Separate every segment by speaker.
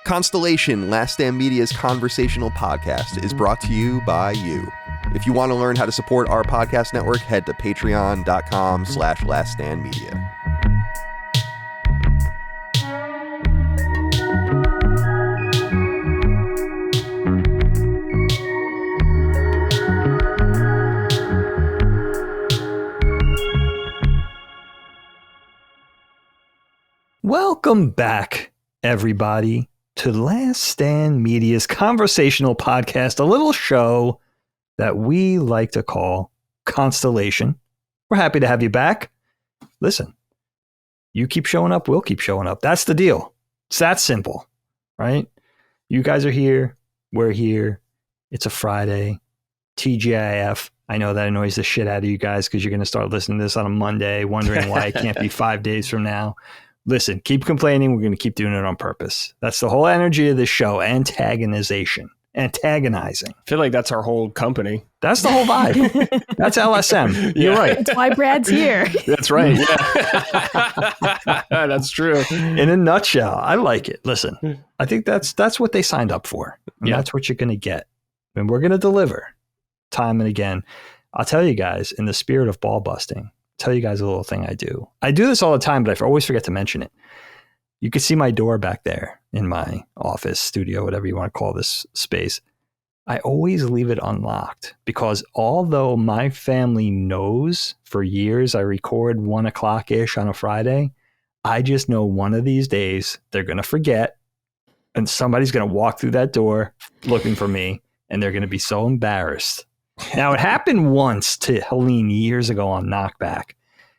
Speaker 1: Constellation, Last Stand Media's conversational podcast, is brought to you by you. If you want to learn how to support our podcast network, head to patreon.com/laststandmedia.
Speaker 2: Welcome back, everybody, to Last Stand Media's conversational podcast, a little show that we like to call Constellation. We're happy to have you back. Listen, you keep showing up, we'll keep showing up. That's the deal. It's that simple, right? You guys are here. We're here. It's a Friday. TGIF. I know that annoys the shit out of you guys because you're going to start listening to this on a Monday, wondering why it can't be 5 days from now. Listen, keep complaining. We're going to keep doing it on purpose. That's the whole energy of this show. Antagonization. Antagonizing.
Speaker 3: I feel like that's our whole company.
Speaker 2: That's the whole vibe. That's LSM. You're right.
Speaker 4: That's why Brad's here.
Speaker 3: That's right. Yeah. That's true.
Speaker 2: In a nutshell, I like it. Listen, I think that's what they signed up for. And that's what you're going to get. And we're going to deliver time and again. I'll tell you guys, in the spirit of ball busting, tell you guys a little thing I do. I do this all the time, but I always forget to mention it. You can see my door back there in my office, studio, whatever you want to call this space. I always leave it unlocked because although my family knows for years I record 1 o'clock-ish on a Friday, I just know one of these days they're going to forget and somebody's going to walk through that door looking for me and they're going to be so embarrassed. Now, it happened once to Helene years ago on Knockback,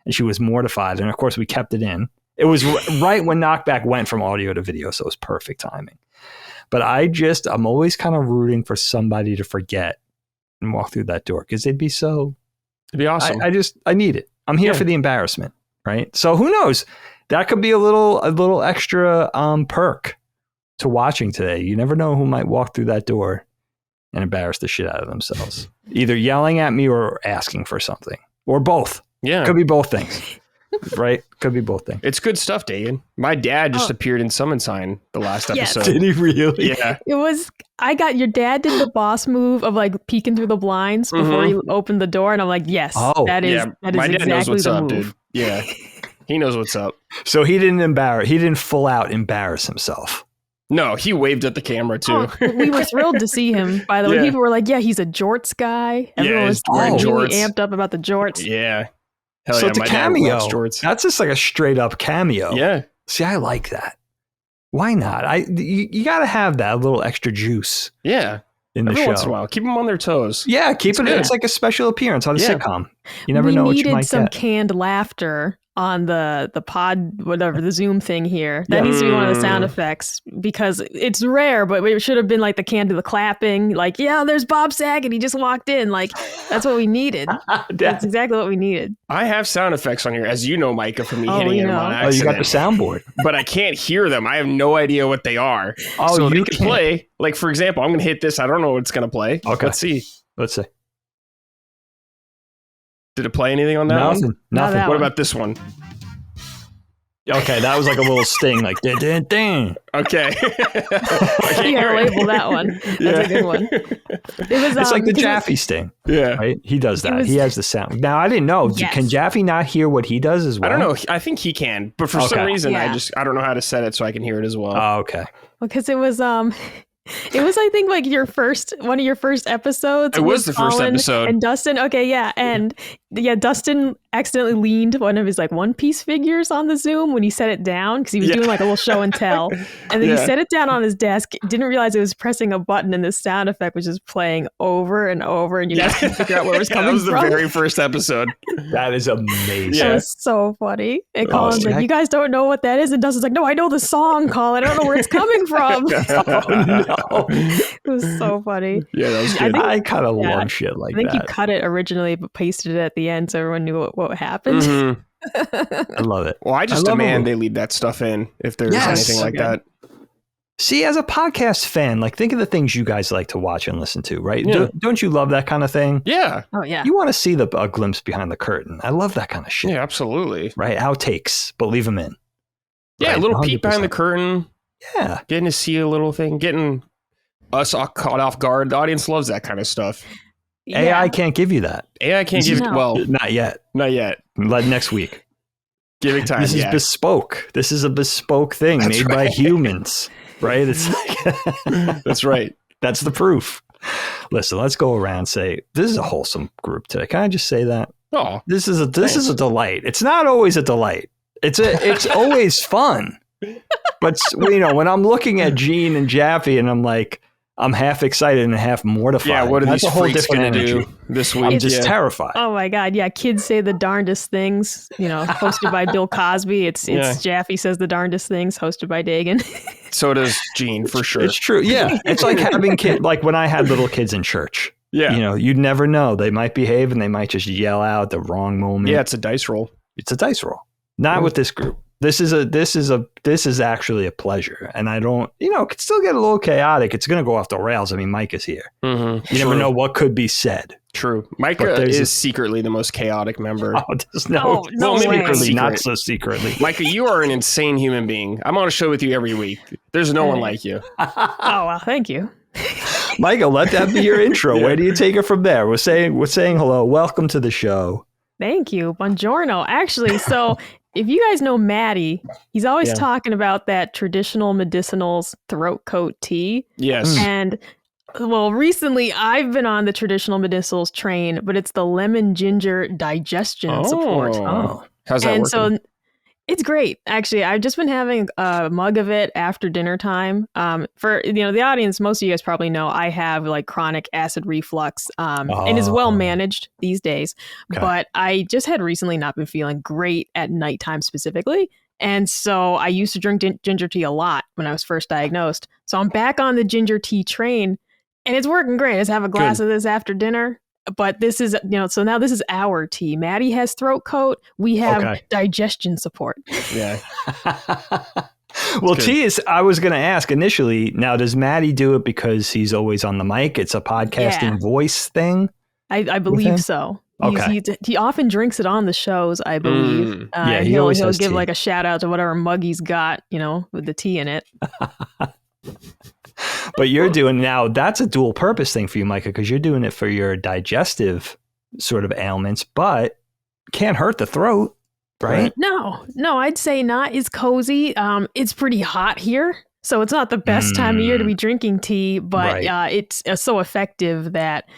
Speaker 2: and she was mortified. And, of course, we kept it in. It was right when Knockback went from audio to video, so it was perfect timing. But I'm always kind of rooting for somebody to forget and walk through that door because they'd be so...
Speaker 3: It'd be awesome.
Speaker 2: I need it. I'm here for the embarrassment, right? So who knows? That could be a little extra perk to watching today. You never know who might walk through that door and embarrass the shit out of themselves. Either yelling at me or asking for something. Or both.
Speaker 3: Yeah.
Speaker 2: Could be both things. Right? Could be both things.
Speaker 3: It's good stuff, Dagan. My dad just appeared in Summon Sign the last episode.
Speaker 2: Did he really?
Speaker 3: Yeah.
Speaker 4: Your dad did the boss move of like peeking through the blinds before he opened the door. And I'm like, yes, that is
Speaker 3: my dad
Speaker 4: exactly
Speaker 3: knows what's
Speaker 4: the
Speaker 3: up,
Speaker 4: move.
Speaker 3: dude. Yeah. He knows what's up.
Speaker 2: So he didn't full out embarrass himself.
Speaker 3: No, he waved at the camera too.
Speaker 4: Oh, we were thrilled to see him, by the way. People were like, he's a jorts guy. Everyone was really amped up about the jorts.
Speaker 3: Yeah. Hell
Speaker 2: so
Speaker 3: yeah,
Speaker 2: it's a cameo. That's just like a straight up cameo.
Speaker 3: Yeah.
Speaker 2: See, I like that. Why not? You got to have that little extra juice.
Speaker 3: Yeah.
Speaker 2: In the
Speaker 3: Every
Speaker 2: show.
Speaker 3: once in a while. Keep them on their toes.
Speaker 2: Yeah, keep it. It's like a special appearance on a sitcom. You never know what you might get.
Speaker 4: We needed some canned laughter on the pod, whatever, the Zoom thing here. That needs to be one of the sound effects because it's rare, but it should have been like the can to the clapping. Like, there's Bob Saget. He just walked in. Like, that's what we needed. That's exactly what we needed.
Speaker 3: I have sound effects on here, as you know, Micah, from me hitting them on accident.
Speaker 2: Oh, you got the soundboard.
Speaker 3: But I can't hear them. I have no idea what they are.
Speaker 2: Oh,
Speaker 3: so
Speaker 2: you
Speaker 3: can play. Like, for example, I'm going to hit this. I don't know what it's going to play.
Speaker 2: Okay.
Speaker 3: Let's see. Did it play anything on that one?
Speaker 2: Nothing.
Speaker 3: What about this one?
Speaker 2: Okay, that was like a little sting, like ding, ding, ding.
Speaker 3: Okay.
Speaker 4: You gotta label that one. That's a good one.
Speaker 2: It's like the Jaffe sting.
Speaker 3: Yeah.
Speaker 2: Right? He does that. He has the sound. Now, I didn't know. Yes. Can Jaffe not hear what he does as well?
Speaker 3: I don't know. I think he can. But for some reason, I don't know how to set it so I can hear it as well.
Speaker 2: Oh, okay.
Speaker 4: Because it was I think like one of your first episodes.
Speaker 3: It was the first episode.
Speaker 4: And Dustin, and Dustin accidentally leaned one of his like One Piece figures on the Zoom when he set it down because he was doing like a little show and tell. And then he set it down on his desk, didn't realize it was pressing a button and the sound effect was just playing over and over and you guys couldn't figure out where it was coming from.
Speaker 3: That was the very first episode.
Speaker 2: That is amazing.
Speaker 4: That was so funny. And Colin's like, you guys don't know what that is? And Dustin's like, no, I know the song, Colin. I don't know where it's coming from.
Speaker 2: Oh, no.
Speaker 4: It was so funny.
Speaker 3: Yeah, that was good.
Speaker 2: I kind of love shit like that.
Speaker 4: I think you cut it originally but pasted it at the end so everyone knew what happened.
Speaker 2: Mm-hmm. I love it.
Speaker 3: Well, I just demand they leave that stuff in if there's anything like that.
Speaker 2: See, as a podcast fan, like think of the things you guys like to watch and listen to, right? Yeah. Don't you love that kind of thing?
Speaker 3: Yeah.
Speaker 4: Oh, yeah.
Speaker 2: You want to see a glimpse behind the curtain. I love that kind of shit.
Speaker 3: Yeah, absolutely.
Speaker 2: Right? Outtakes, but leave them in.
Speaker 3: Yeah,
Speaker 2: right?
Speaker 3: a little
Speaker 2: 100%.
Speaker 3: peek behind the curtain.
Speaker 2: Yeah.
Speaker 3: Getting to see a little thing, getting us all caught off guard. The audience loves that kind of stuff.
Speaker 4: Yeah.
Speaker 2: AI can't give you that.
Speaker 3: AI can't give, well,
Speaker 2: Not yet.
Speaker 3: not yet.
Speaker 2: Next week.
Speaker 3: Giving time,
Speaker 2: This is bespoke. This is a bespoke thing made by humans, right? It's like
Speaker 3: That's right.
Speaker 2: That's the proof. Listen, let's go around and say, this is a wholesome group today. Can I just say that?
Speaker 3: Oh,
Speaker 2: This is a delight. It's not always a delight. It's always fun. But when I'm looking at Gene and Jaffe and I'm like, I'm half excited and half mortified.
Speaker 3: yeah. What are
Speaker 2: That's
Speaker 3: these
Speaker 2: a whole
Speaker 3: freaks
Speaker 2: different
Speaker 3: going to
Speaker 2: energy.
Speaker 3: do this week?
Speaker 2: I'm just terrified.
Speaker 4: Oh my God. Yeah. Kids say the darndest things, hosted by Bill Cosby. It's Jaffe says the darndest things, hosted by Dagan.
Speaker 3: So does Gene, for sure.
Speaker 2: It's true. Yeah. It's like having kids, like when I had little kids in church.
Speaker 3: Yeah.
Speaker 2: You'd never know. They might behave and they might just yell out at the wrong moment.
Speaker 3: Yeah, it's a dice roll.
Speaker 2: It's a dice roll. Not with this group. This is actually a pleasure. And I don't, it could still get a little chaotic. It's going to go off the rails. I mean, Micah's here.
Speaker 3: Mm-hmm.
Speaker 2: You never know what could be said.
Speaker 3: True. Micah is secretly the most chaotic member.
Speaker 2: Oh, there's no secretly, not so secretly.
Speaker 3: Micah, you are an insane human being. I'm on a show with you every week. There's no one like you.
Speaker 4: Oh, well, thank you.
Speaker 2: Michael, let that be your intro. Yeah. Where do you take it from there? We're saying hello. Welcome to the show.
Speaker 4: Thank you. Buongiorno. Actually, so if you guys know Maddie, he's always talking about that traditional medicinals throat coat tea.
Speaker 3: Yes.
Speaker 4: And well, recently I've been on the traditional medicinals train, but it's the lemon ginger digestion support.
Speaker 2: Oh.
Speaker 3: How's that working?
Speaker 4: So it's great. Actually, I've just been having a mug of it after dinner time. For the audience, most of you guys probably know I have like chronic acid reflux, and is well managed these days. Okay. But I just had recently not been feeling great at nighttime specifically. And so I used to drink ginger tea a lot when I was first diagnosed. So I'm back on the ginger tea train and it's working great. I just have a glass of this after dinner. But this is, so now this is our tea. Maddie has throat coat. We have digestion support.
Speaker 3: Yeah.
Speaker 2: Well, tea is, I was going to ask initially, now does Maddie do it because he's always on the mic? It's a podcasting voice thing?
Speaker 4: I believe so.
Speaker 2: Okay.
Speaker 4: He often drinks it on the shows, I believe.
Speaker 2: Yeah,
Speaker 4: he'll give tea. Like a shout out to whatever mug he's got, with the tea in it.
Speaker 2: But you're doing now, that's a dual purpose thing for you, Micah, because you're doing it for your digestive sort of ailments, but can't hurt the throat, right?
Speaker 4: No, I'd say not. It's cozy. It's pretty hot here, so it's not the best time of year to be drinking tea, but it's so effective that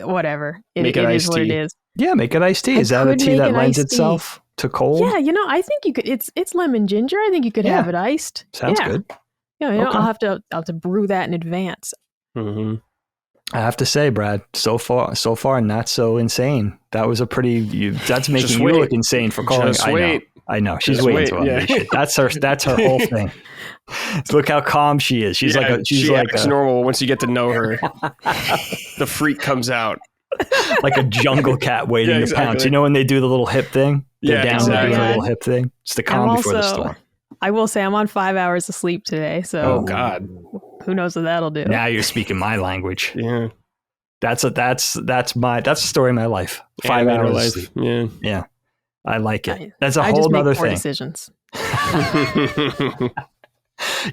Speaker 4: whatever. It is what it is.
Speaker 2: Yeah, make it iced tea. Is that a tea that lends itself to cold?
Speaker 4: Yeah, I think you could. It's lemon ginger. I think you could have it iced.
Speaker 2: Sounds good.
Speaker 4: Yeah, I'll have to brew that in advance.
Speaker 3: Mm-hmm.
Speaker 2: I have to say, Brad, so far, not so insane. That was a pretty. That's making you look insane for calling.
Speaker 3: Just wait.
Speaker 2: I know. She's waiting to unleash it. That's her whole thing. Look how calm she is. She's
Speaker 3: she acts normal once you get to know her. The freak comes out.
Speaker 2: Like a jungle cat waiting to pounce. You know when they do the little hip thing? They're down doing the little hip thing. It's the calm before the storm.
Speaker 4: I will say I'm on 5 hours of sleep today, so
Speaker 3: God,
Speaker 4: who knows what that'll do?
Speaker 2: Now you're speaking my language.
Speaker 3: Yeah,
Speaker 2: that's the story of my life. 5 hours of sleep. Yeah, I like it. That's a whole other thing.
Speaker 4: Decisions.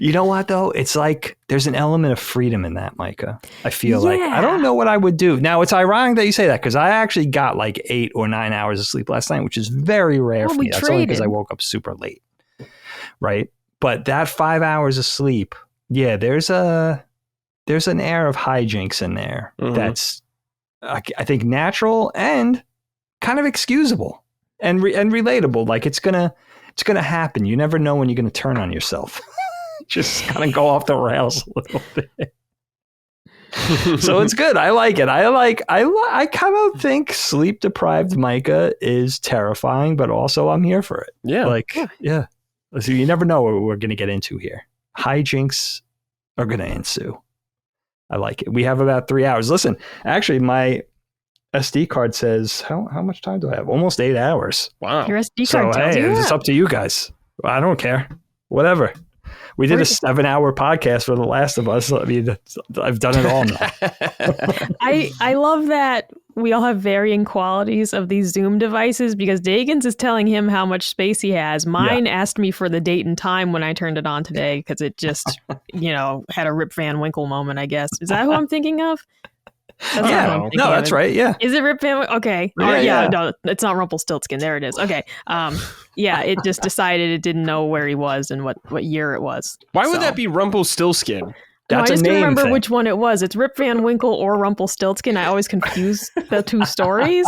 Speaker 2: You know what though? It's like there's an element of freedom in that, Micah. I feel like I don't know what I would do. Now it's ironic that you say that because I actually got like 8 or 9 hours of sleep last night, which is very rare for me. That's only because I woke up super late. Right. But that 5 hours of sleep, there's an air of hijinks in there that's, I think, natural and kind of excusable and relatable. Like it's gonna happen. You never know when you're gonna turn on yourself. Just kind of go off the rails a little bit. So it's good. I like it. I kind of think sleep deprived Micah is terrifying, but also I'm here for it.
Speaker 3: Yeah.
Speaker 2: So you never know what we're going to get into here. Hijinks are going to ensue. I like it. We have about 3 hours. Listen, actually, my SD card says, how much time do I have? Almost 8 hours.
Speaker 3: Wow.
Speaker 4: Your SD card tells you
Speaker 2: it's up to you guys. I don't care. Whatever. We did a 7-hour podcast for The Last of Us. I mean, I've done it all now.
Speaker 4: I love that we all have varying qualities of these Zoom devices because Dagan's is telling him how much space he has. Mine asked me for the date and time when I turned it on today because it just, had a Rip Van Winkle moment, I guess. Is that who I'm thinking of? That's
Speaker 2: that's right. Yeah.
Speaker 4: Is it Rip Van Winkle? Okay. No, it's not Rumpelstiltskin. There it is. Okay. It just decided it didn't know where he was and what year it was.
Speaker 3: Why would that be Rumpelstiltskin?
Speaker 4: I just don't remember which one it was. It's Rip Van Winkle or Rumpelstiltskin. I always confuse the two stories,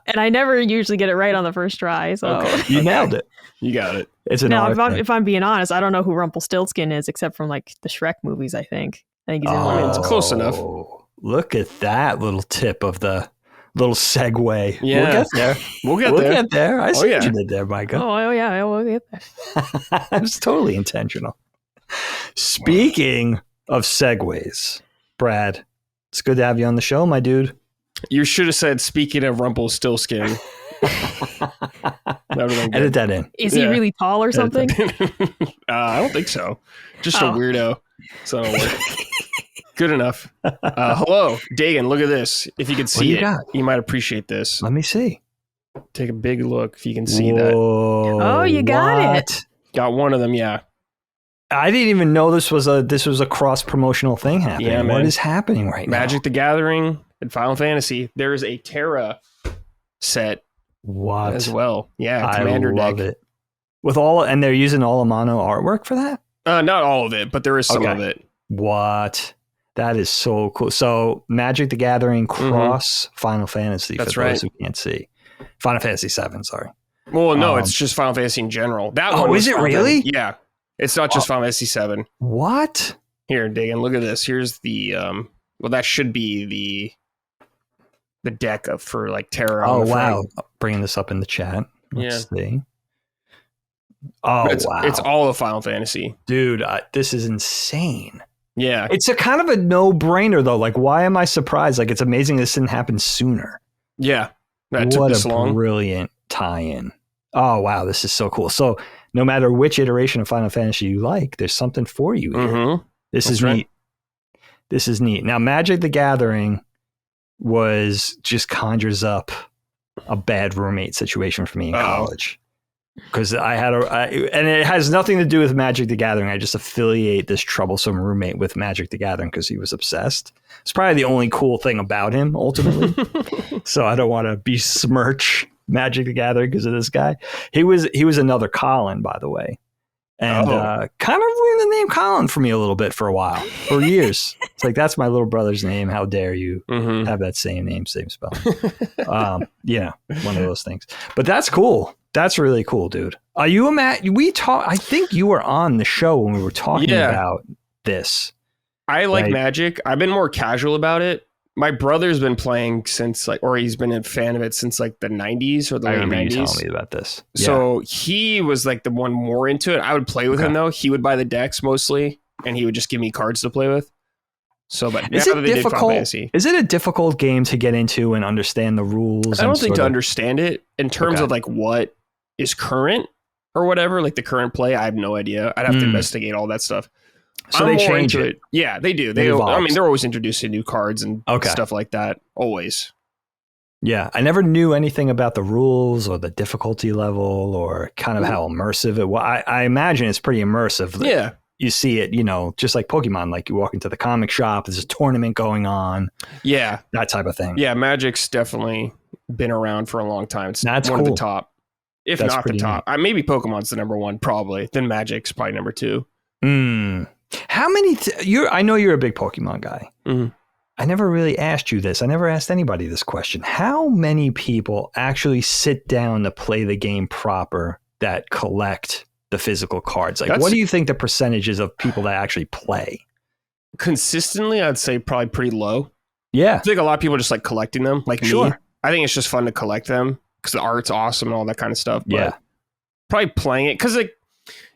Speaker 4: and I never usually get it right on the first try. So
Speaker 2: you nailed it.
Speaker 3: You got it.
Speaker 2: It's
Speaker 4: if I'm being honest, I don't know who Rumpelstiltskin is except from like the Shrek movies. I think he's in one.
Speaker 3: It's close enough.
Speaker 2: Look at that little tip of the little segue.
Speaker 3: Yeah.
Speaker 2: We'll get there.
Speaker 3: We'll
Speaker 2: get there. I see what you did there, Micah.
Speaker 4: Oh yeah, we'll get there.
Speaker 2: It's totally intentional. Speaking of segues, Brad, it's good to have you on the show, my dude.
Speaker 3: You should have said, speaking of Rumpelstiltskin.
Speaker 2: Edit that in.
Speaker 4: Is he really tall or something?
Speaker 3: I don't think so. Just a weirdo. So good enough. Hello, Dagan, look at this. If you could see it, you might appreciate this.
Speaker 2: Let me see.
Speaker 3: Take a big look if you can see that.
Speaker 4: Oh, you got it.
Speaker 3: Got one of them, yeah.
Speaker 2: I didn't even know this was a cross promotional thing happening. Yeah, what is happening right now?
Speaker 3: Magic the Gathering and Final Fantasy. There is a Terra set as well. Yeah, Commander deck. I love it.
Speaker 2: And they're using all Amano artwork for that?
Speaker 3: Not all of it, but there is some of it.
Speaker 2: What? That is so cool. So Magic the Gathering cross Final Fantasy.
Speaker 3: That's
Speaker 2: for those who can't see. Final Fantasy 7, sorry.
Speaker 3: Well, no, it's just Final Fantasy in general. That one
Speaker 2: is it really?
Speaker 3: Yeah. It's not just Final Fantasy 7.
Speaker 2: What?
Speaker 3: Here, Dagan, look at this. Here's the that should be the deck for like Terra.
Speaker 2: Oh wow! Bringing this up in the chat. Let's see. Oh wow!
Speaker 3: It's all of Final Fantasy,
Speaker 2: dude. This is insane.
Speaker 3: Yeah,
Speaker 2: it's a kind of a no-brainer though. Like, why am I surprised? Like, it's amazing this didn't happen sooner.
Speaker 3: Yeah, that took this long.
Speaker 2: Brilliant tie-in. Oh wow, this is so cool. So no matter which iteration of Final Fantasy you like, there's something for you here.
Speaker 3: Mm-hmm.
Speaker 2: This is neat. This is neat. Now, Magic the Gathering just conjures up a bad roommate situation for me in college. Because and it has nothing to do with Magic the Gathering. I just affiliate this troublesome roommate with Magic the Gathering because he was obsessed. It's probably the only cool thing about him, ultimately. So I don't want to besmirch Magic the Gathering because of this guy. He was another Colin, by the way. And kind of ruined the name Colin for me a little bit for a while, for years. It's like, that's my little brother's name. How dare you have that same name, same spelling? One of those things. But that's cool. That's really cool, dude. Are you I think you were on the show when we were talking about this.
Speaker 3: I like Magic. I've been more casual about it. My brother's been playing since he's been a fan of it since like the 90s or the late 90s.
Speaker 2: You telling me about this.
Speaker 3: So he was like the one more into it. I would play with him though. He would buy the decks mostly, and he would just give me cards to play with. So, but
Speaker 2: is it difficult? Is it a difficult game to get into and understand the rules?
Speaker 3: I don't think to understand it in terms of like what is current or whatever, like the current play. I have no idea. I'd have to investigate all that stuff.
Speaker 2: So they change it.
Speaker 3: Yeah, they do. They're always introducing new cards and stuff like that. Always.
Speaker 2: Yeah, I never knew anything about the rules or the difficulty level or kind of how immersive it was. I imagine it's pretty immersive.
Speaker 3: Yeah.
Speaker 2: You see it, just like Pokemon, like you walk into the comic shop, there's a tournament going on.
Speaker 3: Yeah.
Speaker 2: That type of thing.
Speaker 3: Yeah, Magic's definitely been around for a long time. It's
Speaker 2: one
Speaker 3: of the top. If not the top. Maybe Pokemon's the number one, probably. Then Magic's probably number two.
Speaker 2: How many? I know you're a big Pokemon guy.
Speaker 3: Mm-hmm.
Speaker 2: I never really asked you this. I never asked anybody this question. How many people actually sit down to play the game proper that collect the physical cards? Like, what do you think the percentages of people that actually play?
Speaker 3: Consistently, I'd say probably pretty low.
Speaker 2: Yeah.
Speaker 3: I think a lot of people just like collecting them. Like me. I think it's just fun to collect them because the art's awesome and all that kind of stuff. But probably playing it because like,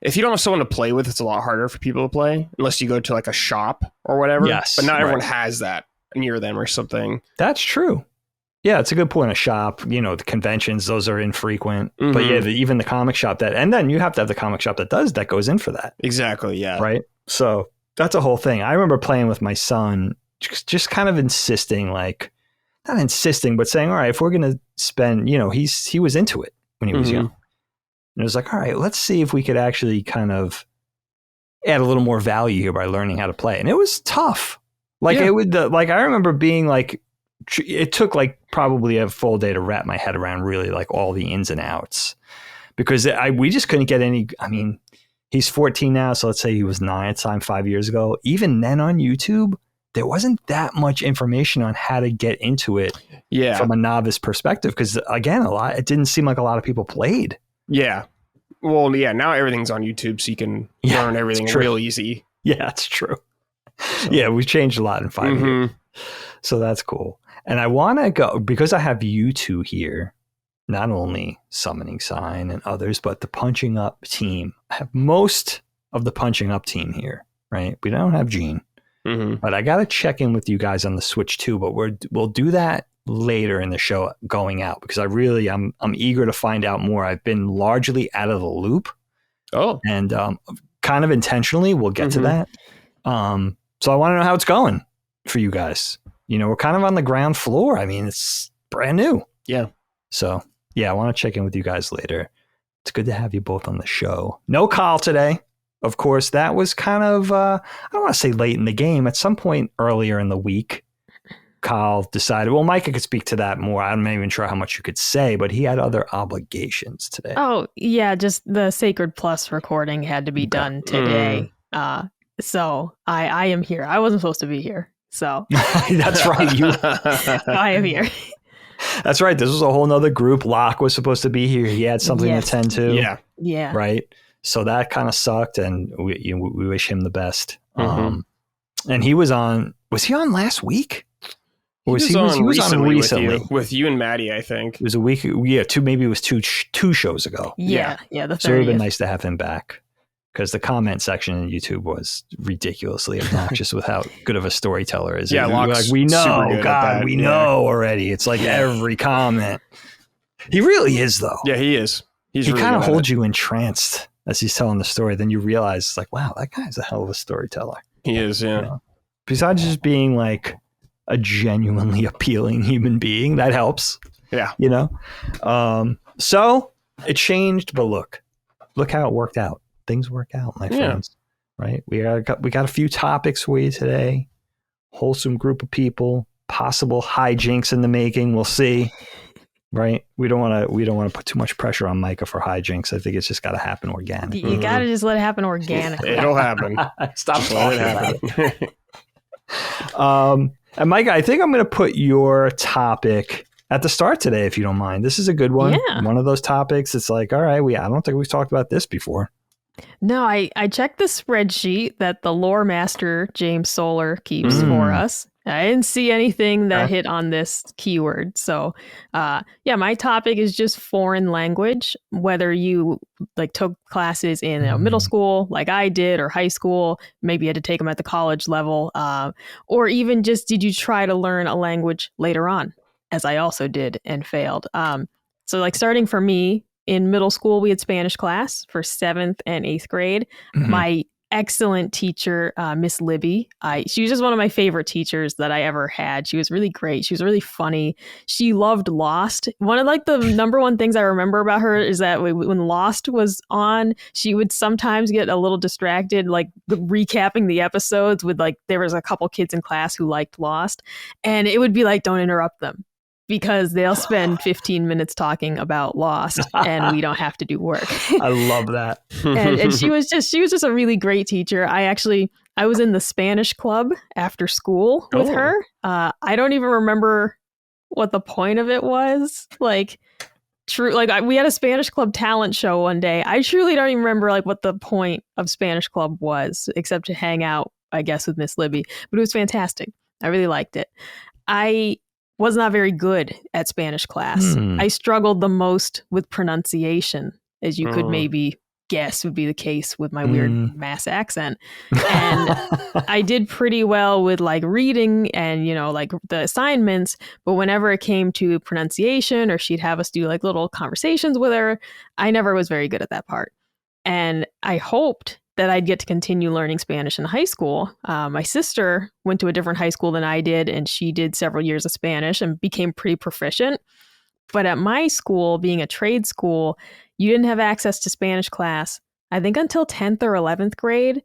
Speaker 3: if you don't have someone to play with, it's a lot harder for people to play unless you go to like a shop or whatever.
Speaker 2: Yes,
Speaker 3: but not everyone has that near them or something.
Speaker 2: That's true. Yeah, it's a good point. A shop, the conventions, those are infrequent. Mm-hmm. But yeah, even the comic shop and then you have to have the comic shop that goes in for that.
Speaker 3: Exactly. Yeah.
Speaker 2: Right. So that's a whole thing. I remember playing with my son, just kind of insisting like, not insisting, but saying, all right, if we're going to spend, he was into it when he was young. And it was like, all right, let's see if we could actually kind of add a little more value here by learning how to play. And it was tough. Like I remember being like, it took like probably a full day to wrap my head around really like all the ins and outs, because we just couldn't get any. I mean, he's 14 now, so let's say he was 9 at the time 5 years ago. Even then on YouTube, there wasn't that much information on how to get into it from a novice perspective. Because again, it didn't seem like a lot of people played. Yeah.
Speaker 3: Well, yeah. Now everything's on YouTube, so you can learn everything real easy.
Speaker 2: Yeah, that's true. So. Yeah, we've changed a lot in 5 years. So that's cool. And I want to go, because I have you two here, not only Summoning Sign and others, but the Punching Up team. I have most of the Punching Up team here, right? We don't have Gene. But I got to check in with you guys on the Switch too, but we'll do that later in the show going out, because I'm eager to find out more. I've been largely out of the loop. Oh. And kind of intentionally, we'll get to that. So I want to know how it's going for you guys. We're kind of on the ground floor. I mean, it's brand new. Yeah. So yeah, I want to check in with you guys later. It's good to have you both on the show. No Kyle today. Of course, that was kind of, I don't want to say late in the game. At some point earlier in the week, Kyle decided, well, Micah could speak to that more. I'm not even sure how much you could say, but he had other obligations today.
Speaker 4: Oh, yeah. Just the Sacred Plus recording had to be done today. So I am here. I wasn't supposed to be here. So
Speaker 2: that's right.
Speaker 4: I am here.
Speaker 2: That's right. This was a whole nother group. Locke was supposed to be here. He had something to attend to.
Speaker 3: Yeah.
Speaker 4: Yeah.
Speaker 2: Right. So that kind of sucked, and we wish him the best. And he was on. Was he on last week?
Speaker 3: He was on recently with you and Maddie, I think.
Speaker 2: It was a week. Yeah, maybe it was two shows ago.
Speaker 4: Yeah. The 30th.
Speaker 2: So it would have been nice to have him back, because the comment section in YouTube was ridiculously obnoxious with how good of a storyteller is.
Speaker 3: Yeah,
Speaker 2: we know, God, we know already. It's like every comment. He really is, though.
Speaker 3: Yeah, he is. He
Speaker 2: really kind of holds you entranced as he's telling the story. Then you realize, it's like, wow, that guy's a hell of a storyteller.
Speaker 3: He is, yeah.
Speaker 2: Besides just being like a genuinely appealing human being, that helps.
Speaker 3: Yeah.
Speaker 2: So it changed, but look how it worked out. Things work out, my friends. Right? We got a few topics for you today. Wholesome group of people. Possible hijinks in the making. We'll see. Right? We don't want to put too much pressure on Micah for hijinks. I think it's just got to happen organically.
Speaker 4: You got to just let it happen organically.
Speaker 3: It'll happen.
Speaker 2: Stop talking about it. And Micah, I think I'm going to put your topic at the start today, if you don't mind. This is a good one.
Speaker 4: Yeah.
Speaker 2: One of those topics. It's like, all right, I don't think we've talked about this before.
Speaker 4: No, I checked the spreadsheet that the lore master, James Solar, keeps for us. I didn't see anything that hit on this keyword. So, my topic is just foreign language, whether you like took classes in middle school like I did, or high school, maybe you had to take them at the college level, or even just did you try to learn a language later on, as I also did and failed. So like starting for me, in middle school, we had Spanish class for 7th and 8th grade. My excellent teacher, Miss Libby, she was just one of my favorite teachers that I ever had. She was really great. She was really funny. She loved Lost. One of like the number one things I remember about her is that when Lost was on, she would sometimes get a little distracted, like recapping the episodes with like, there was a couple kids in class who liked Lost, and it would be like, don't interrupt them, because they'll spend 15 minutes talking about Lost and we don't have to do work.
Speaker 2: I love that.
Speaker 4: and she was just a really great teacher. I was in the Spanish club after school with her. I don't even remember what the point of it was. Like, we had a Spanish club talent show one day. I truly don't even remember like what the point of Spanish club was, except to hang out, I guess, with Miss Libby. But it was fantastic. I really liked it. I was not very good at Spanish class. I struggled the most with pronunciation, as you could maybe guess would be the case with my weird Mass accent. And I did pretty well with like reading and, like the assignments. But whenever it came to pronunciation, or she'd have us do like little conversations with her, I never was very good at that part. And I hoped that I'd get to continue learning Spanish in high school. My sister went to a different high school than I did, and she did several years of Spanish and became pretty proficient. But at my school, being a trade school, you didn't have access to Spanish class, I think until 10th or 11th grade.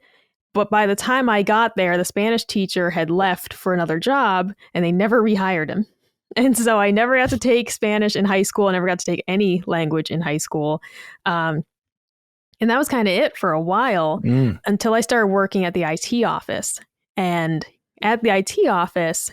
Speaker 4: But by the time I got there, the Spanish teacher had left for another job and they never rehired him. And so I never got to take Spanish in high school. I never got to take any language in high school. And that was kind of it for a while until I started working at the IT office. And at the IT office,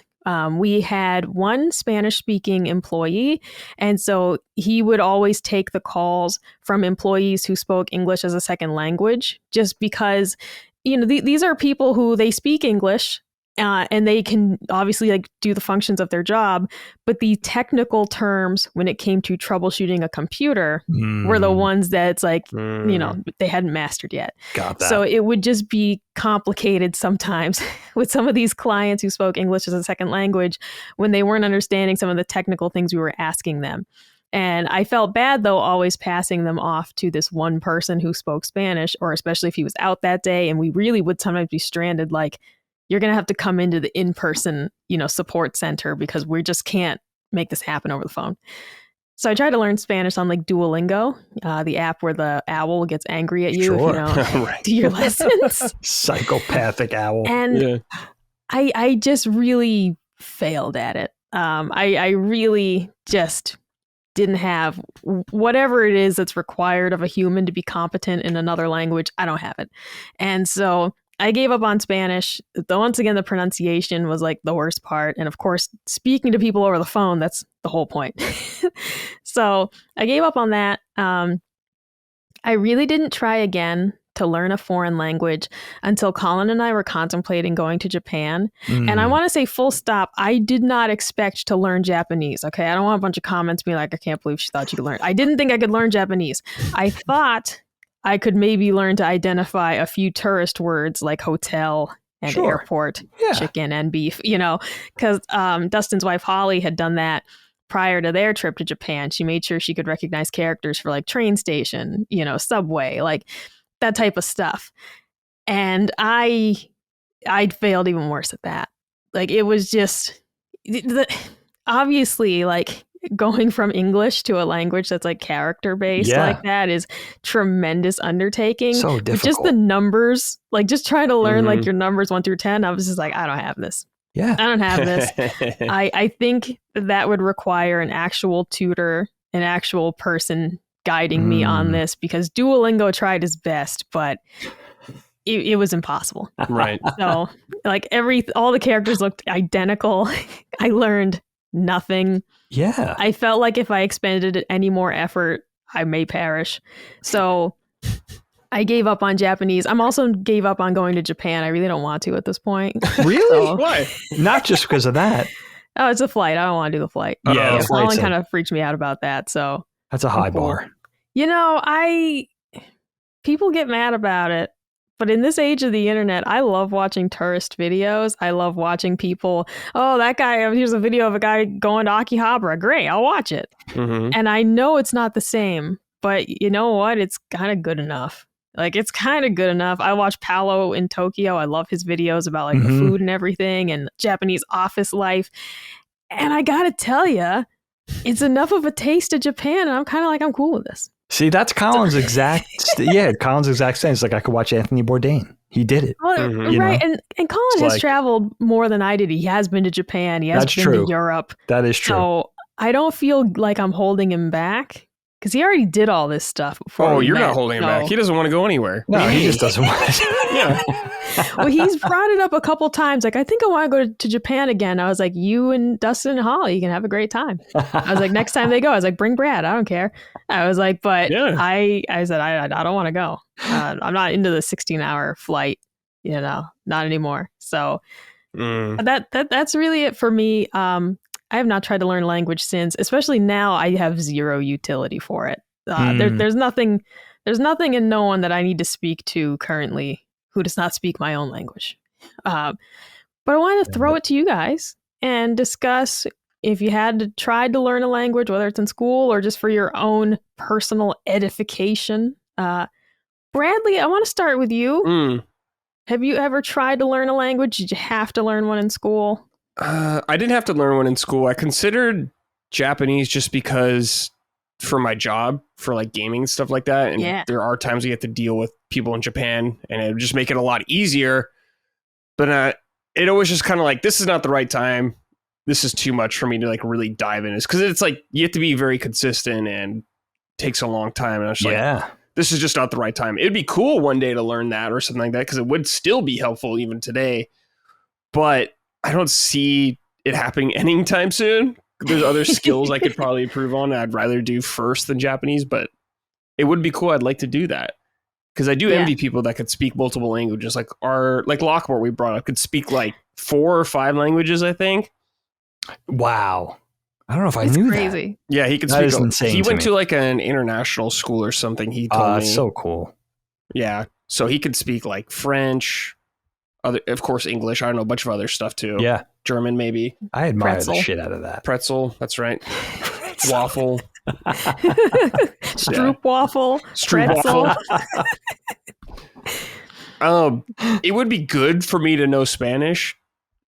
Speaker 4: we had one Spanish-speaking employee. And so he would always take the calls from employees who spoke English as a second language, just because, you know, these are people who they speak English. And they can obviously like do the functions of their job, but the technical terms when it came to troubleshooting a computer were the ones that it's like, you know, they hadn't mastered yet.
Speaker 2: Got that.
Speaker 4: So it would just be complicated sometimes with some of these clients who spoke English as a second language when they weren't understanding some of the technical things we were asking them. And I felt bad, though, always passing them off to this one person who spoke Spanish, or especially if he was out that day. And we really would sometimes be stranded, like, you're going to have to come into the in-person, you know, support center because we just can't make this happen over the phone. So I tried to learn Spanish on like Duolingo, the app where the owl gets angry at you if you don't do your lessons.
Speaker 2: Psychopathic owl.
Speaker 4: And I just really failed at it. I really just didn't have whatever it is that's required of a human to be competent in another language. I don't have it. And so I gave up on Spanish. Once again, the pronunciation was like the worst part. And of course, speaking to people over the phone, that's the whole point. So I gave up on that. I really didn't try again to learn a foreign language until Colin and I were contemplating going to Japan. And I want to say full stop, I did not expect to learn Japanese. Okay. I don't want a bunch of comments being like, I can't believe she thought you could learn. I didn't think I could learn Japanese. I thought I could maybe learn to identify a few tourist words like hotel and airport, chicken and beef, you know, because Dustin's wife, Holly, had done that prior to their trip to Japan. She made sure she could recognize characters for like train station, you know, subway, like that type of stuff. And I failed even worse at that. Like it was just obviously like going from English to a language that's like character based like that is tremendous undertaking.
Speaker 2: So difficult.
Speaker 4: But just the numbers, like just trying to learn like your numbers 1 through 10, I was just like, I don't have this.
Speaker 2: Yeah.
Speaker 4: I don't have this. I think that would require an actual tutor, an actual person guiding me on this, because Duolingo tried his best, but it was impossible.
Speaker 3: Right.
Speaker 4: So like all the characters looked identical. I learned nothing.
Speaker 2: Yeah.
Speaker 4: I felt like if I expended any more effort, I may perish. So I gave up on Japanese. I'm also gave up on going to Japan. I really don't want to at this point.
Speaker 2: Really?
Speaker 4: So,
Speaker 3: Why?
Speaker 2: Not just because of that.
Speaker 4: Oh, it's a flight. I don't want to do the flight.
Speaker 2: Yeah, the
Speaker 4: Colin
Speaker 2: flight's
Speaker 4: kind of freaked me out about that. So
Speaker 2: that's a high
Speaker 4: cool.
Speaker 2: bar.
Speaker 4: You know, people get mad about it. But in this age of the internet, I love watching tourist videos. I love watching people, oh, that guy, here's a video of a guy going to Akihabara. Great, I'll watch it. And I know it's not the same, but you know what? It's kind of good enough. Like, it's kind of good enough. I watch Paolo in Tokyo. I love his videos about like the food and everything and Japanese office life. And I got to tell you, it's enough of a taste of Japan. And I'm kind of like, I'm cool with this.
Speaker 2: See, that's Colin's exact. Colin's exact sense. Like I could watch Anthony Bourdain. He did it.
Speaker 4: Well, right. And Colin has traveled more than I did. He has been to Japan. He has been to Europe.
Speaker 2: That is true.
Speaker 4: So I don't feel like I'm holding him back because he already did all this stuff before.
Speaker 3: Oh, you're not holding him back. He doesn't want to go anywhere.
Speaker 2: No, he just doesn't want to.
Speaker 3: Yeah.
Speaker 4: Well, he's brought it up a couple times. Like, I think I want to go to Japan again. I was like, you and Dustin and Holly, you can have a great time. I was like, next time they go, I was like, bring Brad. I don't care. I was like, but I said, I don't want to go. I'm not into the 16-hour flight, you know, not anymore. So that's really it for me. I have not tried to learn language since, especially now I have zero utility for it. There's nothing and no one that I need to speak to currently who does not speak my own language. But I want to throw it to you guys and discuss if you had tried to learn a language, whether it's in school or just for your own personal edification, Bradley, I want to start with you.
Speaker 3: Mm.
Speaker 4: Have you ever tried to learn a language? Did you have to learn one in school?
Speaker 3: I didn't have to learn one in school. I considered Japanese just because for my job, for like gaming and stuff like that. And there are times we have to deal with people in Japan, and it would just make it a lot easier. But it was just kind of like, this is not the right time. This is too much for me to like really dive in. It's because it's like you have to be very consistent and takes a long time. And I was like, this is just not the right time. It'd be cool one day to learn that or something like that, because it would still be helpful even today. But I don't see it happening anytime soon. There's other skills I could probably improve on. I'd rather do first than Japanese, but it would be cool. I'd like to do that, because I do envy people that could speak multiple languages. Like Lockmore we brought up could speak like 4 or 5 languages, I think.
Speaker 2: Wow. I don't know if I knew that.
Speaker 3: Yeah, he could
Speaker 2: that
Speaker 3: speak.
Speaker 2: Is insane
Speaker 3: he went to like an international school or something. He told me.
Speaker 2: So cool.
Speaker 3: Yeah. So he could speak like French, of course, English. I don't know, a bunch of other stuff too.
Speaker 2: Yeah.
Speaker 3: German, maybe.
Speaker 2: I admire the shit out of that.
Speaker 3: Pretzel. That's right. Waffle.
Speaker 4: Stroop waffle.
Speaker 3: Stroop waffle. It would be good for me to know Spanish,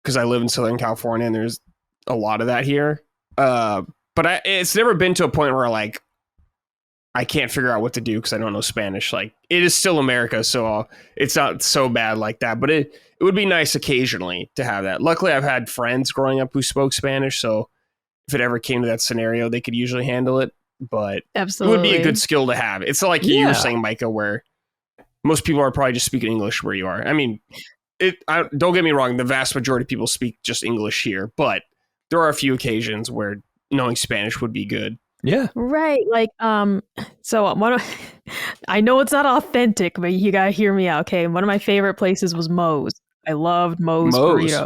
Speaker 3: because I live in Southern California and there's a lot of that here. But it's never been to a point where like I can't figure out what to do because I don't know Spanish. Like, it is still America, so it's not so bad like that. But it would be nice occasionally to have that. Luckily, I've had friends growing up who spoke Spanish, so if it ever came to that scenario, they could usually handle it. But
Speaker 4: absolutely,
Speaker 3: it would be a good skill to have. It's like you were saying, Micah, where most people are probably just speaking English where you are. I mean, don't get me wrong, the vast majority of people speak just English here, but there are a few occasions where knowing Spanish would be good.
Speaker 2: Yeah.
Speaker 4: Right. Like, so I know it's not authentic, but you gotta hear me out. Okay. One of my favorite places was Moe's. I loved Moe's burrito.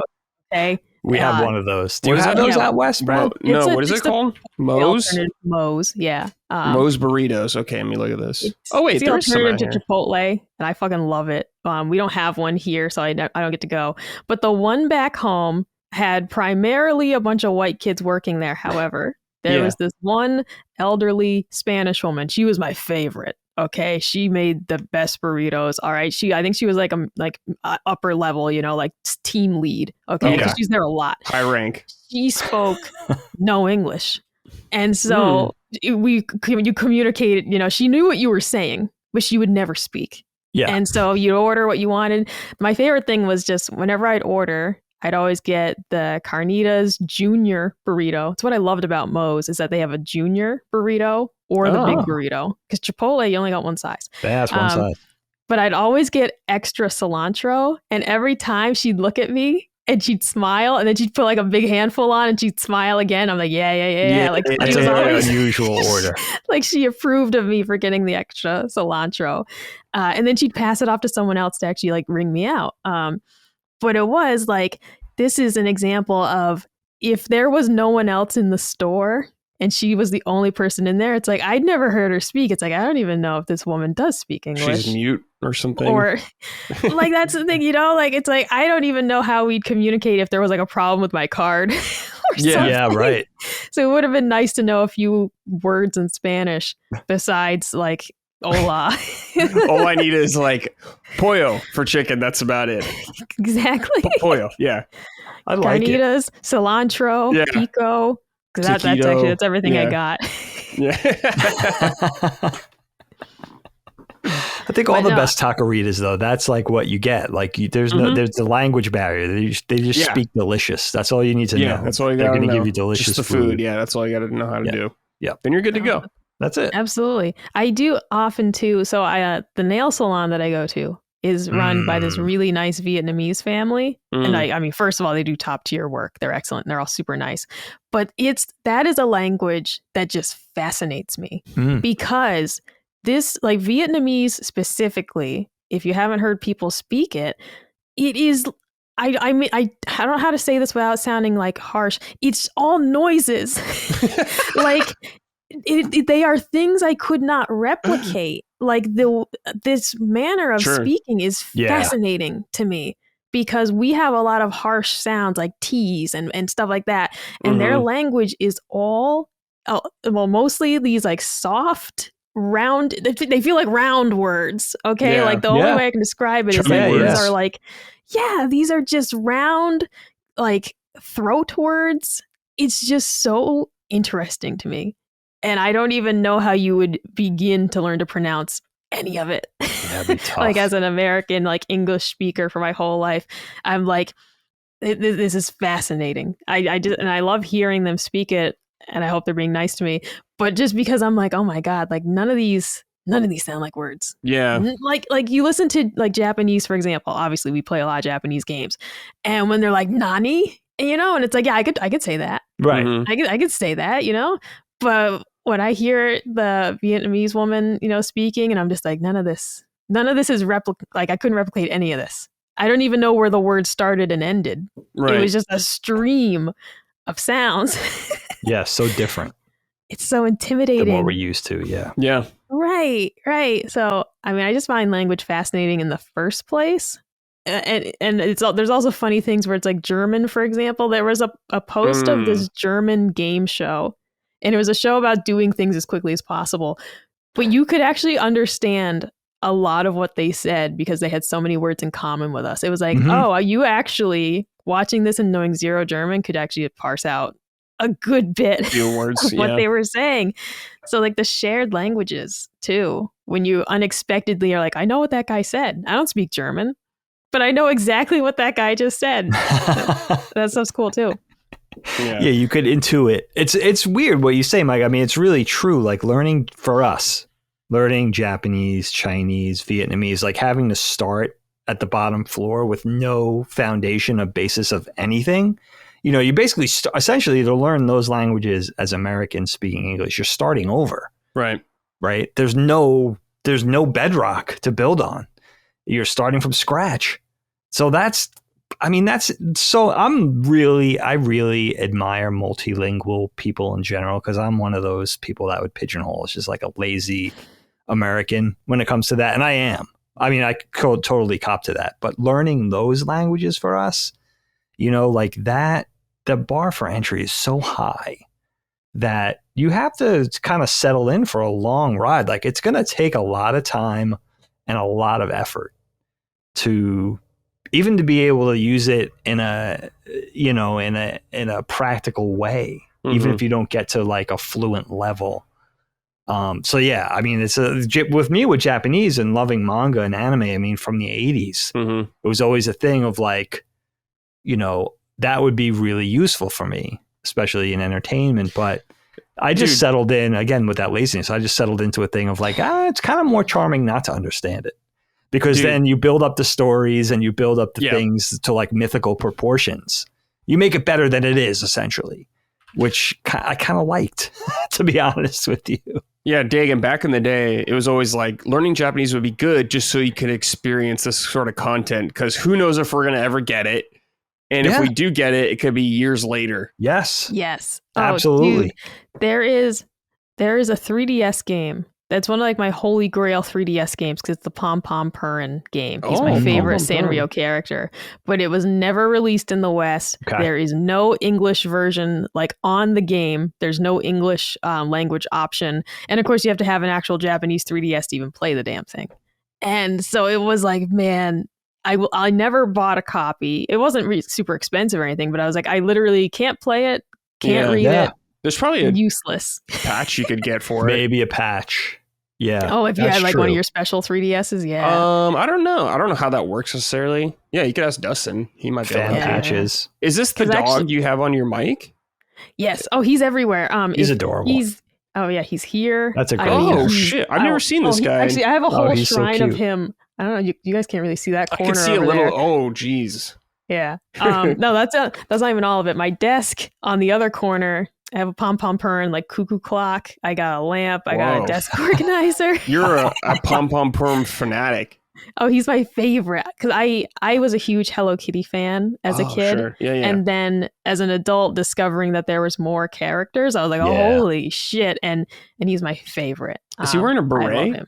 Speaker 4: Okay.
Speaker 2: We have one of those. Do you have those out west, Brad?
Speaker 3: No, what is it called? Moe's?
Speaker 4: Moe's, yeah.
Speaker 3: Moe's burritos. Okay, let me look at this. Wait,
Speaker 4: it's the alternative to Chipotle, and I fucking love it. We don't have one here, so I don't get to go. But the one back home had primarily a bunch of white kids working there. However, there was this one elderly Spanish woman. She was my favorite. Okay, she made the best burritos. All right, I think she was like upper level, like team lead. Okay, because she's there a lot.
Speaker 3: High rank.
Speaker 4: She spoke no English, and so you communicated. She knew what you were saying, but she would never speak.
Speaker 2: Yeah,
Speaker 4: and so you'd order what you wanted. My favorite thing was just whenever I'd order, I'd always get the Carnitas Junior burrito. It's what I loved about Moe's is that they have a junior burrito or the big burrito. Because Chipotle, you only got one size.
Speaker 2: That's one size.
Speaker 4: But I'd always get extra cilantro. And every time she'd look at me and she'd smile, and then she'd put like a big handful on and she'd smile again. I'm like, yeah. Like,
Speaker 2: it's a very unusual order.
Speaker 4: Like, she approved of me for getting the extra cilantro. And then she'd pass it off to someone else to actually like ring me out. But it was like, this is an example of if there was no one else in the store and she was the only person in there, it's like, I'd never heard her speak. It's like, I don't even know if this woman does speak English.
Speaker 3: She's mute or something.
Speaker 4: Or like, that's the thing, like, it's like, I don't even know how we'd communicate if there was like a problem with my card. Or something.
Speaker 2: Yeah, right.
Speaker 4: So it would have been nice to know a few words in Spanish besides like, hola.
Speaker 3: All I need is like pollo for chicken. That's about it.
Speaker 4: Exactly.
Speaker 3: Pollo. Yeah.
Speaker 2: I like
Speaker 4: Carnitas, cilantro, pico. Because that's everything I got.
Speaker 3: Yeah.
Speaker 2: I think all the best taqueritas, though, that's like what you get. Like, there's the language barrier. They just speak delicious. That's all you need to know.
Speaker 3: Yeah, that's all you got to know.
Speaker 2: They're going to give you delicious
Speaker 3: just the food. Yeah, that's all you got to know how to do.
Speaker 2: Yeah.
Speaker 3: Then you're good to go.
Speaker 2: That's it.
Speaker 4: Absolutely. I do often too. So the nail salon that I go to is run by this really nice Vietnamese family. And I mean, first of all, they do top tier work. They're excellent. And they're all super nice. But that is a language that just fascinates me because this, like, Vietnamese specifically, if you haven't heard people speak it, it is, I mean, I don't know how to say this without sounding like harsh. It's all noises. Like, they are things I could not replicate. Like, this manner of speaking is fascinating to me because we have a lot of harsh sounds like T's and stuff like that. And their language is all, mostly these like soft round. They feel like round words. Okay,
Speaker 3: Yeah.
Speaker 4: like the only way I can describe it is
Speaker 3: Chubby
Speaker 4: like
Speaker 3: words.
Speaker 4: these are like, these are just round, like throat words. It's just so interesting to me, and I don't even know how you would begin to learn to pronounce any of it.
Speaker 2: That'd be tough.
Speaker 4: Like as an American, like English speaker for my whole life, I'm like, this is fascinating. I love hearing them speak it, and I hope they're being nice to me. But just because I'm like, oh my God, like none of these sound like words.
Speaker 3: Yeah.
Speaker 4: Like you listen to like Japanese, for example. Obviously, we play a lot of Japanese games, and when they're like nani, and it's like, yeah, I could say that.
Speaker 2: Right.
Speaker 3: Mhm.
Speaker 4: I could say that, but when I hear the Vietnamese woman, speaking, and I'm just like, none of this is like I couldn't replicate any of this. I don't even know where the word started and ended.
Speaker 3: Right.
Speaker 4: It was just a stream of sounds.
Speaker 2: Yeah, so different
Speaker 4: It's so intimidating.
Speaker 2: than what we're used to. Yeah.
Speaker 3: Yeah.
Speaker 4: Right. So, I mean, I just find language fascinating in the first place. And there's also funny things where it's like German, for example. There was a post of this German game show, and it was a show about doing things as quickly as possible. But you could actually understand a lot of what they said because they had so many words in common with us. It was like, oh, you actually watching this and knowing zero German could actually parse out a good bit
Speaker 3: Few words,
Speaker 4: of what they were saying. So like the shared languages too, when you unexpectedly are like, I know what that guy said. I don't speak German, but I know exactly what that guy just said. That stuff's cool too.
Speaker 2: Yeah, you could intuit. It's weird what you say, Mike. I mean, it's really true. Like learning for us, learning Japanese, Chinese, Vietnamese, like having to start at the bottom floor with no foundation, a basis of anything. You basically essentially to learn those languages as Americans speaking English, you're starting over.
Speaker 3: Right.
Speaker 2: There's no bedrock to build on. You're starting from scratch. So I really admire multilingual people in general, because I'm one of those people that would pigeonhole. It's just like a lazy American when it comes to that. And I am. I mean, I could totally cop to that. But learning those languages for us, like that, the bar for entry is so high that you have to kind of settle in for a long ride. Like it's going to take a lot of time and a lot of effort to be able to use it in a practical way, even if you don't get to like a fluent level. So yeah, I mean, with me with Japanese and loving manga and anime, I mean, from the 80s, it was always a thing of like, that would be really useful for me, especially in entertainment. But I just settled in again with that laziness. I just settled into a thing of like, it's kind of more charming not to understand it, because then you build up the stories and you build up the things to like mythical proportions. You make it better than it is, essentially, which I kind of liked, to be honest with you.
Speaker 3: Yeah, Dagan, back in the day, it was always like learning Japanese would be good just so you could experience this sort of content, because who knows if we're going to ever get it. And if we do get it, it could be years later.
Speaker 2: Yes.
Speaker 4: Oh,
Speaker 2: absolutely.
Speaker 4: Dude, there is a 3DS game. That's one of like my holy grail 3DS games, because it's the Pom Pom Purin game. He's my favorite Sanrio character, but it was never released in the West. Okay. There is no English version like on the game. There's no English language option. And of course you have to have an actual Japanese 3DS to even play the damn thing. And so it was like, man, I never bought a copy. It wasn't super expensive or anything, but I was like, I literally can't play it, can't read it.
Speaker 3: There's probably a
Speaker 4: useless
Speaker 3: patch you could get for
Speaker 2: Maybe a patch. Yeah.
Speaker 4: Oh, if you had like one of your special 3DSs, yeah.
Speaker 3: I don't know how that works necessarily. Yeah, you could ask Dustin. He might be able to
Speaker 2: patches.
Speaker 3: Is this the dog you have on your mic?
Speaker 4: Yes. Oh, he's everywhere.
Speaker 2: He's adorable.
Speaker 4: He's here.
Speaker 2: That's a great.
Speaker 3: Oh shit! I've never seen this guy.
Speaker 4: Actually, I have a whole shrine of him. I don't know. You guys can't really see that corner.
Speaker 3: I can see a little. There. Oh, geez.
Speaker 4: Yeah. No, that's not even all of it. My desk on the other corner, I have a Pom Pom Purin like cuckoo clock. I got a lamp. I got a desk organizer.
Speaker 3: You're a Pom Pom Purin fanatic.
Speaker 4: Oh, he's my favorite, because I was a huge Hello Kitty fan as a kid.
Speaker 3: Sure. Yeah.
Speaker 4: And then as an adult, discovering that there was more characters, I was like, oh, holy shit. And he's my favorite.
Speaker 3: Is he wearing a beret?
Speaker 4: I love him.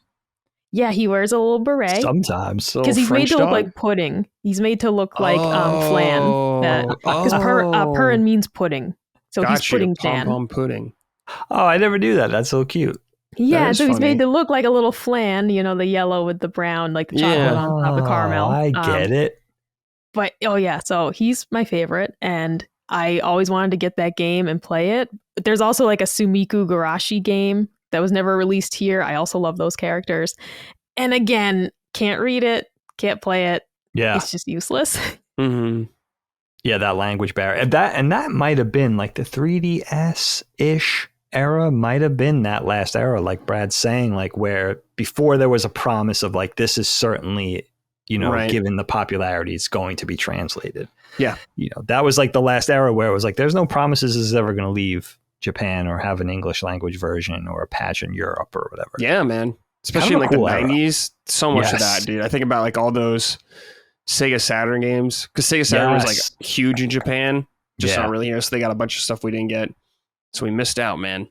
Speaker 4: Yeah, he wears a little beret.
Speaker 2: Sometimes.
Speaker 4: Because he's made to look like pudding. He's made to look like flan. Because Purin means pudding. So he's pudding fan.
Speaker 3: Pom-pom pudding.
Speaker 2: Oh, I never knew that. That's so cute.
Speaker 4: Yeah, so he's made to look like a little flan, the yellow with the brown, like the chocolate on top of caramel.
Speaker 2: I get it.
Speaker 4: But, so he's my favorite, and I always wanted to get that game and play it. But there's also like a Sumiku Garashi game that was never released here. I also love those characters. And again, can't read it, can't play it.
Speaker 2: Yeah.
Speaker 4: It's just useless.
Speaker 3: Mm-hmm.
Speaker 2: Yeah, that language barrier. And that might have been like the 3DS-ish era might have been that last era, like Brad's saying, like where before there was a promise of like, this is certainly, given the popularity, it's going to be translated.
Speaker 3: Yeah.
Speaker 2: That was like the last era where it was like, there's no promises this is ever going to leave Japan or have an English language version or a patch in Europe or whatever.
Speaker 3: Yeah, man. Especially in like
Speaker 2: cool
Speaker 3: the
Speaker 2: era.
Speaker 3: 90s. So much of that, dude. I think about like all those Sega Saturn games, because Sega Saturn was like huge in Japan, just not really here. So they got a bunch of stuff we didn't get. So we missed out, man.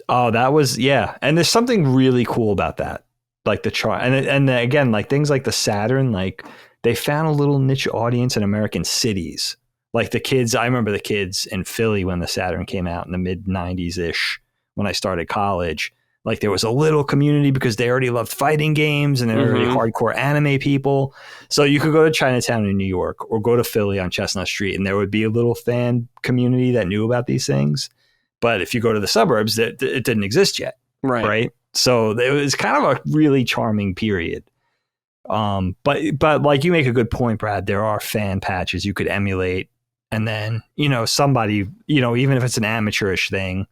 Speaker 2: Oh, that was, And there's something really cool about that. Like the chart. And again, like things like the Saturn, like they found a little niche audience in American cities. Like the kids, I remember the kids in Philly when the Saturn came out in the mid 90s-ish, when I started college. Like there was a little community because they already loved fighting games and they were already hardcore anime people. So you could go to Chinatown in New York or go to Philly on Chestnut Street and there would be a little fan community that knew about these things. But if you go to the suburbs, it didn't exist yet. Right. So it was kind of a really charming period. But like you make a good point, Brad, there are fan patches you could emulate. And then, somebody, even if it's an amateurish thing,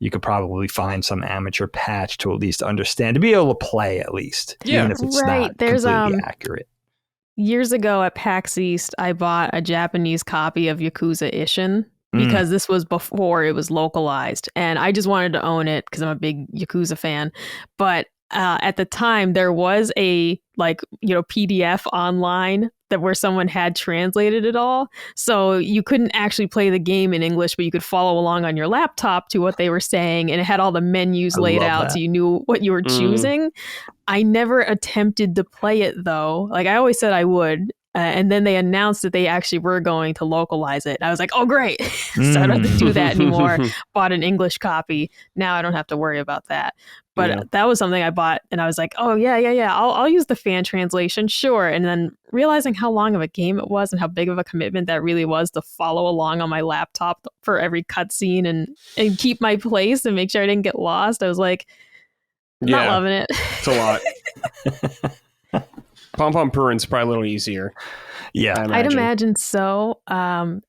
Speaker 2: you could probably find some amateur patch to at least understand, to be able to play at least, even if it's not completely accurate.
Speaker 4: Years ago at PAX East, I bought a Japanese copy of Yakuza Ishin because this was before it was localized. And I just wanted to own it because I'm a big Yakuza fan. But at the time, there was a PDF online where someone had translated it all. So you couldn't actually play the game in English, but you could follow along on your laptop to what they were saying. And it had all the menus laid out so you knew what you were choosing. I never attempted to play it, though. Like I always said I would. And then they announced that they actually were going to localize it. I was like, oh, great. So I don't have to do that anymore. Bought an English copy. Now I don't have to worry about that. But that was something I bought. And I was like, oh, yeah. I'll use the fan translation. Sure. And then realizing how long of a game it was and how big of a commitment that really was to follow along on my laptop for every cutscene and keep my place and make sure I didn't get lost. I was like, not loving it.
Speaker 3: It's a lot. Pom Pom Purin's probably a little easier.
Speaker 2: Yeah,
Speaker 4: I'd imagine so. I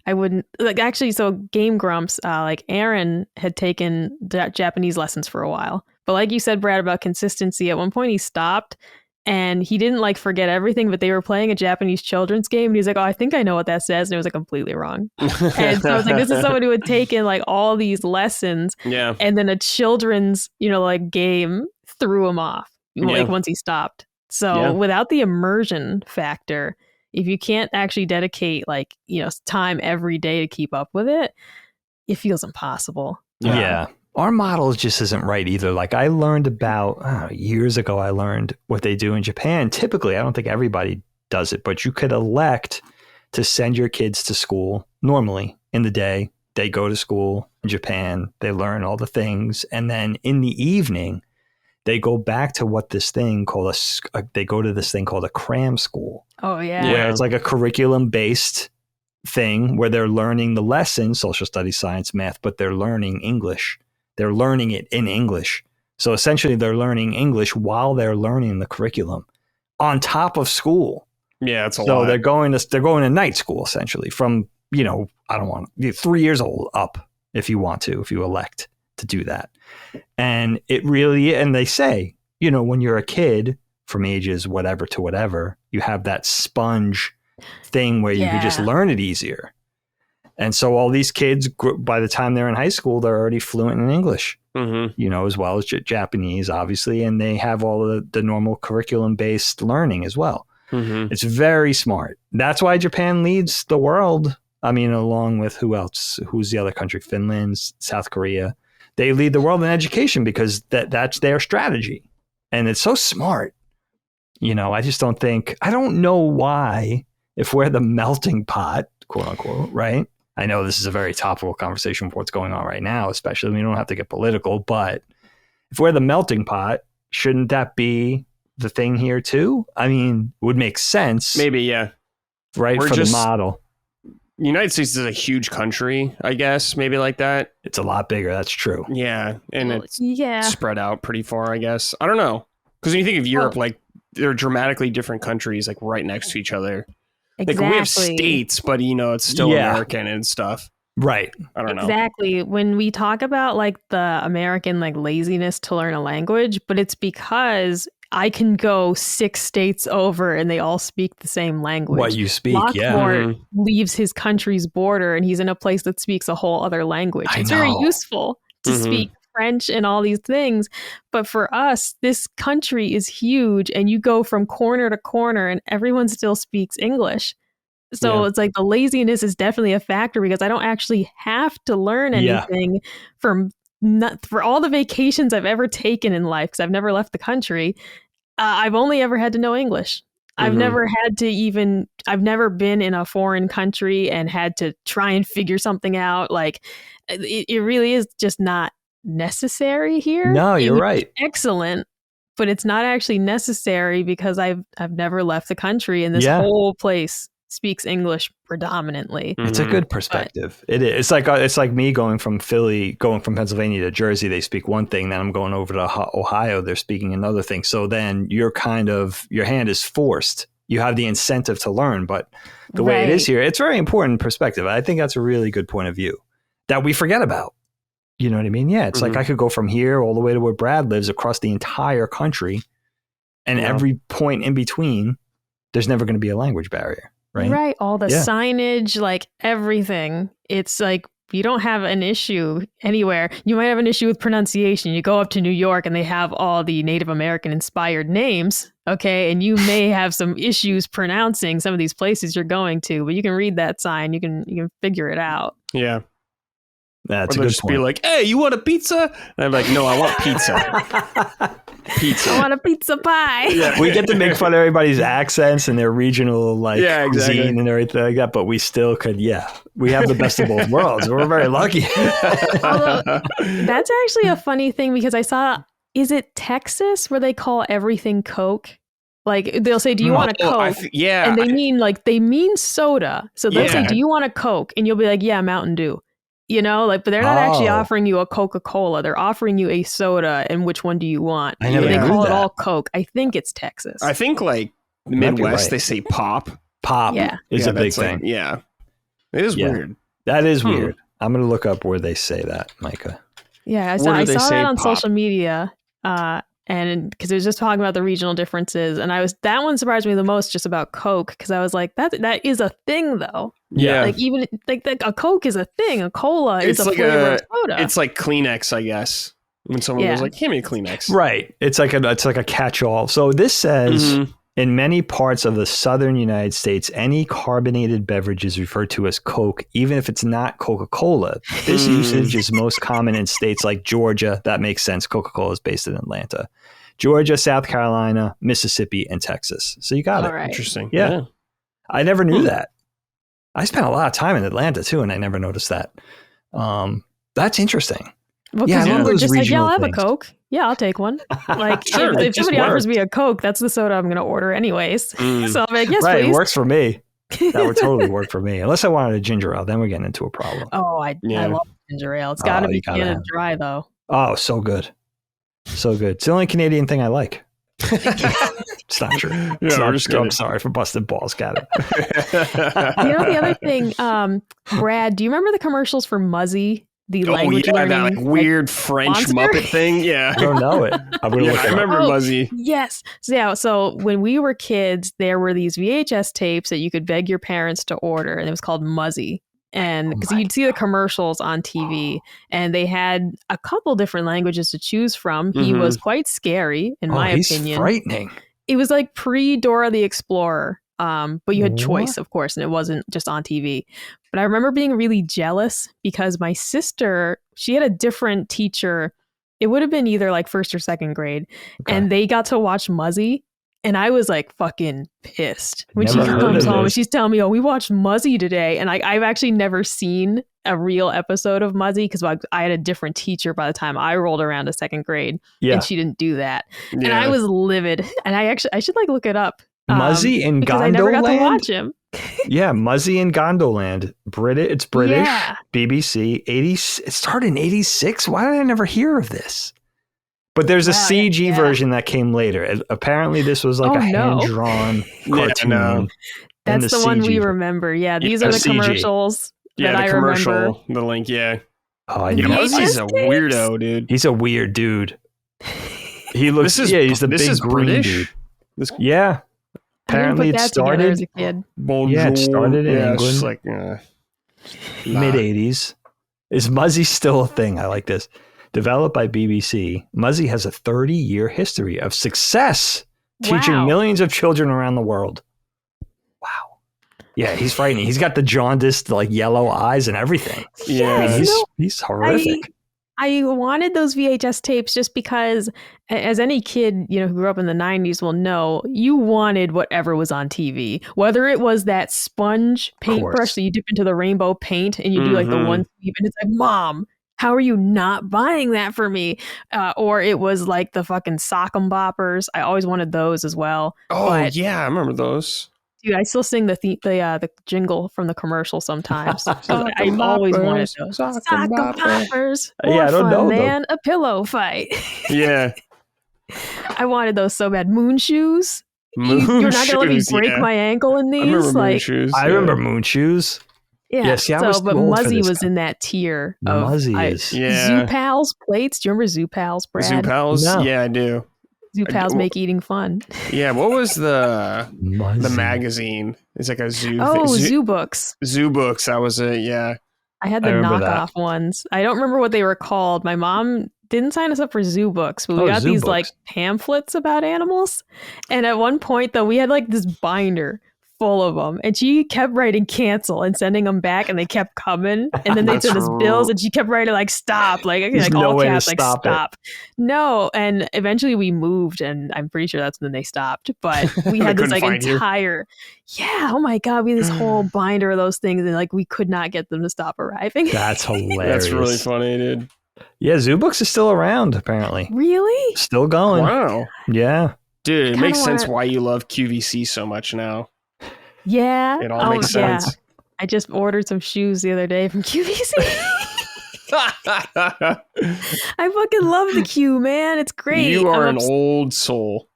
Speaker 4: wouldn't like actually. So Game Grumps, like Aaron had taken Japanese lessons for a while, but like you said, Brad, about consistency. At one point, he stopped and he didn't forget everything. But they were playing a Japanese children's game, and he's like, "Oh, I think I know what that says," and it was completely wrong. And so I was like, "This is someone who had taken all these lessons, and then a children's game threw him off. Once he stopped." So without the immersion factor, if you can't actually dedicate time every day to keep up with it, it feels impossible.
Speaker 2: Yeah. Our model just isn't right either. Like I learned about years ago, I learned what they do in Japan. Typically, I don't think everybody does it, but you could elect to send your kids to school normally in the day. They go to school in Japan, they learn all the things. And then in the evening, they go back to what this thing called they go to this thing called a cram school.
Speaker 4: Oh, yeah.
Speaker 2: Where it's like a curriculum based thing where they're learning the lessons, social studies, science, math, but they're learning English. They're learning it in English. So essentially they're learning English while they're learning the curriculum on top of school.
Speaker 3: Yeah, it's a lot.
Speaker 2: So they're going to night school essentially from, 3 years old up if you elect to do that. And it really, and they say, when you're a kid from ages whatever to whatever, you have that sponge thing where you can just learn it easier. And so all these kids, by the time they're in high school, they're already fluent in English, as well as Japanese, obviously. And they have all the normal curriculum based learning as well. It's very smart. That's why Japan leads the world. I mean, along with who else? Who's the other country? Finland, South Korea. They lead the world in education because that's their strategy. And it's so smart. I just don't know why, if we're the melting pot, quote unquote, right? I know this is a very topical conversation for what's going on right now, especially we don't have to get political, but if we're the melting pot, shouldn't that be the thing here too? I mean, it would make sense.
Speaker 3: Maybe, yeah.
Speaker 2: Right, for the model.
Speaker 3: The United States is a huge country, I guess, maybe like that.
Speaker 2: It's a lot bigger, that's true.
Speaker 3: Yeah, and it's
Speaker 4: yeah.
Speaker 3: spread out pretty far, I guess. I don't know. Because when you think of Europe, like, they're dramatically different countries, like, right next to each other.
Speaker 4: Exactly.
Speaker 3: Like, we have states, but, you know, it's still American and stuff.
Speaker 2: Right.
Speaker 3: I don't know.
Speaker 4: Exactly. When we talk about, like, the American, like, laziness to learn a language, but it's because I can go 6 states over and they all speak the same language.
Speaker 2: What you speak,
Speaker 4: Lockport leaves his country's border and he's in a place that speaks a whole other language. It's very useful to speak French and all these things. But for us, this country is huge and you go from corner to corner and everyone still speaks English. So it's like the laziness is definitely a factor because I don't actually have to learn anything for all the vacations I've ever taken in life, because I've never left the country. I've only ever had to know English. I've never been in a foreign country and had to try and figure something out. Like it really is just not necessary here.
Speaker 2: No, you're right.
Speaker 4: Excellent. But it's not actually necessary because I've never left the country and this whole place speaks English predominantly.
Speaker 2: It's a good perspective. It is. It's like me going from Pennsylvania to Jersey. They speak one thing. Then I'm going over to Ohio. They're speaking another thing. So then your hand is forced. You have the incentive to learn, but the way it is here, it's very important perspective. I think that's a really good point of view that we forget about. You know what I mean? Yeah. It's like I could go from here all the way to where Brad lives across the entire country, and every point in between, there's never going to be a language barrier. Right.
Speaker 4: All the signage, like everything. It's like you don't have an issue anywhere. You might have an issue with pronunciation. You go up to New York and they have all the Native American inspired names. Okay. And you may have some issues pronouncing some of these places you're going to, but you can read that sign. You can figure it out.
Speaker 3: Yeah.
Speaker 2: That's a good point.
Speaker 3: Be like, hey, you want a pizza? And I'm like, no, I want pizza. Pizza.
Speaker 4: I want a pizza pie.
Speaker 2: Yeah. We get to make fun of everybody's accents and their regional cuisine and everything like that, but we still could, we have the best of both worlds. We're very lucky.
Speaker 4: Although, that's actually a funny thing because I saw, is it Texas where they call everything Coke? Like they'll say, do you want a Coke? And they mean soda. So they'll say, do you want a Coke? And you'll be like, yeah, Mountain Dew. You know, like, but they're not actually offering you a Coca-Cola. They're offering you a soda, and which one do you want?
Speaker 2: I never
Speaker 4: they
Speaker 2: knew
Speaker 4: call
Speaker 2: that.
Speaker 4: it all Coke. I think it's Texas.
Speaker 3: I think like the Midwest, they say pop.
Speaker 2: Pop is a big thing.
Speaker 3: It is weird.
Speaker 2: That is weird. I'm going to look up where they say that, Micah.
Speaker 4: Yeah, I saw that on social media. And because it was just talking about the regional differences, and that one surprised me the most just about Coke, because I was like, that is a thing though.
Speaker 2: Yeah,
Speaker 4: like even like a Coke is a thing, a cola is a flavor of soda.
Speaker 3: It's like Kleenex, I guess. When someone goes like, "Hand me a Kleenex,"
Speaker 2: right? It's like a catch-all. So this says in many parts of the southern United States, any carbonated beverage is referred to as Coke, even if it's not Coca-Cola. This usage is most common in states like Georgia. That makes sense. Coca-Cola is based in Atlanta. Georgia, South Carolina, Mississippi, and Texas. So you got it.
Speaker 4: Right.
Speaker 3: Interesting.
Speaker 2: Yeah. I never knew that. I spent a lot of time in Atlanta too, and I never noticed that. That's interesting.
Speaker 4: Well, because we're just like, I'll have a Coke. Yeah, I'll take one. Like, if somebody offers me a Coke, that's the soda I'm going to order anyways. So I'm like, yes,
Speaker 2: please. It works for me. That would totally work for me. Unless I wanted a ginger ale, then we're getting into a problem.
Speaker 4: Oh, I love ginger ale. It's got to be Canada Dry, though.
Speaker 2: Oh, so good. So good. It's the only Canadian thing I like. It's not true. It's not true. I'm sorry for busting balls. Got it.
Speaker 4: The other thing, Brad, do you remember the commercials for Muzzy? The language learning,
Speaker 3: that weird French
Speaker 4: monster?
Speaker 3: Muppet thing. Yeah,
Speaker 2: I don't know it. I
Speaker 3: remember Muzzy.
Speaker 4: Yes. So when we were kids, there were these VHS tapes that you could beg your parents to order, and it was called Muzzy. And because you'd see the commercials on TV, and they had a couple different languages to choose from. He was quite scary, in my opinion.
Speaker 2: He's frightening.
Speaker 4: It was like pre-Dora the Explorer. But you had choice, of course, and it wasn't just on TV. But I remember being really jealous because my sister, she had a different teacher. It would have been either like first or second grade. Okay. And they got to watch Muzzy. And I was like fucking pissed when she
Speaker 2: Never heard
Speaker 4: comes
Speaker 2: of
Speaker 4: home and
Speaker 2: this.
Speaker 4: she's telling me, oh, we watched Muzzy today. And I've actually never seen a real episode of Muzzy because I had a different teacher by the time I rolled around to second grade.
Speaker 2: Yeah.
Speaker 4: And she didn't do that.
Speaker 3: Yeah.
Speaker 4: And I was livid. And I should like look it up.
Speaker 2: Muzzy in
Speaker 4: because I never got to
Speaker 2: Gondoland?
Speaker 4: watch him.
Speaker 2: Yeah, Muzzy in Gondoland. It's British.
Speaker 4: Yeah.
Speaker 2: BBC. It started in 86. Why did I never hear of this? But there's a CG version that came later. Apparently, this was like hand-drawn cartoon.
Speaker 3: no.
Speaker 4: That's the one we remember. Yeah, these are the
Speaker 2: CG.
Speaker 4: commercials that I
Speaker 3: commercial,
Speaker 4: remember.
Speaker 3: the link, yeah.
Speaker 2: Oh, I
Speaker 3: Yeah,
Speaker 2: know.
Speaker 3: Muzzy's a weirdo, dude.
Speaker 2: He's a weird dude. He looks. He's the big green
Speaker 3: British?
Speaker 2: dude. Yeah. Apparently, it started
Speaker 4: as a kid.
Speaker 2: Yeah, it started in England.
Speaker 3: It's like
Speaker 2: mid 80s. Is Muzzy still a thing? I like this. Developed by BBC, Muzzy has a 30-year history of success, teaching millions of children around the world. Wow. Yeah, he's frightening. He's got the jaundiced, like yellow eyes and everything.
Speaker 3: Yeah,
Speaker 2: he's horrific.
Speaker 4: I wanted those VHS tapes just because, as any kid, who grew up in the 90s will know, you wanted whatever was on TV. Whether it was that sponge paintbrush that you dip into the rainbow paint and you do like the one sleeve, and it's like, Mom, how are you not buying that for me? Or it was like the fucking sock'em boppers. I always wanted those as well.
Speaker 3: Oh, yeah, I remember those.
Speaker 4: Dude, I still sing the jingle from the commercial sometimes. I've always wanted those. Sock'em boppers.
Speaker 2: Yeah, I don't know.
Speaker 4: Man, a pillow fight.
Speaker 3: Yeah.
Speaker 4: I wanted those so bad. Moon shoes. You're not gonna let me break my ankle in these.
Speaker 3: I remember moon shoes.
Speaker 2: I remember moon shoes.
Speaker 4: Yeah.
Speaker 2: See, I was
Speaker 4: but
Speaker 2: too old for
Speaker 4: Muzzy
Speaker 2: this
Speaker 4: was
Speaker 2: guy.
Speaker 4: in that tier.
Speaker 2: Muzzy is.
Speaker 3: Yeah.
Speaker 4: Zoo Pals plates. Do you remember Zoo Pals, Brad?
Speaker 3: Zoo Pals?
Speaker 2: No.
Speaker 3: Yeah, I do.
Speaker 4: Zoo Pals make eating fun.
Speaker 3: Yeah, what was the
Speaker 2: Muzzy.
Speaker 3: magazine? It's like a zoo
Speaker 4: Oh,
Speaker 3: thing.
Speaker 4: Zoo Books.
Speaker 3: Zoo Books, that was it, yeah.
Speaker 4: I had the knockoff ones. I don't remember what they were called. My mom didn't sign us up for Zoo Books, but we got these like pamphlets about animals. And at one point, though, we had like this binder full of them, and she kept writing cancel and sending them back, and they kept coming, and then they'd send us bills, and she kept writing like stop, like
Speaker 2: no
Speaker 4: all
Speaker 2: way to
Speaker 4: caps, like
Speaker 2: stop
Speaker 4: no. And eventually we moved, and I'm pretty sure that's when they stopped. But we had this like entire oh my god, we had this whole binder of those things, and like we could not get them to stop arriving.
Speaker 2: That's hilarious.
Speaker 3: That's really funny, dude.
Speaker 2: Yeah, Zoo Books is still around, apparently.
Speaker 4: Really?
Speaker 2: Still going.
Speaker 3: Wow.
Speaker 2: Yeah.
Speaker 3: Dude, it makes sense why you love QVC so much now.
Speaker 4: Yeah.
Speaker 3: It all makes sense.
Speaker 4: Yeah. I just ordered some shoes the other day from QVC. I fucking love the Q, man. It's great.
Speaker 3: You are an old soul.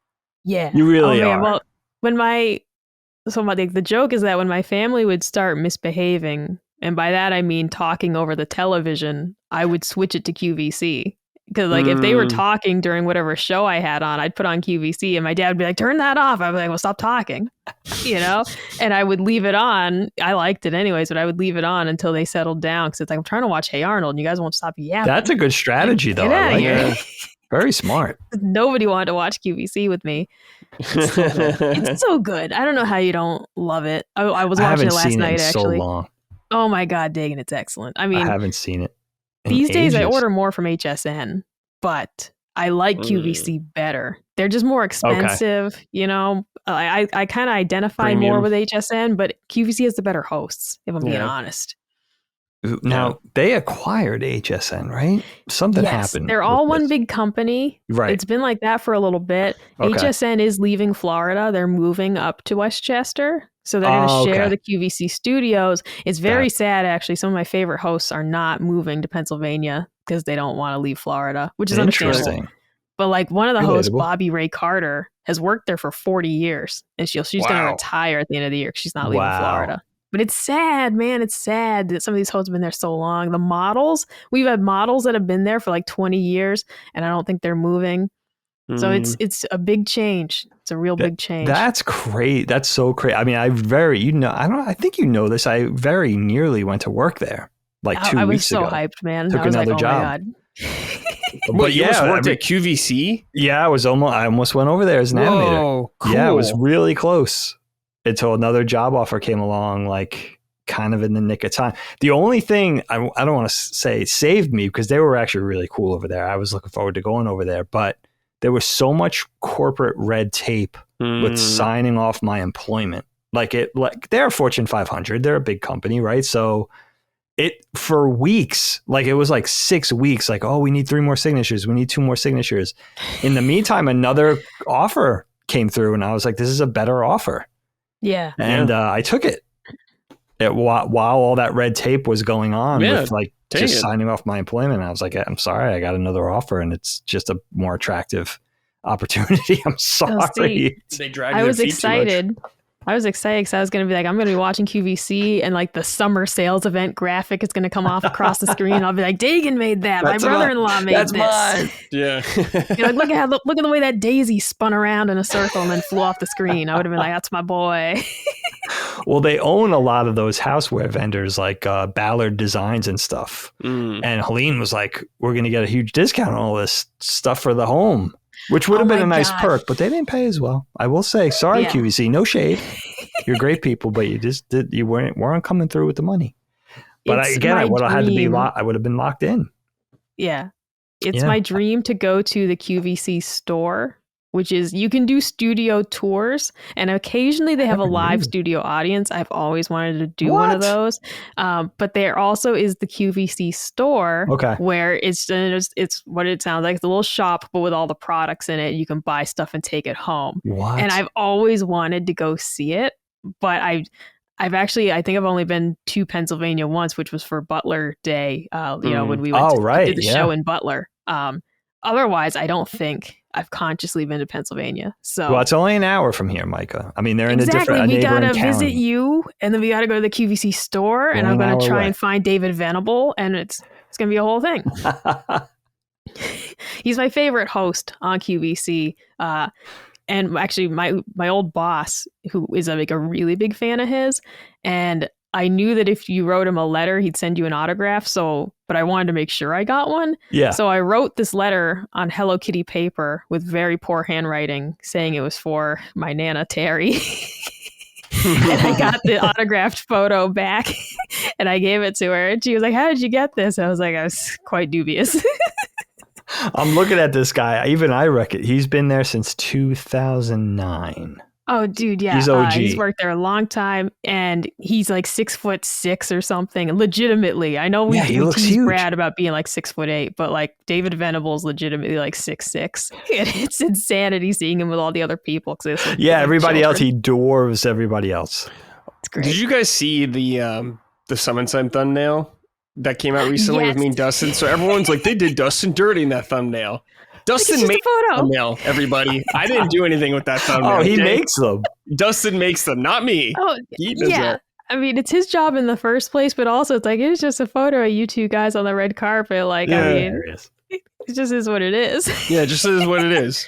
Speaker 4: Yeah.
Speaker 2: You really are.
Speaker 4: Well, when the joke is that when my family would start misbehaving, and by that I mean talking over the television, I would switch it to QVC. Because like if they were talking during whatever show I had on, I'd put on QVC, and my dad would be like, turn that off. I'd be like, well, stop talking, and I would leave it on. I liked it anyways, but I would leave it on until they settled down, because it's like, I'm trying to watch Hey Arnold and you guys won't stop yapping.
Speaker 2: That's a good strategy, though.
Speaker 4: Get out of
Speaker 2: here.
Speaker 4: here.
Speaker 2: Very smart.
Speaker 4: Nobody wanted to watch QVC with me. It's so good. It's so good. I don't know how you don't love it. I was watching it last night, actually.
Speaker 2: So long.
Speaker 4: Oh my God, Dagan, it's excellent. I mean,
Speaker 2: I haven't seen it.
Speaker 4: These days I order more from HSN, but I like QVC better. They're just more expensive, I kind of identify more with HSN, but QVC has the better hosts, if I'm being honest.
Speaker 2: Now, they acquired HSN, right? Something happened.
Speaker 4: They're all one big company.
Speaker 2: Right.
Speaker 4: It's been like that for a little bit. Okay. HSN is leaving Florida. They're moving up to Westchester. So they're going to share the QVC studios. It's very sad, actually. Some of my favorite hosts are not moving to Pennsylvania because they don't want to leave Florida, which is understandable. But like one of the hosts, Bobby Ray Carter, has worked there for 40 years. And she's going to retire at the end of the year because she's not leaving Florida. But it's sad, man. It's sad that some of these hosts have been there so long. The models, we've had models that have been there for like 20 years, and I don't think they're moving. So it's a big change. It's a real big change.
Speaker 2: That's great. That's so great. I mean, I think you know this. I very nearly went to work there like 2 weeks ago.
Speaker 4: I was so hyped, man.
Speaker 2: Took
Speaker 4: I was
Speaker 2: another
Speaker 4: like,
Speaker 2: job.
Speaker 4: Oh my God.
Speaker 3: But you worked at QVC?
Speaker 2: Yeah, I almost went over there as an animator.
Speaker 3: Cool.
Speaker 2: Yeah, it was really close until another job offer came along, like kind of in the nick of time. The only thing I don't want to say saved me, because they were actually really cool over there. I was looking forward to going over there, but there was so much corporate red tape with signing off my employment. Like they're a Fortune 500, they're a big company, right? So for weeks, like it was like 6 weeks, like, oh, we need 3 more signatures. We need 2 more signatures. In the meantime, another offer came through and I was like, this is a better offer.
Speaker 4: Yeah.
Speaker 2: And I took it. While all that red tape was going on with like just signing off my employment. I was like, I'm sorry, I got another offer and it's just a more attractive opportunity. I'm sorry.
Speaker 3: They dragged
Speaker 4: I
Speaker 3: their
Speaker 4: was
Speaker 3: feet
Speaker 4: excited. I was excited because I was going to be like, I'm going to be watching QVC and like the summer sales event graphic is going to come off across the screen. I'll be like, Dagan made that. My brother-in-law made this.
Speaker 2: Mine.
Speaker 3: Yeah.
Speaker 4: You're like, look at the way that daisy spun around in a circle and then flew off the screen. I would have been like, that's my boy.
Speaker 2: Well, they own a lot of those houseware vendors like Ballard Designs and stuff. And Helene was like, we're going to get a huge discount on all this stuff for the home. Which would have been a nice perk, but they didn't pay as well. I will say, sorry, QVC, no shade. You're great people, but you weren't coming through with the money. But I would have had to be I would have been locked in.
Speaker 4: Yeah. It's my dream to go to the QVC store, which is you can do studio tours and occasionally they have a live studio audience. I've always wanted to do one of those. But there also is the QVC store where it's what it sounds like. It's a little shop, but with all the products in it, you can buy stuff and take it home.
Speaker 2: What?
Speaker 4: And I've always wanted to go see it, but I think I've only been to Pennsylvania once, which was for Butler Day, when we went to the show in Butler. Otherwise, I don't think I've consciously been to Pennsylvania. So
Speaker 2: it's only an hour from here, Micah. I mean, they're in a different neighboring town. We got to visit
Speaker 4: you, and then we got to go to the QVC store, and I'm going to try and find David Venable, and it's going to be a whole thing. He's my favorite host on QVC. And actually, my old boss, who is like a really big fan of his, and I knew that if you wrote him a letter, he'd send you an autograph. But I wanted to make sure I got one.
Speaker 2: Yeah.
Speaker 4: So I wrote this letter on Hello Kitty paper with very poor handwriting, saying it was for my Nana Terry. And I got the autographed photo back, and I gave it to her. And she was like, "How did you get this?" I was like, "I was quite dubious."
Speaker 2: I'm looking at this guy. Even I reckon he's been there since 2009.
Speaker 4: Oh, dude, yeah.
Speaker 2: He's OG.
Speaker 4: He's worked there a long time, and he's like 6'6" or something. Legitimately, I know we tease Brad about being like 6'8", but like David Venable's legitimately like 6'6". It's insanity seeing him with all the other people.
Speaker 2: Everybody else, he dwarves everybody else.
Speaker 4: It's great.
Speaker 3: Did you guys see the Summon Sign thumbnail that came out recently with me and Dustin? So everyone's like, they did Dustin dirty in that thumbnail. Dustin made the thumbnail, everybody. I didn't do anything with that thumbnail.
Speaker 2: Oh, he makes them.
Speaker 3: Dustin makes them, not me.
Speaker 4: Oh, yeah. I mean, it's his job in the first place, but also it's like, it's just a photo of you two guys on the red carpet. Like, I mean, it just is what it is.
Speaker 3: Yeah, it just is what it is.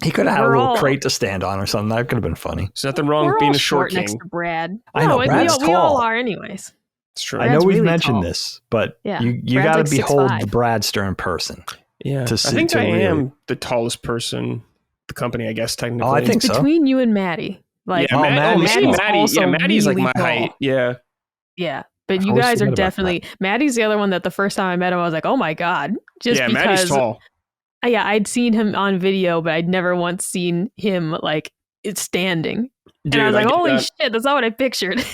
Speaker 2: He could have had a little crate to stand on or something. That could have been funny.
Speaker 3: There's nothing wrong with being a short king.
Speaker 4: Next to Brad.
Speaker 2: I know, Brad's
Speaker 4: we all are anyways.
Speaker 3: It's true.
Speaker 2: I know we've mentioned this, but you got to behold the Bradster in person.
Speaker 3: Yeah, I think I am the tallest person in the company, I guess, technically.
Speaker 2: Oh, I think so.
Speaker 4: Between you and Maddie. Like,
Speaker 3: Maddie's like my height. Yeah.
Speaker 4: Yeah. But you guys are definitely... Maddie's the other one that the first time I met him, I was like, oh my God. Because,
Speaker 3: Maddie's tall.
Speaker 4: Yeah, I'd seen him on video, but I'd never once seen him, like, standing. Dude, and I was like, holy shit, that's not what I pictured.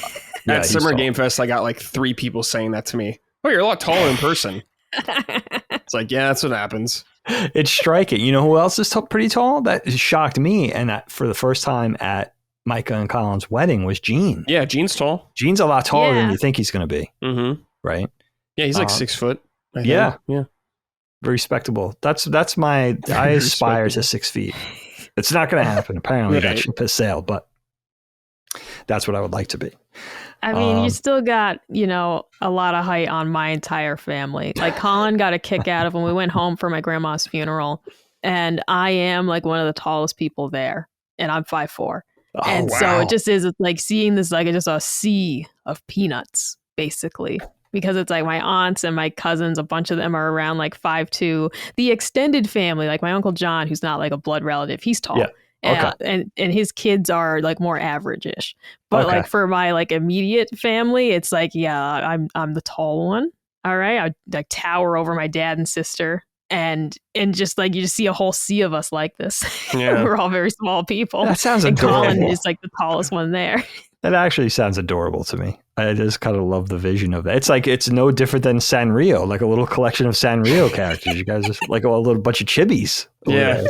Speaker 3: At Summer Game Fest, I got like 3 people saying that to me. Oh, you're a lot taller in person. It's like, yeah, that's what happens.
Speaker 2: It's striking. You know who else is pretty tall? That shocked me. And for the first time at Micah and Colin's wedding was Gene.
Speaker 3: Yeah, Gene's tall.
Speaker 2: Gene's a lot taller than you think he's going to be.
Speaker 3: Mm-hmm.
Speaker 2: Right?
Speaker 3: Yeah, he's like 6 foot.
Speaker 2: Yeah. Respectable. That's my... I aspire to 6 feet. It's not going to happen. Apparently that ship has sailed, but that's what I would like to be.
Speaker 4: I mean, you still got, a lot of height on my entire family. Like Colin got a kick out of when we went home for my grandma's funeral. And I am like one of the tallest people there. And I'm 5'4". So it just is like seeing this, like just a sea of peanuts, basically. Because it's like my aunts and my cousins, a bunch of them are around like 5'2". The extended family, like my Uncle John, who's not like a blood relative, he's tall. Yeah. And his kids are like more average-ish. But like for my like immediate family, it's like, I'm the tall one. All right. I like tower over my dad and sister. And just like you just see a whole sea of us like this.
Speaker 3: Yeah.
Speaker 4: We're all very small people.
Speaker 2: That sounds
Speaker 4: and
Speaker 2: adorable.
Speaker 4: Colin is like the tallest one there.
Speaker 2: That actually sounds adorable to me. I just kind of love the vision of that. It's like it's no different than Sanrio, like a little collection of Sanrio characters. You guys are like a little bunch of chibis.
Speaker 3: Yeah.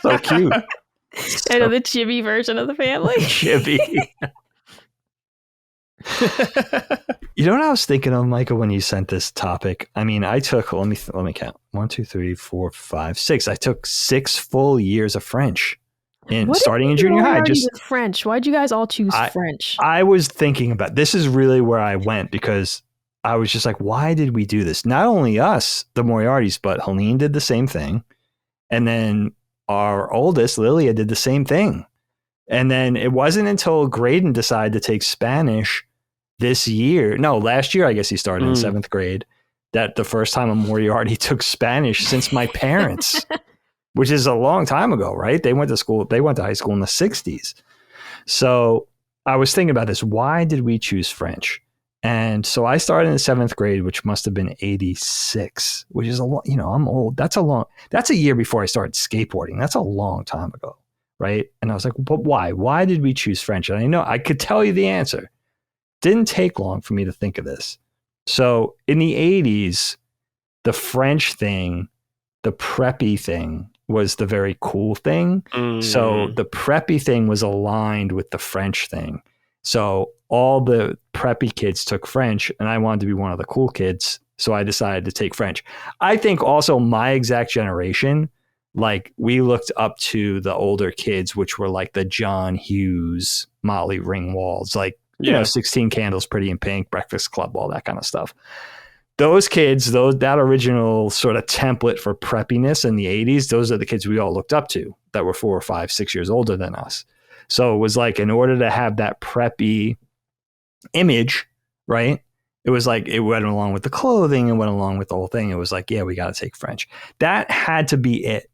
Speaker 2: So cute.
Speaker 4: I know the chibi version of the family.
Speaker 2: Chibi. You know what I was thinking of, Micah, when you sent this topic? I mean, I took, let me count. 1, 2, 3, 4, 5, 6. I took 6 full years of French starting in junior high. Just
Speaker 4: French. Why'd you guys all choose French?
Speaker 2: I was thinking about, this is really where I went, because I was just like, why did we do this? Not only us, the Moriartys, but Helene did the same thing. And then our oldest, Lilia, did the same thing. And then it wasn't until Graydon decided to take Spanish last year, I guess he started in 7th grade, that the first time a Moriarty took Spanish since my parents, which is a long time ago, right? They went to high school in the 60s. So I was thinking about this. Why did we choose French? And so I started in 7th grade, which must have been 86, which is I'm old. That's a year before I started skateboarding. That's a long time ago. Right. And I was like, but why? Why did we choose French? And I know I could tell you the answer. Didn't take long for me to think of this. So in the 80s, the French thing, the preppy thing was the very cool thing. So the preppy thing was aligned with the French thing. So all the preppy kids took French, and I wanted to be one of the cool kids. So I decided to take French. I think also my exact generation, like we looked up to the older kids, which were like the John Hughes, Molly Ringwalds, like, 16 Candles, Pretty in Pink, Breakfast Club, all that kind of stuff. Those kids, that original sort of template for preppiness in the 80s, those are the kids we all looked up to that were 4 or 5, 6 years older than us. So it was like, in order to have that preppy image, right? It was like, it went along with the clothing and went along with the whole thing. It was like, yeah, we got to take French. That had to be it.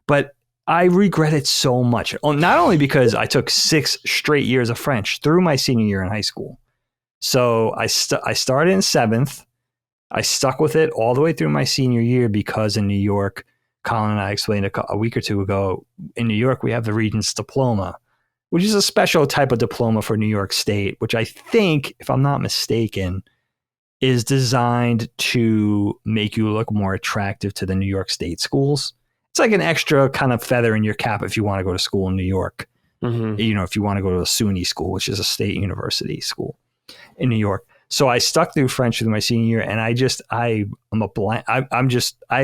Speaker 2: But I regret it so much. Not only because I took 6 straight years of French through my senior year in high school. So I started in 7th. I stuck with it all the way through my senior year because in New York, Colin and I explained a week or two ago, in New York, we have the Regents Diploma, which is a special type of diploma for New York State, which I think, if I'm not mistaken, is designed to make you look more attractive to the New York State schools. It's like an extra kind of feather in your cap if you want to go to school in New York. If you want to go to a SUNY school, which is a state university school in New York. So I stuck through French through my senior year, and I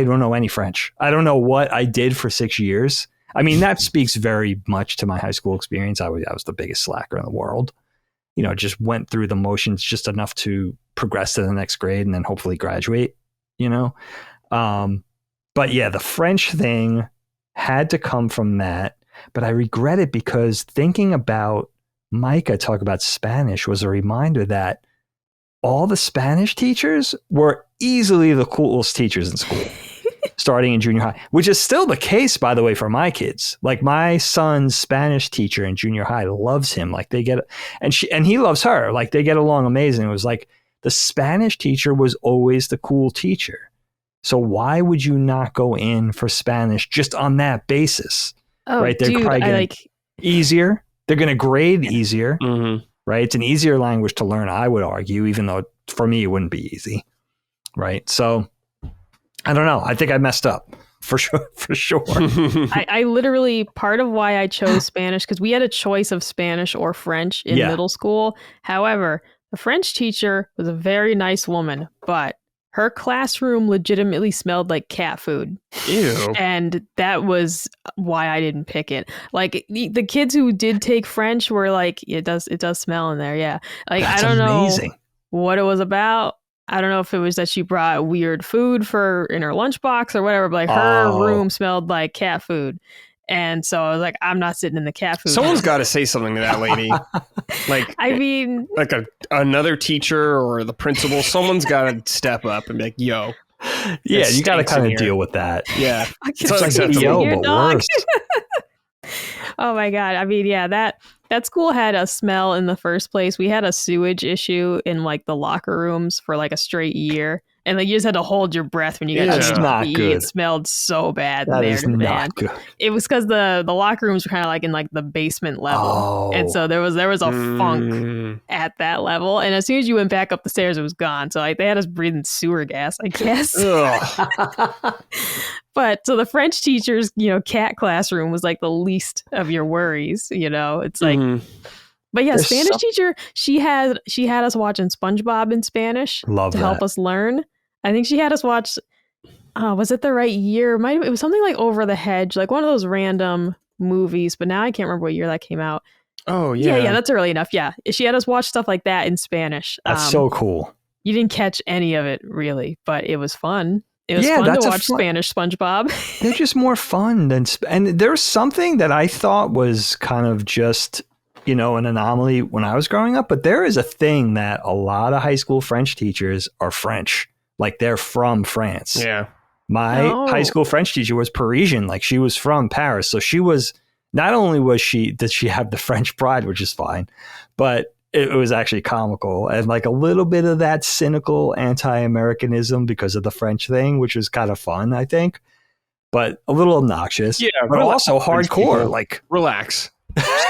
Speaker 2: don't know any French. I don't know what I did for 6 years. I mean, that speaks very much to my high school experience. I was the biggest slacker in the world. Just went through the motions just enough to progress to the next grade and then hopefully graduate, But yeah, the French thing had to come from that. But I regret it because thinking about Micah talk about Spanish was a reminder that all the Spanish teachers were easily the coolest teachers in school, starting in junior high, which is still the case, by the way, for my kids. Like my son's Spanish teacher in junior high loves him. Like they get, and he loves her. Like they get along amazing. It was like the Spanish teacher was always the cool teacher. So why would you not go in for Spanish just on that basis?
Speaker 4: Oh,
Speaker 2: right? They're probably easier. They're going to grade easier, right? It's an easier language to learn, I would argue, even though for me it wouldn't be easy, right? So I don't know. I think I messed up for sure.
Speaker 4: I literally, part of why I chose Spanish, because we had a choice of Spanish or French in middle school. However, the French teacher was a very nice woman, but her classroom legitimately smelled like cat food.
Speaker 3: Ew.
Speaker 4: And that was why I didn't pick it. Like the kids who did take French were like, it does smell in there. Yeah. Like,
Speaker 2: That's
Speaker 4: I don't
Speaker 2: amazing.
Speaker 4: know what it was about. I don't know if it was that she brought weird food in her lunchbox or whatever, but like her room smelled like cat food. And so I was like, I'm not sitting in the cat food.
Speaker 3: Someone's got to say something to that lady. Like,
Speaker 4: I mean,
Speaker 3: like another teacher or the principal, someone's got to step up and be like, yo.
Speaker 2: Yeah, you got to kind of deal with that.
Speaker 3: Yeah.
Speaker 2: It's like, yo, but worse.
Speaker 4: Oh my God. I mean, yeah, that school had a smell in the first place. We had a sewage issue in like the locker rooms for like a straight year. And like you just had to hold your breath when you got
Speaker 2: That's
Speaker 4: changed
Speaker 2: not
Speaker 4: pee.
Speaker 2: good.
Speaker 4: It smelled so bad
Speaker 2: That
Speaker 4: there,
Speaker 2: is
Speaker 4: man.
Speaker 2: not good.
Speaker 4: It was because the locker rooms were kind of like in like the basement level, and so there was a funk at that level. And as soon as you went back up the stairs, it was gone. So like they had us breathing sewer gas, I guess. But so the French teacher's, cat classroom was like the least of your worries. It's like. But yeah, Spanish teacher, she had us watching SpongeBob in Spanish to help us learn. I think she had us watch, was it The Right Year? It was something like Over the Hedge, like one of those random movies, but now I can't remember what year that came out.
Speaker 3: Oh, yeah.
Speaker 4: Yeah, that's early enough. Yeah. She had us watch stuff like that in Spanish.
Speaker 2: That's so cool.
Speaker 4: You didn't catch any of it really, but it was fun. It was fun to watch Spanish SpongeBob.
Speaker 2: They're just more fun than, and there's something that I thought was kind of just, an anomaly when I was growing up, but there is a thing that a lot of high school French teachers are French. Like they're from France.
Speaker 3: Yeah.
Speaker 2: My high school French teacher was Parisian. Like she was from Paris. So she was, not only did she have the French pride, which is fine, but it was actually comical and like a little bit of that cynical anti-Americanism because of the French thing, which was kind of fun, I think, but a little obnoxious.
Speaker 3: Yeah.
Speaker 2: But also hardcore. Like
Speaker 3: relax.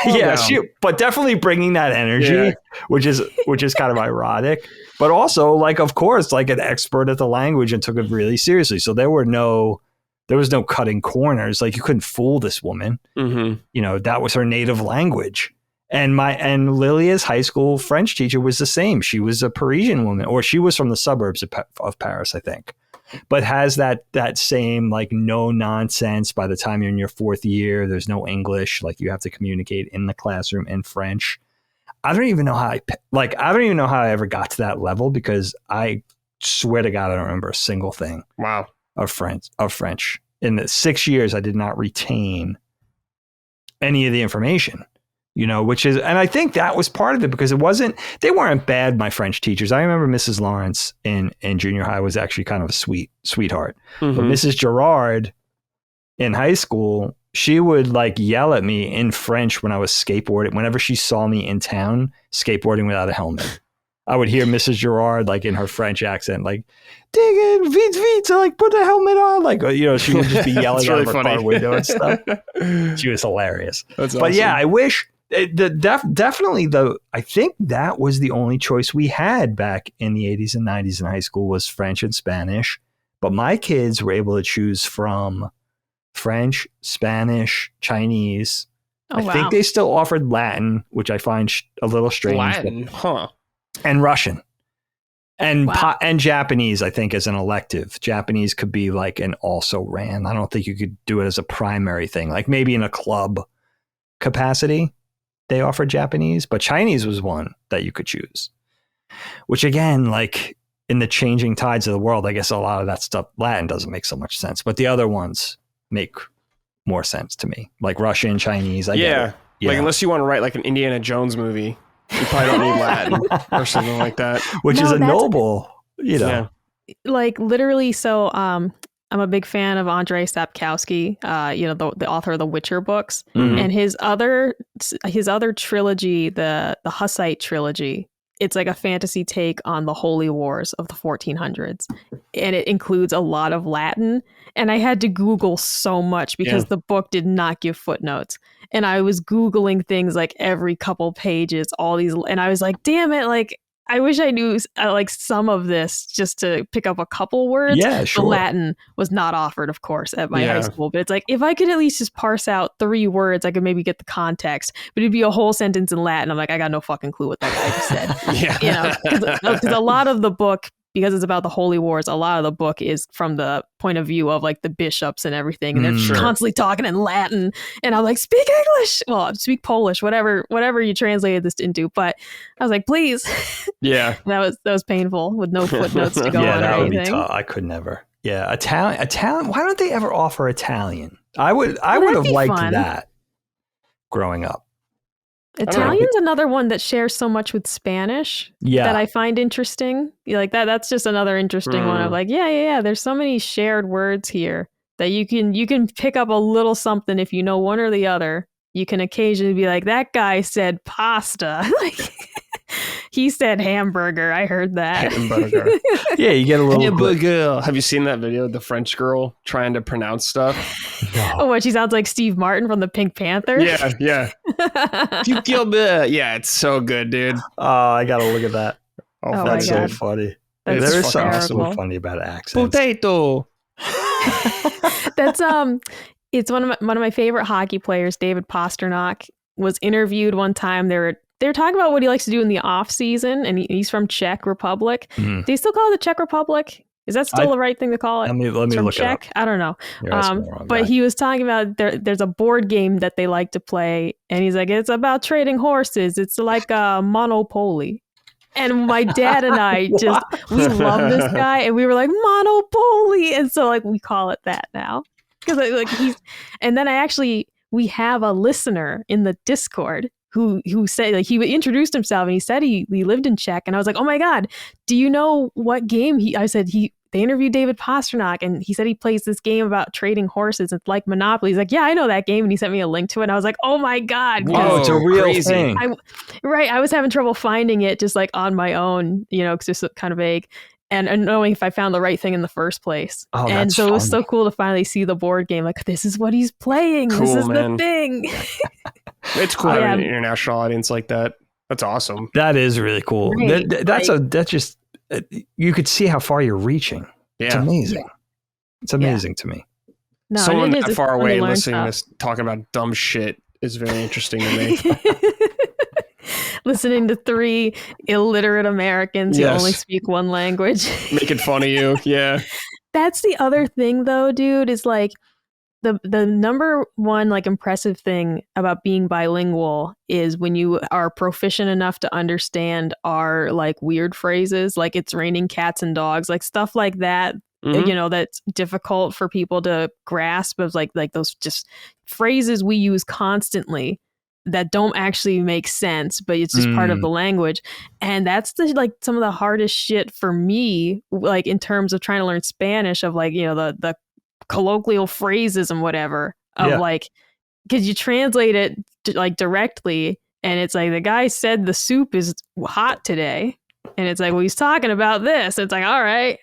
Speaker 2: Yeah, but definitely bringing that energy, which is kind of ironic, but also like, of course, like an expert at the language and took it really seriously. So there was no cutting corners. Like you couldn't fool this woman. That was her native language. And Lilia's high school French teacher was the same. She was a Parisian woman, or she was from the suburbs of Paris, I think. But has that same like no nonsense. By the time you're in your fourth year, there's no English. Like you have to communicate in the classroom in French. I don't even know how I ever got to that level because I swear to God I don't remember a single thing.
Speaker 3: Wow. Of
Speaker 2: French. In the 6 years, I did not retain any of the information. Which is, and I think that was part of it because they weren't bad, my French teachers. I remember Mrs. Lawrence in junior high was actually kind of a sweetheart. But Mrs. Gerard in high school, she would like yell at me in French when I was skateboarding. Whenever she saw me in town skateboarding without a helmet, I would hear Mrs. Gerard like in her French accent, like, dig it, vite, like put the helmet on. Like, she would just be yelling out of her car window and stuff. She was hilarious. That's awesome. But yeah, I wish... definitely though, I think that was the only choice we had back in the 80s and 90s in high school was French and Spanish. But my kids were able to choose from French, Spanish, Chinese. I think they still offered Latin, which I find a little strange.
Speaker 3: Latin,
Speaker 2: and Russian. And and Japanese, I think, as an elective. Japanese could be like an also ran. I don't think you could do it as a primary thing, like maybe in a club capacity. They offered Japanese, but Chinese was one that you could choose, which again, like in the changing tides of the world, I guess a lot of that stuff, Latin doesn't make so much sense, but the other ones make more sense to me, like Russian, Chinese. I get it.
Speaker 3: Like unless you want to write like an Indiana Jones movie, you probably don't need Latin or something like that,
Speaker 2: which is a noble,
Speaker 4: like literally. So, I'm a big fan of Andrei Sapkowski, the author of the Witcher books, and his other trilogy, the Hussite trilogy. It's like a fantasy take on the Holy Wars of the 1400s, and it includes a lot of Latin. And I had to Google so much because the book did not give footnotes, and I was Googling things like every couple pages, all these, and I was like, damn it, like. I wish I knew like some of this just to pick up a couple words.
Speaker 2: Yeah, sure.
Speaker 4: The Latin was not offered, of course, at my high school. But it's like, if I could at least just parse out 3 words, I could maybe get the context. But it'd be a whole sentence in Latin. I'm like, I got no fucking clue what that guy just said. Because a lot of the book, because it's about the Holy Wars, a lot of the book is from the point of view of like the bishops and everything. And they're constantly talking in Latin. And I'm like, speak English. Well, speak Polish, whatever you translated this into. But I was like, please.
Speaker 3: Yeah.
Speaker 4: that was painful with no footnotes to go on
Speaker 2: that
Speaker 4: or
Speaker 2: would
Speaker 4: anything.
Speaker 2: Be tough. I could never. Yeah. Italian. Why don't they ever offer Italian? I would have liked that growing up.
Speaker 4: Italian's another one that shares so much with Spanish that I find interesting. Like that's just another interesting one of like, yeah. There's so many shared words here that you can pick up a little something if you know one or the other. you can occasionally be like, that guy said pasta. Like, he said hamburger. I heard that.
Speaker 3: Hamburger.
Speaker 2: Yeah, you get a little
Speaker 3: hamburger. Have you seen that video of the French girl trying to pronounce stuff?
Speaker 2: No.
Speaker 4: Oh, what, she sounds like Steve Martin from the Pink Panther?
Speaker 3: Yeah. Yeah, it's so good, dude.
Speaker 2: Oh, I gotta look at that.
Speaker 4: Oh
Speaker 2: That's
Speaker 4: my
Speaker 2: so
Speaker 4: God.
Speaker 2: funny.
Speaker 4: That's
Speaker 2: There is something
Speaker 4: terrible.
Speaker 2: so funny about accents.
Speaker 3: Potato.
Speaker 4: That's it's one of my favorite hockey players, David Pastrnak, was interviewed one time. They were talking about what he likes to do in the off season, and he's from Czech Republic.
Speaker 2: Mhm.
Speaker 4: Do they still call it the Czech Republic? Is that still the right thing to call it?
Speaker 2: Let me
Speaker 4: from
Speaker 2: look
Speaker 4: Czech?
Speaker 2: it up.
Speaker 4: I don't know.
Speaker 2: You're asking the wrong
Speaker 4: But
Speaker 2: guy.
Speaker 4: he was talking about there's a board game that they like to play, and he's like, it's about trading horses. It's like a Monopoly. And my dad and I we love this guy, and we were like, Monopoly, and so like we call it that now because like and then we have a listener in the Discord who said, like, he introduced himself and he said he lived in Czech, and I was like, oh my God, do you know what game they interviewed David Pastrnak, and he said he plays this game about trading horses. It's like Monopoly. He's like, yeah, I know that game. And he sent me a link to it. And I was like, oh my God.
Speaker 2: Whoa, it's a real
Speaker 3: crazy.
Speaker 2: thing.
Speaker 4: I was having trouble finding it just like on my own, because it's kind of vague. And knowing if I found the right thing in the first place.
Speaker 2: Oh,
Speaker 4: and
Speaker 2: that's
Speaker 4: so it was so
Speaker 2: funny.
Speaker 4: cool to finally see the board game. Like, this is what he's playing.
Speaker 3: Cool,
Speaker 4: this is
Speaker 3: man.
Speaker 4: the thing.
Speaker 3: It's cool
Speaker 4: Yeah.
Speaker 3: having an international audience like that. That's awesome.
Speaker 2: That is really cool.
Speaker 4: Right,
Speaker 2: That's just you could see how far you're reaching.
Speaker 3: Yeah.
Speaker 2: It's amazing. It's amazing to me.
Speaker 4: No,
Speaker 3: Someone
Speaker 4: it is.
Speaker 3: that
Speaker 4: It's
Speaker 3: far
Speaker 4: fun to
Speaker 3: away
Speaker 4: learn
Speaker 3: listening to
Speaker 4: stuff.
Speaker 3: this talking about dumb shit is very interesting to me.
Speaker 4: Listening to three illiterate Americans who
Speaker 3: Yes.
Speaker 4: only speak one language.
Speaker 3: Making fun of you. Yeah.
Speaker 4: That's the other thing, though, dude, is like the number one like impressive thing about being bilingual is when you are proficient enough to understand our like weird phrases, like it's raining cats and dogs, like stuff like that.
Speaker 3: Mhm.
Speaker 4: That's difficult for people to grasp, of like those just phrases we use constantly that don't actually make sense, but it's just part of the language. And that's some of the hardest shit for me, like in terms of trying to learn Spanish, of like, the colloquial phrases and whatever, of
Speaker 2: Yeah.
Speaker 4: like, because you translate it like directly, and it's like the guy said the soup is hot today, and it's like, well, he's talking about this. It's like, all right,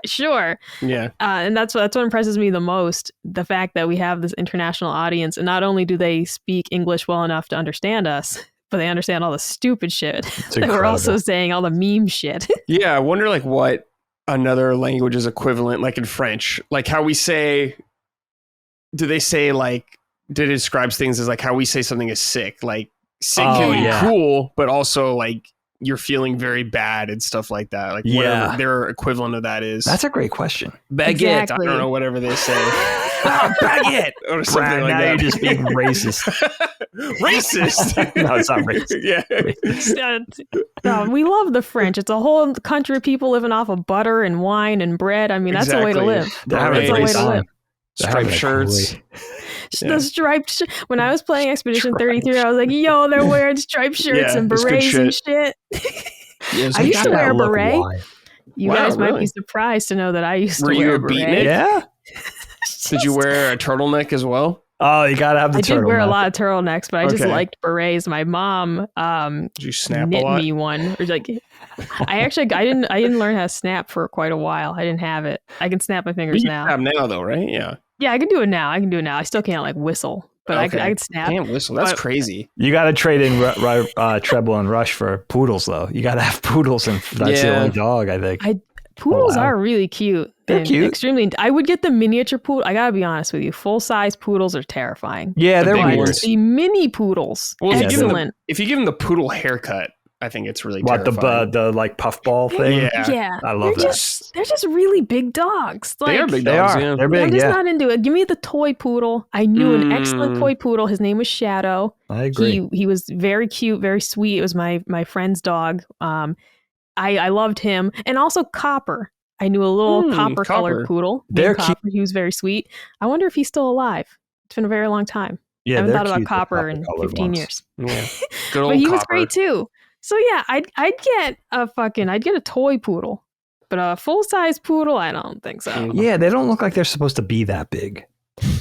Speaker 4: sure.
Speaker 3: Yeah.
Speaker 4: And that's what impresses me the most, the fact that we have this international audience, and not only do they speak English well enough to understand us, but they understand all the stupid shit that we're also saying, all the meme shit.
Speaker 3: Yeah. I wonder like what another language is equivalent, like in French, like how we say, do they say like, it describes things as like how we say something is sick, like sick can be
Speaker 2: yeah.
Speaker 3: cool, but also like you're feeling very bad and stuff like that. Like whatever their equivalent of that is.
Speaker 2: That's a great question.
Speaker 3: Baguette.
Speaker 4: Exactly.
Speaker 3: I don't know, whatever they say. Baguette or something
Speaker 2: Brad,
Speaker 3: like
Speaker 2: now
Speaker 3: that.
Speaker 2: you're just being racist.
Speaker 3: Racist.
Speaker 2: No, it's not racist.
Speaker 3: Yeah.
Speaker 4: No, we love the French. It's a whole country of people living off of butter and wine and bread. I mean, that's a way to live.
Speaker 2: They're having
Speaker 4: That's
Speaker 2: a
Speaker 4: a
Speaker 2: great
Speaker 4: way to live.
Speaker 2: time. They're having
Speaker 3: Striped
Speaker 2: a
Speaker 3: shirts.
Speaker 2: great-
Speaker 3: Yeah.
Speaker 4: The striped when I was playing Expedition 33, I was like, yo, they're wearing striped shirts
Speaker 3: Yeah,
Speaker 4: and
Speaker 3: it's good
Speaker 4: berets and shit.
Speaker 3: Yeah,
Speaker 4: I used to wear a beret.
Speaker 2: Why?
Speaker 4: You
Speaker 3: Wow,
Speaker 4: guys might
Speaker 3: really?
Speaker 4: be surprised to know that I used
Speaker 3: Were
Speaker 4: to
Speaker 3: you
Speaker 4: wear
Speaker 3: a
Speaker 4: a beret.
Speaker 3: beatnik?
Speaker 2: Yeah.
Speaker 3: Did you wear a turtleneck as well?
Speaker 2: Oh, you gotta have the
Speaker 4: I did wear a
Speaker 2: turtleneck.
Speaker 4: lot of turtlenecks, but I just
Speaker 3: Okay.
Speaker 4: liked berets. My mom
Speaker 3: Did you snap a
Speaker 4: knit
Speaker 3: lot?
Speaker 4: me one. Or like, I didn't learn how to snap for quite a while. I didn't have it. I can snap my fingers
Speaker 3: You
Speaker 4: now.
Speaker 3: have now though, right? Yeah.
Speaker 4: Yeah, I can do it now. I still can't like whistle, but I could snap.
Speaker 3: Can't whistle. That's
Speaker 4: But-
Speaker 3: crazy.
Speaker 2: You gotta trade in treble and rush for poodles, though. You gotta have poodles, and that's the
Speaker 3: Yeah.
Speaker 2: only dog I think.
Speaker 4: Poodles
Speaker 2: Oh, wow.
Speaker 4: are really cute.
Speaker 2: They're
Speaker 4: and
Speaker 2: cute.
Speaker 4: Extremely. I would get the miniature poodle. I gotta be honest with you. Full size poodles are terrifying.
Speaker 2: Yeah, they're
Speaker 3: big
Speaker 4: But
Speaker 2: weird.
Speaker 3: ones.
Speaker 4: the mini poodles,
Speaker 3: Well, if you give them
Speaker 4: excellent.
Speaker 3: the poodle haircut, I think it's really
Speaker 2: What
Speaker 3: terrifying.
Speaker 2: the like puffball thing?
Speaker 3: Yeah.
Speaker 4: Yeah,
Speaker 2: I love
Speaker 4: they're
Speaker 2: that.
Speaker 4: they're just really big dogs. Like,
Speaker 3: They are big
Speaker 2: They
Speaker 3: dogs.
Speaker 2: are.
Speaker 3: Yeah.
Speaker 2: They're
Speaker 4: I'm
Speaker 2: big.
Speaker 4: just
Speaker 2: Yeah,
Speaker 4: not into it. Give me the toy poodle. I knew an excellent toy poodle. His name was Shadow.
Speaker 2: I agree.
Speaker 4: He was very cute, very sweet. It was my friend's dog. I loved him, and also Copper. I knew a little copper colored
Speaker 3: Copper.
Speaker 4: poodle.
Speaker 2: They're
Speaker 4: named Copper. He was very sweet. I wonder if he's still alive. It's been a very long time.
Speaker 2: Yeah,
Speaker 4: I haven't
Speaker 2: they're
Speaker 4: thought about
Speaker 2: cute, the
Speaker 4: Copper in
Speaker 2: copper-colored
Speaker 4: 15
Speaker 2: ones.
Speaker 4: years.
Speaker 3: Yeah. Good old
Speaker 4: But he was
Speaker 3: Copper.
Speaker 4: great too. So yeah, I'd get a toy poodle, but a full size poodle, I don't think so.
Speaker 3: Mm.
Speaker 2: Yeah, they don't look like they're supposed to be that big.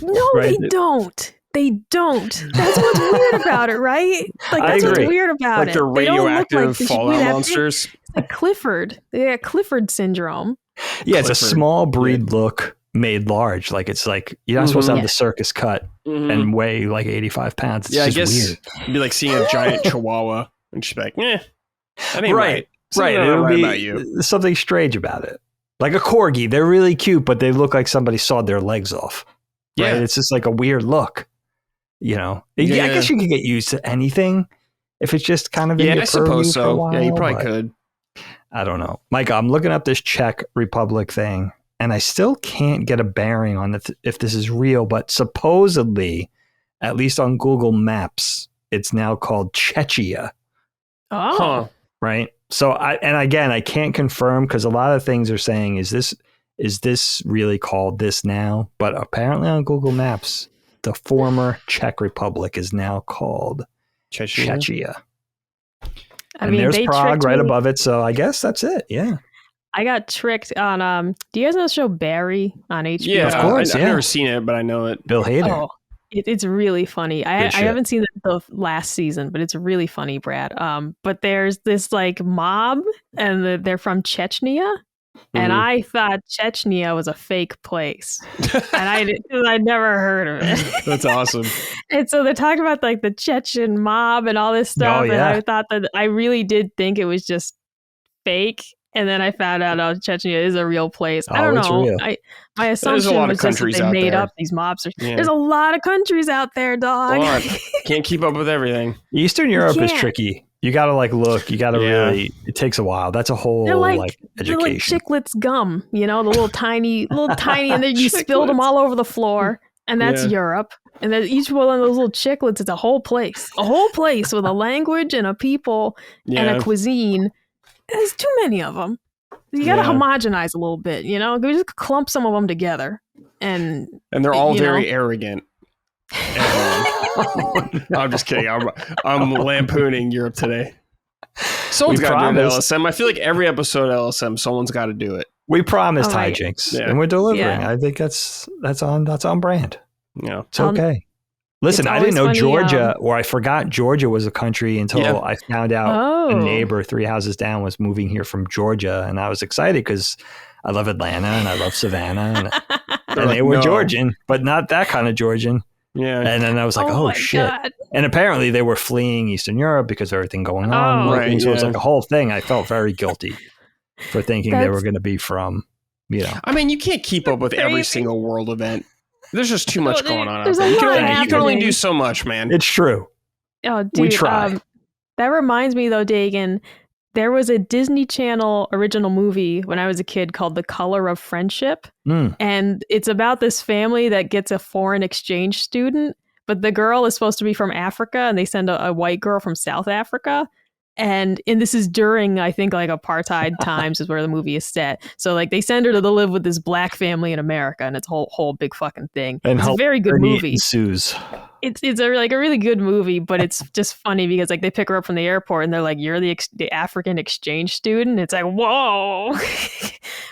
Speaker 4: No,
Speaker 2: Right.
Speaker 4: they don't. They don't. That's what's weird about it, right? Like that's what's weird about
Speaker 3: like
Speaker 4: it.
Speaker 3: They're radioactive fallout monsters.
Speaker 4: It's like Clifford. They got Clifford syndrome.
Speaker 2: Yeah, it's a small breed look made large. Like it's like you're not supposed to have the circus cut and weigh like 85 pounds. It's just
Speaker 3: I guess
Speaker 2: weird.
Speaker 3: It'd be like seeing a giant chihuahua and she'd be like, that ain't
Speaker 2: right.
Speaker 3: It'll be about you.
Speaker 2: Something strange about it. Like a corgi. They're really cute, but they look like somebody sawed their legs off. Right?
Speaker 3: Yeah.
Speaker 2: It's just like a weird look. You know, I guess you can get used to anything if it's just kind of in your
Speaker 3: I suppose so.
Speaker 2: For a while,
Speaker 3: yeah, you probably could.
Speaker 2: I don't know. Micah, I'm looking up this Czech Republic thing, and I still can't get a bearing on if this is real, but supposedly, at least on Google Maps, it's now called Czechia.
Speaker 4: Oh.
Speaker 3: Huh.
Speaker 2: Right? So, I can't confirm because a lot of things are saying, is this really called this now? But apparently on Google Maps, the former Czech Republic is now called Czechia.
Speaker 4: I mean,
Speaker 2: there's Prague right above it, so I guess that's it. Yeah.
Speaker 4: I got tricked on. Do you guys know the show Barry on HBO?
Speaker 3: Yeah,
Speaker 2: of course.
Speaker 3: I've never seen it, but I know it.
Speaker 2: Bill Hader.
Speaker 4: Oh, it's really funny. I haven't seen the last season, but it's really funny, Brad. But there's this like mob, and they're from Chechnya. And I thought Chechnya was a fake place, and I'd never heard of it.
Speaker 3: That's awesome.
Speaker 4: And so they're talking about like the Chechen mob and all this stuff, and I thought that I really did think it was just fake. And then I found out Chechnya is a real place. I don't know. My assumption was just that they made up these mobs. There's a lot of countries out there, dog.
Speaker 3: Can't keep up with everything.
Speaker 2: Eastern Europe is tricky. You got to like look. You got to really. It takes a while. That's a whole like education.
Speaker 4: They're like Chiclets gum, the little tiny, and then you spilled them all over the floor, and that's Europe. And then each one of those little chiclets is a whole place with a language and a people and a cuisine. There's too many of them. You got to homogenize a little bit, We just clump some of them together, and
Speaker 3: they're all very arrogant. I'm just kidding. I'm lampooning Europe today. Someone's got to do an LSM. I feel like every episode of LSM, someone's got to do it.
Speaker 2: We promised hijinks, and we're delivering. Yeah. I think that's on brand.
Speaker 3: Yeah,
Speaker 2: it's okay. Listen, I didn't know Georgia, or I forgot Georgia was a country until I found out a neighbor 3 houses down was moving here from Georgia, and I was excited because I love Atlanta and I love Savannah, and they were Georgian, but not that kind of Georgian.
Speaker 3: Yeah.
Speaker 2: And then I was like, oh shit. God. And apparently they were fleeing Eastern Europe because of everything going on. Right. So it was like a whole thing. I felt very guilty for thinking they were going to be from,
Speaker 3: I mean, you can't keep up with every single world event. There's just too much going on out there. You can only do so much, man.
Speaker 2: It's true.
Speaker 4: Oh, dude.
Speaker 2: We try.
Speaker 4: That reminds me though, Dagan, there was a Disney Channel original movie when I was a kid called The Color of Friendship. And it's about this family that gets a foreign exchange student, but the girl is supposed to be from Africa, and they send a white girl from South Africa. And this is during, I think, like apartheid times is where the movie is set. So like they send her to live with this black family in America, and it's a whole big fucking thing. And it's a very good movie.
Speaker 2: Ensues.
Speaker 4: It's a really good movie, but it's just funny because like they pick her up from the airport and they're like, "You're the African exchange student." It's like, whoa,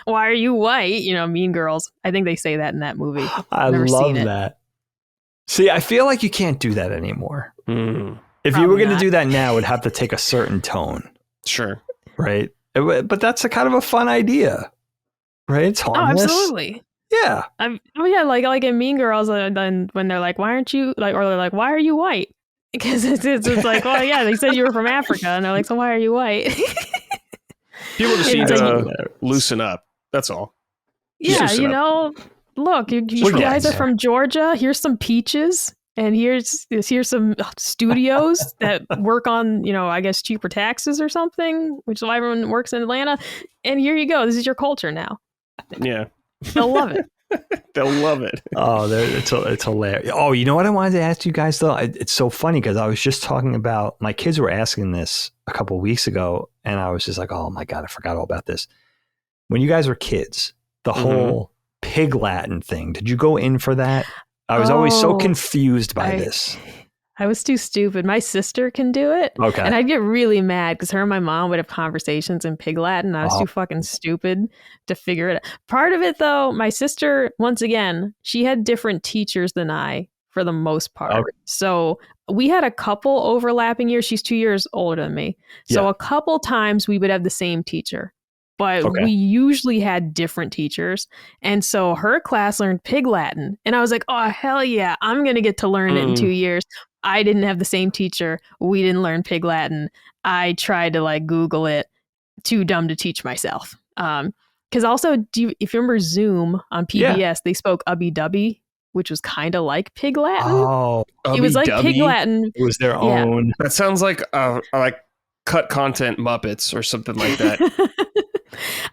Speaker 4: why are you white? Mean Girls. I think they say that in that movie.
Speaker 2: I love that. See, I feel like you can't do that anymore. If you were going to do that now, it would have to take a certain tone.
Speaker 3: Sure.
Speaker 2: Right? But that's a kind of a fun idea. Right? It's harmless.
Speaker 4: Oh, absolutely.
Speaker 2: Yeah.
Speaker 4: Like in Mean Girls, then when they're like, why aren't you, like, or they're like, why are you white? Because it's like, well, yeah, they said you were from Africa. And they're like, so why are you white?
Speaker 3: People just need to loosen up. That's all.
Speaker 4: Yeah, look, you guys are from Georgia. Here's some peaches. And here's some studios that work on, I guess, cheaper taxes or something, which is why everyone works in Atlanta. And here you go. This is your culture now.
Speaker 3: Yeah.
Speaker 4: They'll love it.
Speaker 3: They'll love it.
Speaker 2: Oh, it's hilarious. Oh, you know what I wanted to ask you guys, though? It's so funny because I was just talking about, my kids were asking this a couple of weeks ago, and I was just like, oh, my God, I forgot all about this. When you guys were kids, the whole Pig Latin thing, did you go in for that? I was always so confused by this.
Speaker 4: I was too stupid. My sister can do it.
Speaker 2: Okay.
Speaker 4: And I'd get really mad because her and my mom would have conversations in Pig Latin. I was too fucking stupid to figure it out. Part of it, though, my sister, once again, she had different teachers than I for the most part.
Speaker 2: Okay.
Speaker 4: So we had a couple overlapping years. She's 2 years older than me. So a couple times we would have the same teacher, but we usually had different teachers. And so her class learned Pig Latin. And I was like, oh, hell yeah, I'm going to get to learn it in 2 years. I didn't have the same teacher. We didn't learn Pig Latin. I tried to like Google it. Too dumb to teach myself. Because also, if you remember Zoom on PBS, they spoke Ubby Dubby, which was kind of like Pig Latin.
Speaker 2: Oh,
Speaker 4: it was like Pig Latin.
Speaker 2: It was their own.
Speaker 3: That sounds like cut content Muppets or something like that.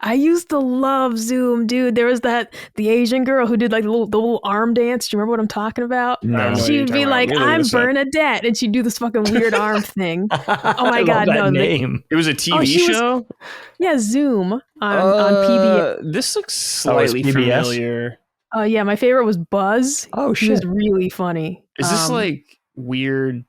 Speaker 4: I used to love Zoom, dude. There was the Asian girl who did like the little arm dance. Do you remember what I'm talking about?
Speaker 2: No.
Speaker 4: She'd be like, "I'm Bernadette," and she'd do this fucking weird arm thing. Oh my god,
Speaker 2: that
Speaker 4: no!
Speaker 2: name.
Speaker 3: It was a TV show.
Speaker 4: Zoom on PBS.
Speaker 3: This looks slightly familiar.
Speaker 4: Yeah, my favorite was Buzz.
Speaker 2: Oh shit,
Speaker 4: he was really funny.
Speaker 3: Is this like weird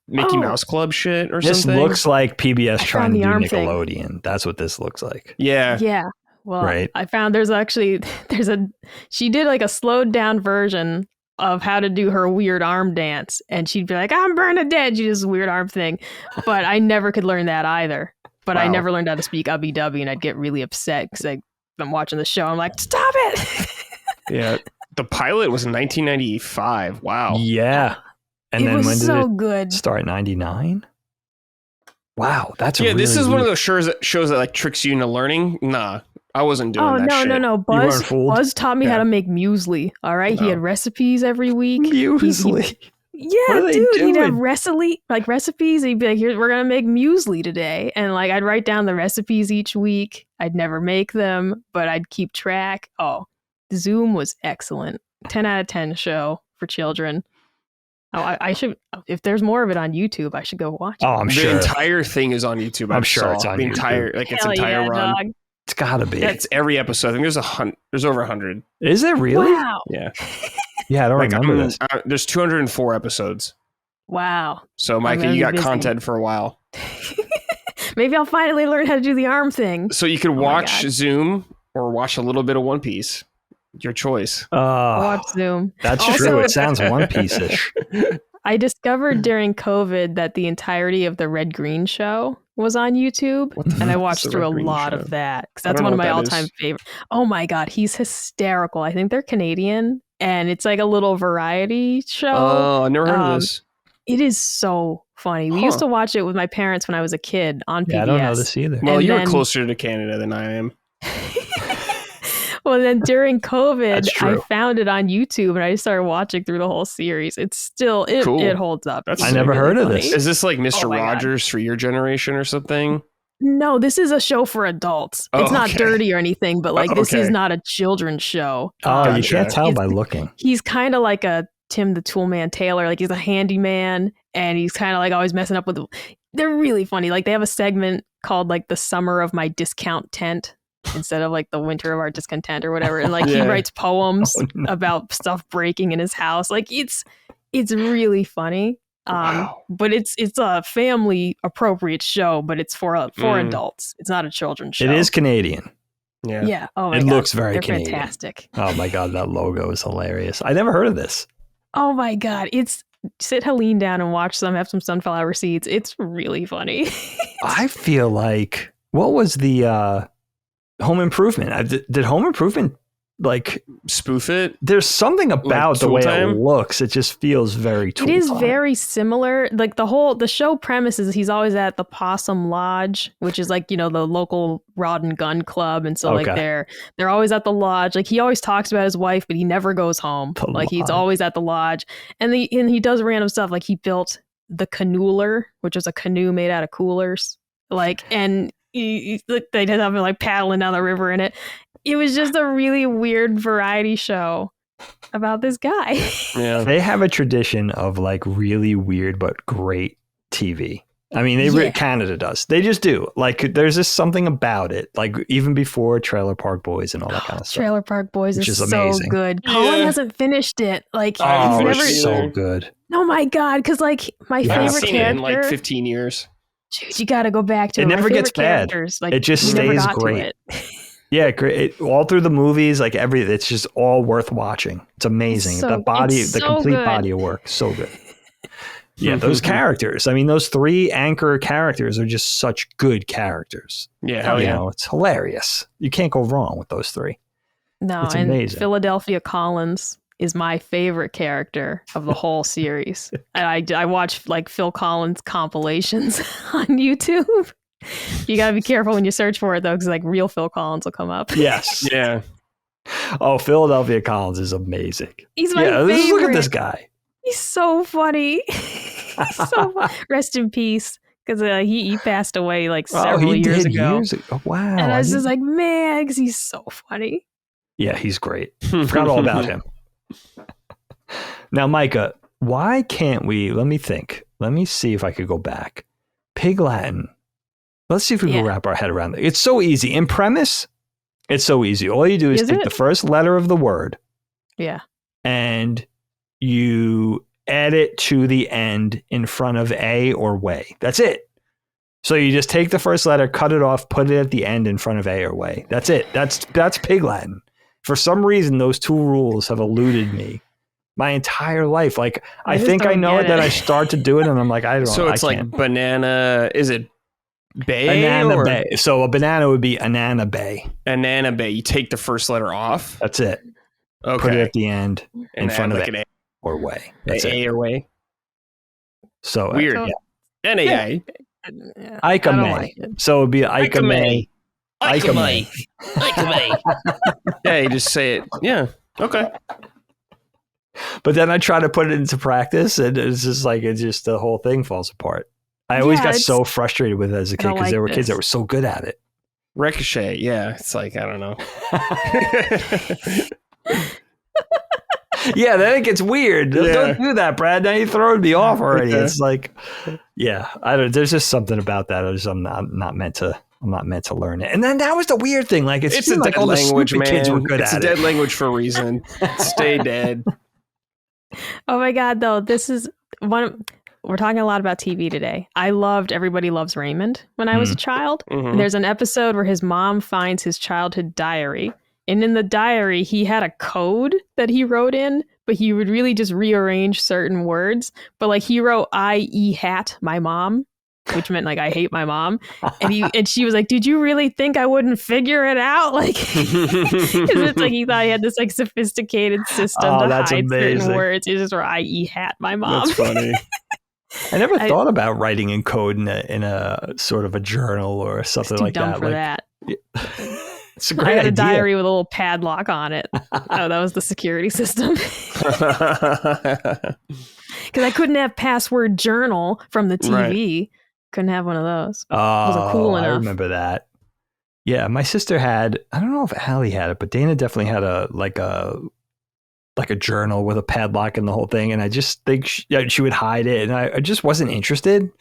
Speaker 3: Mickey Mouse Club shit or something?
Speaker 2: This looks like PBS trying to do Nickelodeon.
Speaker 4: Thing.
Speaker 2: That's what this looks like.
Speaker 3: Yeah.
Speaker 4: Well, I found she did like a slowed down version of how to do her weird arm dance, and she'd be like, "I'm Bernadette." She does this weird arm thing, but I never could learn that either. But I never learned how to speak Ubby Dubby, and I'd get really upset because I'm watching the show. I'm like, "Stop it!"
Speaker 3: Yeah, the pilot was in 1995. Wow.
Speaker 2: Yeah. And then when did it
Speaker 4: good.
Speaker 2: start? 99? Wow, that's
Speaker 3: this is one of those shows that like tricks you into learning. Nah, I wasn't doing that shit.
Speaker 4: No. Buzz taught me how to make muesli. All right, he had recipes every week.
Speaker 2: Muesli.
Speaker 4: Dude, he'd have recipes. He'd be like, "Here, we're gonna make muesli today," and like I'd write down the recipes each week. I'd never make them, but I'd keep track. Oh, Zoom was excellent. 10 out of 10 show for children. Oh, I should. If there's more of it on YouTube, I should go watch it.
Speaker 2: Oh, I'm sure
Speaker 3: the entire thing is on YouTube.
Speaker 2: I'm sure it's on
Speaker 3: the
Speaker 2: YouTube.
Speaker 3: Entire run.
Speaker 4: Dog.
Speaker 2: It's gotta be.
Speaker 3: It's every episode. I think there's over 100.
Speaker 2: Is it really?
Speaker 4: Wow.
Speaker 3: Yeah.
Speaker 2: Yeah, I don't remember this.
Speaker 3: There's 204 episodes.
Speaker 4: Wow.
Speaker 3: So, Micah, you got content for a while.
Speaker 4: Maybe I'll finally learn how to do the arm thing.
Speaker 3: So you could watch Zoom or watch a little bit of One Piece. Your choice.
Speaker 4: Watch Zoom.
Speaker 2: That's true. It sounds One Piece-ish.
Speaker 4: I discovered during COVID that the entirety of the Red Green Show was on YouTube, and I watched through a lot of that because that's one of my all-time favorites. Oh my god, he's hysterical. I think they're Canadian, and it's like a little variety show.
Speaker 3: Oh, I never heard of this.
Speaker 4: It is so funny. We used to watch it with my parents when I was a kid on PBS.
Speaker 2: I don't know this either.
Speaker 3: Well, you're closer to Canada than I am.
Speaker 4: Well, then during COVID, I found it on YouTube and I just started watching through the whole series. It's still, it holds up.
Speaker 2: I never heard of this.
Speaker 3: Is this like Mr. Rogers for your generation or something?
Speaker 4: No, this is a show for adults. It's not dirty or anything, but like this is not a children's show.
Speaker 2: Oh, you can't tell by looking.
Speaker 4: He's kind of like a Tim the Toolman Taylor. Like he's a handyman and he's kind of like always messing up with. They're really funny. Like they have a segment called like the summer of my discount tent instead of like the winter of our discontent or whatever. And like he writes poems about stuff breaking in his house. Like it's really funny. But it's a family appropriate show, but it's for adults. It's not a children's show.
Speaker 2: It is Canadian.
Speaker 4: Yeah. Oh my
Speaker 2: God. It looks very
Speaker 4: They're
Speaker 2: Canadian.
Speaker 4: Fantastic.
Speaker 2: Oh my God, that logo is hilarious. I never heard of this.
Speaker 4: Oh my God. Sit Helene down and watch some, have some sunflower seeds. It's really funny.
Speaker 2: I feel like, what was the Home Improvement? Did Home Improvement like
Speaker 3: spoof it?
Speaker 2: There's something about
Speaker 3: like
Speaker 2: the way it looks. It just feels very Tool
Speaker 4: It is
Speaker 2: Time.
Speaker 4: very similar. Like the show premise is he's always at the Possum Lodge, which is like, the local rod and gun club. And so like they're always at the lodge. Like he always talks about his wife, but he never goes home. He's always at the lodge. And he does random stuff. Like he built the canoeler, which is a canoe made out of coolers. Like, and they just have him like paddling down the river in it. It was just a really weird variety show about this guy.
Speaker 2: Yeah, they have a tradition of like really weird but great TV. I mean, Canada does. They just do. Like, there's just something about it. Like even before Trailer Park Boys and all that kind of stuff.
Speaker 4: Trailer Park Boys is so
Speaker 2: amazing.
Speaker 4: good. Colin hasn't finished it. Like, he's never
Speaker 2: so good.
Speaker 4: Oh my God! Because like my favorite character
Speaker 3: in like 15 years.
Speaker 4: Dude, you got to go back to it.
Speaker 2: It never gets bad.
Speaker 4: Like,
Speaker 2: it just stays great. Yeah, great. All through the movies, like it's just all worth watching. It's amazing. The complete body of work, so good. Yeah, those characters. I mean, those 3 anchor characters are just such good characters.
Speaker 3: Yeah,
Speaker 2: you know, it's hilarious. You can't go wrong with those 3.
Speaker 4: No,
Speaker 2: it's
Speaker 4: and
Speaker 2: amazing.
Speaker 4: Philadelphia Collins is my favorite character of the whole series. And I watch like Phil Collins compilations on YouTube. You got to be careful when you search for it, though, because like real Phil Collins will come up.
Speaker 2: Yes.
Speaker 3: Yeah.
Speaker 2: Oh, Philadelphia Collins is amazing.
Speaker 4: He's my favorite.
Speaker 2: Look at this guy.
Speaker 4: He's so funny. Rest in peace. Because he passed away like several years ago.
Speaker 2: Wow.
Speaker 4: And I was just like, man, because he's so funny.
Speaker 2: Yeah, he's great. Forgot all about him. Now, Micah, why can't we? Let me think. Let me see if I could go back. Pig Latin. Let's see if we can wrap our head around it. It's so easy. In premise, it's so easy. All you do is take the first letter of the word.
Speaker 4: Yeah.
Speaker 2: And you add it to the end in front of a or way. That's it. So you just take the first letter, cut it off, put it at the end in front of a or way. That's it. That's Pig Latin. For some reason, those 2 rules have eluded me my entire life. Like, I think I know it, that I start to do it, and I'm like, I don't know.
Speaker 3: So it's like banana, is it bay?
Speaker 2: Banana bay. So a banana would be anana bay.
Speaker 3: Anana bay. You take the first letter off?
Speaker 2: That's it.
Speaker 3: Okay.
Speaker 2: Put it at the end in front of
Speaker 3: like
Speaker 2: a or way. That's
Speaker 3: A or way.
Speaker 2: So
Speaker 3: weird. N-A-I.
Speaker 2: Icame. So it would be Icame.
Speaker 3: Icame. Yeah, you just say it. Yeah. Okay.
Speaker 2: But then I try to put it into practice, and it's just like the whole thing falls apart. I always got so frustrated with it as a kid because there were kids that were so good at it.
Speaker 3: Ricochet. Yeah. It's like, I don't know.
Speaker 2: Yeah, then it gets weird. Yeah. Don't do that, Brad. Now you throwing me off already. Yeah. It's like, I don't. There's just something about that. I'm not meant to learn it. And then that was the weird thing. Like it's
Speaker 3: a
Speaker 2: like
Speaker 3: dead language, man.
Speaker 2: Kids were good
Speaker 3: it's
Speaker 2: at
Speaker 3: a dead language for a reason. Stay dead.
Speaker 4: Oh my God, though, this is one. We're talking a lot about TV today. I loved Everybody Loves Raymond when I was a child. Mm-hmm. There's an episode where his mom finds his childhood diary. And in the diary, he had a code that he wrote in, but he would really just rearrange certain words. But like he wrote I hat my mom, which meant like I hate my mom. And she was like, did you really think I wouldn't figure it out? Like, because it's like he thought he had this like sophisticated system to hide certain words. He just wrote I hat my mom.
Speaker 3: That's funny.
Speaker 2: I never thought about writing in code in a sort of a journal or something like that.
Speaker 4: For that.
Speaker 2: It's a great
Speaker 4: I had
Speaker 2: idea.
Speaker 4: a diary with a little padlock on it. Oh, that was the security system. Because I couldn't have password journal from the TV. Right. Couldn't have one of those.
Speaker 2: Oh, wasn't cool enough. I remember that. Yeah, my sister had. I don't know if Allie had it, but Dana definitely had a journal with a padlock and the whole thing. And I just think she would hide it, and I just wasn't interested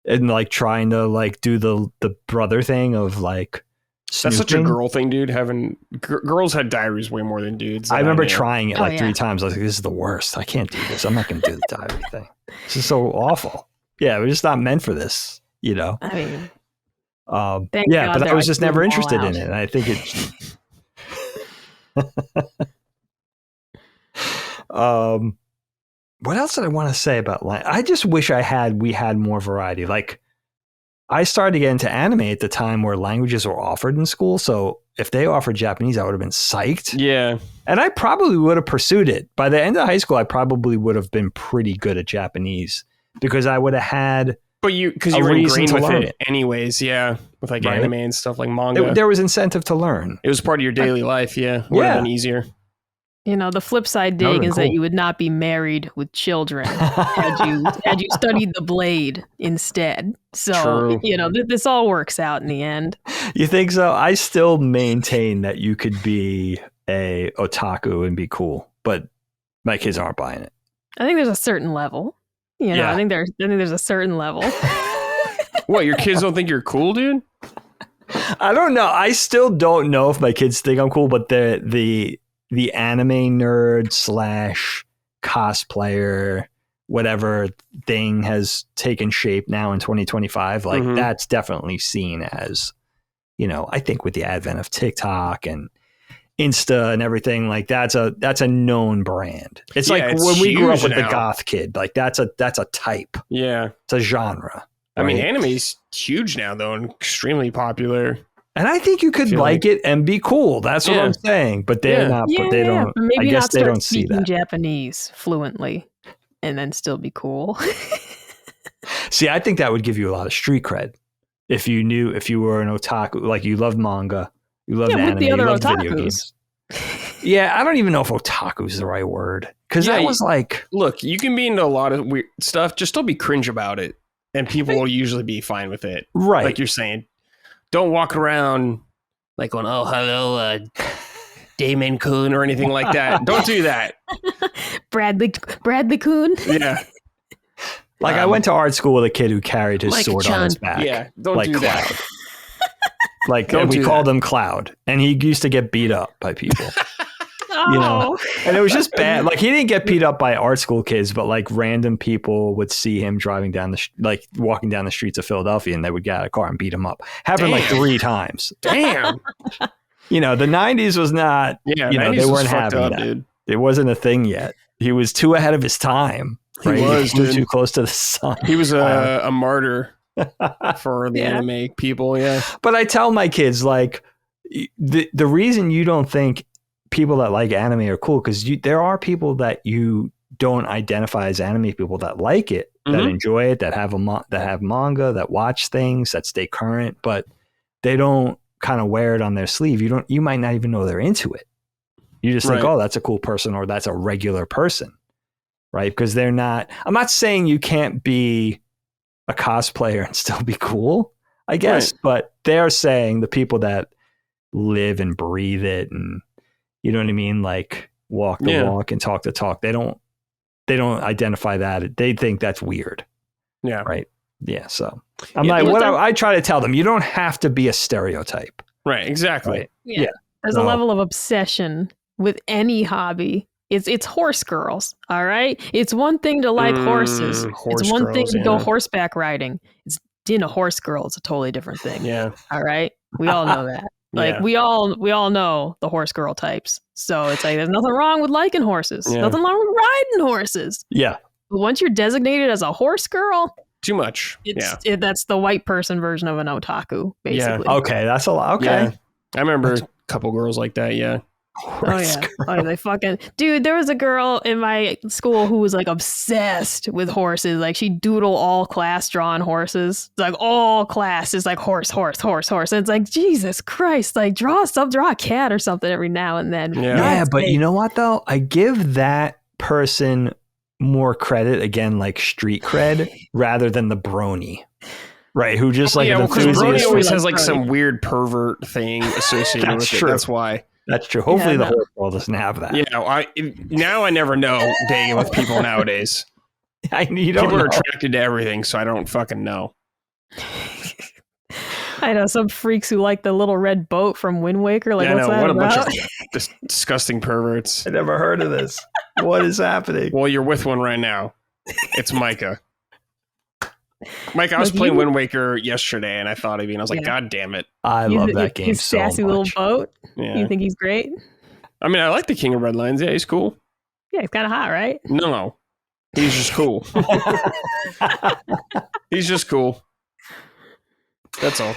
Speaker 2: in like trying to like do the brother thing of like. Snooping.
Speaker 3: That's such a girl thing, dude. Girls had diaries way more than dudes.
Speaker 2: I remember trying it 3 times. I was like, this is the worst. I can't do this. I'm not going to do the diary thing. This is so awful. Yeah, we're just not meant for this, you know?
Speaker 4: I mean,
Speaker 2: but I was just never interested in it. And I think what else did I want to say about I just wish we had more variety. Like, I started to get into anime at the time where languages were offered in school. So if they offered Japanese, I would have been psyched.
Speaker 3: Yeah.
Speaker 2: And I probably would have pursued it. By the end of high school, I probably would have been pretty good at Japanese because I would have had.
Speaker 3: But because you were ingrained with it anyways. Yeah. With like anime and stuff like manga.
Speaker 2: There was incentive to learn.
Speaker 3: It was part of your daily life. Yeah. Would have been easier.
Speaker 4: You know, the flip side dig is that you would not be married with children had you studied the blade instead. So,
Speaker 3: True.
Speaker 4: You know, this all works out in the end.
Speaker 2: You think so? I still maintain that you could be a otaku and be cool, but my kids aren't buying it.
Speaker 4: I think there's a certain level. You know, I think there's a certain level.
Speaker 3: What, your kids don't think you're cool, dude?
Speaker 2: I don't know. I still don't know if my kids think I'm cool, but the anime nerd / cosplayer, whatever thing has taken shape now in 2025. Like that's definitely seen as, I think with the advent of TikTok and Insta and everything, like that's a known brand. It's like when we grew up with the goth kid, like that's a type.
Speaker 3: Yeah.
Speaker 2: It's a genre.
Speaker 3: I mean, anime's huge now though, and extremely popular.
Speaker 2: And I think you could like it and be cool. That's what I'm saying. But they're not. But they don't.
Speaker 4: But maybe
Speaker 2: I guess
Speaker 4: not
Speaker 2: they don't
Speaker 4: speaking
Speaker 2: see that.
Speaker 4: Japanese fluently, and then still be cool.
Speaker 2: See, I think that would give you a lot of street cred if you were an otaku, like you loved manga, you loved anime,
Speaker 4: the other
Speaker 2: you loved
Speaker 4: otakus.
Speaker 2: video games. Yeah, I don't even know if otaku is the right word, because that was like,
Speaker 3: look, you can be into a lot of weird stuff, just don't be cringe about it, and people will usually be fine with it.
Speaker 2: Right,
Speaker 3: like you're saying. Don't walk around like going, oh, hello, Damon Coon or anything like that. Don't do that.
Speaker 4: Bradley Coon.
Speaker 3: Yeah.
Speaker 2: Like I went to art school with a kid who carried his sword on his back.
Speaker 3: Yeah, don't
Speaker 2: like
Speaker 3: do
Speaker 2: Cloud.
Speaker 3: that.
Speaker 2: Like we called him Cloud, and he used to get beat up by people. And it was just bad. Like he didn't get beat up by art school kids, but like random people would see him driving down walking down the streets of Philadelphia, and they would get out of a car and beat him up. Happened like 3 times.
Speaker 3: Damn.
Speaker 2: The 90s was not.
Speaker 3: Yeah,
Speaker 2: they weren't having that.
Speaker 3: Dude.
Speaker 2: It wasn't a thing yet. He was too ahead of his time. Right? He flew too close to the sun.
Speaker 3: He was a martyr for the anime people. Yeah,
Speaker 2: but I tell my kids, like, the reason you don't think people that like anime are cool, because there are people that you don't identify as anime people that like it, that enjoy it, that have manga, that watch things, that stay current, but they don't kind of wear it on their sleeve. You might not even know they're into it. You just think, oh, that's a cool person, or that's a regular person, right? Because they're not. I'm not saying you can't be a cosplayer and still be cool, I guess, but they're saying the people that live and breathe it, and you know what I mean, like walk the walk and talk the talk. They don't identify that. They think that's weird. Yeah. Right. Yeah. So I'm like, I try to tell them, you don't have to be a stereotype.
Speaker 3: Right. Exactly.
Speaker 4: Right? Yeah. There's a level of obsession with any hobby. It's horse girls. All right. It's one thing to like horses. It's one thing to go horseback riding. It's being a horse girl. It's a totally different thing.
Speaker 3: Yeah.
Speaker 4: All right. We all know that. Like we all know the horse girl types. So it's like there's nothing wrong with liking horses. Yeah. Nothing wrong with riding horses.
Speaker 2: Yeah.
Speaker 4: But once you're designated as a horse girl,
Speaker 3: too much.
Speaker 4: That's the white person version of an otaku, basically.
Speaker 2: Yeah. Okay, that's a lot. Okay.
Speaker 3: Yeah. I remember a couple girls like that. Yeah.
Speaker 4: They fucking dude. There was a girl in my school who was like obsessed with horses. Like she doodle all class drawing horses. Like all class is like horse. And it's like, Jesus Christ! Like draw a cat or something every now and then.
Speaker 2: Yeah, but you know what though? I give that person more credit, again, like street cred, rather than the brony. Right, who just like
Speaker 3: because brony always has like some weird pervert thing associated with it. That's why.
Speaker 2: That's true. Hopefully the horse world doesn't have that.
Speaker 3: Now I never know dating with people nowadays. People are attracted to everything, so I don't fucking know.
Speaker 4: I know some freaks who like the little red boat from Wind Waker. Like, what's that about?
Speaker 3: A bunch of disgusting perverts.
Speaker 2: I never heard of this. What is happening?
Speaker 3: Well, you're with one right now. It's Micah. Mike, I was playing Wind Waker yesterday, and I thought of you, and I was like, God damn it.
Speaker 2: I love that game so much.
Speaker 4: His sassy little boat. Yeah. You think he's great?
Speaker 3: I mean, I like the King of Red Lions. Yeah, he's cool.
Speaker 4: Yeah, he's kind of hot, right?
Speaker 3: No. He's just cool. He's just cool. That's all.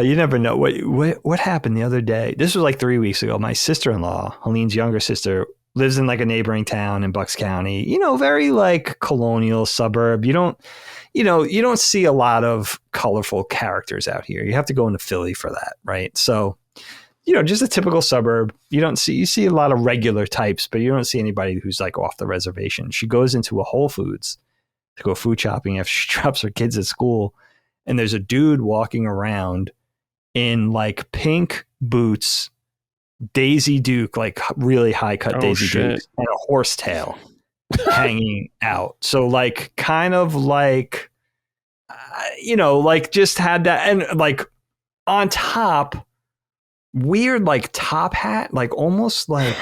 Speaker 2: You never know. What happened the other day? This was like 3 weeks ago. My sister-in-law, Helene's younger sister, lives in like a neighboring town in Bucks County. Very like colonial suburb. You don't see a lot of colorful characters out here. You have to go into Philly for that, right? So, just a typical suburb. You see a lot of regular types, but you don't see anybody who's like off the reservation. She goes into a Whole Foods to go food shopping after she drops her kids at school, and there's a dude walking around in like pink boots, Daisy Duke, like really high cut Daisy Duke, and a horsetail hanging out. So like kind of like like just had that, and like on top, weird like top hat, like almost like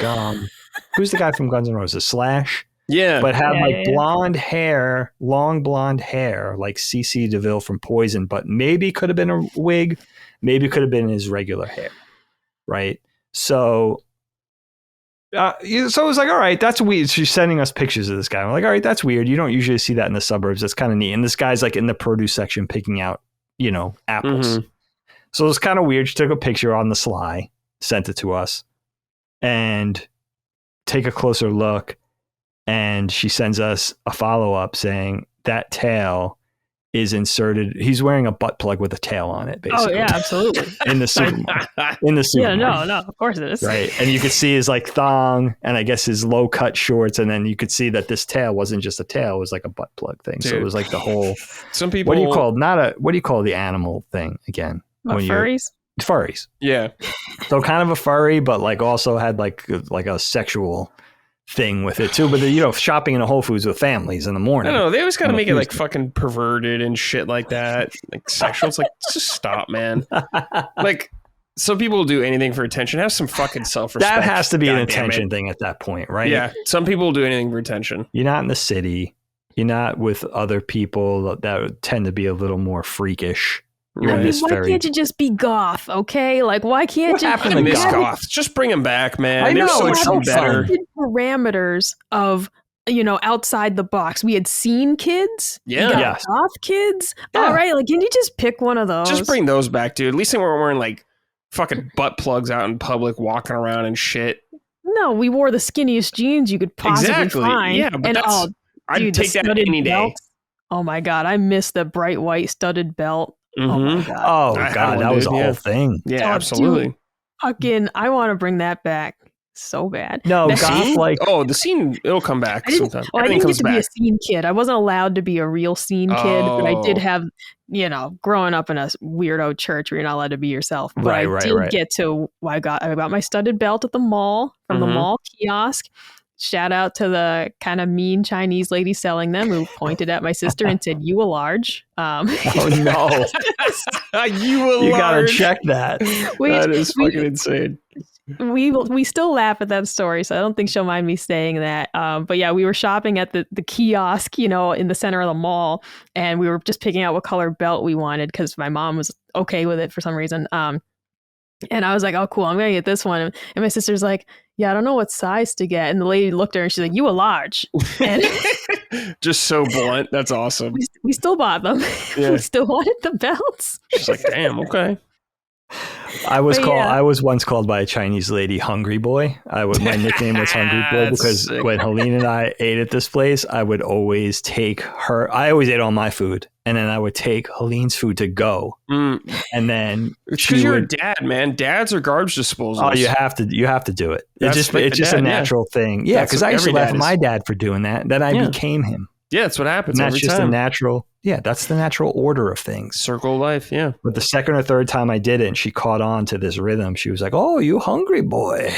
Speaker 2: who's the guy from Guns N' Roses, Slash?
Speaker 3: Yeah,
Speaker 2: but had blonde hair, long blonde hair, like CC DeVille from Poison, but maybe could have been a wig. Maybe it could have been his regular hair, right? So it was like, all right, that's weird. She's sending us pictures of this guy. I'm like, all right, that's weird. You don't usually see that in the suburbs. That's kind of neat. And this guy's like in the produce section picking out, apples. Mm-hmm. So it was kind of weird. She took a picture on the sly, sent it to us, and take a closer look. And she sends us a follow-up saying that tail is inserted. He's wearing a butt plug with a tail on it, basically.
Speaker 4: Oh, yeah, absolutely.
Speaker 2: In the supermarket.
Speaker 4: Yeah, no, of course it is.
Speaker 2: Right. And you could see his like thong and I guess his low cut shorts. And then you could see that this tail wasn't just a tail. It was like a butt plug thing. Dude. So it was like the whole,
Speaker 3: some people,
Speaker 2: what do you call the animal thing again?
Speaker 4: Furries?
Speaker 2: Furries.
Speaker 3: Yeah.
Speaker 2: So kind of a furry, but like also had like a sexual thing with it too, but shopping in a Whole Foods with families in the morning.
Speaker 3: I don't know, they always gotta make it like fucking perverted and shit like that, like sexual. It's like, just stop, man. Like, some people will do anything for attention. Have some fucking self-respect.
Speaker 2: That has to be an attention thing at that point, right?
Speaker 3: Yeah, some people will do anything for attention.
Speaker 2: You're not in the city. You're not with other people that tend to be a little more freakish.
Speaker 4: Why can't you just be goth, okay? Like, why can't you?
Speaker 3: I miss goths. Just bring them back, man.
Speaker 2: I know, it's so better.
Speaker 4: Parameters of, outside the box. We had scene kids.
Speaker 3: Yeah.
Speaker 4: Yes. Goth kids. Yeah. All right. Like, can you just pick one of those?
Speaker 3: Just bring those back, dude. At least they weren't wearing, like, fucking butt plugs out in public, walking around and shit.
Speaker 4: No, we wore the skinniest jeans you could possibly find.
Speaker 3: Yeah, but I'd take that any day.
Speaker 4: Oh, my God. I miss the bright white studded belt.
Speaker 3: Mm-hmm.
Speaker 4: Oh my God!
Speaker 2: Oh God, that was a whole thing.
Speaker 3: Yeah, absolutely.
Speaker 4: Fucking, I want to bring that back so bad.
Speaker 2: No,
Speaker 4: that
Speaker 2: goth like
Speaker 3: the scene. It'll come back sometime.
Speaker 4: Well, I didn't get to be a scene kid. I wasn't allowed to be a real scene kid, but I did have, growing up in a weirdo church where you're not allowed to be yourself. But I did get to. I got my studded belt at the mall from the mall kiosk. Shout out to the kind of mean Chinese lady selling them who pointed at my sister and said, "You a large."
Speaker 2: Oh no!
Speaker 3: You
Speaker 2: gotta check that.
Speaker 3: That is fucking insane.
Speaker 4: We still laugh at that story, so I don't think she'll mind me saying that. But yeah, we were shopping at the kiosk, in the center of the mall, and we were just picking out what color belt we wanted because my mom was okay with it for some reason. And I was like, "Oh, cool! I'm gonna get this one." And my sister's like, "Yeah, I don't know what size to get." And the lady looked at her and she's like, "You a large?" And
Speaker 3: just so blunt. That's awesome.
Speaker 4: We still bought them. Yeah. We still wanted the belts.
Speaker 3: She's like, "Damn, okay."
Speaker 2: I was once called by a Chinese lady Hungry Boy. My nickname was Hungry Boy because sick. When Helene and I ate at this place, I would always take her. I always ate all my food, and then I would take Helene's food to go. And then
Speaker 3: because you're a dad, man. Dads are garbage disposals.
Speaker 2: Oh, you have to do it. It's just a natural thing. Yeah, because I used to laugh at my dad for doing that. Then I became him.
Speaker 3: Yeah, that's what happens.
Speaker 2: And that's
Speaker 3: every
Speaker 2: just
Speaker 3: time.
Speaker 2: a natural. Yeah, that's the natural order of things.
Speaker 3: Circle of life, yeah.
Speaker 2: But the second or third time I did it and she caught on to this rhythm, she was like, "Oh, you hungry boy."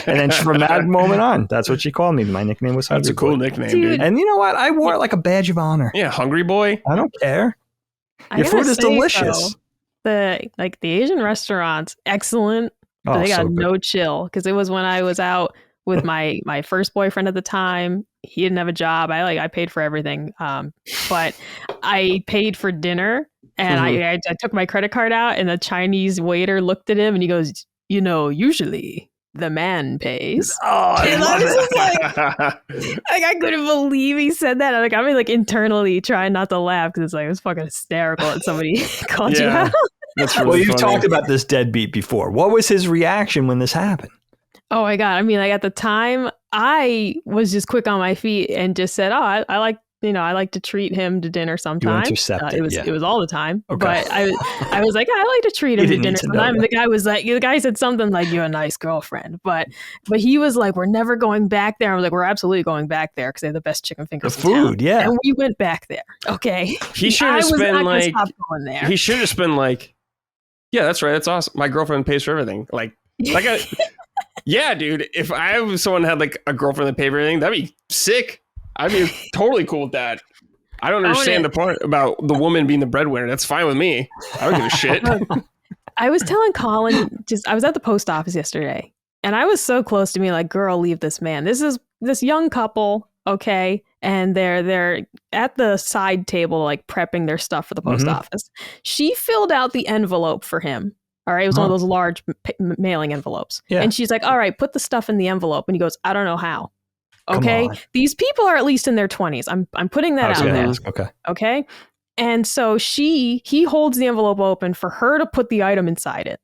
Speaker 2: And then from that moment on, that's what she called me. My nickname was Hungry Boy.
Speaker 3: That's a cool nickname, dude.
Speaker 2: And you know what? I wore it like a badge of honor.
Speaker 3: Yeah, Hungry Boy.
Speaker 2: I don't care. Your food is delicious.
Speaker 4: The Asian restaurants, excellent. But they got no chill because it was when I was out with my first boyfriend at the time. He didn't have a job. I paid for everything. But I paid for dinner and I took my credit card out and the Chinese waiter looked at him and he goes, usually the man pays.
Speaker 2: Oh,
Speaker 4: and I was just I couldn't believe he said that. I'm internally trying not to laugh because it was fucking hysterical that somebody called you out.
Speaker 3: That's really
Speaker 2: well, you've
Speaker 3: funny.
Speaker 2: talked about this deadbeat before. What was his reaction when this happened?
Speaker 4: Oh my God. At the time I was just quick on my feet and just said, "Oh, I like to treat him to dinner sometimes."
Speaker 2: You intercepted,
Speaker 4: it was all the time.
Speaker 2: Okay.
Speaker 4: But I was like, I like to treat him to dinner sometimes. The guy said something like, "You're a nice girlfriend." But he was like, "We're never going back there." I was like, "We're absolutely going back there because they have the best chicken fingers
Speaker 2: in town."
Speaker 4: Yeah. And we went back there. Okay.
Speaker 3: He should have been like, he should have been like, "Yeah, that's right. That's awesome. My girlfriend pays for everything." Yeah, dude. If someone had a girlfriend that paid for everything, that'd be sick. I'd be totally cool with that. I don't understand the part about the woman being the breadwinner. That's fine with me. I don't give a shit.
Speaker 4: I was telling Colin, I was at the post office yesterday, and I was so close to me, like, "Girl, leave this man. This is this young couple, okay? and they're at the side table, like prepping their stuff for the post office. She filled out the envelope for him. All right. It was one of those large mailing envelopes. Yeah. And she's like, all right, put the stuff in the envelope. And he goes, I don't know how. Okay. These people are at least in their 20s. I'm putting that out there. Okay. And so he holds the envelope open for her to put the item inside it.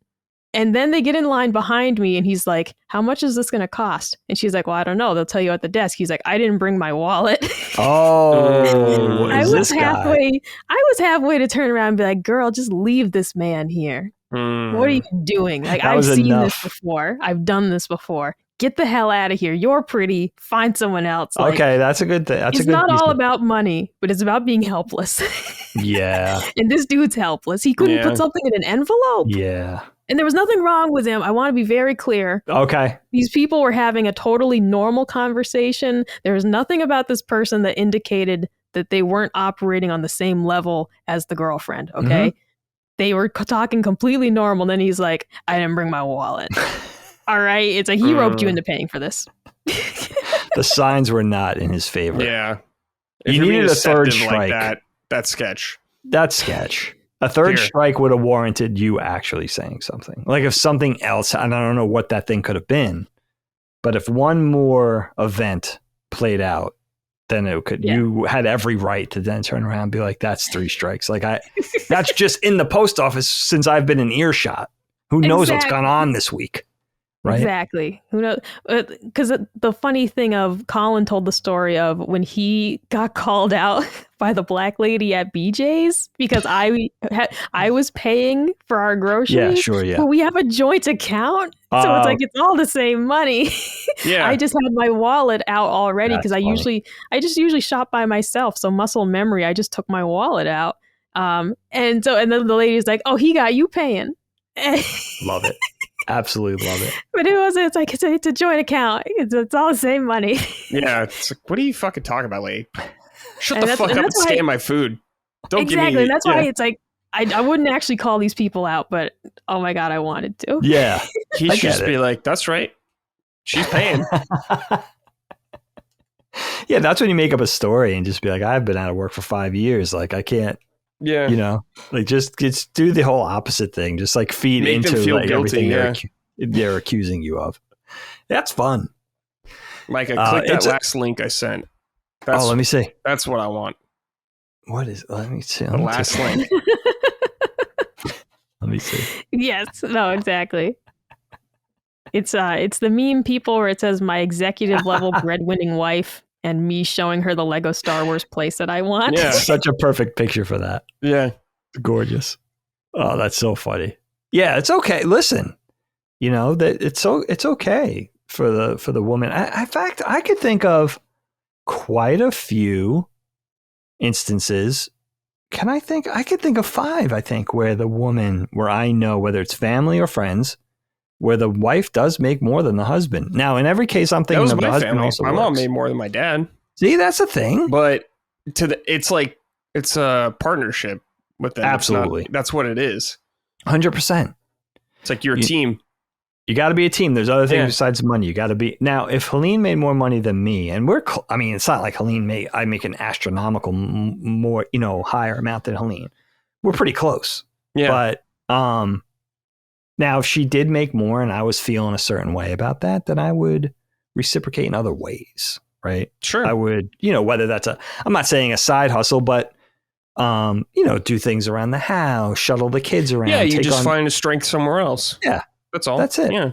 Speaker 4: And then they get in line behind me and he's like, how much is this going to cost? And she's like, well, I don't know. They'll tell you at the desk. He's like, I didn't bring my wallet.
Speaker 2: Oh,
Speaker 4: I was halfway to turn around and be like, girl, just leave this man here. What are you doing? Like, I've seen this before. I've done this before. Get the hell out of here. You're pretty. Find someone else. Like,
Speaker 2: okay, that's a good thing.
Speaker 4: It's not all about money, but it's about being helpless.
Speaker 2: Yeah.
Speaker 4: And this dude's helpless. He couldn't put something in an envelope.
Speaker 2: Yeah.
Speaker 4: And there was nothing wrong with him. I want to be very clear.
Speaker 2: Okay.
Speaker 4: These people were having a totally normal conversation. There was nothing about this person that indicated that they weren't operating on the same level as the girlfriend. Okay. They were talking completely normal. Then he's like, I didn't bring my wallet. All right. It's like he roped you into paying for this.
Speaker 2: The signs were not in his favor.
Speaker 3: Yeah.
Speaker 2: You needed a third strike.
Speaker 3: Like that's sketch.
Speaker 2: That's sketch. A third strike would have warranted you actually saying something. Like if something else, and I don't know what that thing could have been, but if one more event played out, then it could. Yeah. You had every right to then turn around and be like, that's 3 strikes. Like that's just in the post office since I've been in earshot. Who knows what's gone on this week? Right?
Speaker 4: Exactly. Who knows? Because the funny thing of Colin told the story of when he got called out by the black lady at BJ's because I was paying for our groceries.
Speaker 2: Yeah, sure, yeah.
Speaker 4: But we have a joint account, so it's like it's all the same money. Yeah. I just had my wallet out already because I just usually shop by myself. So muscle memory, I just took my wallet out. And then the lady's like, "Oh, he got you paying."
Speaker 2: Love it. Absolutely love it.
Speaker 4: But it's a joint account. It's all the same money.
Speaker 3: Yeah. It's like, what are you fucking talking about, lady? Shut the fuck up and scan my food. Don't give me...
Speaker 4: Exactly. And that's why it's like, I wouldn't actually call these people out, but oh my God, I wanted to.
Speaker 2: Yeah.
Speaker 3: He should just be like, that's right. She's paying.
Speaker 2: Yeah, that's when you make up a story and just be like, I've been out of work for 5 years. Like, I can't. Yeah. You know, like just do the whole opposite thing. Just like feed
Speaker 3: make
Speaker 2: into
Speaker 3: them feel
Speaker 2: like
Speaker 3: guilty,
Speaker 2: everything they're accusing you of. That's fun.
Speaker 3: Micah, click that last link I sent.
Speaker 2: Let me see.
Speaker 3: That's what I want.
Speaker 2: What is? Let me see.
Speaker 3: The last link.
Speaker 2: Let me see.
Speaker 4: Yes. No. Exactly. It's the meme people where it says my executive level breadwinning wife and me showing her the Lego Star Wars playset I want.
Speaker 2: Yeah, such a perfect picture for that.
Speaker 3: Yeah,
Speaker 2: gorgeous. Oh, that's so funny. Yeah, it's okay. Listen, you know that it's okay for the woman. In fact, I could think of quite a few instances. I could think of 5. I think where the woman, where I know whether it's family or friends, where the wife does make more than the husband. Now, in every case, I'm thinking of the husband
Speaker 3: family.
Speaker 2: also
Speaker 3: My
Speaker 2: works.
Speaker 3: mom made more than my dad.
Speaker 2: See, that's the thing.
Speaker 3: But it's a partnership with them.
Speaker 2: Absolutely.
Speaker 3: That's what it is.
Speaker 2: 100%.
Speaker 3: It's like you're a team.
Speaker 2: You got to be a team. There's other things besides money. You got to be. Now, if Helene made more money than me, and it's not like I make an astronomical more, higher amount than Helene. We're pretty close. Yeah. But, now, if she did make more and I was feeling a certain way about that, then I would reciprocate in other ways, right?
Speaker 3: Sure.
Speaker 2: I would, whether that's I'm not saying a side hustle, but, do things around the house, shuttle the kids around.
Speaker 3: Yeah, you just find a strength somewhere else.
Speaker 2: Yeah.
Speaker 3: That's all.
Speaker 2: That's it.
Speaker 3: Yeah.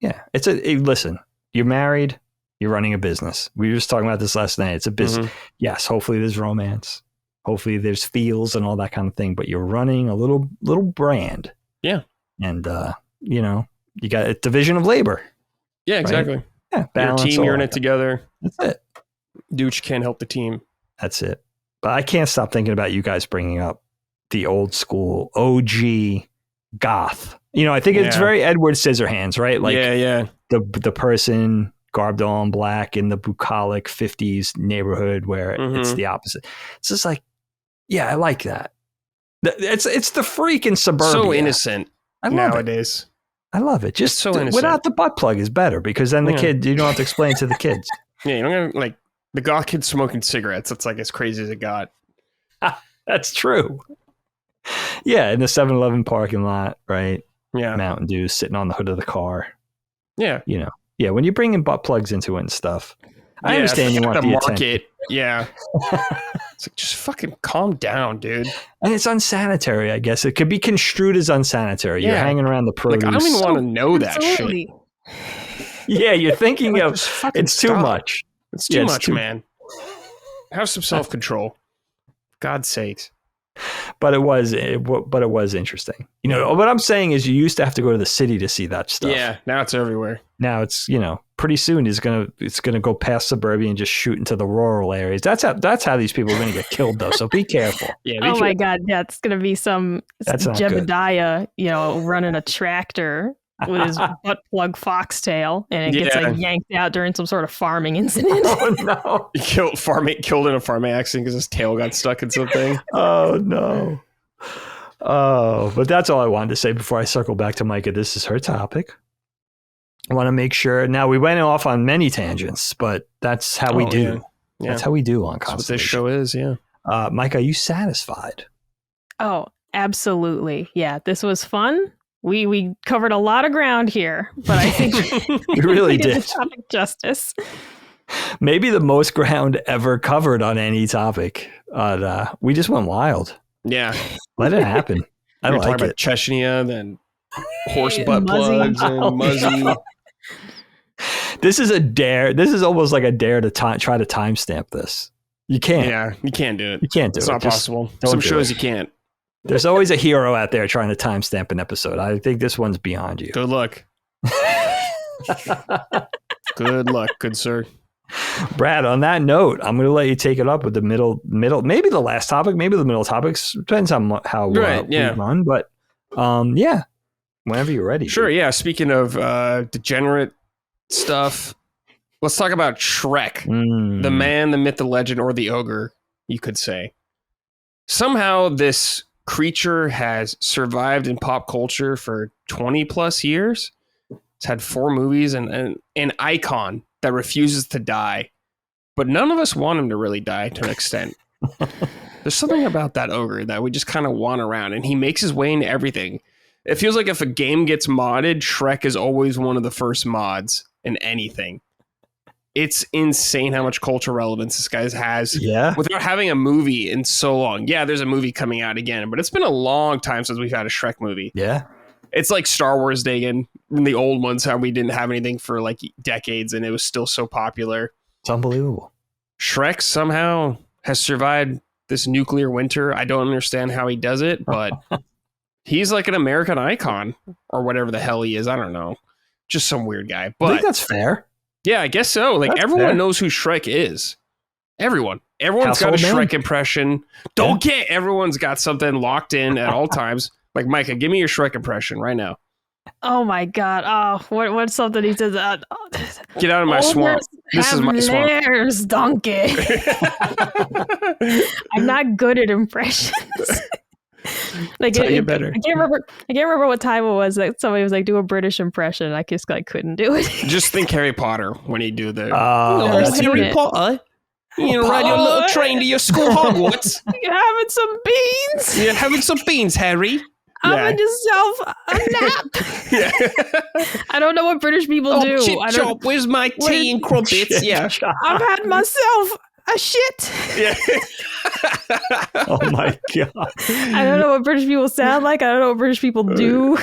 Speaker 2: Yeah. Listen, you're married, you're running a business. We were just talking about this last night. It's a business. Mm-hmm. Yes, hopefully there's romance. Hopefully there's feels and all that kind of thing, but you're running a little brand.
Speaker 3: Yeah.
Speaker 2: And, you got a division of labor.
Speaker 3: Yeah, exactly.
Speaker 2: Right? Yeah,
Speaker 3: balance. Your team, you're in it together.
Speaker 2: That's it.
Speaker 3: Do what you can, help the team.
Speaker 2: That's it. But I can't stop thinking about you guys bringing up the old school OG goth. I think it's very Edward Scissorhands, right? Like the person garbed all in black in the bucolic 50s neighborhood where it's the opposite. It's just like, I like that. It's the freak in suburbia.
Speaker 3: So innocent nowadays.
Speaker 2: I love it. Just so innocent. Without the butt plug is better because then the kid, you don't have to explain to the kids.
Speaker 3: Yeah, you don't have to The goth kid smoking cigarettes. That's like as crazy as it got.
Speaker 2: That's true. Yeah, in the 7-Eleven parking lot, right?
Speaker 3: Yeah.
Speaker 2: Mountain Dew sitting on the hood of the car.
Speaker 3: Yeah.
Speaker 2: You know. Yeah, when you're bringing butt plugs into it and stuff. I understand you want the
Speaker 3: market.
Speaker 2: attention.
Speaker 3: Yeah. It's like, just fucking calm down, dude.
Speaker 2: And it's unsanitary, I guess. It could be construed as unsanitary. You're hanging around the produce.
Speaker 3: Like, I don't even want to know that
Speaker 4: Absolutely.
Speaker 2: shit. Yeah, you're thinking
Speaker 3: Like,
Speaker 2: of
Speaker 3: just fucking
Speaker 2: it's too
Speaker 3: stop.
Speaker 2: much.
Speaker 3: It's too much, man. Have some self-control. God's sakes.
Speaker 2: But it was interesting. You know, what I'm saying is you used to have to go to the city to see that stuff.
Speaker 3: Yeah, now it's everywhere.
Speaker 2: Now it's, you know, pretty soon it's gonna go past suburbia and just shoot into the rural areas. That's how these people are gonna get killed though. So be careful.
Speaker 3: Yeah.
Speaker 4: Oh my God, yeah, it's gonna be some
Speaker 2: That's not good.
Speaker 4: Jebediah, you know, running a tractor with his butt plug foxtail, and it gets like yanked out during some sort of farming incident.
Speaker 2: Oh no!
Speaker 3: He killed in a farming accident because his tail got stuck in something.
Speaker 2: Oh no! Oh, but that's all I wanted to say before I circle back to Micah. This is her topic. I want to make sure. Now we went off on many tangents, but that's how we do.
Speaker 3: Yeah.
Speaker 2: That's how we do on
Speaker 3: That's what this
Speaker 2: Constellation.
Speaker 3: show is. Yeah.
Speaker 2: Micah, are you satisfied?
Speaker 4: Oh, absolutely. Yeah, this was fun. We covered a lot of ground here, but I think
Speaker 2: We really
Speaker 4: did
Speaker 2: did.
Speaker 4: the topic justice.
Speaker 2: Maybe the most ground ever covered on any topic. We just went wild.
Speaker 3: Yeah.
Speaker 2: Let it happen. I
Speaker 3: We're talking
Speaker 2: like
Speaker 3: about
Speaker 2: it.
Speaker 3: Chechnya, then horse butt
Speaker 4: Muzzy.
Speaker 3: plugs and Muzzy.
Speaker 2: This is a dare. This is almost like a dare to try to timestamp this. You can't.
Speaker 3: Yeah, you can't do it.
Speaker 2: You can't do
Speaker 3: It's
Speaker 2: it.
Speaker 3: not
Speaker 2: Just
Speaker 3: possible.
Speaker 2: don't
Speaker 3: Some
Speaker 2: do
Speaker 3: shows
Speaker 2: it.
Speaker 3: you can't.
Speaker 2: There's always a hero out there trying to timestamp an episode. I think this one's beyond you.
Speaker 3: Good luck. Good luck, good sir.
Speaker 2: Brad, on that note, I'm going to let you take it up with the middle, maybe the last topic, maybe the middle topics. Depends on how we run. But yeah, whenever you're ready.
Speaker 3: Sure,
Speaker 2: dude.
Speaker 3: yeah. Speaking of degenerate stuff, let's talk about Shrek. The man, the myth, the legend, or the ogre, you could say. Somehow this creature has survived in pop culture for 20 plus years. It's had 4 movies and an icon that refuses to die. But none of us want him to really die to an extent. There's something about that ogre that we just kind of want around, and he makes his way into everything. It feels like if a game gets modded, Shrek is always one of the first mods in anything. It's insane how much cultural relevance this guy has without having a movie in so long. Yeah, there's a movie coming out again, but it's been a long time since we've had a Shrek movie.
Speaker 2: Yeah.
Speaker 3: It's like Star Wars Day and the old ones, how we didn't have anything for like decades and it was still so popular.
Speaker 2: It's unbelievable.
Speaker 3: Shrek somehow has survived this nuclear winter. I don't understand how he does it, but he's like an American icon or whatever the hell he is. I don't know. Just some weird guy. But
Speaker 2: I think that's fair.
Speaker 3: Yeah, I guess so. Like
Speaker 2: That's
Speaker 3: everyone
Speaker 2: fair.
Speaker 3: knows who Shrek is. Everyone's got a
Speaker 2: Household name.
Speaker 3: Shrek impression. Don't get everyone's got something locked in at all times. Like Micah, give me your Shrek impression right now.
Speaker 4: Oh my God! Oh, what's something he says?
Speaker 3: Get out of my swamp. This is my swamp.
Speaker 4: Layers, donkey. I'm not good at impressions. Like
Speaker 3: Tell you better.
Speaker 4: I can't remember what time it was that somebody was like, do a British impression. I just like couldn't do it.
Speaker 3: Just think Harry Potter when you do the
Speaker 4: that's
Speaker 3: Harry
Speaker 4: it.
Speaker 3: Potter. You ride your little train to your school Hogwarts.
Speaker 4: You're having some beans.
Speaker 3: You're having some beans, Harry.
Speaker 4: Having yourself a nap.
Speaker 3: Yeah.
Speaker 4: I don't know what British people do.
Speaker 3: Chip
Speaker 4: I
Speaker 3: chop, where's my tea and crumpets? Yeah.
Speaker 4: I've had myself a shit.
Speaker 3: Yeah.
Speaker 2: Oh my God.
Speaker 4: I don't know what British people sound like. I don't know what British people do.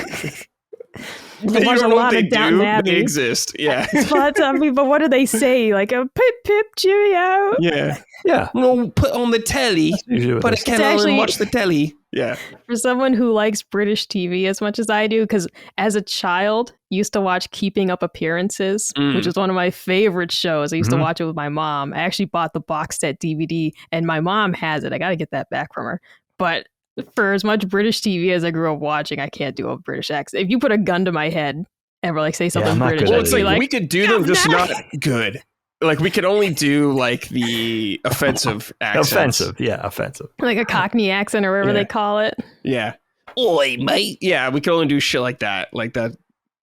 Speaker 3: You don't know what they do. They exist. Yeah.
Speaker 4: But what do they say? Like a pip pip cheerio.
Speaker 3: Yeah.
Speaker 2: Yeah.
Speaker 3: No, put on the telly, but I can't
Speaker 4: actually-
Speaker 3: watch the telly. Yeah.
Speaker 4: For someone who likes British TV as much as I do, because as a child, used to watch Keeping Up Appearances, which is one of my favorite shows. I used to watch it with my mom. I actually bought the box set DVD, and my mom has it. I got to get that back from her. But for as much British TV as I grew up watching, I can't do a British accent. If you put a gun to my head and were like, say something
Speaker 2: I'm not
Speaker 4: British,
Speaker 2: good at
Speaker 3: Well,
Speaker 2: it
Speaker 3: it's like,
Speaker 2: either.
Speaker 3: we could do them, just not good. Like we could only do like the offensive accents.
Speaker 2: Offensive. Yeah, offensive.
Speaker 4: like a Cockney accent or whatever they call it.
Speaker 3: Yeah. Oi, mate. Yeah, we could only do shit like that. Like that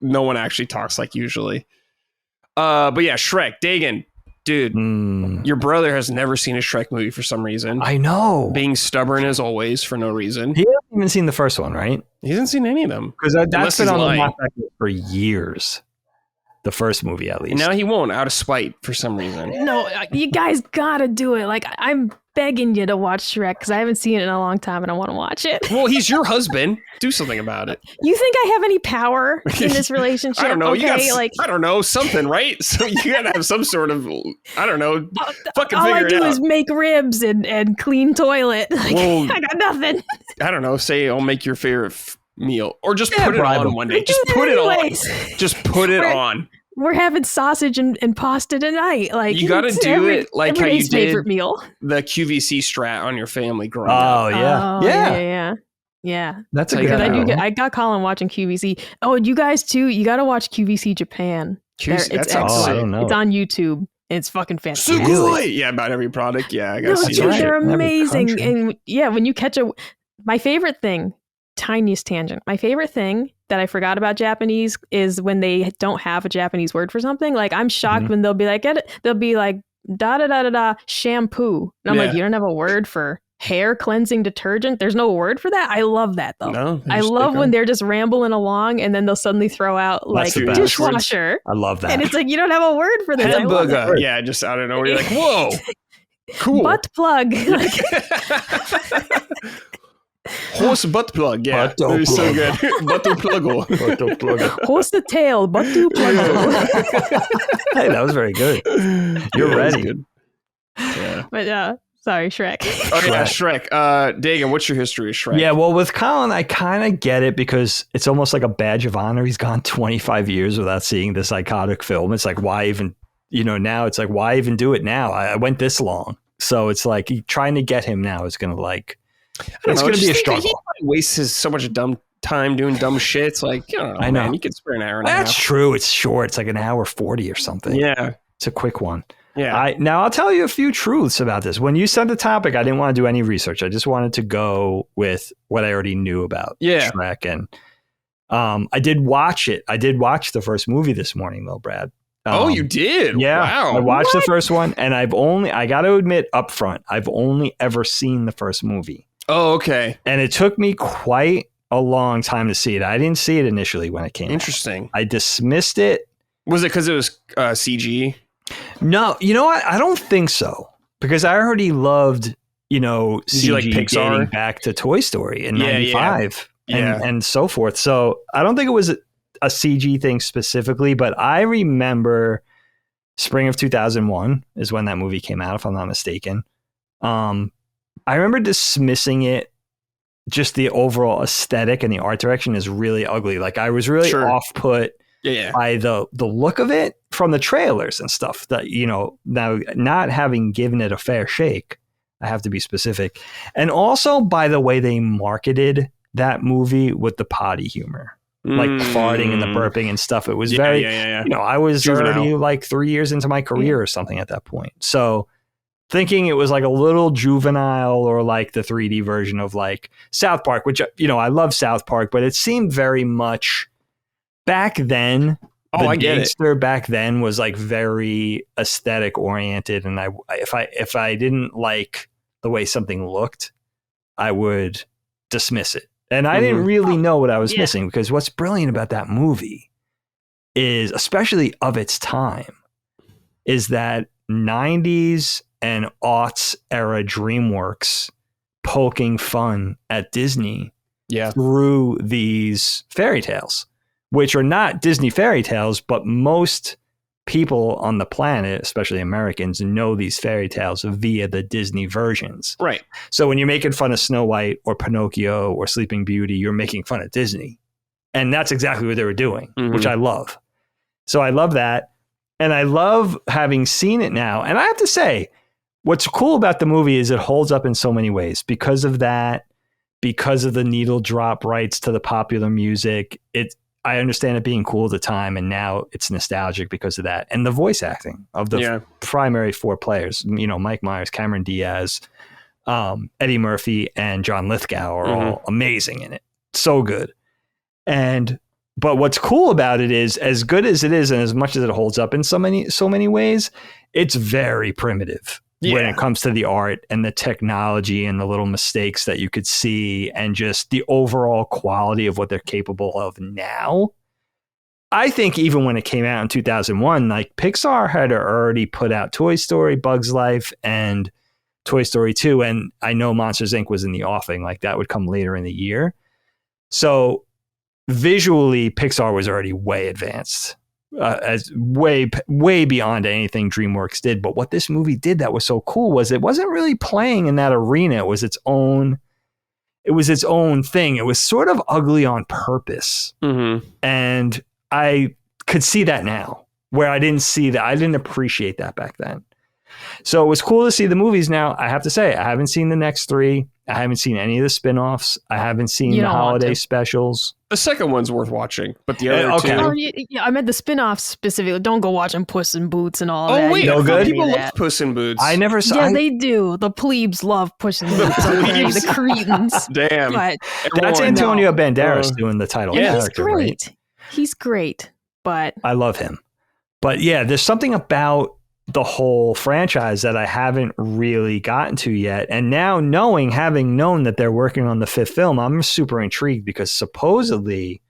Speaker 3: no one actually talks like usually. But yeah, Shrek, Dagan, Dude, your brother has never seen a Shrek movie for some reason.
Speaker 2: I know.
Speaker 3: Being stubborn as always for no reason.
Speaker 2: He hasn't even seen the first one, right?
Speaker 3: He hasn't seen any of them.
Speaker 2: Because that's been on
Speaker 3: lying.
Speaker 2: the map for years. The first movie, at least.
Speaker 3: And now he won't, out of spite for some reason.
Speaker 4: No, you guys gotta do it. Like, I'm begging you to watch Shrek because I haven't seen it in a long time and I want to watch it.
Speaker 3: Well, he's your husband. Do something about it.
Speaker 4: You think I have any power in this relationship?
Speaker 3: I don't know.
Speaker 4: Okay,
Speaker 3: I don't know, something, right? So you gotta have some sort of, I don't know, fucking
Speaker 4: all
Speaker 3: figure
Speaker 4: I do
Speaker 3: it out.
Speaker 4: is make ribs and clean toilet. Like,
Speaker 3: Well,
Speaker 4: I got nothing.
Speaker 3: I don't know. Say I'll make your favorite meal, or just put it
Speaker 2: bribe
Speaker 3: on
Speaker 2: him.
Speaker 3: one day.
Speaker 4: We
Speaker 3: Just
Speaker 4: do
Speaker 3: put
Speaker 4: that
Speaker 3: it on.
Speaker 4: anyways.
Speaker 3: Just put it on.
Speaker 4: We're having sausage and pasta tonight. Like,
Speaker 3: You gotta
Speaker 4: it's
Speaker 3: do it like how you
Speaker 4: everybody's
Speaker 3: did
Speaker 4: favorite meal.
Speaker 3: the QVC strat on your family growing up.
Speaker 2: Oh, yeah.
Speaker 4: Oh,
Speaker 2: yeah.
Speaker 4: Yeah.
Speaker 2: That's a
Speaker 3: Because
Speaker 2: good
Speaker 4: Because
Speaker 2: one.
Speaker 4: I got Colin watching QVC. Oh, and you guys too. You got to watch QVC Japan.
Speaker 3: QVC,
Speaker 4: It's
Speaker 3: that sounds
Speaker 2: Oh, I
Speaker 3: sick.
Speaker 2: don't know.
Speaker 4: It's on YouTube. It's fucking fantastic.
Speaker 3: Sugoi! Yeah, about every product. Yeah, I gotta
Speaker 4: No,
Speaker 3: see
Speaker 4: dude,
Speaker 3: that.
Speaker 2: right.
Speaker 4: they're
Speaker 2: Every
Speaker 4: amazing.
Speaker 2: country.
Speaker 4: And yeah, when you catch my favorite thing, tiniest tangent. My favorite thing that I forgot about Japanese is when they don't have a Japanese word for something. Like, I'm shocked when they'll be like, they'll be like, da da da da da, shampoo. And I'm like,
Speaker 3: Yeah.
Speaker 4: you don't have a word for hair cleansing detergent? There's no word for that? I love that though.
Speaker 3: No,
Speaker 4: I love when they're just rambling along and then they'll suddenly throw out like
Speaker 2: the best.
Speaker 4: dishwasher.
Speaker 2: I love that.
Speaker 4: And it's like, you don't have a word for this. I love it.
Speaker 3: hamburger. Yeah, just I don't know. You're like, whoa, cool.
Speaker 4: Butt plug. Like,
Speaker 3: Horse butt plug. Yeah,
Speaker 2: Butt
Speaker 3: that was so
Speaker 2: plug.
Speaker 3: good. Butt plug.
Speaker 4: horse the tail, butt to plug.
Speaker 2: Hey, that was very good. You're
Speaker 3: Yeah, that was
Speaker 2: ready.
Speaker 3: good. Yeah.
Speaker 4: But sorry, Shrek.
Speaker 3: Oh yeah, Shrek. Dagan, what's your history of Shrek?
Speaker 2: Yeah, well, with Colin, I kind of get it because it's almost like a badge of honor. He's gone 25 years without seeing this iconic film. It's like, why even, now it's like, why even do it now? I went this long. So it's like trying to get him now is going to it's going to be a struggle.
Speaker 3: He wastes so much dumb time doing dumb shit. It's like, I know. Man, you could spare an hour and a half.
Speaker 2: That's true. It's short. It's like an hour 40 or something.
Speaker 3: Yeah.
Speaker 2: It's a quick one.
Speaker 3: Yeah.
Speaker 2: Now I'll tell you a few truths about this. When you sent the topic, I didn't want to do any research. I just wanted to go with what I already knew about Shrek. And I did watch it. I did watch the first movie this morning, though, Brad.
Speaker 3: You did?
Speaker 2: Yeah.
Speaker 3: Wow.
Speaker 2: I watched the first one, and I got to admit up front, I've only ever seen the first movie.
Speaker 3: Oh, okay.
Speaker 2: And it took me quite a long time to see it. I didn't see it initially when it came out.
Speaker 3: Interesting.
Speaker 2: I dismissed it.
Speaker 3: Was it because it was CG?
Speaker 2: No, you know what? I don't think so. Because I already loved, CG
Speaker 3: you like Pixar?
Speaker 2: dating back to Toy Story in
Speaker 3: Yeah,
Speaker 2: 95
Speaker 3: yeah.
Speaker 2: and so forth. So I don't think it was a CG thing specifically, but I remember spring of 2001 is when that movie came out, if I'm not mistaken. I remember dismissing it. Just the overall aesthetic and the art direction is really ugly. Like, I was really off-put by the look of it from the trailers and stuff that, now not having given it a fair shake, I have to be specific. And also by the way they marketed that movie with the potty humor, like farting and the burping and stuff. It was very, I was already like 3 years into my career or something at that point. So thinking it was like a little juvenile or like the 3D version of like South Park, which, I love South Park, but it seemed very much back then.
Speaker 3: I get
Speaker 2: gangster back then was like very aesthetic oriented. And if I didn't like the way something looked, I would dismiss it. And I didn't really know what I was missing, because what's brilliant about that movie is, especially of its time, is that 90s and aughts era DreamWorks poking fun at Disney through these fairy tales, which are not Disney fairy tales, but most people on the planet, especially Americans, know these fairy tales via the Disney versions.
Speaker 3: Right.
Speaker 2: So when you're making fun of Snow White or Pinocchio or Sleeping Beauty, you're making fun of Disney. And that's exactly what they were doing, which I love. So I love that. And I love having seen it now. And I have to say, what's cool about the movie is it holds up in so many ways because of that, because of the needle drop rights to the popular music. I understand it being cool at the time, and now it's nostalgic because of that. And the voice acting of the primary four players, Mike Myers, Cameron Diaz, Eddie Murphy, and John Lithgow are all amazing in it. So good. And But what's cool about it is, as good as it is, and as much as it holds up in so many ways, it's very primitive when it comes to the art and the technology and the little mistakes that you could see and just the overall quality of what they're capable of now. I think even when it came out in 2001, like Pixar had already put out Toy Story, Bug's Life, and Toy Story 2. And I know Monsters, Inc. was in the offing, like that would come later in the year. So visually, Pixar was already way advanced, as way beyond anything DreamWorks did. But what this movie did that was so cool was it wasn't really playing in that arena. It was its own thing. It was sort of ugly on purpose. Mm-hmm. And I could see that now, where I didn't see that. I didn't appreciate that back then. So it was cool to see the movies now. I have to say, I haven't seen the next 3. I haven't seen any of the spin-offs. I haven't seen the holiday specials.
Speaker 3: The second one's worth watching, but the other two...
Speaker 4: Oh, yeah, I meant the spin-offs specifically. Don't go watching Puss in Boots and all that.
Speaker 3: Oh, wait, no good? People love Puss in Boots.
Speaker 2: I never saw...
Speaker 4: Yeah, they do. The plebes love Puss in Boots. The cretins.
Speaker 3: Damn.
Speaker 4: But
Speaker 2: that's Antonio Banderas doing the title character,
Speaker 4: he's great.
Speaker 2: Right?
Speaker 4: He's great, but...
Speaker 2: I love him. But yeah, there's something about the whole franchise that I haven't really gotten to yet. And now having known that they're working on the 5th film, I'm super intrigued because supposedly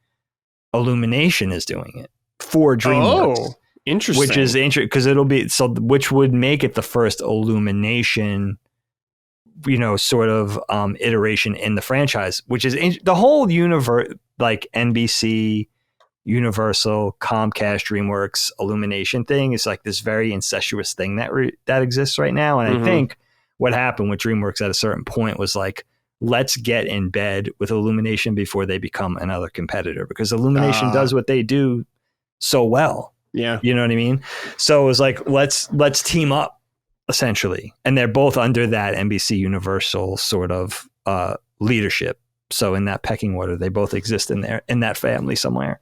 Speaker 2: Illumination is doing it for DreamWorks.
Speaker 3: Oh, interesting.
Speaker 2: Which is interesting because which would make it the first Illumination, sort of iteration in the franchise, which is the whole universe, like NBC, Universal, Comcast, DreamWorks, Illumination thing is like this very incestuous thing that exists right now. And I think what happened with DreamWorks at a certain point was like, let's get in bed with Illumination before they become another competitor, because Illumination does what they do so well.
Speaker 3: Yeah.
Speaker 2: You know what I mean? So it was like, let's team up essentially. And they're both under that NBC Universal sort of leadership. So in that pecking order, they both exist in that family somewhere.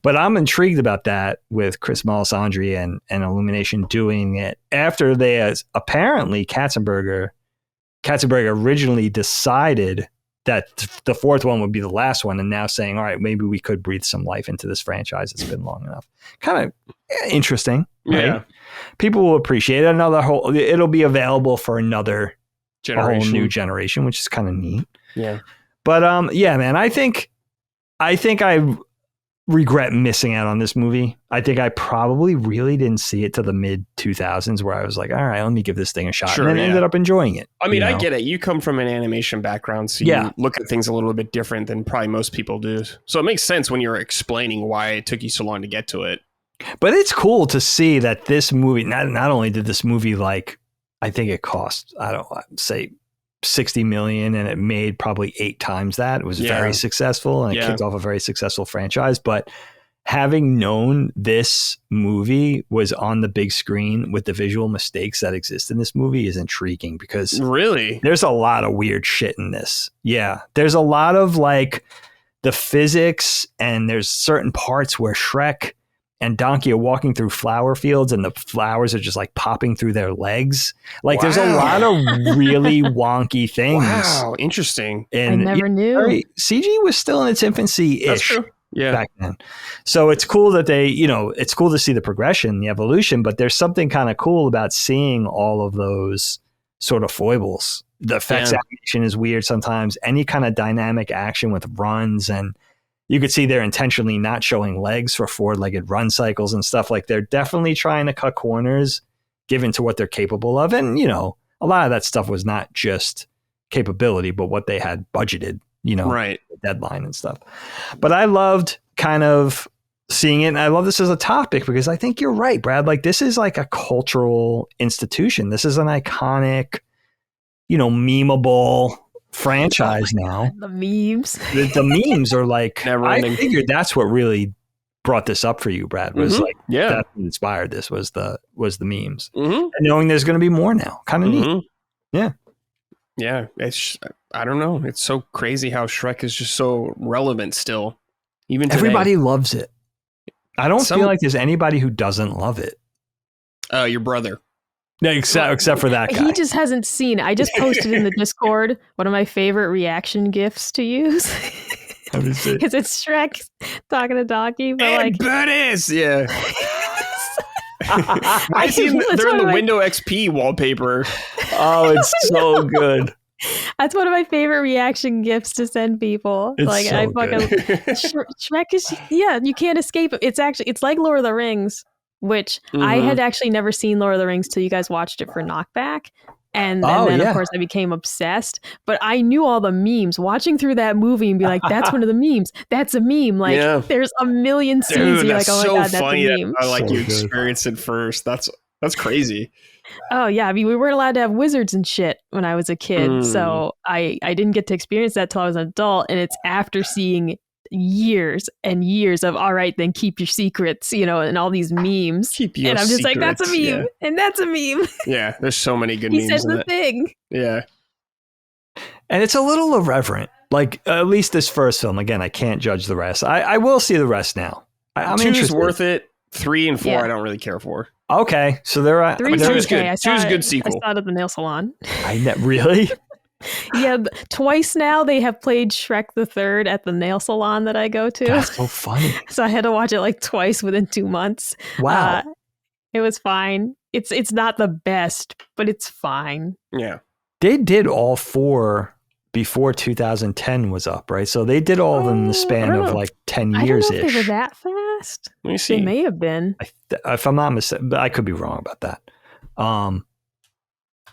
Speaker 2: But I'm intrigued about that with Chris Melisandre and Illumination doing it after they apparently Katzenberg originally decided that the 4th one would be the last one, and now saying, all right, maybe we could breathe some life into this franchise. It's been long enough. Kind of interesting. Right? Yeah. People will appreciate it. It'll be available for another generation, a whole new generation, which is kind of neat.
Speaker 3: Yeah.
Speaker 2: But yeah, man, I think I regret missing out on this movie. I think I probably really didn't see it to the mid 2000s where I was like, all right, let me give this thing a shot. Sure, and then ended up enjoying it.
Speaker 3: I mean, I get it. You come from an animation background, so you look at things a little bit different than probably most people do. So it makes sense when you're explaining why it took you so long to get to it.
Speaker 2: But it's cool to see that this movie, not only did this movie, like, I think it cost, say 60 million, and it made probably 8 times that. It was very successful, and it kicked off a very successful franchise. But having known this movie was on the big screen with the visual mistakes that exist in this movie is intriguing, because
Speaker 3: really
Speaker 2: there's a lot of weird shit in this. Yeah. There's a lot of like the physics, and there's certain parts where Shrek and Donkey are walking through flower fields and the flowers are just like popping through their legs. Like there's a lot of really wonky things.
Speaker 3: Wow, interesting.
Speaker 2: And
Speaker 4: I never knew.
Speaker 2: CG was still in its infancy-ish back then. So it's cool that it's cool to see the progression, the evolution, but there's something kind of cool about seeing all of those sort of foibles. The effects animation is weird sometimes. Any kind of dynamic action with runs, and you could see they're intentionally not showing legs for 4-legged run cycles and stuff. Like they're definitely trying to cut corners given to what they're capable of. And, a lot of that stuff was not just capability, but what they had budgeted,
Speaker 3: right.
Speaker 2: deadline and stuff. But I loved kind of seeing it. And I love this as a topic because I think you're right, Brad. Like this is like a cultural institution. This is an iconic, memeable franchise now.
Speaker 4: The memes.
Speaker 2: The memes are like, I figured that's what really brought this up for you, Brad, was that's what inspired this was the memes. And knowing there's going to be more now. Kind of neat. Yeah.
Speaker 3: Yeah. I don't know. It's so crazy how Shrek is just so relevant still. Even today.
Speaker 2: Everybody loves it. I don't feel like there's anybody who doesn't love it.
Speaker 3: Your brother.
Speaker 2: No, except for that guy.
Speaker 4: He just hasn't seen it. I just posted in the Discord one of my favorite reaction GIFs to use. Because it's Shrek talking to Donkey, but
Speaker 3: and
Speaker 4: like
Speaker 3: Bernice, yeah. Why is they're in the Windows XP wallpaper?
Speaker 2: Oh, it's so good.
Speaker 4: That's one of my favorite reaction gifs to send people.
Speaker 2: It's
Speaker 4: like
Speaker 2: so
Speaker 4: I fucking Shrek is you can't escape it. It's like Lord of the Rings, which I had actually never seen Lord of the Rings till you guys watched it for Knockback. And then of course I became obsessed. But I knew all the memes. Watching through that movie and be like, that's one of the memes. That's a meme. Like there's a million scenes.
Speaker 3: Dude,
Speaker 4: and you're like, oh my god, that's
Speaker 3: funny
Speaker 4: a meme.
Speaker 3: I like
Speaker 2: So
Speaker 3: you
Speaker 2: good.
Speaker 3: experienced it first. That's crazy.
Speaker 4: Oh yeah, I mean we weren't allowed to have wizards and shit when I was a kid, so I didn't get to experience that till I was an adult, and it's after seeing years and years of all right, then keep your secrets, and all these memes,
Speaker 3: Keep your
Speaker 4: and I'm just like
Speaker 3: secrets,
Speaker 4: that's a meme, and that's a meme.
Speaker 3: Yeah, there's so many good
Speaker 4: He
Speaker 3: memes.
Speaker 4: said the thing.
Speaker 3: Yeah,
Speaker 2: and it's a little irreverent. Like at least this first film. Again, I can't judge the rest. I will see the rest now. I'm
Speaker 3: 2's
Speaker 2: interested.
Speaker 3: worth it. 3 and 4,
Speaker 4: Yeah.
Speaker 3: I don't really care for.
Speaker 2: Okay, so there are.
Speaker 4: 3's
Speaker 3: Two is
Speaker 4: okay.
Speaker 3: good.
Speaker 4: I saw
Speaker 3: 2's a
Speaker 4: it-
Speaker 3: good sequel.
Speaker 4: I saw it at the nail salon.
Speaker 2: Really?
Speaker 4: Yeah, twice now they have played Shrek the Third at the nail salon that I go to.
Speaker 2: That's so funny.
Speaker 4: So I had to watch it like twice within 2 months.
Speaker 2: Wow.
Speaker 4: It was fine. It's not the best, but it's fine.
Speaker 3: Yeah,
Speaker 2: They did all 4 before 2010 was up, right? So they did all of them in the span
Speaker 3: I don't
Speaker 2: of
Speaker 3: know.
Speaker 2: like 10
Speaker 4: I don't
Speaker 2: years
Speaker 4: know if they were
Speaker 2: ish.
Speaker 4: that fast.
Speaker 3: let me see.
Speaker 4: They may have been.
Speaker 2: If I'm not mistaken, but I could be wrong about that.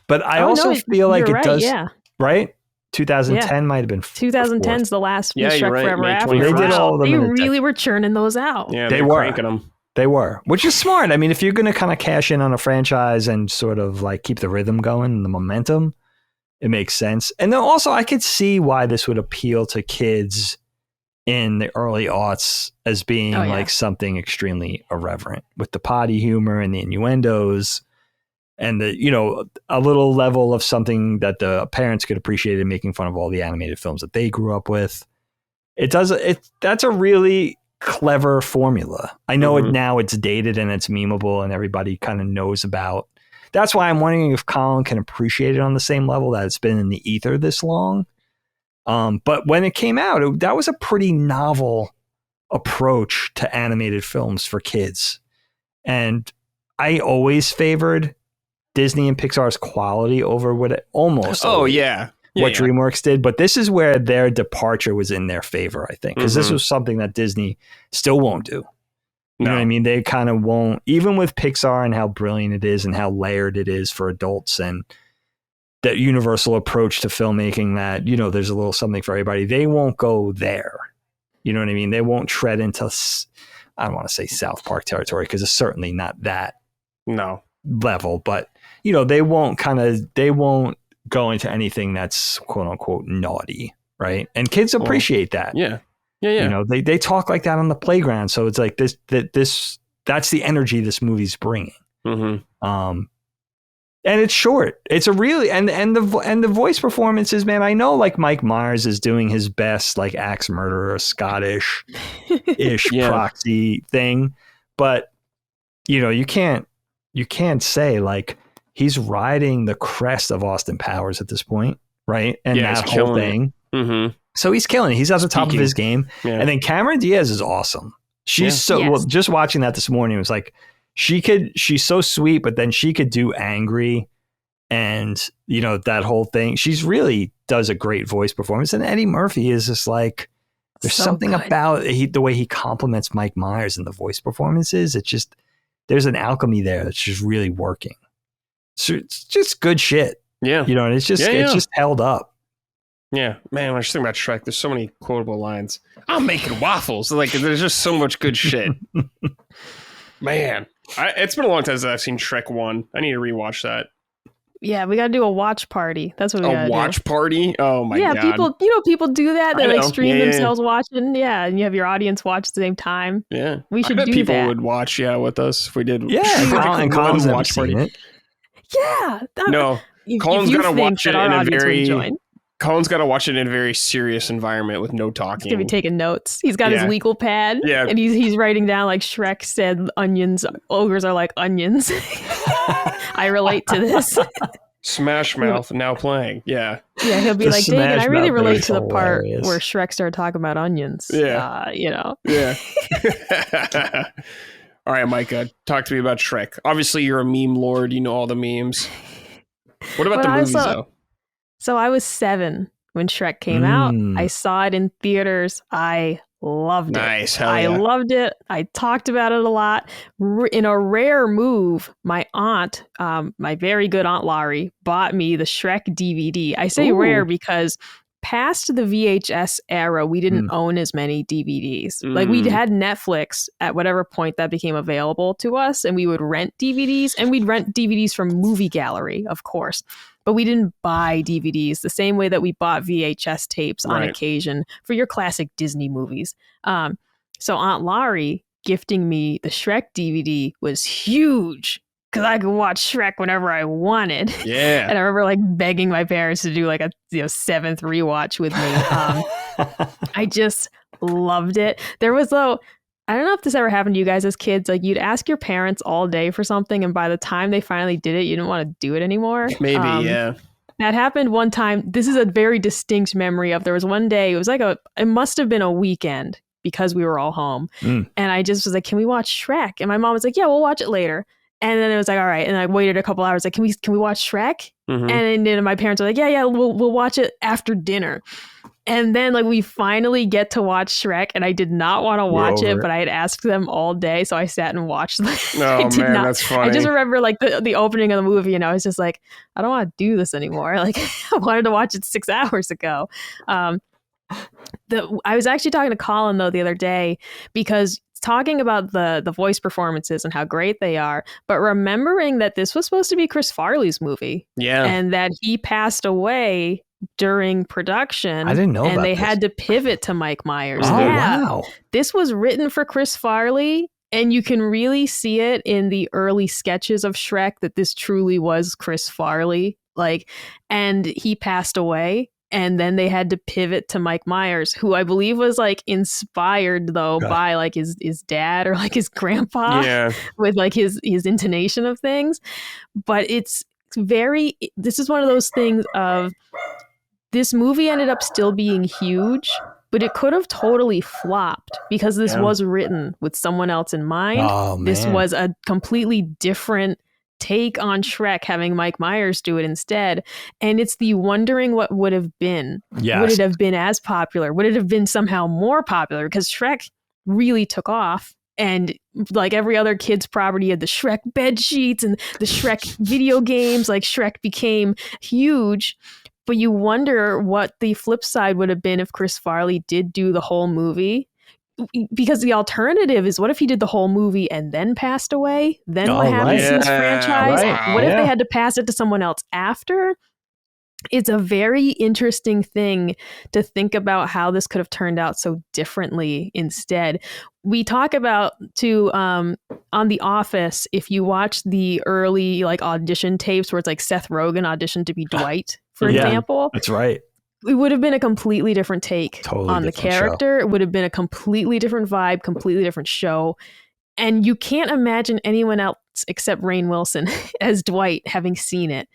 Speaker 2: But I
Speaker 4: Oh,
Speaker 2: also
Speaker 4: no,
Speaker 2: feel like
Speaker 4: you're
Speaker 2: it
Speaker 4: right,
Speaker 2: does,
Speaker 4: yeah.
Speaker 2: right? 2010 might have been
Speaker 4: 2010 is the last
Speaker 3: Yeah,
Speaker 4: Shrek
Speaker 3: you're right,
Speaker 4: Forever
Speaker 3: May
Speaker 4: After.
Speaker 3: 21st.
Speaker 2: They did all of them
Speaker 4: They
Speaker 2: in a
Speaker 4: really were churning those out.
Speaker 3: Yeah,
Speaker 2: They
Speaker 3: they're
Speaker 2: were.
Speaker 3: cranking them.
Speaker 2: They were, which is smart. I mean, if you're going to kind of cash in on a franchise and sort of like keep the rhythm going and the momentum, it makes sense. And then also, I could see why this would appeal to kids in the early aughts as being like something extremely irreverent with the potty humor and the innuendos and the, a little level of something that the parents could appreciate in making fun of all the animated films that they grew up with. That's a really clever formula. I know now it's dated and it's memeable and everybody kind of knows about. That's why I'm wondering if Colin can appreciate it on the same level that it's been in the ether this long. But when it came out, that was a pretty novel approach to animated films for kids. And I always favored Disney and Pixar's quality over what DreamWorks did. But this is where their departure was in their favor, I think, because this was something that Disney still won't do. You know what I mean? They kind of won't, even with Pixar and how brilliant it is and how layered it is for adults and that universal approach to filmmaking that, there's a little something for everybody. They won't go there. You know what I mean? They won't tread into, I don't want to say South Park territory because it's certainly not that level, but they won't go into anything that's quote unquote naughty. Right. And kids appreciate that.
Speaker 3: Yeah. Yeah.
Speaker 2: They talk like that on the playground. So it's like that's the energy this movie's bringing. And it's short. It's a really and the voice performances, man. I know like Mike Myers is doing his best like axe murderer Scottish-ish proxy thing, but you can't say like he's riding the crest of Austin Powers at this point, right? And that whole thing. So he's killing it. He's at the top of his game. Yeah. And then Cameron Diaz is awesome. She's just watching that this morning, it was like she's so sweet, but then she could do angry and that whole thing. She's really does a great voice performance. And Eddie Murphy is just like, there's something about the way he compliments Mike Myers in the voice performances. It's just, there's an alchemy there that's just really working. So it's just good shit. Yeah. And it's just, it's just held up.
Speaker 3: Yeah, man, when I just think about Shrek, there's so many quotable lines. I'm making waffles. Like, there's just so much good shit. Man, it's been a long time since I've seen Shrek 1. I need to rewatch that.
Speaker 4: Yeah, we got to do a watch party. That's what we got to do.
Speaker 3: A watch party? Oh, my God.
Speaker 4: Yeah, people do that. They stream themselves watching. Yeah, and you have your audience watch at the same time.
Speaker 3: Yeah.
Speaker 4: We should do
Speaker 3: people
Speaker 4: that.
Speaker 3: Would watch, with us if we did.
Speaker 2: Yeah, and Colin's watch party. It.
Speaker 4: Yeah.
Speaker 3: No, Colin's got to watch it in a very... Colin's got to watch it in a very serious environment with no talking.
Speaker 4: He's going to be taking notes. He's got his legal pad. Yeah. And he's writing down like Shrek said onions. Ogres are like onions. I relate to this.
Speaker 3: Smash Mouth now playing. Yeah.
Speaker 4: Yeah, he'll be
Speaker 2: The
Speaker 4: like, Dagan, I
Speaker 2: Smash
Speaker 4: really
Speaker 2: Mouth
Speaker 4: relate
Speaker 2: is
Speaker 4: to the part
Speaker 2: hilarious.
Speaker 4: where Shrek started talking about onions.
Speaker 3: Yeah. Yeah. All right, Micah, talk to me about Shrek. Obviously, you're a meme lord. You know all the memes. What about the movies, though?
Speaker 4: So I was 7 when Shrek came out. I saw it in theaters. I loved it.
Speaker 3: Nice. Hell
Speaker 4: I
Speaker 3: yeah.
Speaker 4: loved it. I talked about it a lot. In a rare move, my aunt, my very good Aunt Laurie, bought me the Shrek DVD. I say rare because past the VHS era, we didn't own as many DVDs. Like we had Netflix at whatever point that became available to us, and we would rent DVDs, and we'd rent DVDs from Movie Gallery, of course. But we didn't buy DVDs the same way that we bought VHS tapes on occasion for your classic Disney movies. So Aunt Laurie gifting me the Shrek DVD was huge because I could watch Shrek whenever I wanted.
Speaker 3: Yeah.
Speaker 4: And I remember like begging my parents to do like a 7th rewatch with me. I just loved it. There was though, I don't know if this ever happened to you guys as kids. Like you'd ask your parents all day for something, and by the time they finally did it, you didn't want to do it anymore.
Speaker 3: Maybe, yeah.
Speaker 4: That happened one time. This is a very distinct memory of, there was one day, it was like it must have been a weekend because we were all home. And I just was like, can we watch Shrek? And my mom was like, yeah, we'll watch it later. And then it was like, all right. And I waited a couple hours, like, can we watch Shrek? And then my parents were like, yeah, we'll watch it after dinner. And then like we finally get to watch Shrek, and I did not want to watch it, but I had asked them all day, so I sat and watched them.
Speaker 3: That's funny.
Speaker 4: I just remember like the opening of the movie, and I was just like, I don't want to do this anymore. Like I wanted to watch it 6 hours ago. I was actually talking to Colin though the other day, because talking about the voice performances and how great they are, but remembering that this was supposed to be Chris Farley's movie, and that he passed away during production.
Speaker 2: I didn't know
Speaker 4: and
Speaker 2: about
Speaker 4: they
Speaker 2: this.
Speaker 4: had to pivot to Mike Myers.
Speaker 2: Oh, wow.
Speaker 4: This was written for Chris Farley, and you can really see it in the early sketches of Shrek that this truly was Chris Farley. Like, and he passed away, and then they had to pivot to Mike Myers, who I believe was like inspired though by like his dad or like his grandpa with like his intonation of things. But this is one of those things of, this movie ended up still being huge, but it could have totally flopped because this was written with someone else in mind. Oh, man. This was a completely different take on Shrek, having Mike Myers do it instead. And it's the wondering what would have been. Yes. Would it have been as popular? Would it have been somehow more popular? Because Shrek really took off. And like every other kid's property, had the Shrek bed sheets and the Shrek video games. Like Shrek became huge. But you wonder what the flip side would have been if Chris Farley did do the whole movie. Because the alternative is, what if he did the whole movie and then passed away? Then what happens to this franchise? What if they had to pass it to someone else after? It's a very interesting thing to think about how this could have turned out so differently instead. We talk about on The Office, if you watch the early like audition tapes where it's like Seth Rogen auditioned to be Dwight, for example.
Speaker 2: That's right.
Speaker 4: It would have been a completely different take on the character. Show. It would have been a completely different vibe, completely different show. And you can't imagine anyone else except Rainn Wilson as Dwight having seen it.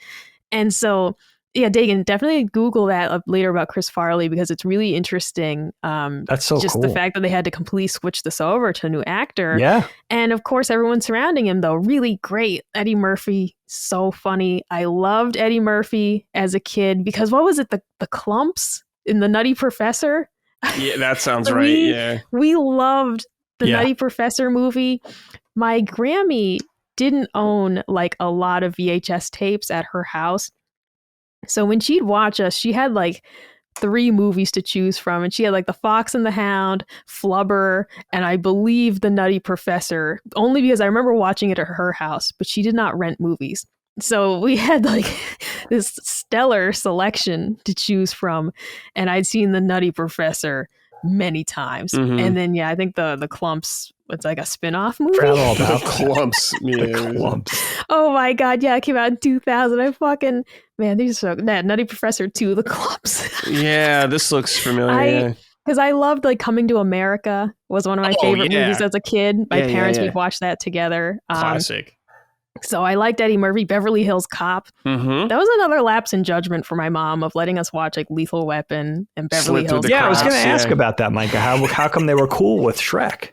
Speaker 4: And so, yeah, Dagan, definitely Google that later about Chris Farley, because it's really interesting.
Speaker 2: That's so
Speaker 4: just
Speaker 2: cool.
Speaker 4: the fact that they had to completely switch this over to a new actor.
Speaker 2: Yeah. And
Speaker 4: of course, everyone surrounding him, though, really great. Eddie Murphy, so funny. I loved Eddie Murphy as a kid because what was it? The Clumps in The Nutty Professor?
Speaker 3: Yeah, that sounds right.
Speaker 4: We loved the Nutty Professor movie. My Grammy didn't own like a lot of VHS tapes at her house. So when she'd watch us, she had like 3 movies to choose from. And she had like The Fox and the Hound, Flubber, and I believe The Nutty Professor, only because I remember watching it at her house, but she did not rent movies. So we had like this stellar selection to choose from. And I'd seen The Nutty Professor many times. And then, I think the Clumps, it's like a spin-off movie.
Speaker 2: All about
Speaker 3: Clumps.
Speaker 2: The Clumps.
Speaker 4: Oh my God. Yeah, it came out in 2000. Man, these are so Nutty Professor 2, The Clumps.
Speaker 3: Yeah, this looks familiar.
Speaker 4: Because I loved like Coming to America was one of my favorite movies as a kid. My parents would watch that together.
Speaker 3: Classic.
Speaker 4: So I liked Eddie Murphy, Beverly Hills Cop.
Speaker 3: Mm-hmm.
Speaker 4: That was another lapse in judgment for my mom of letting us watch like Lethal Weapon and Beverly Hills Cop.
Speaker 2: Yeah, I was going to ask about that, Micah. How come they were cool with Shrek?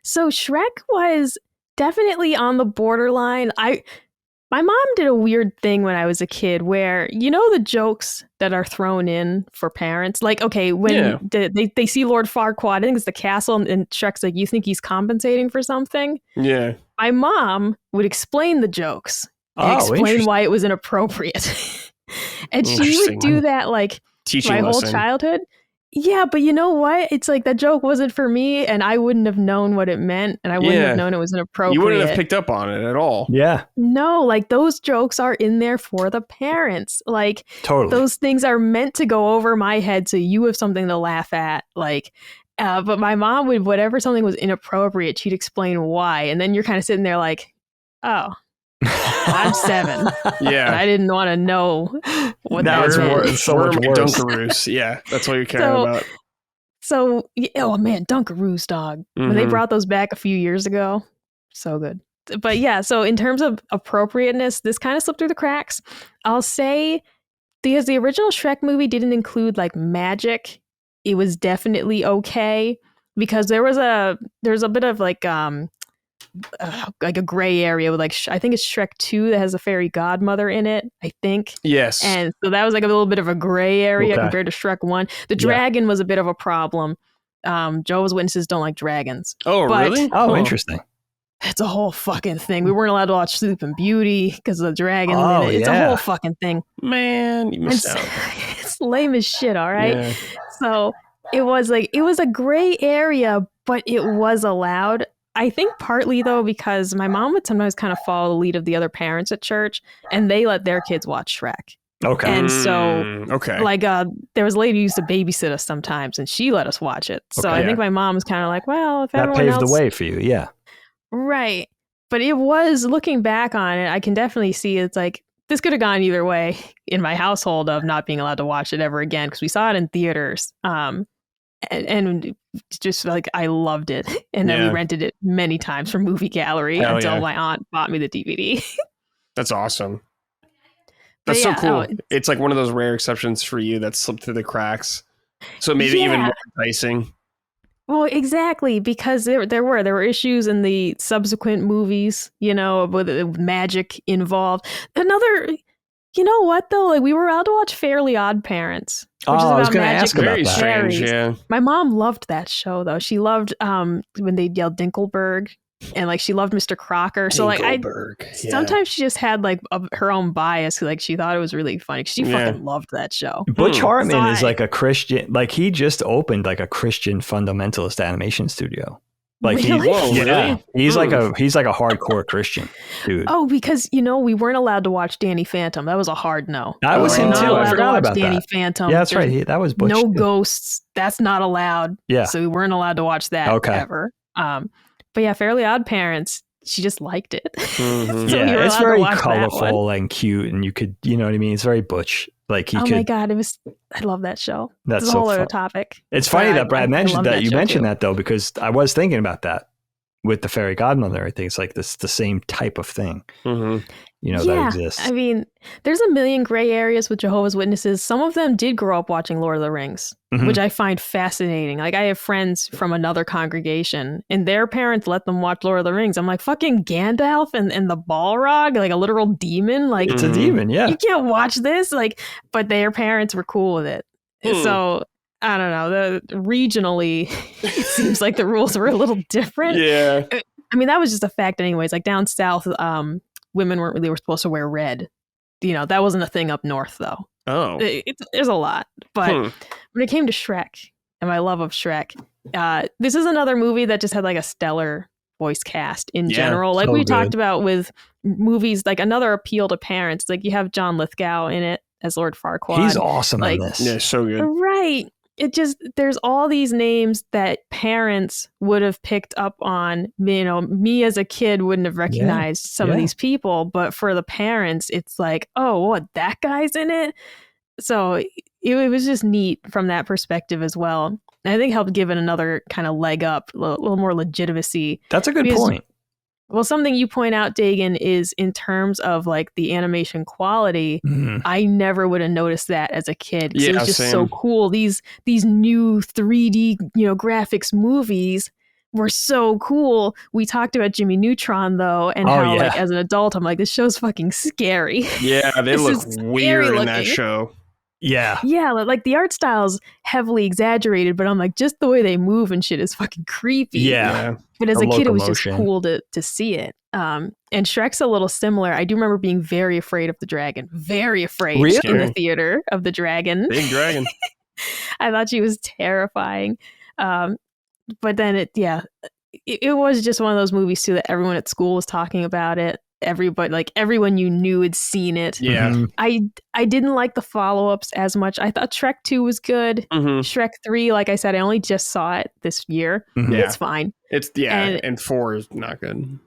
Speaker 4: So Shrek was definitely on the borderline. My mom did a weird thing when I was a kid where, you know, the jokes that are thrown in for parents, like, okay, when they see Lord Farquaad, I think it's the castle, and Shrek's like, you think he's compensating for something?
Speaker 3: Yeah.
Speaker 4: My mom would explain the jokes and explain why it was inappropriate. And she would do that like
Speaker 3: Teaching
Speaker 4: my whole
Speaker 3: lesson.
Speaker 4: childhood. Yeah, but you know what? It's like that joke wasn't for me, and I wouldn't have known what it meant, and I wouldn't have known it was inappropriate.
Speaker 3: You wouldn't have picked up on it at all.
Speaker 2: Yeah.
Speaker 4: No, like those jokes are in there for the parents. Like those things are meant to go over my head so you have something to laugh at. Like, but my mom would, whatever something was inappropriate, she'd explain why, and then you're kind of sitting there like, oh. I'm 7.
Speaker 3: Yeah.
Speaker 4: And I didn't want to know what
Speaker 2: that
Speaker 4: was
Speaker 2: meant. So much worse.
Speaker 3: Dunkaroos. Yeah, that's what you're caring about.
Speaker 4: So, oh man, Dunkaroos, dog. Mm-hmm. When they brought those back a few years ago, so good. But yeah, so in terms of appropriateness, this kind of slipped through the cracks. I'll say, because the original Shrek movie didn't include like magic, it was definitely okay, because there was a bit of like a gray area with like I think it's Shrek 2 that has a fairy godmother in it, I think.
Speaker 3: Yes.
Speaker 4: And so that was like a little bit of a gray area compared to Shrek 1. The dragon was a bit of a problem. Jehovah's Witnesses don't like dragons.
Speaker 3: Oh, really?
Speaker 2: Oh, interesting.
Speaker 4: It's a whole fucking thing. We weren't allowed to watch Sleeping Beauty because of the dragon in it. It's a whole fucking thing.
Speaker 3: Man, you missed out.
Speaker 4: It's lame as shit, all right? Yeah. So it was a gray area, but it was allowed. I think partly, though, because my mom would sometimes kind of follow the lead of the other parents at church, and they let their kids watch Shrek.
Speaker 2: Okay.
Speaker 4: And so, like, there was a lady who used to babysit us sometimes, and she let us watch it. So I think my mom was kind of like, well, if everyone else...
Speaker 2: That paved the way for you, yeah.
Speaker 4: Right. But it was, looking back on it, I can definitely see it's like, this could have gone either way in my household of not being allowed to watch it ever again, because we saw it in theaters. And just like I loved it, and then we rented it many times from Movie Gallery until my aunt bought me the DVD.
Speaker 3: That's awesome. That's so cool. It's like one of those rare exceptions for you that slipped through the cracks. So maybe even more enticing.
Speaker 4: Well, exactly, because there were issues in the subsequent movies, you know, with magic involved. You know what though? Like we were allowed to watch Fairly Odd Parents. Which is about
Speaker 2: I was going to ask about
Speaker 3: very
Speaker 2: that.
Speaker 3: Strange, yeah.
Speaker 4: My mom loved that show though. She loved when they yelled Dinkelberg, and like she loved Mr. Crocker. So like sometimes she just had like her own bias. Like she thought it was really funny. She fucking loved that show.
Speaker 2: Butch Hartman is like a Christian. Like he just opened like a Christian fundamentalist animation studio. Like
Speaker 4: really?
Speaker 2: He's like a hardcore Christian dude.
Speaker 4: Oh, because we weren't allowed to watch Danny Phantom. That was a hard no.
Speaker 2: That was him too. I forgot about
Speaker 4: Danny
Speaker 2: that.
Speaker 4: Phantom.
Speaker 2: Yeah, that's right. That was Butch.
Speaker 4: No ghosts. That's not allowed.
Speaker 2: Yeah.
Speaker 4: So we weren't allowed to watch that ever. But yeah, Fairly Odd Parents. She just liked it.
Speaker 2: Mm-hmm. So it's very colorful and cute, and you could, you know what I mean. It's very Butch. Like my
Speaker 4: god, I love that show.
Speaker 2: That's
Speaker 4: a whole other topic.
Speaker 2: It's funny that Brad mentioned that. You mentioned that though, because I was thinking about that with the fairy godmother. I think it's like the same type of thing. Mm-hmm. That exists.
Speaker 4: I mean, there's a million gray areas with Jehovah's Witnesses. Some of them did grow up watching Lord of the Rings, which I find fascinating. Like I have friends from another congregation, and their parents let them watch Lord of the Rings. I'm like, fucking Gandalf and the Balrog, like a literal demon. Like
Speaker 2: it's a demon, yeah.
Speaker 4: You can't watch this. Like, but their parents were cool with it. So I don't know. Regionally, it seems like the rules were a little different.
Speaker 3: Yeah.
Speaker 4: I mean, that was just a fact, anyways. Like down south, women were supposed to wear red. That wasn't a thing up north, though.
Speaker 3: Oh.
Speaker 4: There's a lot. But when it came to Shrek and my love of Shrek, this is another movie that just had like a stellar voice cast in general. Like we talked about with movies, like another appeal to parents. Like you have John Lithgow in it as Lord Farquaad.
Speaker 2: He's awesome in this.
Speaker 3: Yeah, so good.
Speaker 4: Right. There's all these names that parents would have picked up on. Me as a kid wouldn't have recognized some of these people, but for the parents, it's like, oh, what, that guy's in it? So it was just neat from that perspective as well. And I think helped give it another kind of leg up, a little more legitimacy.
Speaker 2: That's a good point.
Speaker 4: Well, something you point out, Dagan, is in terms of like the animation quality, I never would have noticed that as a kid. It was just so cool. These new 3D, graphics movies were so cool. We talked about Jimmy Neutron though, and how like as an adult, I'm like, this show's fucking scary.
Speaker 3: Yeah, they look weird in that show.
Speaker 2: Yeah.
Speaker 4: Yeah, like the art style's heavily exaggerated, but I'm like, just the way they move and shit is fucking creepy.
Speaker 2: Yeah.
Speaker 4: But as a kid, it was just cool to see it. And Shrek's a little similar. I do remember being very afraid of the dragon. Very afraid in the theater of the dragon.
Speaker 3: Big dragon.
Speaker 4: I thought she was terrifying. But then it was just one of those movies too that everyone at school was talking about it. Everybody, like everyone you knew had seen it.
Speaker 3: Yeah.
Speaker 4: I didn't like the follow-ups as much. I thought Shrek 2 was good. Shrek 3, like I said, I only just saw it this year. It's fine.
Speaker 3: And 4 is not good.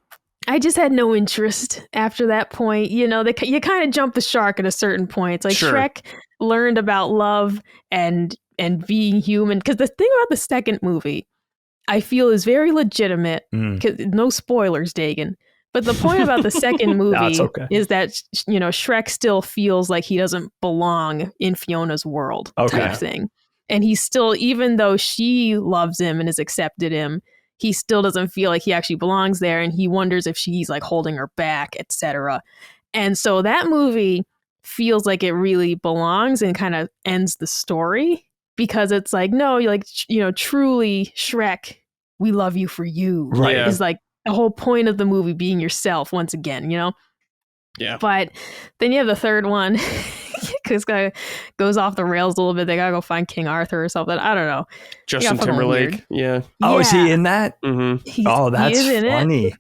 Speaker 4: I just had no interest after that point. You kind of jump the shark at a certain point. It's like Shrek learned about love and being human. Because the thing about the second movie, I feel is very legitimate. No spoilers, Dagan. But the point about the second movie is that, Shrek still feels like he doesn't belong in Fiona's world type thing. And he's still, even though she loves him and has accepted him, he still doesn't feel like he actually belongs there. And he wonders if she's like holding her back, etc. And so that movie feels like it really belongs and kind of ends the story because it's like, no, like, truly Shrek, we love you for you.
Speaker 2: Right.
Speaker 4: Is like, the whole point of the movie being yourself once again,
Speaker 3: Yeah.
Speaker 4: But then you have the third one, because guy goes off the rails a little bit. They gotta go find King Arthur or something. I don't know.
Speaker 3: Justin Timberlake. Yeah.
Speaker 2: Oh, is he in that?
Speaker 4: Mm-hmm.
Speaker 2: That's funny.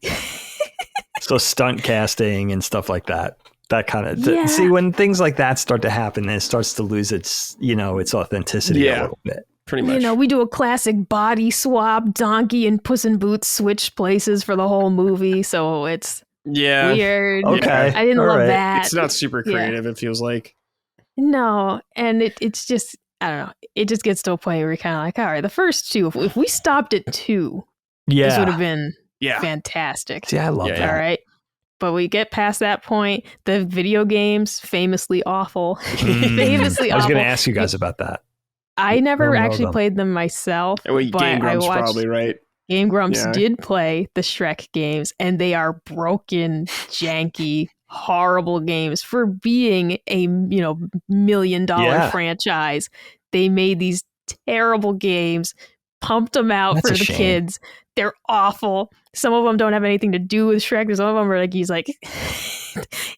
Speaker 2: So stunt casting and stuff like that. That kind of see when things like that start to happen, then it starts to lose its authenticity a little bit.
Speaker 3: Pretty much.
Speaker 4: We do a classic body swap. Donkey and Puss in Boots switch places for the whole movie, so it's weird.
Speaker 2: Okay,
Speaker 4: I didn't love that.
Speaker 3: It's not super creative. It feels like
Speaker 4: no, and it's just I don't know. It just gets to a point where you're kind of like, all right, the first two. If we stopped at 2, this would have been fantastic.
Speaker 2: See, I love that.
Speaker 4: All right. But we get past that point. The video games, famously awful. Famously awful.
Speaker 2: I was going to ask you guys about that.
Speaker 4: I never actually played them myself.
Speaker 3: Well,
Speaker 4: but
Speaker 3: Game Grumps
Speaker 4: I watched
Speaker 3: probably, right?
Speaker 4: Game Grumps did play the Shrek games, and they are broken, janky, horrible games for being a $1 million franchise. They made these terrible games, pumped them out for the kids. They're awful. Some of them don't have anything to do with Shrek. There's some of them where he's like,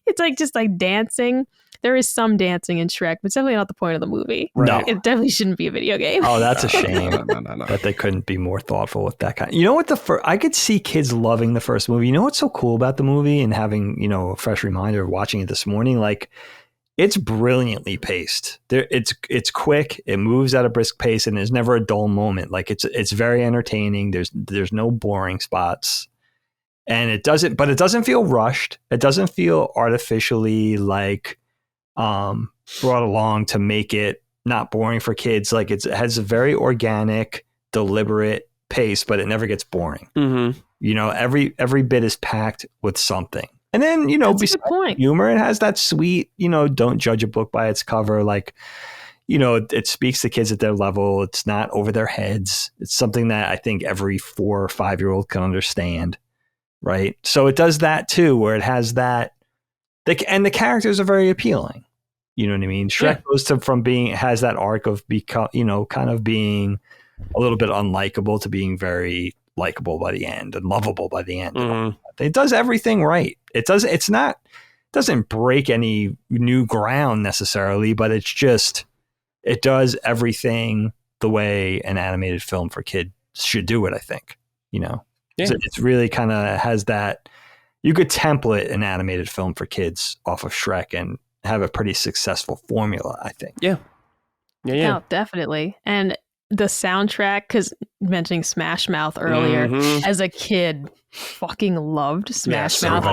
Speaker 4: it's like just like dancing. There is some dancing in Shrek, but it's definitely not the point of the movie.
Speaker 2: Right.
Speaker 4: It definitely shouldn't be a video game.
Speaker 2: Oh, that's a shame that they couldn't be more thoughtful with that kind. You know what? I could see kids loving the first movie. You know what's so cool about the movie and having, a fresh reminder of watching it this morning? Like, it's brilliantly paced. It's quick. It moves at a brisk pace, and there's never a dull moment. Like it's very entertaining. There's no boring spots, and it doesn't feel rushed. It doesn't feel artificially like brought along to make it not boring for kids. Like it has a very organic, deliberate pace, but it never gets boring. Every bit is packed with something. And then, besides humor, it has that sweet, don't judge a book by its cover. Like, it speaks to kids at their level. It's not over their heads. It's something that I think every 4 or 5 year old can understand. Right. So it does that too, where it has that. And the characters are very appealing. You know what I mean? Shrek goes has that arc of kind of being a little bit unlikable to being very likable by the end and lovable by the end. It does everything right. It doesn't break any new ground necessarily, but it does everything the way an animated film for kids should do it, I think. So it's really kind of has that. You could template an animated film for kids off of Shrek and have a pretty successful formula, I think.
Speaker 3: Yeah.
Speaker 4: No, definitely. And the soundtrack, because mentioning Smash Mouth earlier, as a kid, fucking loved Smash Mouth.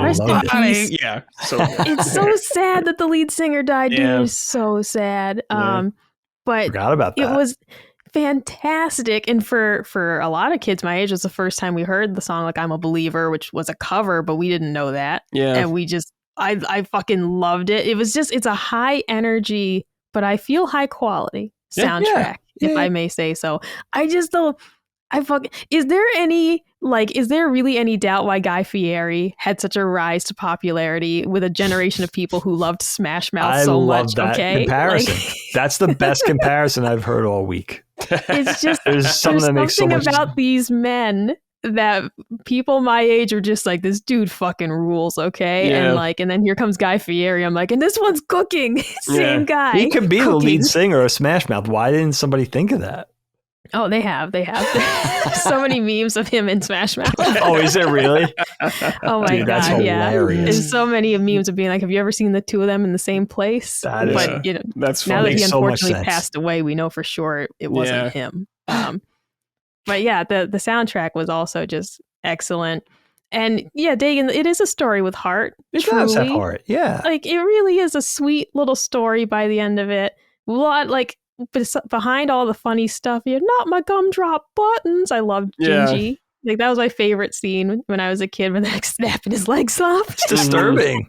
Speaker 3: Yeah, so good.
Speaker 4: It's so sad that the lead singer died. Dude, it was so sad. But
Speaker 2: forgot about that.
Speaker 4: It was fantastic. And for a lot of kids my age, it was the first time we heard the song like I'm a Believer, which was a cover, but we didn't know that.
Speaker 3: Yeah.
Speaker 4: And we just, I fucking loved it. It was just, it's a high energy, but I feel high quality soundtrack, if I may say so. I just though, is there really any doubt why Guy Fieri had such a rise to popularity with a generation of people who loved Smash Mouth so much?
Speaker 2: I love that comparison. That's the best comparison I've heard all week.
Speaker 4: It's just,
Speaker 2: there's something
Speaker 4: about these men that people my age are just like, this dude fucking rules, okay?
Speaker 3: Yeah.
Speaker 4: And then here comes Guy Fieri. I'm like, and this one's cooking. Same guy.
Speaker 2: He could be the lead singer of Smash Mouth. Why didn't somebody think of that?
Speaker 4: Oh, they have. So many memes of him in Smash Mouth.
Speaker 2: Oh, is it really?
Speaker 4: Oh my
Speaker 2: Dude, that's
Speaker 4: God,
Speaker 2: hilarious.
Speaker 4: Yeah. There's so many memes of being like, have you ever seen the two of them in the same place?
Speaker 2: That is,
Speaker 4: but
Speaker 3: that's funny.
Speaker 4: now that he
Speaker 2: so
Speaker 4: unfortunately passed away, we know for sure it wasn't him. But yeah, the soundtrack was also just excellent. And yeah, Dagan, it is a story with heart.
Speaker 2: It does have heart. Yeah.
Speaker 4: Like it really is a sweet little story by the end of it. A lot like behind all the funny stuff, you're not my gumdrop buttons. I loved Gingy. Like that was my favorite scene when I was a kid, when they're like snapping his legs off.
Speaker 2: It's disturbing.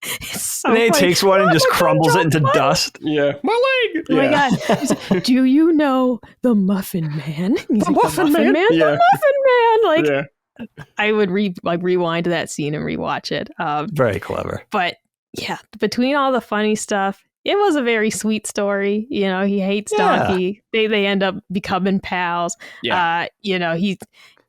Speaker 4: It's so
Speaker 2: and then he
Speaker 4: funny.
Speaker 2: takes one and just crumbles it into dust.
Speaker 3: Yeah. My leg.
Speaker 4: Oh my God. He's like, do you know the Muffin Man? He's
Speaker 3: The
Speaker 4: like,
Speaker 3: Muffin
Speaker 4: the Muffin
Speaker 3: Man?
Speaker 4: Man?
Speaker 3: Yeah.
Speaker 4: The Muffin Man. Like
Speaker 3: Yeah.
Speaker 4: I would rewind to that scene and rewatch it.
Speaker 2: Very clever.
Speaker 4: But yeah, between all the funny stuff, it was a very sweet story. You know, he hates Donkey. They end up becoming pals.
Speaker 3: Yeah.
Speaker 4: You know, he's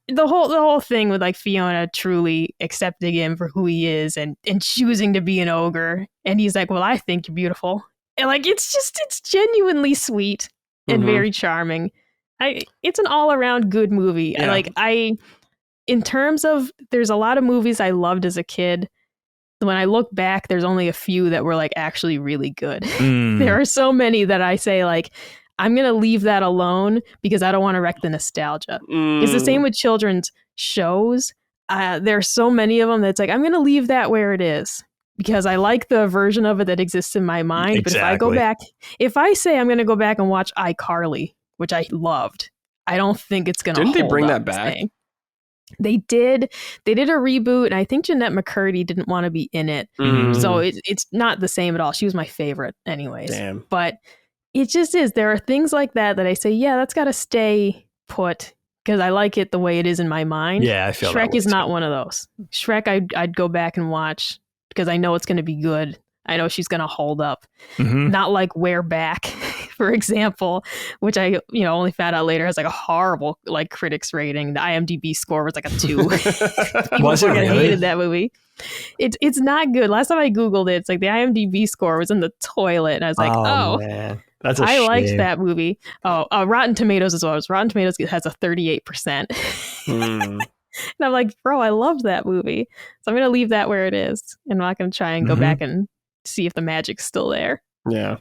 Speaker 4: the whole thing with like Fiona truly accepting him for who he is and choosing to be an ogre. And he's like, well, I think you're beautiful. And like, it's genuinely sweet and very charming. It's an all around good movie.
Speaker 3: Yeah.
Speaker 4: In terms of, there's a lot of movies I loved as a kid. When I look back, there's only a few that were like actually really good. There are so many that I say like, I'm going to leave that alone because I don't want to wreck the nostalgia. It's the same with children's shows. There are so many of them that's like, I'm going to leave that where it is because I like the version of it that exists in my mind.
Speaker 2: Exactly.
Speaker 4: But if I go back, if I say I'm going to go back and watch iCarly, which I loved, I don't think it's going to hold
Speaker 3: Didn't they bring that
Speaker 4: the
Speaker 3: back?
Speaker 4: same. They did a reboot, and I think Jeanette McCurdy didn't want to be in it. So it's not the same at all. She was my favorite anyways.
Speaker 3: Damn.
Speaker 4: But it just is. There are things like that I say, yeah, that's got to stay put because I like it the way it is in my mind.
Speaker 2: Yeah, I feel
Speaker 4: Shrek is not one of those. Shrek, I'd go back and watch because I know it's going to be good. I know she's going to hold up. Not like We're Back, for example, which I only found out later has like a horrible like critics rating. The IMDb score was like a 2.
Speaker 2: Was it really?
Speaker 4: Hated that movie. It's not good. Last time I Googled it, it's like the IMDb score was in the toilet. And I was like, oh
Speaker 2: man. That's a
Speaker 4: I
Speaker 2: shame.
Speaker 4: liked that movie. Rotten Tomatoes as well. Rotten Tomatoes has a 38%. And I'm like, bro, I loved that movie. So I'm going to leave that where it is. And I'm not going to try and go back and see if the magic's still there.
Speaker 3: Yeah.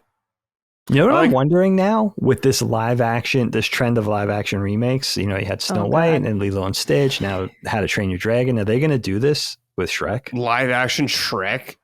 Speaker 2: You know what I'm wondering now with this this trend of live action remakes? You know, you had Snow White and Lilo and Stitch. Now How to Train Your Dragon. Are they going to do this with Shrek?
Speaker 3: Live action Shrek?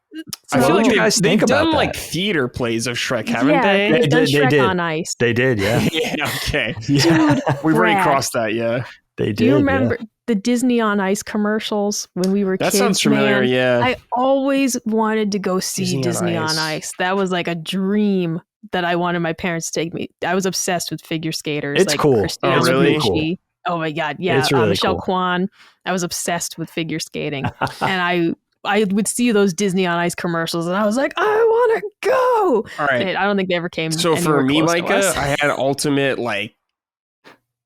Speaker 4: So
Speaker 3: I feel like
Speaker 2: you guys
Speaker 3: they've
Speaker 2: think about
Speaker 3: done
Speaker 2: that?
Speaker 3: like theater plays of Shrek, haven't
Speaker 4: Yeah,
Speaker 3: they?
Speaker 4: they've done Shrek
Speaker 2: did.
Speaker 4: on Ice.
Speaker 2: They did, yeah.
Speaker 3: Yeah, okay.
Speaker 2: Yeah.
Speaker 4: Dude,
Speaker 3: We've already
Speaker 4: Brad,
Speaker 3: crossed that, yeah.
Speaker 2: They did.
Speaker 4: do you remember the Disney on Ice commercials when we were kids?
Speaker 3: That sounds familiar,
Speaker 4: man?
Speaker 3: yeah.
Speaker 4: I always wanted to go see Disney on
Speaker 3: Ice.
Speaker 4: Ice. That was like a dream that I wanted my parents to take me. I was obsessed with figure skaters.
Speaker 2: It's
Speaker 4: like
Speaker 2: cool.
Speaker 4: Christina
Speaker 3: Oh, really?
Speaker 4: Ricci. Oh my God. Yeah.
Speaker 2: It's really
Speaker 4: Michelle
Speaker 2: cool.
Speaker 4: Kwan. I was obsessed with figure skating. And I would see those Disney on Ice commercials and I was like, I want to go.
Speaker 3: All right.
Speaker 4: And I don't think they ever came.
Speaker 3: So for
Speaker 4: anywhere
Speaker 3: me,
Speaker 4: close to
Speaker 3: Micah,
Speaker 4: us.
Speaker 3: I had ultimate like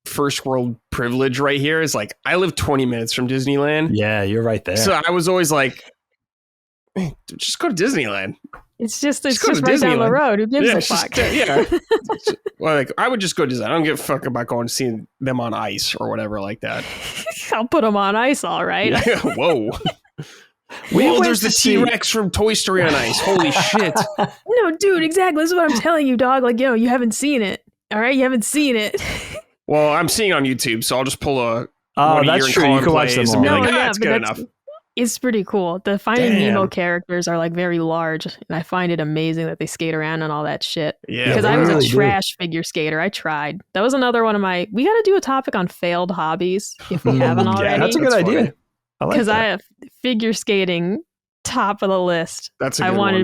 Speaker 3: first world privilege right here. Is like I live 20 minutes from Disneyland.
Speaker 2: Yeah, you're right there.
Speaker 3: So I was always like, hey, just go to Disneyland.
Speaker 4: It's just
Speaker 3: go to
Speaker 4: right down the
Speaker 3: Disneyland.
Speaker 4: road. Who gives
Speaker 3: Yeah,
Speaker 4: a
Speaker 3: it's just-
Speaker 4: fuck?
Speaker 3: yeah. Well, like I would just go to Disneyland. I don't give a fuck about going to see them on ice or whatever like that.
Speaker 4: I'll put them on ice, all right.
Speaker 3: Yeah, whoa.
Speaker 2: We
Speaker 3: Whoa,
Speaker 2: went
Speaker 3: there's the
Speaker 2: to see-
Speaker 3: T-Rex from Toy Story on ice. Holy shit.
Speaker 4: No, dude, exactly. This is what I'm telling you, dog. Like, you haven't seen it. All right, you haven't seen it.
Speaker 3: Well, I'm seeing it on YouTube, so I'll just pull a
Speaker 2: Oh,
Speaker 3: one a
Speaker 2: that's
Speaker 3: year
Speaker 2: true.
Speaker 3: and
Speaker 2: You can watch them
Speaker 3: plays
Speaker 2: all.
Speaker 3: and be
Speaker 4: No,
Speaker 3: like,
Speaker 4: yeah,
Speaker 3: it's
Speaker 4: but
Speaker 3: good
Speaker 4: that's-
Speaker 3: enough.
Speaker 4: It's pretty cool. The Finding Nemo characters are like very large, and I find it amazing that they skate around and all that shit.
Speaker 3: Yeah,
Speaker 4: because I was a trash figure skater. I tried. That was another one of my. We got to do a topic on failed hobbies if we haven't already.
Speaker 2: Yeah, that's a good idea.
Speaker 4: Because I have figure skating top of the list.
Speaker 3: That's a good one.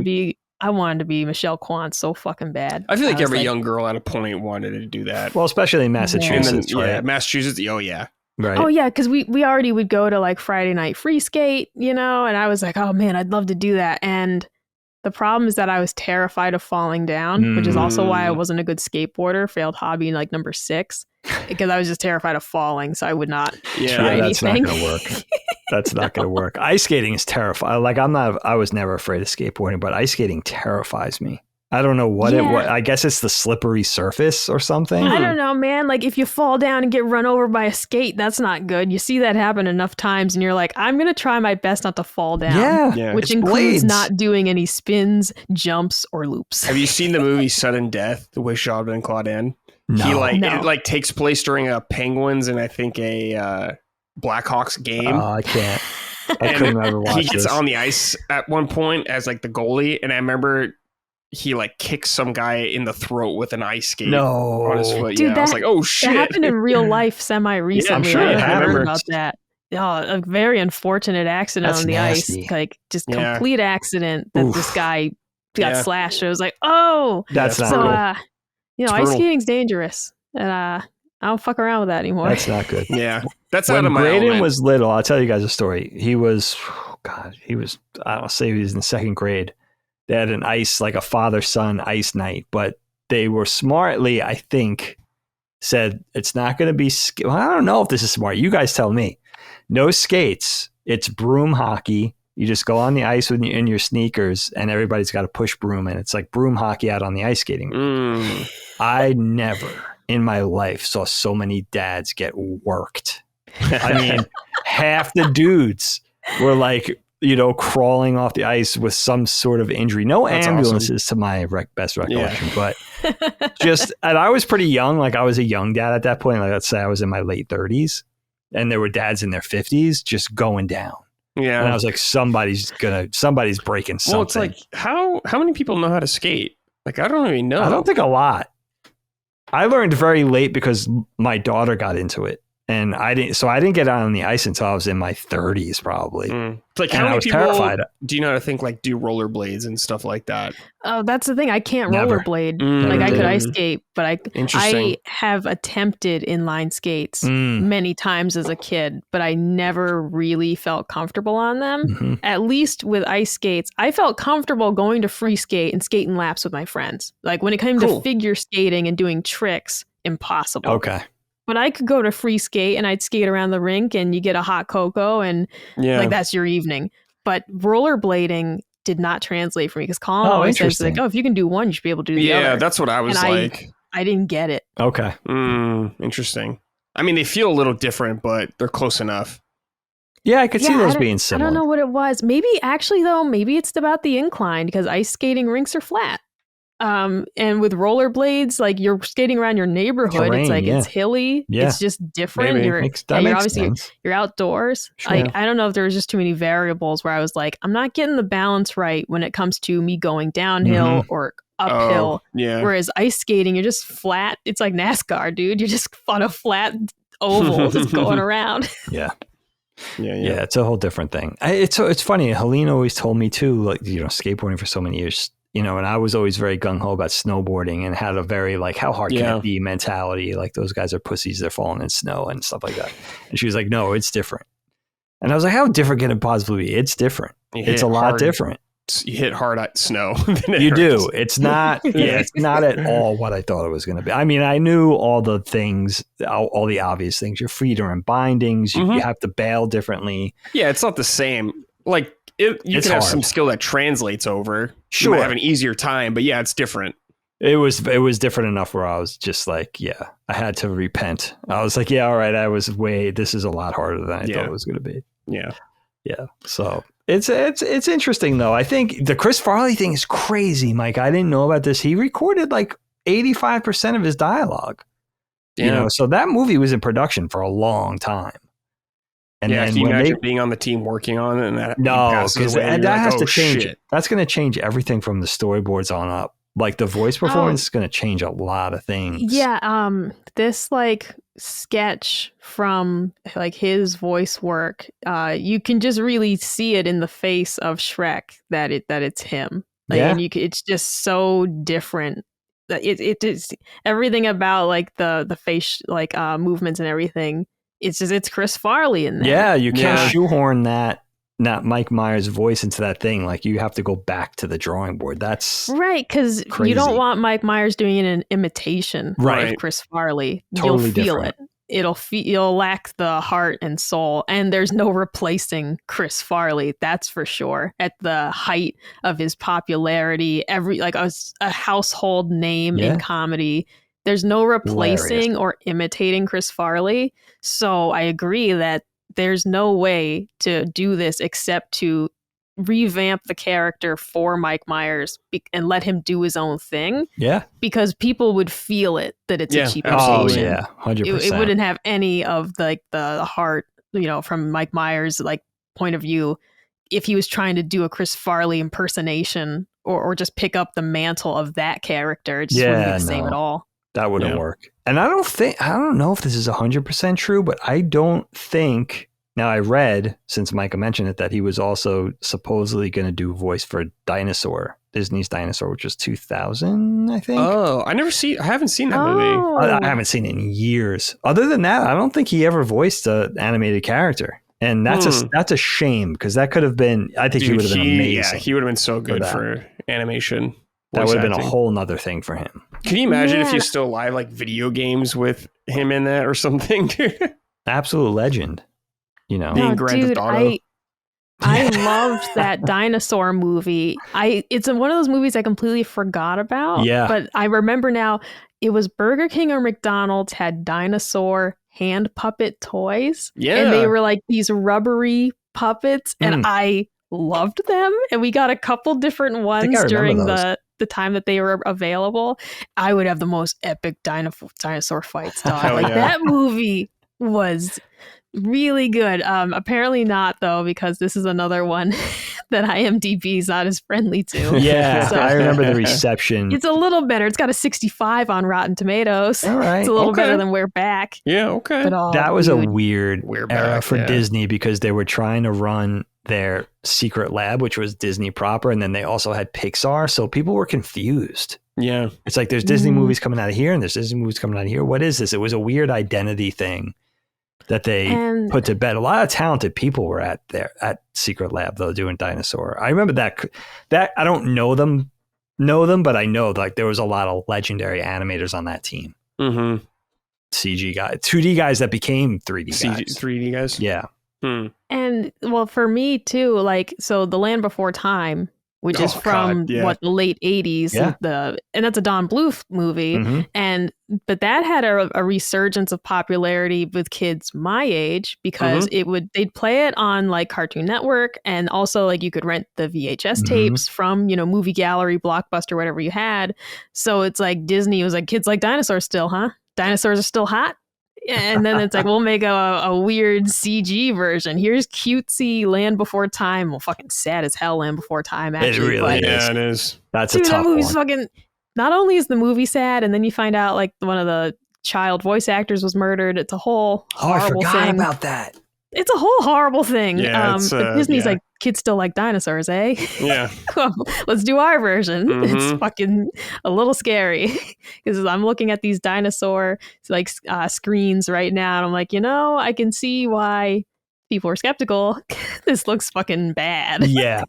Speaker 4: I wanted to be Michelle Kwan so fucking bad.
Speaker 3: I feel like every young girl at a point wanted to do that.
Speaker 2: Well, especially in Massachusetts,
Speaker 3: right?
Speaker 2: Yeah,
Speaker 3: Massachusetts. Oh yeah.
Speaker 2: Right.
Speaker 4: Oh yeah, because we already would go to like Friday night free skate, and I was like, oh man, I'd love to do that. And the problem is that I was terrified of falling down, which is also why I wasn't a good skateboarder. Failed hobby like number 6, because I was just terrified of falling, so I would not try
Speaker 2: that's
Speaker 4: anything.
Speaker 2: not going to work. That's not going to work. Ice skating is terrifying. Like I was never afraid of skateboarding, but ice skating terrifies me. I don't know what I guess it's the slippery surface or something.
Speaker 4: I don't know, man. Like if you fall down and get run over by a skate, that's not good. You see that happen enough times and you're like, I'm going to try my best not to fall down.
Speaker 2: Yeah.
Speaker 4: Which includes not doing any spins, jumps, or loops.
Speaker 3: Have you seen the movie Sudden Death with Jean and Claudine?
Speaker 2: No.
Speaker 3: It takes place during a Penguins and I think a Blackhawks game.
Speaker 2: I can't. I couldn't ever watch
Speaker 3: He gets
Speaker 2: this.
Speaker 3: on the ice at one point as like the goalie, and I remember he like kicks some guy in the throat with an ice skate on his foot.
Speaker 4: Dude,
Speaker 3: I was like, oh shit.
Speaker 4: That happened in real life semi-recently.
Speaker 3: Yeah, I'm sure
Speaker 4: I
Speaker 3: it happened.
Speaker 4: heard about that. Oh, a very unfortunate accident on the
Speaker 2: nasty.
Speaker 4: ice. Like just complete accident that this guy got slashed. It was like, oh.
Speaker 2: That's not
Speaker 4: cool. Ice skating's dangerous. And I don't fuck around with that anymore.
Speaker 2: That's not good.
Speaker 3: Yeah. That's
Speaker 2: when
Speaker 3: out of my
Speaker 2: Braden
Speaker 3: element.
Speaker 2: was little, I'll tell you guys a story. He was, I don't say he was in 2nd grade. They had an ice, like a father-son ice night, but they were smartly, I think, said it's not going to be, well, I don't know if this is smart. You guys tell me. No skates. It's broom hockey. You just go on the ice in your sneakers and everybody's got to push broom and it's like broom hockey out on the ice skating. I never in my life saw so many dads get worked. I mean, half the dudes were like, crawling off the ice with some sort of injury. No That's ambulances to my best recollection, but and I was pretty young. Like I was a young dad at that point. Like let's say I was in my late 30s and there were dads in their 50s just going down.
Speaker 3: Yeah.
Speaker 2: And I was like, somebody's breaking something.
Speaker 3: Well, it's like, how many people know how to skate? Like, I don't even know.
Speaker 2: I don't think a lot. I learned very late because my daughter got into it. And I didn't get out on the ice until I was in my 30s, probably.
Speaker 3: It's like,
Speaker 2: and
Speaker 3: how many people
Speaker 2: terrified.
Speaker 3: Do you know how to think like do rollerblades and stuff like that?
Speaker 4: Oh, that's the thing. I can't
Speaker 2: Never.
Speaker 4: rollerblade. Like I could ice skate, but I have attempted inline skates many times as a kid, but I never really felt comfortable on them.
Speaker 2: Mm-hmm.
Speaker 4: At least with ice skates, I felt comfortable going to free skate and skating laps with my friends. Like when it came to figure skating and doing tricks, impossible.
Speaker 2: Okay.
Speaker 4: But I could go to free skate and I'd skate around the rink and you get a hot cocoa and like that's your evening. But rollerblading did not translate for me because Colin always says like, if you can do one, you should be able to do the other.
Speaker 3: Yeah, that's what I was like.
Speaker 4: I didn't get it.
Speaker 2: Okay.
Speaker 3: Interesting. I mean, they feel a little different, but they're close enough.
Speaker 2: Yeah, I could see those being similar.
Speaker 4: I don't know what it was. Maybe it's about the incline because ice skating rinks are flat. And with rollerblades, like you're skating around your neighborhood,
Speaker 2: Terrain,
Speaker 4: it's like it's hilly.
Speaker 2: Yeah.
Speaker 4: It's just different.
Speaker 2: Maybe.
Speaker 4: You're obviously you're outdoors.
Speaker 2: Sure.
Speaker 4: Like I don't know if there was just too many variables where I was like, I'm not getting the balance right when it comes to me going downhill or uphill. Whereas ice skating, you're just flat. It's like NASCAR, dude. You're just on a flat oval, just going around.
Speaker 2: Yeah. It's a whole different thing. It's funny. Helene always told me too, like skateboarding for so many years. And I was always very gung-ho about snowboarding and had a very like, how hard can it be mentality? Like those guys are pussies. They're falling in snow and stuff like that. And she was like, no, it's different. And I was like, how different can it possibly be? It's different. It's a lot different.
Speaker 3: You hit hard at snow.
Speaker 2: You do. It's not, it's not at all what I thought it was going to be. I mean, I knew all the things, all the obvious things. Your feet are in bindings. You have to bail differently.
Speaker 3: Yeah, it's not the same. Like, you can have some skill that translates over.
Speaker 2: Sure.
Speaker 3: You might have an easier time, but it's different.
Speaker 2: It was different enough where I was just like, I had to repent. I was like, all right, this is a lot harder than I thought it was going to be. Yeah. Yeah. So it's interesting though. I think the Chris Farley thing is crazy, Mike. I didn't know about this. He recorded like 85% of his dialogue, so that movie was in production for a long time. And
Speaker 3: yeah,
Speaker 2: then
Speaker 3: can you
Speaker 2: when
Speaker 3: imagine being on the team working on it and that
Speaker 2: no, because that has to change
Speaker 3: shit.
Speaker 2: it. That's going to change everything from the storyboards on up. Like the voice performance is going to change a lot of things.
Speaker 4: Yeah, this like sketch from like his voice work, you can just really see it in the face of Shrek that it's him. Like,
Speaker 2: Yeah.
Speaker 4: and it's just so different. It is everything about like the face like movements and everything. It's Chris Farley in there.
Speaker 2: Yeah, you can't shoehorn that not Mike Myers' voice into that thing. Like you have to go back to the drawing board. That's
Speaker 4: right, because you don't want Mike Myers doing an imitation of Chris Farley.
Speaker 2: Totally
Speaker 4: You'll feel
Speaker 2: different.
Speaker 4: it. You'll lack the heart and soul, and there's no replacing Chris Farley. That's for sure. At the height of his popularity, a household name in comedy. There's no replacing or imitating Chris Farley. So I agree that there's no way to do this except to revamp the character for Mike Myers and let him do his own thing.
Speaker 2: Yeah.
Speaker 4: Because people would feel it that it's a cheap
Speaker 2: imitation. Oh, yeah. 100%.
Speaker 4: It wouldn't have any of the heart, from Mike Myers' like point of view if he was trying to do a Chris Farley impersonation or just pick up the mantle of that character. It just wouldn't be the same at all.
Speaker 2: That wouldn't work. And I don't know if this is 100% true, but I don't think, now I read, since Micah mentioned it, that he was also supposedly going to do voice for Disney's Dinosaur, which was 2000, I think.
Speaker 3: Oh, I haven't seen that movie.
Speaker 2: I haven't seen it in years. Other than that, I don't think he ever voiced an animated character. And that's a shame, because that could have been, I think he would have been amazing.
Speaker 3: Yeah, he would have been so good for animation.
Speaker 2: That would have been a whole nother thing for him.
Speaker 3: Can you imagine if he's still alive, like video games with him in that or something, dude?
Speaker 2: Absolute legend.
Speaker 3: Being Grand Theft Auto.
Speaker 4: I loved that dinosaur movie. It's one of those movies I completely forgot about.
Speaker 2: Yeah.
Speaker 4: But I remember now it was Burger King or McDonald's had dinosaur hand puppet toys.
Speaker 3: Yeah.
Speaker 4: And they were like these rubbery puppets. And I loved them. And we got a couple different ones during the time that they were available. I would have the most epic dinosaur fights, dog. That movie was really good. Apparently not, though, because this is another one that IMDb is not as friendly to.
Speaker 2: Yeah, so, I remember the reception.
Speaker 4: It's a little better. It's got a 65 on Rotten Tomatoes.
Speaker 2: All right.
Speaker 4: It's a little better than We're Back.
Speaker 3: Yeah, okay.
Speaker 4: But,
Speaker 2: that was a weird era for Disney, because they were trying to run their secret lab, which was Disney proper, and then they also had Pixar, so people were confused.
Speaker 3: Yeah.
Speaker 2: It's like there's Disney movies coming out of here, and there's Disney movies coming out of here. What is this? It was a weird identity thing that they put to bed. A lot of talented people were at Secret Lab, though, doing Dinosaur. I remember that I don't know them, but I know like there was a lot of legendary animators on that team.
Speaker 3: Mm-hmm.
Speaker 2: CG guys, 2D guys that became 3D guys.
Speaker 3: 3D guys?
Speaker 2: Yeah.
Speaker 4: And well, for me too, like, so The Land Before Time, which is from the late 80s, and that's a Don Bluth movie. Mm-hmm. But that had a resurgence of popularity with kids my age, because they'd play it on like Cartoon Network, and also like you could rent the VHS tapes from, Movie Gallery, Blockbuster, whatever you had. So it's like Disney was like, kids like dinosaurs still, huh? Dinosaurs are still hot. And then it's like, we'll make a weird CG version. Here's cutesy Land Before Time. Well, fucking sad as hell, Land Before Time, actually.
Speaker 2: It really is.
Speaker 3: Yeah, it is.
Speaker 2: That's a tough
Speaker 4: that movie's
Speaker 2: one.
Speaker 4: Fucking, not only is the movie sad, and then you find out like one of the child voice actors was murdered. It's a whole horrible
Speaker 2: I forgot
Speaker 4: thing.
Speaker 2: about that.
Speaker 4: It's a whole horrible thing.
Speaker 3: Yeah,
Speaker 4: but Disney's like, kids still like dinosaurs, eh?
Speaker 3: Yeah.
Speaker 4: Well, let's do our version. It's fucking a little scary, because I'm looking at these dinosaur like screens right now, and I'm like, I can see why people are skeptical. This looks fucking bad.
Speaker 2: Yeah.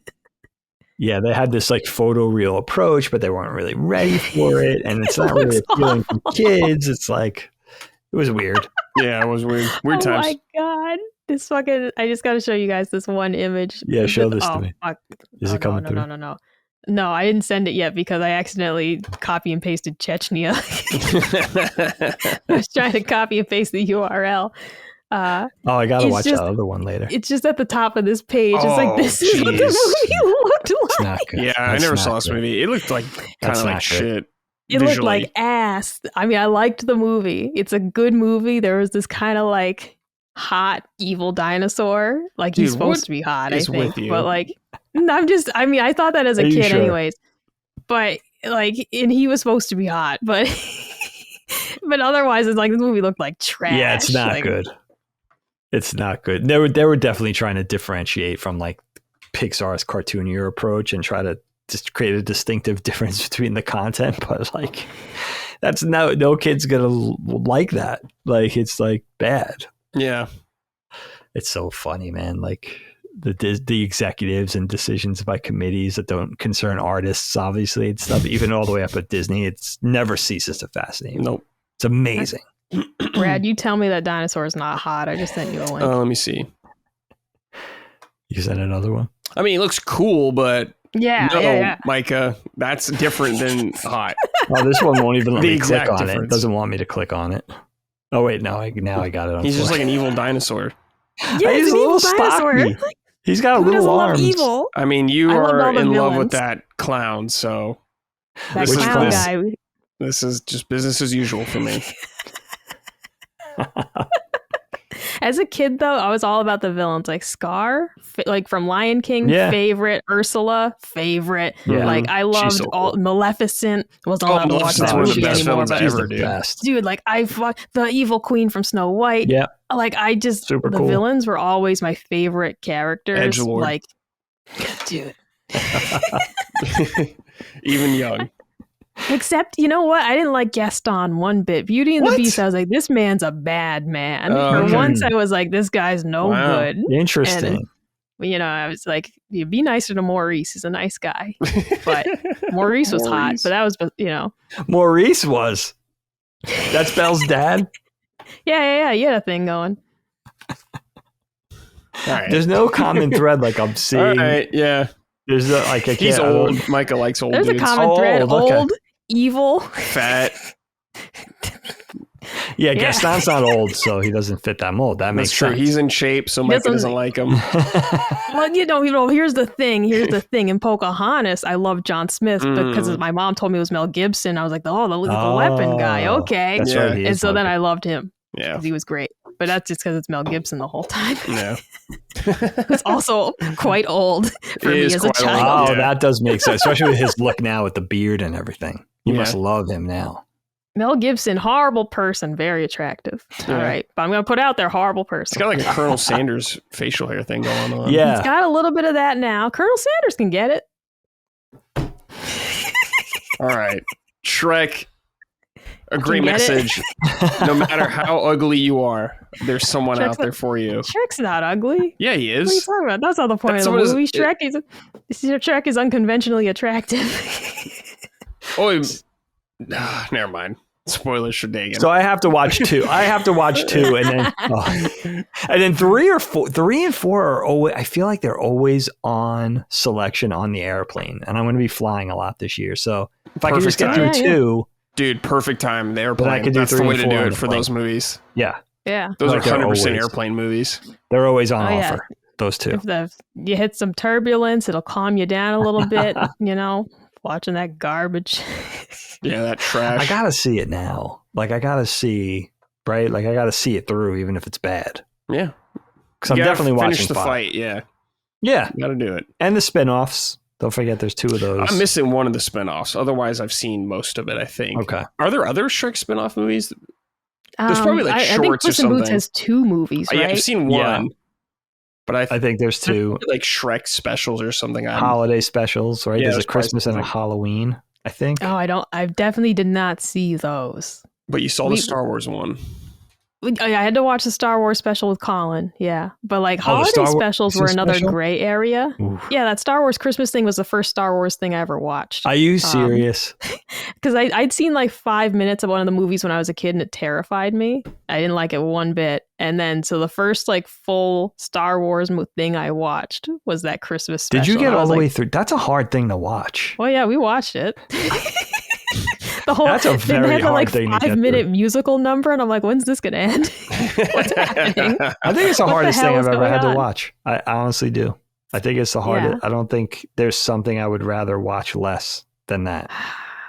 Speaker 2: Yeah, they had this like photoreal approach, but they weren't really ready for it, and it's not really appealing to kids. It's like, it was weird.
Speaker 3: Yeah, it was weird. Weird times.
Speaker 4: Oh my god. This fucking, I just got to show you guys this one image.
Speaker 2: Yeah, show this to me.
Speaker 4: Fuck.
Speaker 2: Is it coming through?
Speaker 4: No. No, I didn't send it yet because I accidentally copy and pasted Chechnya. I was trying to copy and paste the URL.
Speaker 2: I gotta watch that other one later.
Speaker 4: It's just at the top of this page. It's like, this is what the movie looked like.
Speaker 2: It's not good.
Speaker 3: Yeah, I never saw this movie. It looked like kind of like shit.
Speaker 4: It looked like ass. I mean, I liked the movie. It's a good movie. There was this kind of like hot evil dinosaur. Like he's
Speaker 3: Dude,
Speaker 4: supposed to be hot, I
Speaker 3: is
Speaker 4: think.
Speaker 3: with you?
Speaker 4: But like, I thought that as a
Speaker 2: Are you
Speaker 4: kid
Speaker 2: sure?
Speaker 4: anyways. But like, and he was supposed to be hot, but but otherwise it's like this movie looked like trash.
Speaker 2: Yeah, it's not
Speaker 4: like,
Speaker 2: good. It's not good. They were definitely trying to differentiate from like Pixar's cartoonier approach and try to just create a distinctive difference between the content, but like that's no kid's gonna like that. Like it's like bad.
Speaker 3: Yeah.
Speaker 2: It's so funny, man. Like the executives and decisions by committees that don't concern artists, obviously, and stuff, even all the way up at Disney, it's never ceases to fascinate me.
Speaker 3: Nope.
Speaker 2: It's amazing.
Speaker 4: Brad, you tell me that dinosaur is not hot. I just sent you a link.
Speaker 3: Let me see.
Speaker 2: You sent another one?
Speaker 3: I mean, he looks cool, but
Speaker 4: Yeah.
Speaker 3: Micah, that's different than hot.
Speaker 2: Oh, this one won't even let
Speaker 3: The
Speaker 2: me click
Speaker 3: exact
Speaker 2: on it. It
Speaker 3: difference.
Speaker 2: doesn't want me to click on it. Oh wait, now I got it on.
Speaker 3: He's just
Speaker 2: four.
Speaker 3: like an evil dinosaur.
Speaker 4: Yeah,
Speaker 2: He's
Speaker 4: it's
Speaker 2: a
Speaker 4: an
Speaker 2: little
Speaker 4: evil dinosaur.
Speaker 2: stocky. He's got
Speaker 4: Who
Speaker 2: little
Speaker 4: doesn't love
Speaker 2: arms.
Speaker 4: evil?
Speaker 3: I mean, you
Speaker 4: I loved all
Speaker 3: are
Speaker 4: the
Speaker 3: in love with
Speaker 4: villains.
Speaker 3: that clown, so
Speaker 4: That
Speaker 3: Which
Speaker 4: clown
Speaker 3: this-
Speaker 4: guy.
Speaker 3: this is just business as usual for me.
Speaker 4: As a kid, though, I was all about the villains, like Scar, like from Lion King,
Speaker 2: Yeah.
Speaker 4: favorite. Ursula, favorite.
Speaker 2: Yeah.
Speaker 4: Like I loved
Speaker 2: so
Speaker 4: all
Speaker 2: cool.
Speaker 4: Maleficent. Wasn't allowed to watch
Speaker 3: Maleficent's
Speaker 4: that
Speaker 3: one of the
Speaker 4: movie
Speaker 3: best
Speaker 4: anymore,
Speaker 3: villains
Speaker 4: but
Speaker 2: She's
Speaker 3: ever,
Speaker 2: the
Speaker 3: dude.
Speaker 2: best.
Speaker 4: dude, like the evil queen from Snow White.
Speaker 2: Yeah.
Speaker 4: Like I just
Speaker 2: Super
Speaker 4: the
Speaker 2: cool.
Speaker 4: villains were always my favorite characters.
Speaker 3: Edgelord.
Speaker 4: Like, dude.
Speaker 3: Even young.
Speaker 4: Except, you know what? I didn't like Gaston one bit. Beauty and
Speaker 3: What?
Speaker 4: the Beast, I was like, this man's a bad man.
Speaker 3: Oh,
Speaker 4: For
Speaker 3: okay.
Speaker 4: once, I was like, this guy's no
Speaker 3: Wow.
Speaker 4: good.
Speaker 2: Interesting.
Speaker 4: You know, I was like, you be nicer to Maurice. He's a nice guy. But Maurice was hot.
Speaker 3: Maurice.
Speaker 4: But that was, you know.
Speaker 2: Maurice was. That's Belle's dad.
Speaker 4: Yeah. You had a thing going.
Speaker 3: All right.
Speaker 2: There's no common thread like I'm seeing.
Speaker 3: All right. Yeah.
Speaker 2: There's no, like I can't.
Speaker 3: He's
Speaker 2: I don't-
Speaker 3: old. Micah likes old
Speaker 4: There's
Speaker 3: dudes.
Speaker 4: a common thread.
Speaker 2: old, okay.
Speaker 4: Old, evil.
Speaker 3: Fat.
Speaker 2: Yeah,
Speaker 4: Yeah.
Speaker 2: Gaston's not old, so he doesn't fit that mold. That
Speaker 3: That's
Speaker 2: makes
Speaker 3: true.
Speaker 2: sense.
Speaker 3: He's in shape, so Micah
Speaker 4: doesn't-
Speaker 3: doesn't like him.
Speaker 4: Well, you know, here's the thing. In Pocahontas, I love John Smith because my mom told me it was Mel Gibson. I was like, oh, the lethal weapon guy.
Speaker 2: Oh,
Speaker 4: Okay.
Speaker 2: That's
Speaker 3: Yeah.
Speaker 2: right. he
Speaker 4: And
Speaker 2: is
Speaker 4: so then
Speaker 2: Mel
Speaker 4: I loved him
Speaker 3: Yeah.
Speaker 4: because he was great. But that's just because it's Mel Gibson the whole time.
Speaker 3: Yeah.
Speaker 4: Who's also quite old for
Speaker 3: He
Speaker 4: me
Speaker 3: is
Speaker 4: as a
Speaker 3: quite old.
Speaker 4: child.
Speaker 2: Oh,
Speaker 3: Yeah.
Speaker 2: that does make sense, especially with his look now with the beard and everything. You
Speaker 3: Yeah.
Speaker 2: must love him now.
Speaker 4: Mel Gibson, horrible person, very attractive. All
Speaker 3: Yeah.
Speaker 4: right. But I'm going to put out there, horrible
Speaker 3: He's
Speaker 4: person.
Speaker 3: got like a Colonel Sanders facial hair thing going on.
Speaker 2: Yeah.
Speaker 4: He's got a little bit of that now. Colonel Sanders can get it.
Speaker 3: All right. Shrek, a great
Speaker 4: get it.
Speaker 3: message. No matter how ugly you are, there's someone
Speaker 4: Shrek's
Speaker 3: out there for you.
Speaker 4: Shrek's not ugly.
Speaker 3: Yeah, he
Speaker 4: What are you
Speaker 3: is.
Speaker 4: talking about? That's not the point
Speaker 3: That's
Speaker 4: of the
Speaker 3: what is-
Speaker 4: movie. Shrek is unconventionally attractive.
Speaker 3: Oh, never mind. Spoilers for Dagan.
Speaker 2: So I have to watch two. And then 3 and 4 are always. I feel like they're always on selection on the airplane, and I'm going to be flying a lot this year. So if I could just get
Speaker 3: Perfect
Speaker 2: through
Speaker 4: time. Yeah,
Speaker 2: 2,
Speaker 3: Dude, perfect time. They were
Speaker 2: But I
Speaker 3: playing.
Speaker 2: could do
Speaker 3: That's
Speaker 2: 3
Speaker 3: the way
Speaker 2: and
Speaker 3: to
Speaker 2: 4
Speaker 3: do
Speaker 2: on
Speaker 3: it
Speaker 2: the
Speaker 3: for
Speaker 2: plane.
Speaker 3: those movies.
Speaker 2: yeah,
Speaker 4: Yeah.
Speaker 3: Those
Speaker 2: Like
Speaker 3: are
Speaker 2: they're
Speaker 3: 100%
Speaker 2: always-
Speaker 3: airplane movies.
Speaker 2: they're always on
Speaker 4: Oh, yeah.
Speaker 2: offer. Those two.
Speaker 4: If you hit some turbulence, it'll calm you down a little bit, you know, watching that garbage.
Speaker 3: Yeah, that trash.
Speaker 2: I gotta see it now. Like I gotta see, right? Like I gotta see it through, even if it's bad.
Speaker 3: Yeah.
Speaker 2: Because I'm
Speaker 3: You gotta
Speaker 2: definitely
Speaker 3: finish
Speaker 2: watching
Speaker 3: the
Speaker 2: 5.
Speaker 3: fight. Yeah.
Speaker 2: Yeah,
Speaker 3: You got to do it.
Speaker 2: and the spinoffs. Don't forget, there's 2 of those.
Speaker 3: I'm missing one of the spinoffs. Otherwise, I've seen most of it, I think.
Speaker 2: Okay.
Speaker 3: Are there other Shrek spinoff movies? There's probably, like,
Speaker 4: I think
Speaker 3: shorts or
Speaker 4: Puss in Boots
Speaker 3: something.
Speaker 4: has 2 movies,
Speaker 3: Yeah,
Speaker 4: right?
Speaker 3: I've seen
Speaker 2: Yeah.
Speaker 3: one. But
Speaker 2: I think there's 2
Speaker 3: like Shrek specials or something.
Speaker 2: holiday specials, right?
Speaker 3: Yeah,
Speaker 2: There's a
Speaker 3: there's probably
Speaker 2: Christmas and a
Speaker 3: something.
Speaker 2: Halloween, I think.
Speaker 4: Oh, I definitely did not see those.
Speaker 3: But you saw the Star Wars one.
Speaker 4: I had to watch the Star Wars special with Colin, yeah. But like
Speaker 2: the
Speaker 4: holiday
Speaker 2: Star Wars
Speaker 4: specials were another
Speaker 2: special?
Speaker 4: gray area.
Speaker 2: Oof.
Speaker 4: Yeah, that Star Wars Christmas thing was the first Star Wars thing I ever watched.
Speaker 2: Are you serious?
Speaker 4: Because I'd seen like 5 minutes of one of the movies when I was a kid and it terrified me. I didn't like it one bit. And then so the first like full Star Wars thing I watched was that Christmas special.
Speaker 2: Did you get
Speaker 4: And I
Speaker 2: all
Speaker 4: was
Speaker 2: the
Speaker 4: like,
Speaker 2: way through? That's a hard thing to watch.
Speaker 4: well, yeah, we watched it. The whole
Speaker 2: That's a
Speaker 4: then
Speaker 2: very
Speaker 4: they had the
Speaker 2: hard
Speaker 4: like
Speaker 2: thing to get
Speaker 4: 5-minute musical number, and I'm like, when's this gonna end? What's happening?
Speaker 2: I think it's the
Speaker 4: What the
Speaker 2: hardest
Speaker 4: hell
Speaker 2: thing
Speaker 4: is
Speaker 2: I've ever
Speaker 4: going
Speaker 2: had to
Speaker 4: on?
Speaker 2: watch. I honestly do. I think it's the hardest.
Speaker 4: Yeah.
Speaker 2: I don't think there's something I would rather watch less than that.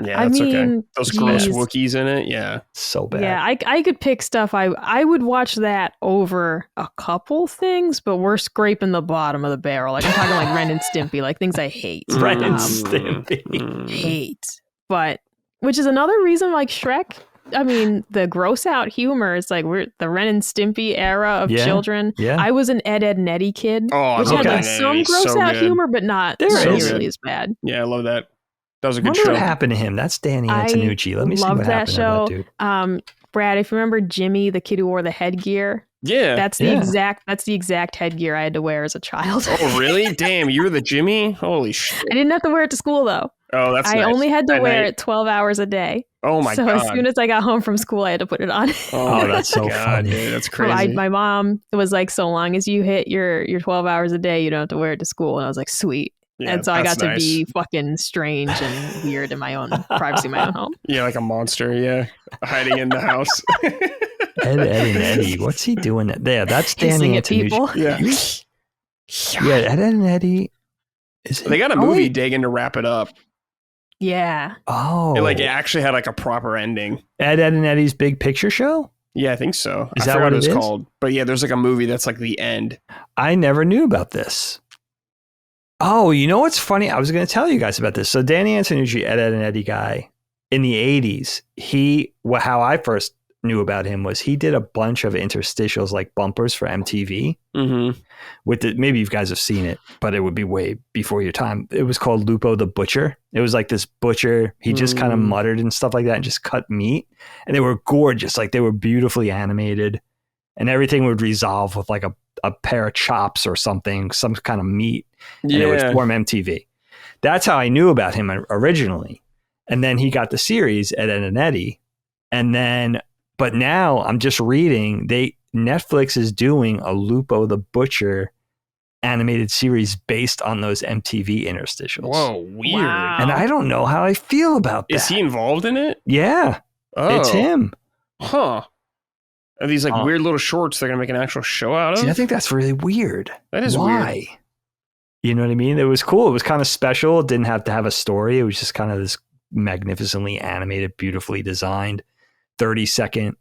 Speaker 3: Yeah,
Speaker 4: I
Speaker 3: that's
Speaker 4: mean,
Speaker 3: okay. Those gross
Speaker 4: geez.
Speaker 3: Wookiees in it, yeah.
Speaker 2: So bad.
Speaker 4: Yeah, I could pick stuff. I would watch that over a couple things, but we're scraping the bottom of the barrel. Like I'm talking like Ren and Stimpy, like things I hate.
Speaker 2: Ren and Stimpy.
Speaker 4: Hate. But which is another reason like Shrek. I mean, the gross out humor is like we're the Ren and Stimpy era of children.
Speaker 2: Yeah.
Speaker 4: I was an Ed, Neddy kid, which had like some gross out humor, but not nearly as bad.
Speaker 3: Yeah, I love that. That was a good
Speaker 2: Wonder
Speaker 3: show.
Speaker 2: what happened to him. That's Danny Antonucci. Let me see what happened to that dude.
Speaker 4: Brad, if you remember Jimmy, the kid who wore the headgear.
Speaker 3: Yeah.
Speaker 4: That's the exact headgear I had to wear as a child.
Speaker 3: Oh, really? Damn, you were the Jimmy? Holy shit.
Speaker 4: I didn't have to wear it to school though.
Speaker 3: Oh, that's
Speaker 4: I only had to wear it 12 hours a day.
Speaker 3: Oh my God.
Speaker 4: So as soon as I got home from school, I had to put it on.
Speaker 3: Oh, that's so funny. Dude, that's crazy.
Speaker 4: My mom was like, so long as you hit your 12 hours a day, you don't have to wear it to school. And I was like, sweet. Yeah, and so I got to be fucking strange and weird in my own privacy, in my own home.
Speaker 3: Yeah, like a monster. Yeah, hiding in the house.
Speaker 2: Ed, and Eddie, what's he doing there? That's Danny Antonucci.
Speaker 3: Yeah,
Speaker 2: Ed and Eddie.
Speaker 3: They got a movie digging to wrap it up.
Speaker 4: Yeah.
Speaker 2: Oh,
Speaker 3: it actually had like a proper ending.
Speaker 2: Ed and Eddie's Big Picture Show.
Speaker 3: Yeah, I think so.
Speaker 2: Is that what it is
Speaker 3: called? But yeah, there's like a movie that's like the end.
Speaker 2: I never knew about this. Oh, you know what's funny? I was going to tell you guys about this. So Danny Antonucci, Ed and Eddie guy, in the 80s, how I first knew about him was he did a bunch of interstitials like bumpers for MTV.
Speaker 3: Mm-hmm.
Speaker 2: Maybe you guys have seen it, but it would be way before your time. It was called Lupo the Butcher. It was like this butcher. He just kind of muttered and stuff like that and just cut meat. And they were gorgeous. Like they were beautifully animated and everything would resolve with like a pair of chops or something, some kind of meat. And it would form MTV. That's how I knew about him originally. And then he got the series Ed and Eddie. And then, but now I'm just reading, Netflix is doing a Lupo the Butcher animated series based on those MTV interstitials.
Speaker 3: Whoa, weird.
Speaker 4: Wow.
Speaker 2: And I don't know how I feel about that.
Speaker 3: Is he involved in it?
Speaker 2: Yeah.
Speaker 3: Oh.
Speaker 2: It's him.
Speaker 3: Huh. Are these like weird little shorts they're going to make an actual show out of?
Speaker 2: See, I think that's really weird.
Speaker 3: That is weird.
Speaker 2: You know what I mean? It was cool. It was kind of special. It didn't have to have a story. It was just kind of this magnificently animated, beautifully designed 30-second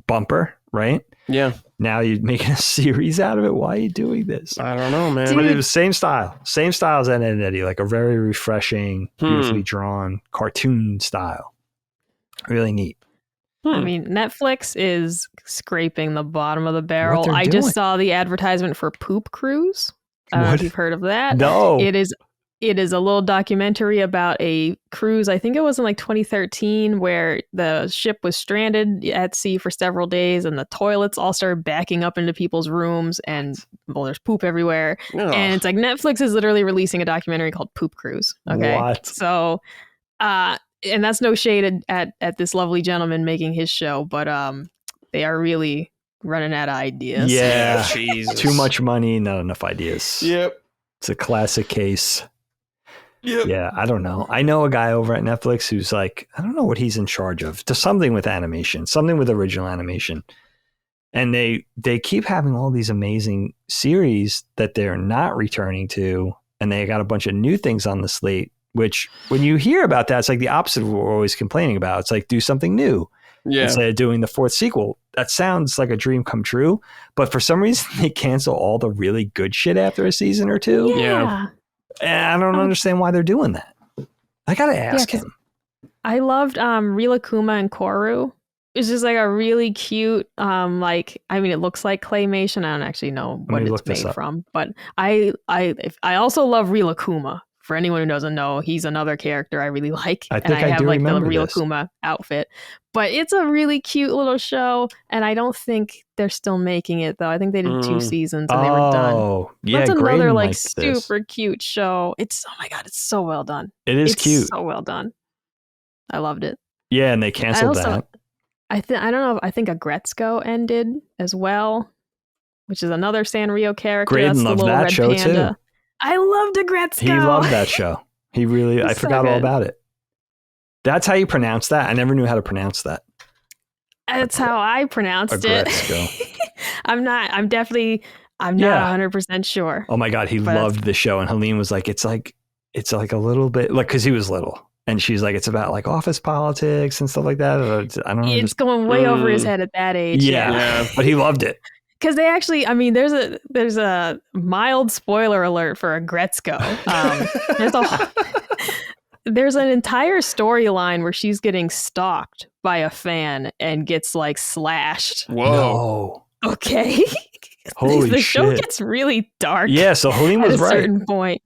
Speaker 2: bumper, right?
Speaker 3: Yeah.
Speaker 2: Now you're making a series out of it. Why are you doing this?
Speaker 3: I don't know, man.
Speaker 2: But it was same style as Ed and Eddie, like a very refreshing, beautifully drawn cartoon style. Really neat.
Speaker 4: I mean, Netflix is scraping the bottom of the barrel. I just saw the advertisement for Poop Cruise. I don't know if you've heard of that.
Speaker 2: No.
Speaker 4: It is a little documentary about a cruise. I think it was in like 2013 where the ship was stranded at sea for several days and the toilets all started backing up into people's rooms and there's poop everywhere. Ugh. And it's like Netflix is literally releasing a documentary called Poop Cruise. Okay.
Speaker 2: What?
Speaker 4: So, and that's no shade at this lovely gentleman making his show, but they are really running out of ideas.
Speaker 2: Yeah.
Speaker 3: Jesus.
Speaker 2: Too much money, not enough ideas.
Speaker 3: Yep.
Speaker 2: It's a classic case.
Speaker 3: Yep.
Speaker 2: Yeah, I don't know. I know a guy over at Netflix who's like, I don't know what he's in charge of. Just something with animation, something with original animation. And they keep having all these amazing series that they're not returning to. And they got a bunch of new things on the slate, which when you hear about that, it's like the opposite of what we're always complaining about. It's like, do something new.
Speaker 3: Yeah.
Speaker 2: Instead of doing the fourth sequel. That sounds like a dream come true. But for some reason, they cancel all the really good shit after a season or two.
Speaker 4: Yeah.
Speaker 2: And I don't understand why they're doing that. I got to ask him.
Speaker 4: I loved Rilakuma and Koru. It's just like a really cute, it looks like claymation. I don't actually know what it's made from. But I also love Rilakuma. For anyone who doesn't know, he's another character I really like. I have like the Rilakuma outfit. But it's a really cute little show, and I don't think they're still making it though. I think they did 2 seasons and they were done. Oh, yeah, that's another like super cute show. It's it's so well done.
Speaker 2: It's cute,
Speaker 4: so well done. I loved it.
Speaker 2: Yeah, and they canceled that.
Speaker 4: I don't know. I think Agretzko ended as well, which is another Sanrio character.
Speaker 2: Graydon loved that show too.
Speaker 4: I loved Agretzko.
Speaker 2: He loved that show. He really, I forgot all about it. That's how you pronounce that. I never knew how to pronounce that.
Speaker 4: That's how I pronounced it. I'm not 100% sure.
Speaker 2: Oh my God. He loved the show. And Helene was like, it's like a little bit like, cause he was little And she's like, it's about like office politics and stuff like that. I don't know.
Speaker 4: It's going way over his head at that age.
Speaker 2: Yeah. But he loved it.
Speaker 4: Because they actually, I mean, there's a mild spoiler alert for Agretzko. There's an entire storyline where she's getting stalked by a fan and gets like slashed.
Speaker 2: Whoa.
Speaker 4: No. Okay.
Speaker 2: Holy
Speaker 4: the
Speaker 2: shit.
Speaker 4: show gets really dark.
Speaker 2: Yeah, so Helene was right.
Speaker 4: At a certain point.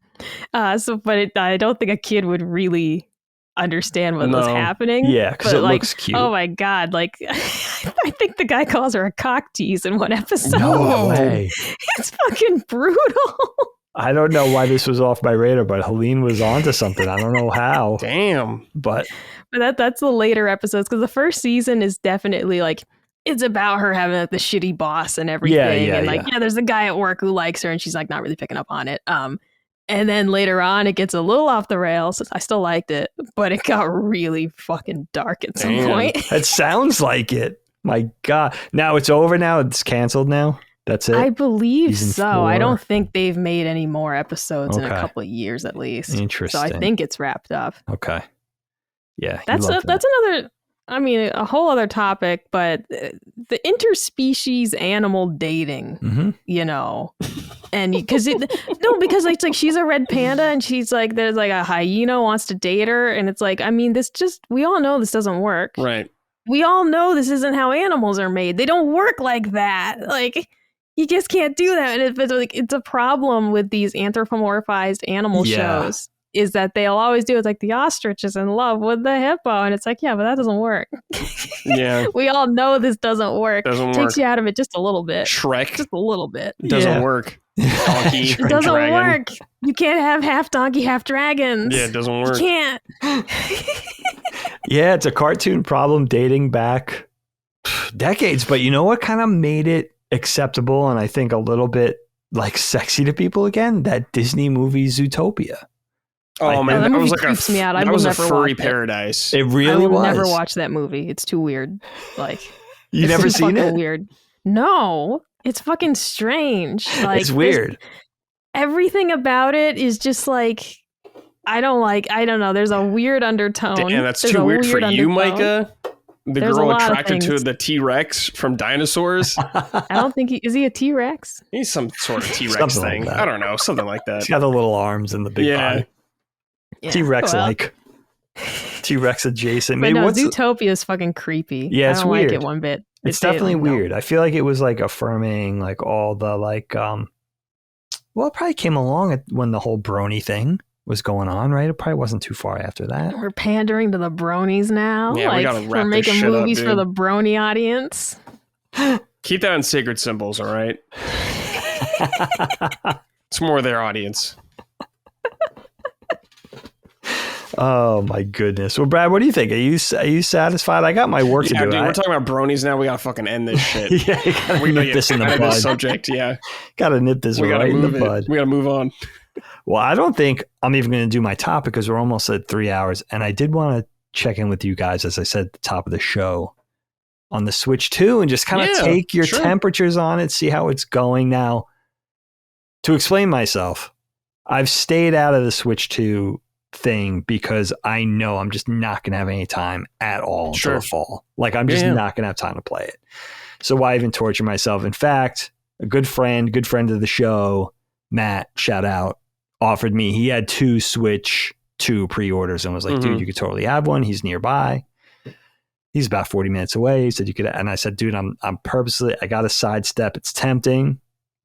Speaker 4: I don't think a kid would really understand what was happening.
Speaker 2: Yeah, because it looks cute.
Speaker 4: Oh my God. Like, I think the guy calls her a cock tease in one episode.
Speaker 2: No way.
Speaker 4: It's fucking brutal.
Speaker 2: I don't know why this was off my radar, but Helene was onto something. I don't know how.
Speaker 3: Damn.
Speaker 2: But
Speaker 4: that's the later episodes, because the first season is definitely like, it's about her having like the shitty boss and everything. And there's a guy at work who likes her and she's like not really picking up on it. And then later on, it gets a little off the rails. I still liked it, but it got really fucking dark at some point.
Speaker 2: It sounds like it. My God. Now it's over now? It's canceled now? That's it?
Speaker 4: I believe
Speaker 2: Season
Speaker 4: so.
Speaker 2: 4?
Speaker 4: I don't think they've made any more episodes in a couple of years at least.
Speaker 2: Interesting.
Speaker 4: So I think it's wrapped up.
Speaker 2: Okay. Yeah.
Speaker 4: That's another, I mean, a whole other topic, but the interspecies animal dating, you know, and because it's like she's a red panda and she's like, there's like a hyena wants to date her. And it's like, I mean, we all know this doesn't work.
Speaker 3: Right.
Speaker 4: We all know this isn't how animals are made. They don't work like that. Like, you just can't do that. And it's a problem with these anthropomorphized animal shows. Is that they'll always do it's like the ostrich is in love with the hippo, and it's like, yeah, but that doesn't work.
Speaker 3: Yeah,
Speaker 4: we all know this doesn't work. Takes you out of it just a little bit.
Speaker 3: Shrek,
Speaker 4: just a little bit.
Speaker 3: Doesn't work. Donkey,
Speaker 4: it doesn't work. You can't have half donkey, half dragons.
Speaker 3: Yeah, it doesn't work.
Speaker 4: You can't.
Speaker 2: Yeah, it's a cartoon problem dating back decades, but you know what kind of made it acceptable and I think a little bit like sexy to people again? That Disney movie Zootopia.
Speaker 3: Oh man, that was like
Speaker 4: creeps me out.
Speaker 3: That was a furry paradise.
Speaker 2: It really was.
Speaker 4: I will never watch that movie. It's too weird. Like,
Speaker 2: you never seen it?
Speaker 4: Weird. No, it's fucking strange. Like,
Speaker 2: it's weird.
Speaker 4: Everything about it is just like, I don't know. There's a weird undertone.
Speaker 3: Damn, that's too weird for you, Micah. There's girl attracted to the T-Rex from dinosaurs.
Speaker 4: I don't think is he a T-Rex?
Speaker 3: He's some sort of T-Rex thing. I don't know, something like that.
Speaker 2: He's got the little arms and the big body. Yeah, T-Rex like T-Rex adjacent.
Speaker 4: But no, Zootopia is fucking creepy.
Speaker 2: Yeah, it's weird.
Speaker 4: I don't like it one bit.
Speaker 2: It's definitely weird. I feel like it was like affirming like all the like well, it probably came along when the whole brony thing was going on, right? It probably wasn't too far after that.
Speaker 4: We're pandering to the bronies now.
Speaker 3: Yeah,
Speaker 4: like we're making movies for the brony audience.
Speaker 3: Keep that on Sacred Symbols, all right? It's more their audience.
Speaker 2: Oh my goodness. Well, Brad, what do you think? Are you satisfied? I got my work to do.
Speaker 3: Dude, we're talking about bronies now. We gotta fucking end this shit.
Speaker 2: Yeah, you gotta nip this in the bud.
Speaker 3: Subject, yeah.
Speaker 2: Gotta nip this right in the bud.
Speaker 3: We gotta move on.
Speaker 2: Well, I don't think I'm even going to do my topic because we're almost at 3 hours, and I did want to check in with you guys, as I said at the top of the show, on the Switch 2 and just kind of take your temperatures on it, see how it's going. Now, to explain myself, I've stayed out of the Switch 2 thing because I know I'm just not going to have any time at all until the fall. Like, I'm just not going to have time to play it. So why even torture myself? In fact, a good friend of the show, Matt, shout out, offered me, he had 2 Switch 2 pre-orders and was like, dude, you could totally have one. He's nearby. He's about 40 minutes away. He said you could, and I said, dude, I'm purposely, I got to sidestep. It's tempting,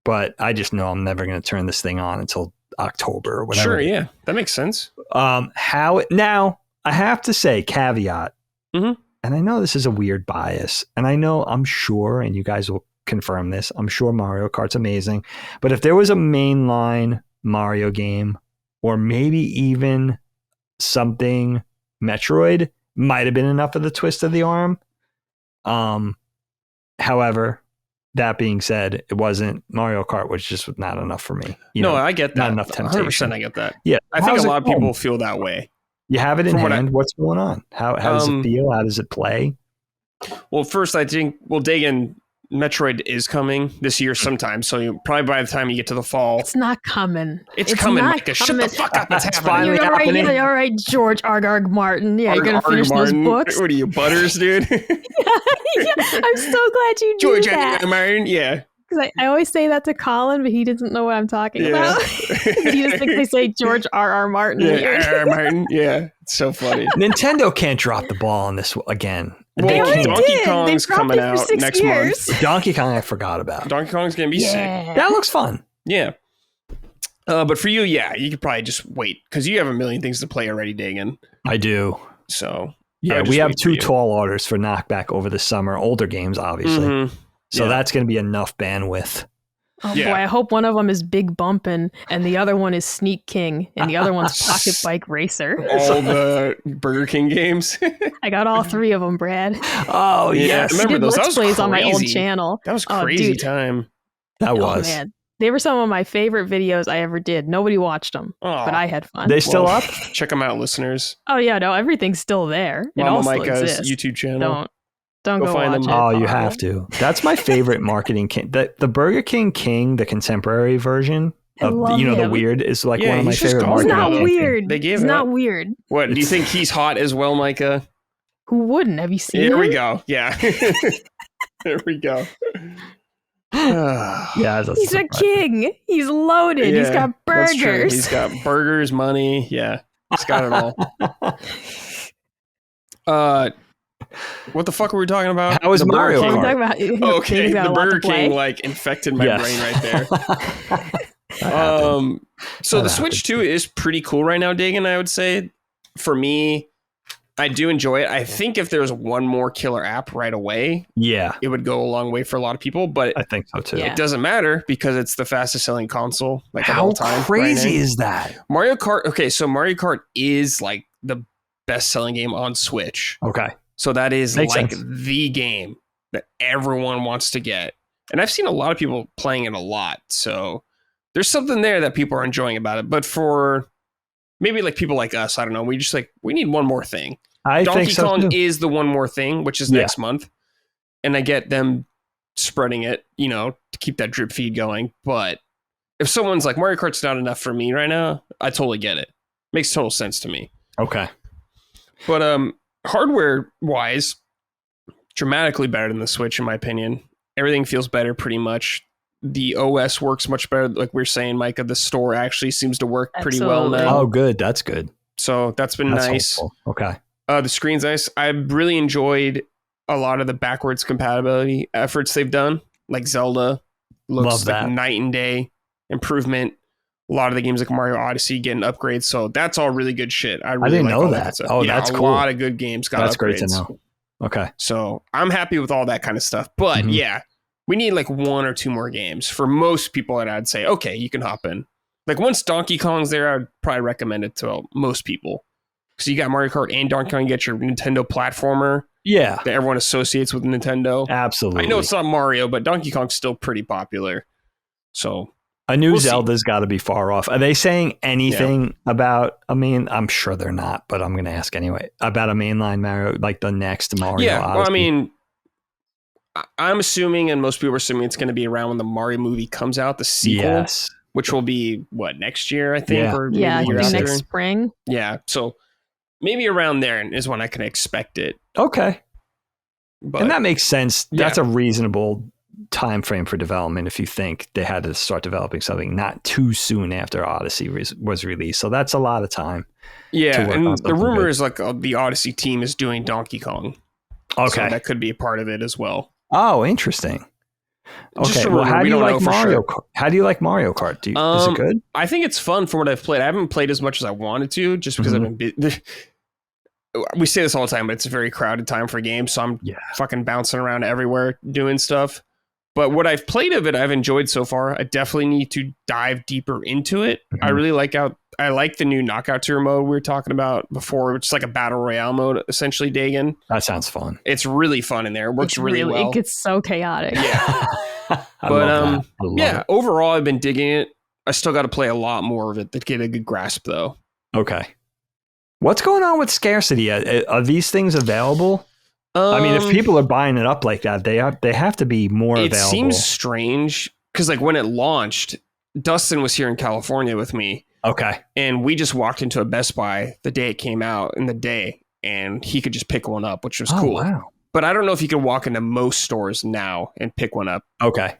Speaker 2: but I just know I'm never going to turn this thing on until October or whatever.
Speaker 3: Sure, yeah, that makes sense.
Speaker 2: Now I have to say, caveat, and I know this is a weird bias, and I know I'm sure, and you guys will confirm this, I'm sure Mario Kart's amazing, but if there was a mainline Mario game, or maybe even something Metroid, might have been enough of the twist of the arm. However, that being said, it wasn't. Mario Kart was just not enough for me.
Speaker 3: I get that.
Speaker 2: Not enough temptation.
Speaker 3: 100% I get that.
Speaker 2: Yeah,
Speaker 3: I think a lot of people feel that way.
Speaker 2: You have it in hand. What's going on? How does it feel? How does it play?
Speaker 3: Well, first, I think, Dagan Metroid is coming this year sometime. So probably by the time you get to the fall,
Speaker 4: It's not coming.
Speaker 3: it's coming. Micah, shut the fuck up! It's happening.
Speaker 4: You're right. Yeah, all right, George Arg Martin. Yeah, you're gonna finish those books.
Speaker 3: What are you, Butters, dude?
Speaker 4: Yeah, I'm so glad you
Speaker 3: George
Speaker 4: do that.
Speaker 3: Martin. Yeah.
Speaker 4: Because I always say that to Colin, but he doesn't know what I'm talking about. He just thinks I say George R.R. Martin.
Speaker 3: Yeah, R.R. Martin. Yeah, it's so funny.
Speaker 2: Nintendo can't drop the ball on this again.
Speaker 3: Well, Donkey Kong's coming out next
Speaker 4: years.
Speaker 3: month.
Speaker 2: Donkey Kong, I forgot about.
Speaker 3: Donkey Kong's gonna be sick.
Speaker 2: That looks fun.
Speaker 3: Yeah. But for you, you could probably just wait because you have a million things to play already, Dagan.
Speaker 2: I do.
Speaker 3: So
Speaker 2: yeah, we have 2 tall orders for knockback over the summer. Older games, obviously.
Speaker 3: Mm-hmm.
Speaker 2: So that's going to be enough bandwidth.
Speaker 4: Oh boy, I hope one of them is Big Bumpin' and the other one is Sneak King and the other one's Pocket Bike Racer.
Speaker 3: All the Burger King games.
Speaker 4: I got all 3 of them, Brad.
Speaker 2: Oh yes,
Speaker 3: remember those?
Speaker 4: Let's Plays on my old channel.
Speaker 3: That was crazy time.
Speaker 2: That was.
Speaker 4: Man. They were some of my favorite videos I ever did. Nobody watched them, but I had fun.
Speaker 2: They still up?
Speaker 3: Check them out, listeners.
Speaker 4: Oh yeah, no, everything's still there. It all still
Speaker 3: Micah's
Speaker 4: exists.
Speaker 3: YouTube channel.
Speaker 4: Don't go
Speaker 3: find
Speaker 4: watch
Speaker 3: them.
Speaker 4: it.
Speaker 2: Oh, you have to. That's my favorite marketing king. The Burger King, the contemporary version of the weird is like one of my favorite marketing.
Speaker 4: It's not weird.
Speaker 3: They gave
Speaker 4: it's not weird.
Speaker 3: What do you think? He's hot as well, Micah?
Speaker 4: Who wouldn't? Have you seen him?
Speaker 3: Here we go. Yeah. There we go.
Speaker 2: Yeah,
Speaker 4: he's a king. He's loaded. He's got burgers.
Speaker 3: That's true. He's got burgers, money. Yeah, he's got it all. What the fuck were we talking about?
Speaker 2: How was Mario
Speaker 3: Kart? Okay, the Burger King infected my brain right there. So the Switch 2 is pretty cool right now, Dagan, I would say. For me, I do enjoy it. I think if there was one more killer app right away, it would go a long way for a lot of people. But
Speaker 2: I think so too.
Speaker 3: It doesn't matter because it's the fastest selling console of all time.
Speaker 2: How crazy is that?
Speaker 3: Mario Kart. Okay, so Mario Kart is like the best selling game on Switch.
Speaker 2: Okay.
Speaker 3: So that is
Speaker 2: Makes
Speaker 3: like
Speaker 2: sense.
Speaker 3: the game that everyone wants to get. And I've seen a lot of people playing it a lot. So there's something there that people are enjoying about it. But for maybe like people like us, I don't know, we need one more thing. Donkey Kong is the one more thing, which is next month. And I get them spreading it, to keep that drip feed going. But if someone's like, Mario Kart's not enough for me right now, I totally get it. Makes total sense to me.
Speaker 2: Okay.
Speaker 3: But hardware wise, dramatically better than the Switch, in my opinion. Everything feels better pretty much. The OS works much better. Like we were saying, Micah, the store actually seems to work pretty well now.
Speaker 2: Oh, good. That's good.
Speaker 3: So that's been nice.
Speaker 2: Helpful. Okay.
Speaker 3: The screen's nice. I really enjoyed a lot of the backwards compatibility efforts they've done. Like Zelda looks like night and day improvement. A lot of the games like Mario Odyssey getting upgrades. So that's all really good shit. I didn't know that.
Speaker 2: Oh, that's cool.
Speaker 3: A lot of good games got
Speaker 2: that's
Speaker 3: upgrades.
Speaker 2: Great to know. Okay.
Speaker 3: So I'm happy with all that kind of stuff. But we need like 1 or 2 more games for most people that I'd say, okay, you can hop in. Like once Donkey Kong's there, I'd probably recommend it to most people. So you got Mario Kart and Donkey Kong, you get your Nintendo platformer.
Speaker 2: Yeah.
Speaker 3: That everyone associates with Nintendo.
Speaker 2: Absolutely.
Speaker 3: I know it's not Mario, but Donkey Kong's still pretty popular. So
Speaker 2: a new Zelda's got to be far off. Are they saying anything about, I'm sure they're not, but I'm going to ask anyway, about a mainline Mario, like the next Mario Odyssey?
Speaker 3: Well, I'm assuming, and most people are assuming it's going to be around when the Mario movie comes out, the sequel, which will be, next year, I think? Or maybe
Speaker 4: I think next spring.
Speaker 3: Yeah, so maybe around there is when I can expect it.
Speaker 2: Okay.
Speaker 3: But,
Speaker 2: and that makes sense. That's a reasonable time frame for development if you think they had to start developing something not too soon after Odyssey was released. So that's a lot of time.
Speaker 3: Yeah, and the rumor is like the Odyssey team is doing Donkey Kong. Okay. So that could be a part of it as well.
Speaker 2: Oh, interesting. Okay, well, how do you like Mario Kart? How do you like Mario Kart? Is it good?
Speaker 3: I think it's fun from what I've played. I haven't played as much as I wanted to just because I've been we say this all the time, but it's a very crowded time for games, so I'm fucking bouncing around everywhere doing stuff. But what I've played of it, I've enjoyed so far. I definitely need to dive deeper into it. I really like the new Knockout Tour mode we were talking about before, which is like a battle royale mode, essentially, Dagan.
Speaker 2: That sounds fun.
Speaker 3: It's really fun in there. It works really well.
Speaker 4: It gets so chaotic.
Speaker 3: Yeah. But overall, I've been digging it. I still got to play a lot more of it to get a good grasp, though.
Speaker 2: Okay. What's going on with scarcity? Are these things available? I mean, if people are buying it up like that, they have to be more available.
Speaker 3: It seems strange because like when it launched, Dustin was here in California with me.
Speaker 2: Okay.
Speaker 3: And we just walked into a Best Buy the day it came out and he could just pick one up, which was cool.
Speaker 2: Wow.
Speaker 3: But I don't know if you can walk into most stores now and pick one up.
Speaker 2: Okay.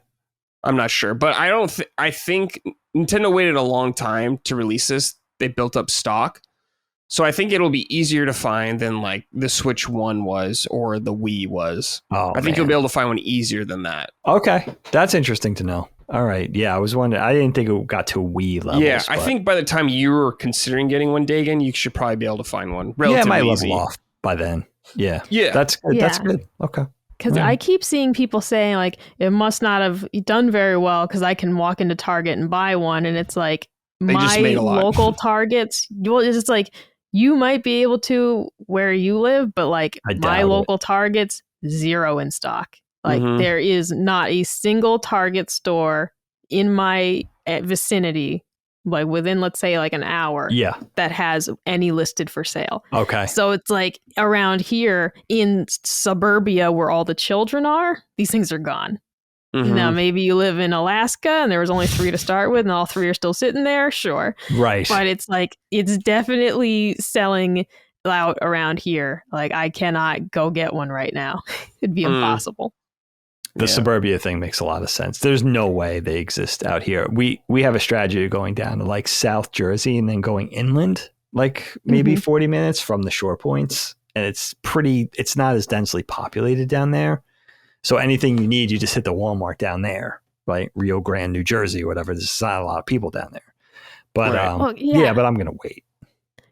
Speaker 3: I'm not sure, but I think Nintendo waited a long time to release this. They built up stock. So I think it'll be easier to find than like the Switch 1 was or the Wii was.
Speaker 2: Oh,
Speaker 3: I think you'll be able to find one easier than that.
Speaker 2: Okay. That's interesting to know. All right. Yeah, I was wondering. I didn't think it got to Wii levels.
Speaker 3: Yeah, I think by the time you were considering getting one day again, you should probably be able to find one.
Speaker 2: Yeah, it might level off by then. Yeah.
Speaker 3: Yeah.
Speaker 2: That's good.
Speaker 4: Yeah.
Speaker 2: That's good. Okay.
Speaker 4: Because I keep seeing people saying like it must not have done very well because I can walk into Target and buy one, and it's like
Speaker 3: They just
Speaker 4: my
Speaker 3: made a lot.
Speaker 4: local Targets. Well, it's just like you might be able to where you live, but like my local Targets, zero in stock. Like there is not a single Target store in my vicinity, like within, let's say, like an hour, that has any listed for sale.
Speaker 2: Okay.
Speaker 4: So it's like around here in suburbia where all the children are, these things are gone. Now, maybe you live in Alaska and there was only 3 to start with and all 3 are still sitting there. Sure.
Speaker 2: Right.
Speaker 4: But it's like, it's definitely selling out around here. Like I cannot go get one right now. It'd be impossible.
Speaker 2: The suburbia thing makes a lot of sense. There's no way they exist out here. We have a strategy of going down to like South Jersey and then going inland, like maybe 40 minutes from the shore points. And it's not as densely populated down there. So anything you need, you just hit the Walmart down there, right? Rio Grande, New Jersey, or whatever. There's not a lot of people down there. But but I'm going to wait.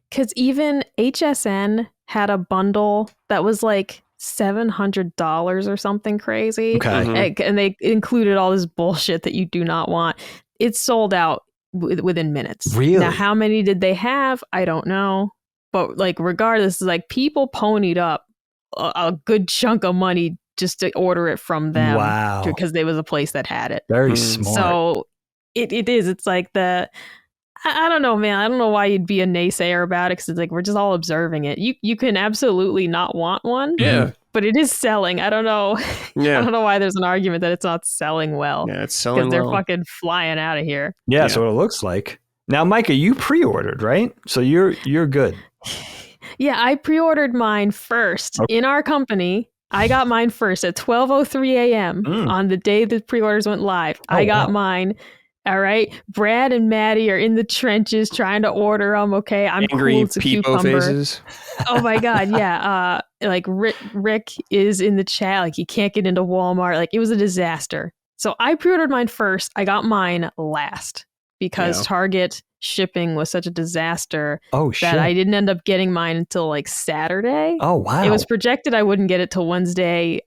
Speaker 4: Because even HSN had a bundle that was like $700 or something crazy.
Speaker 2: Okay.
Speaker 4: And they included all this bullshit that you do not want. It's sold out within minutes.
Speaker 2: Really?
Speaker 4: Now, how many did they have? I don't know. But like, regardless, like people ponied up a good chunk of money just to order it from them.
Speaker 2: Wow.
Speaker 4: Because there was a place that had it.
Speaker 2: Very smart.
Speaker 4: So it is. It's like I don't know, man. I don't know why you'd be a naysayer about it because it's like we're just all observing it. You can absolutely not want one.
Speaker 3: Yeah.
Speaker 4: But it is selling. I don't know.
Speaker 3: Yeah.
Speaker 4: I don't know why there's an argument that it's not selling well.
Speaker 3: Yeah, it's selling
Speaker 4: because they're
Speaker 3: well.
Speaker 4: fucking flying out of here.
Speaker 2: Yeah, that's what it looks like. Now, Micah, you pre-ordered, right? So you're good.
Speaker 4: Yeah, I pre-ordered mine first in our company. I got mine first at 12:03 a.m. on the day the pre-orders went live. I got mine. All right. Brad and Maddie are in the trenches trying to order them. Okay. I'm
Speaker 3: angry
Speaker 4: cool. It's a
Speaker 3: peepo
Speaker 4: cucumber.
Speaker 3: faces.
Speaker 4: Oh my God. Yeah. Like Rick is in the chat. Like he can't get into Walmart. Like it was a disaster. So I pre-ordered mine first. I got mine last because Target shipping was such a disaster that I didn't end up getting mine until like Saturday.
Speaker 2: Oh, wow.
Speaker 4: It was projected I wouldn't get it till Wednesday.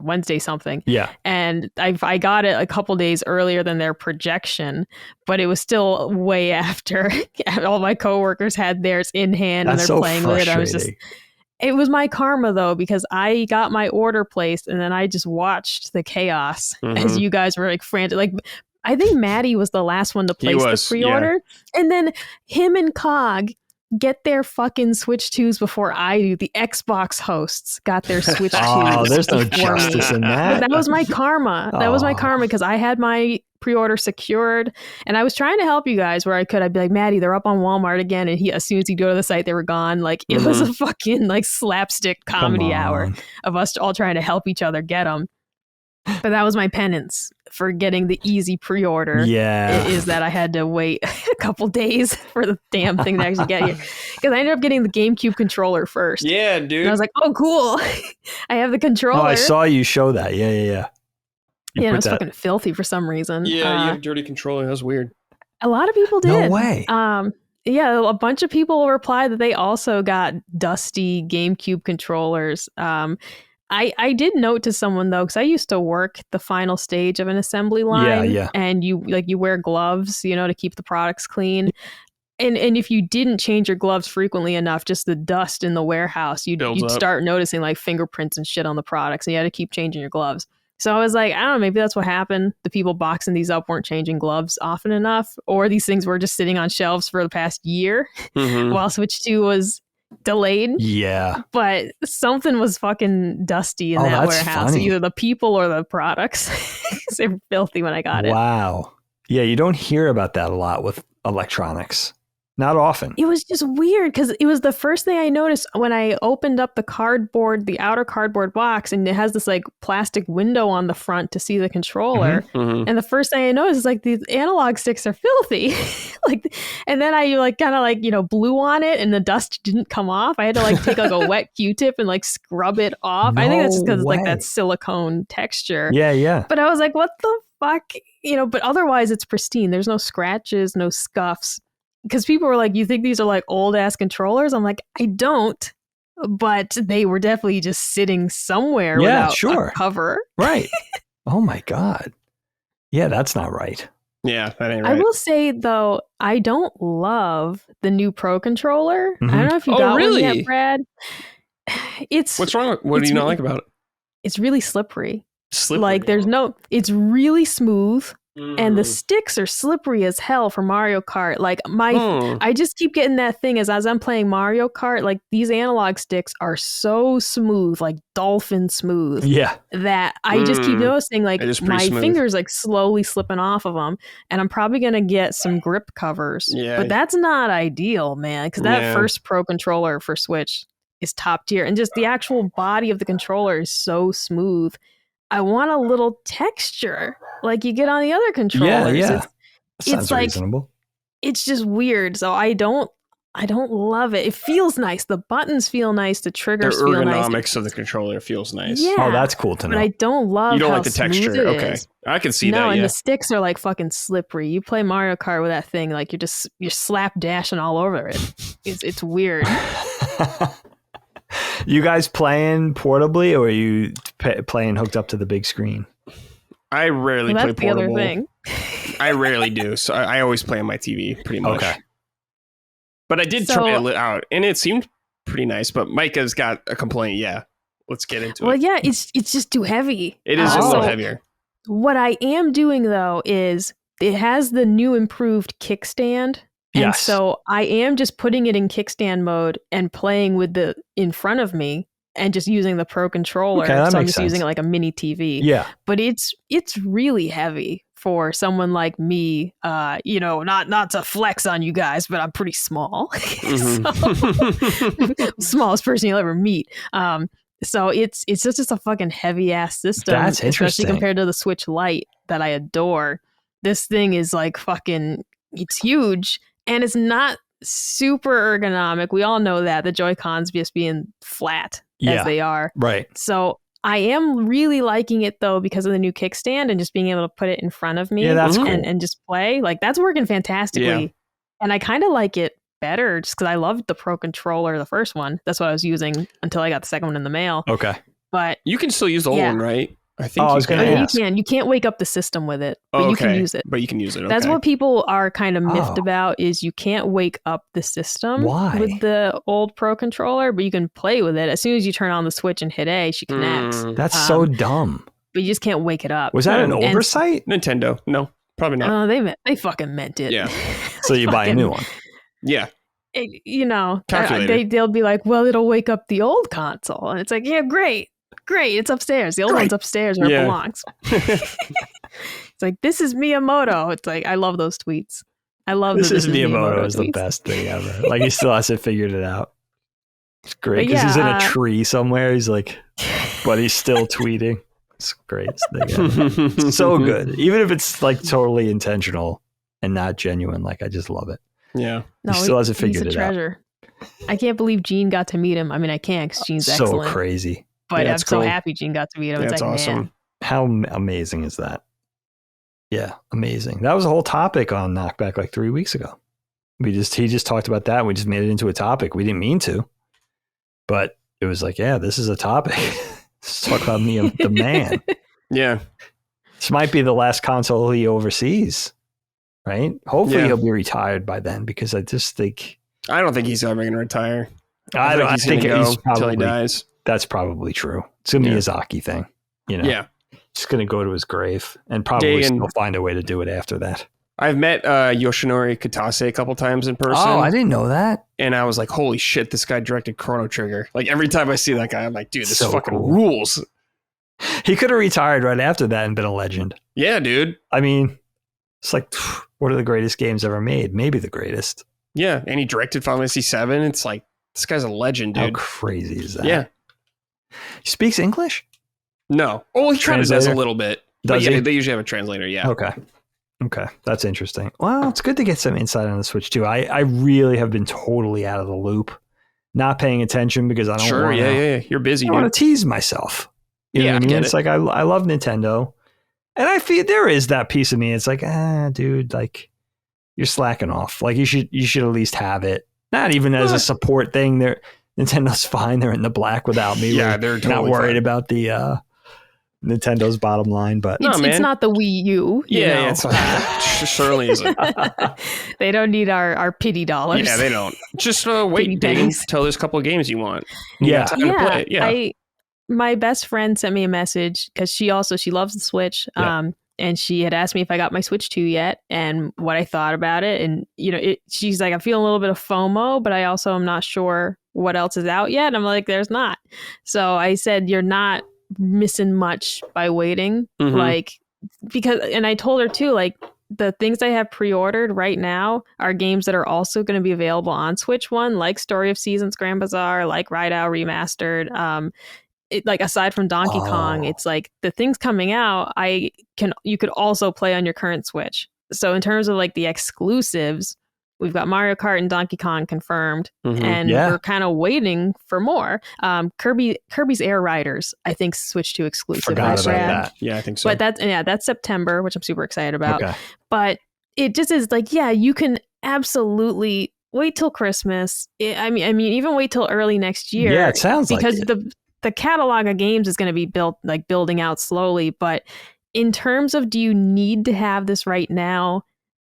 Speaker 4: Wednesday something.
Speaker 2: Yeah.
Speaker 4: And I got it a couple days earlier than their projection, but it was still way after all my coworkers had theirs in hand and they're playing with it. It was my karma though, because I got my order placed and then I just watched the chaos as you guys were like frantic. Like I think Maddie was the last one to place the pre-order. Yeah. And then him and Cog get their fucking Switch 2s before I do. The Xbox hosts got their Switch 2s.
Speaker 2: Oh, there's no justice in that.
Speaker 4: But that was my karma. That was my karma because I had my pre-order secured and I was trying to help you guys where I could. I'd be like, Maddie, they're up on Walmart again. And as soon as he'd go to the site, they were gone. Like it was a fucking like slapstick comedy hour of us all trying to help each other get them. But that was my penance for getting the easy pre-order.
Speaker 2: Yeah.
Speaker 4: Is that I had to wait a couple days for the damn thing to actually get here. Because I ended up getting the GameCube controller first.
Speaker 3: Yeah, dude.
Speaker 4: And I was like, oh, cool. I have the controller.
Speaker 2: Oh, I saw you show that. Yeah.
Speaker 4: Yeah, it was fucking filthy for some reason.
Speaker 3: Yeah, you have a dirty controller. That was weird.
Speaker 4: A lot of people did.
Speaker 2: No way.
Speaker 4: Yeah, a bunch of people replied that they also got dusty GameCube controllers. I did note to someone though, because I used to work the final stage of an assembly line.
Speaker 2: Yeah.
Speaker 4: And you wear gloves, to keep the products clean. And if you didn't change your gloves frequently enough, just the dust in the warehouse, you'd start noticing like fingerprints and shit on the products, and you had to keep changing your gloves. So I was like, I don't know, maybe that's what happened. The people boxing these up weren't changing gloves often enough, or these things were just sitting on shelves for the past year while Switch 2 was delayed.
Speaker 2: Yeah.
Speaker 4: But something was fucking dusty in that warehouse.
Speaker 2: Funny.
Speaker 4: Either the people or the products. They were filthy when I got it.
Speaker 2: Wow. Yeah, you don't hear about that a lot with electronics. Not often.
Speaker 4: It was just weird because it was the first thing I noticed when I opened up the outer cardboard box, and it has this like plastic window on the front to see the controller.
Speaker 3: Mm-hmm.
Speaker 4: And the first thing I noticed is like these analog sticks are filthy. And then I like kind of like, blew on it and the dust didn't come off. I had to like take like a wet Q-tip and like scrub it off. I think that's just because like that silicone texture.
Speaker 2: Yeah.
Speaker 4: But I was like, what the fuck? But otherwise it's pristine. There's no scratches, no scuffs. Because people were like, you think these are like old ass controllers? I'm like, I don't. But they were definitely just sitting somewhere without a cover.
Speaker 2: Right. Oh my God. Yeah, that's not right.
Speaker 3: Yeah, that ain't right.
Speaker 4: I will say, though, I don't love the new Pro controller. I don't know if you got one yet, Brad.
Speaker 3: What's wrong? What do you not like about it?
Speaker 4: It's really slippery.
Speaker 3: Slippery?
Speaker 4: Like, it's really smooth. And the sticks are slippery as hell for Mario Kart. Like I just keep getting that thing as I'm playing Mario Kart, like these analog sticks are so smooth, like dolphin smooth.
Speaker 2: Yeah.
Speaker 4: That I just keep noticing like my fingers like slowly slipping off of them. And I'm probably going to get some grip covers. Yeah. But that's not ideal, man. Because that first Pro controller for Switch is top tier. And just the actual body of the controller is so smooth. I want a little texture like you get on the other controllers.
Speaker 2: Yeah.
Speaker 4: It's like reasonable. It's just weird. So I don't love it. It feels nice. The buttons feel nice. The triggers feel nice.
Speaker 3: The ergonomics of the controller feels nice.
Speaker 4: Yeah.
Speaker 2: Oh, that's cool to know.
Speaker 4: But I don't love
Speaker 3: you don't
Speaker 4: how
Speaker 3: like the texture. Okay. I can see that.
Speaker 4: No, and the sticks are like fucking slippery. You play Mario Kart with that thing, like you're slap dashing all over it. It's weird.
Speaker 2: You guys playing portably, or are you playing hooked up to the big screen?
Speaker 3: I rarely play portable.
Speaker 4: The other thing.
Speaker 3: I rarely do. So I always play on my TV, pretty much. Okay. But I did try it out, and it seemed pretty nice. But Micah's got a complaint. Yeah, let's get into it.
Speaker 4: Well, yeah, it's just too heavy.
Speaker 3: It is a little heavier.
Speaker 4: What I am doing though is it has the new improved kickstand. And so I am just putting it in kickstand mode and playing with the in front of me and just using the Pro controller.
Speaker 2: Okay,
Speaker 4: so I'm just using it like a mini TV.
Speaker 2: Yeah.
Speaker 4: But it's really heavy for someone like me. Not to flex on you guys, but I'm pretty small. Smallest person you'll ever meet. So it's just a fucking heavy ass system.
Speaker 2: That's interesting.
Speaker 4: Especially compared to the Switch Lite that I adore. This thing is like fucking, it's huge. And it's not super ergonomic. We all know that. The Joy-Cons just being flat as they are.
Speaker 2: Right.
Speaker 4: So I am really liking it, though, because of the new kickstand and just being able to put it in front of me
Speaker 2: that's cool.
Speaker 4: and just play. Like, that's working fantastically. Yeah. And I kind of like it better just because I loved the Pro controller, the first one. That's what I was using until I got the second one in the mail.
Speaker 2: Okay.
Speaker 4: But
Speaker 3: you can still use the old one, right? I think
Speaker 4: you can't wake up the system with it, but you can use it.
Speaker 3: But you can use it. Okay.
Speaker 4: That's what people are kind of miffed about is you can't wake up the system with the old Pro controller, but you can play with it. As soon as you turn on the Switch and hit A, she connects.
Speaker 2: That's so dumb.
Speaker 4: But you just can't wake it up.
Speaker 2: Was that an oversight?
Speaker 3: Nintendo? No, probably not.
Speaker 4: They fucking meant it.
Speaker 3: Yeah.
Speaker 2: So you buy a new one.
Speaker 3: Yeah.
Speaker 4: They'll be like, well, it'll wake up the old console. And it's like, yeah, great, it's upstairs. The old one's upstairs where it belongs. It's like, this is Miyamoto. It's like, I love those tweets. I love
Speaker 2: this is Miyamoto is the best thing ever. Like, he still hasn't figured it out. It's great because he's in a tree somewhere. He's like, but he's still tweeting. It's great. It's so good. Even if it's like totally intentional and not genuine, like, I just love it.
Speaker 3: Yeah.
Speaker 2: He still hasn't figured it out. He's a treasure.
Speaker 4: I can't believe Gene got to meet him. I mean, I can't because Gene's excellent.
Speaker 2: So crazy.
Speaker 4: But I'm so happy Gene got to meet him.
Speaker 3: Yeah, it's like, awesome.
Speaker 4: Man.
Speaker 2: How amazing is that? Yeah, amazing. That was a whole topic on Knockback like 3 weeks ago. He just talked about that. And we just made it into a topic. We didn't mean to, but it was like, yeah, this is a topic. Let's talk about me, the man.
Speaker 3: Yeah.
Speaker 2: This might be the last console he oversees, right? Hopefully he'll be retired by then because I just think.
Speaker 3: I don't think he's ever going to retire.
Speaker 2: I think he's probably,
Speaker 3: until he dies.
Speaker 2: That's probably true. It's a Miyazaki thing, you know?
Speaker 3: Yeah.
Speaker 2: Just going to go to his grave and probably still find a way to do it after that.
Speaker 3: I've met Yoshinori Kitase a couple times in person.
Speaker 2: Oh, I didn't know that.
Speaker 3: And I was like, holy shit, this guy directed Chrono Trigger. Like every time I see that guy, I'm like, dude, this
Speaker 2: So
Speaker 3: fucking
Speaker 2: cool.
Speaker 3: rules.
Speaker 2: He could have retired right after that and been a legend.
Speaker 3: Yeah, dude.
Speaker 2: I mean, it's like, what are the greatest games ever made? Maybe the greatest.
Speaker 3: Yeah, and he directed Final Fantasy VII. It's like, this guy's a legend, dude.
Speaker 2: How crazy is that?
Speaker 3: Yeah.
Speaker 2: He speaks English?
Speaker 3: No. Oh, he kind of does a little bit.
Speaker 2: Does
Speaker 3: but yeah,
Speaker 2: he?
Speaker 3: they usually have a translator, yeah.
Speaker 2: Okay. That's interesting. Well, it's good to get some insight on the Switch, too. I really have been totally out of the loop. Not paying attention because I don't want to...
Speaker 3: Yeah. You're busy,
Speaker 2: I
Speaker 3: dude.
Speaker 2: want to tease myself. You know what I mean?
Speaker 3: get
Speaker 2: It's
Speaker 3: it.
Speaker 2: like, I love Nintendo. And I feel there is that piece of me. It's like, dude, like, you're slacking off. Like, you should at least have it. Not even as a support thing. Nintendo's fine. They're in the black without me.
Speaker 3: Yeah, they're totally
Speaker 2: not worried
Speaker 3: fine.
Speaker 2: about the Nintendo's bottom line. But
Speaker 4: It's not the Wii U.
Speaker 3: Yeah, it's certainly isn't.
Speaker 4: They don't need our pity dollars.
Speaker 3: Yeah, they don't. Just
Speaker 4: Pity
Speaker 3: wait, Dane,
Speaker 4: pennies.
Speaker 3: till there's a couple of games you want.
Speaker 2: Yeah.
Speaker 3: Time to play it. Yeah.
Speaker 4: My best friend sent me a message because she loves the Switch.
Speaker 2: Yeah.
Speaker 4: And she had asked me if I got my Switch 2 yet and what I thought about it. And, she's like, I'm feeling a little bit of FOMO, but I also am not sure what else is out yet. And I'm like, there's not. So I said, you're not missing much by waiting.
Speaker 3: Mhm.
Speaker 4: And I told her too, like, the things I have pre-ordered right now are games that are also going to be available on Switch One, like Story of Seasons Grand Bazaar, like Ride Out Remastered. Like aside from Donkey Kong, it's like the things coming out you could also play on your current Switch. So in terms of like the exclusives, we've got Mario Kart and Donkey Kong confirmed, and we're kind of waiting for more. Kirby's Air Riders, I think Switch 2 exclusive.
Speaker 2: Forgot about that.
Speaker 3: Yeah, I think so.
Speaker 4: But that's September, which I'm super excited about.
Speaker 2: Okay.
Speaker 4: But it just is like, yeah, you can absolutely wait till Christmas. I mean, even wait till early next year.
Speaker 2: Yeah, it sounds like
Speaker 4: because
Speaker 2: it.
Speaker 4: the catalog of games is going to be building out slowly. But in terms of, do you need to have this right now?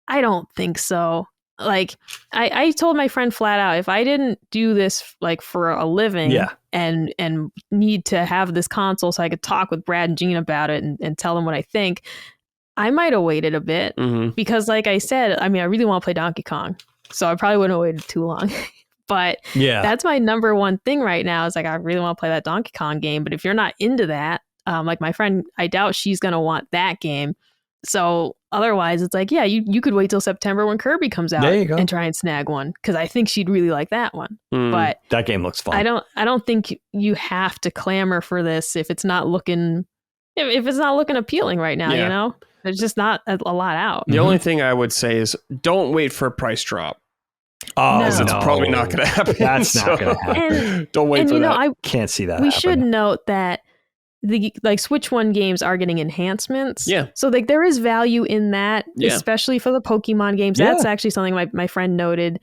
Speaker 4: I don't think so. Like I told my friend flat out, if I didn't do this like for a living and need to have this console so I could talk with Brad and Gene about it and tell them what I think, I might have waited a bit because like I said, I mean, I really want to play Donkey Kong. So I probably wouldn't have waited too long. But that's my number one thing right now is like, I really want to play that Donkey Kong game. But if you're not into that, like my friend, I doubt she's going to want that game. So otherwise it's like, yeah, you could wait till September when Kirby comes out and try and snag one. Cause I think she'd really like that one. But
Speaker 2: that game looks fun.
Speaker 4: I don't think you have to clamor for this if it's not looking appealing right now, you know? There's just not a lot out.
Speaker 3: The only thing I would say is don't wait for a price drop.
Speaker 2: Oh,
Speaker 3: it's probably not going to happen.
Speaker 2: That's not going to happen.
Speaker 4: And,
Speaker 3: don't wait for that.
Speaker 4: I
Speaker 2: can't see that.
Speaker 4: We should note that the Switch One games are getting enhancements.
Speaker 3: Yeah.
Speaker 4: So like there is value in that, especially for the Pokemon games. That's actually something my friend noted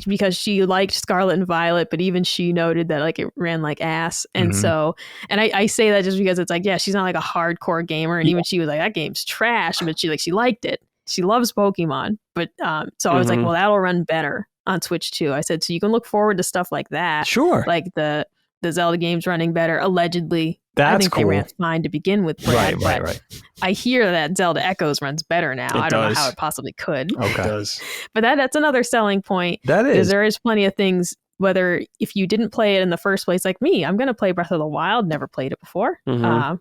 Speaker 4: because she liked Scarlet and Violet, but even she noted that like it ran like ass. And so, and I say that just because it's like, yeah, she's not like a hardcore gamer. And even she was like, that game's trash, but she liked it. She loves Pokemon. But so I was like, well, that'll run better on Switch 2. I said, so you can look forward to stuff like that.
Speaker 2: Sure.
Speaker 4: Like the Zelda games running better, allegedly.
Speaker 2: That's
Speaker 4: I think
Speaker 2: cool.
Speaker 4: they ran fine to begin with, Brad.
Speaker 2: Right.
Speaker 4: I hear that Zelda Echoes runs better now. I don't know how it possibly could.
Speaker 2: Okay.
Speaker 3: It does.
Speaker 4: But that's another selling point.
Speaker 2: That is.
Speaker 4: Because there is plenty of things, whether if you didn't play it in the first place, like me, I'm going to play Breath of the Wild. Never played it before. Not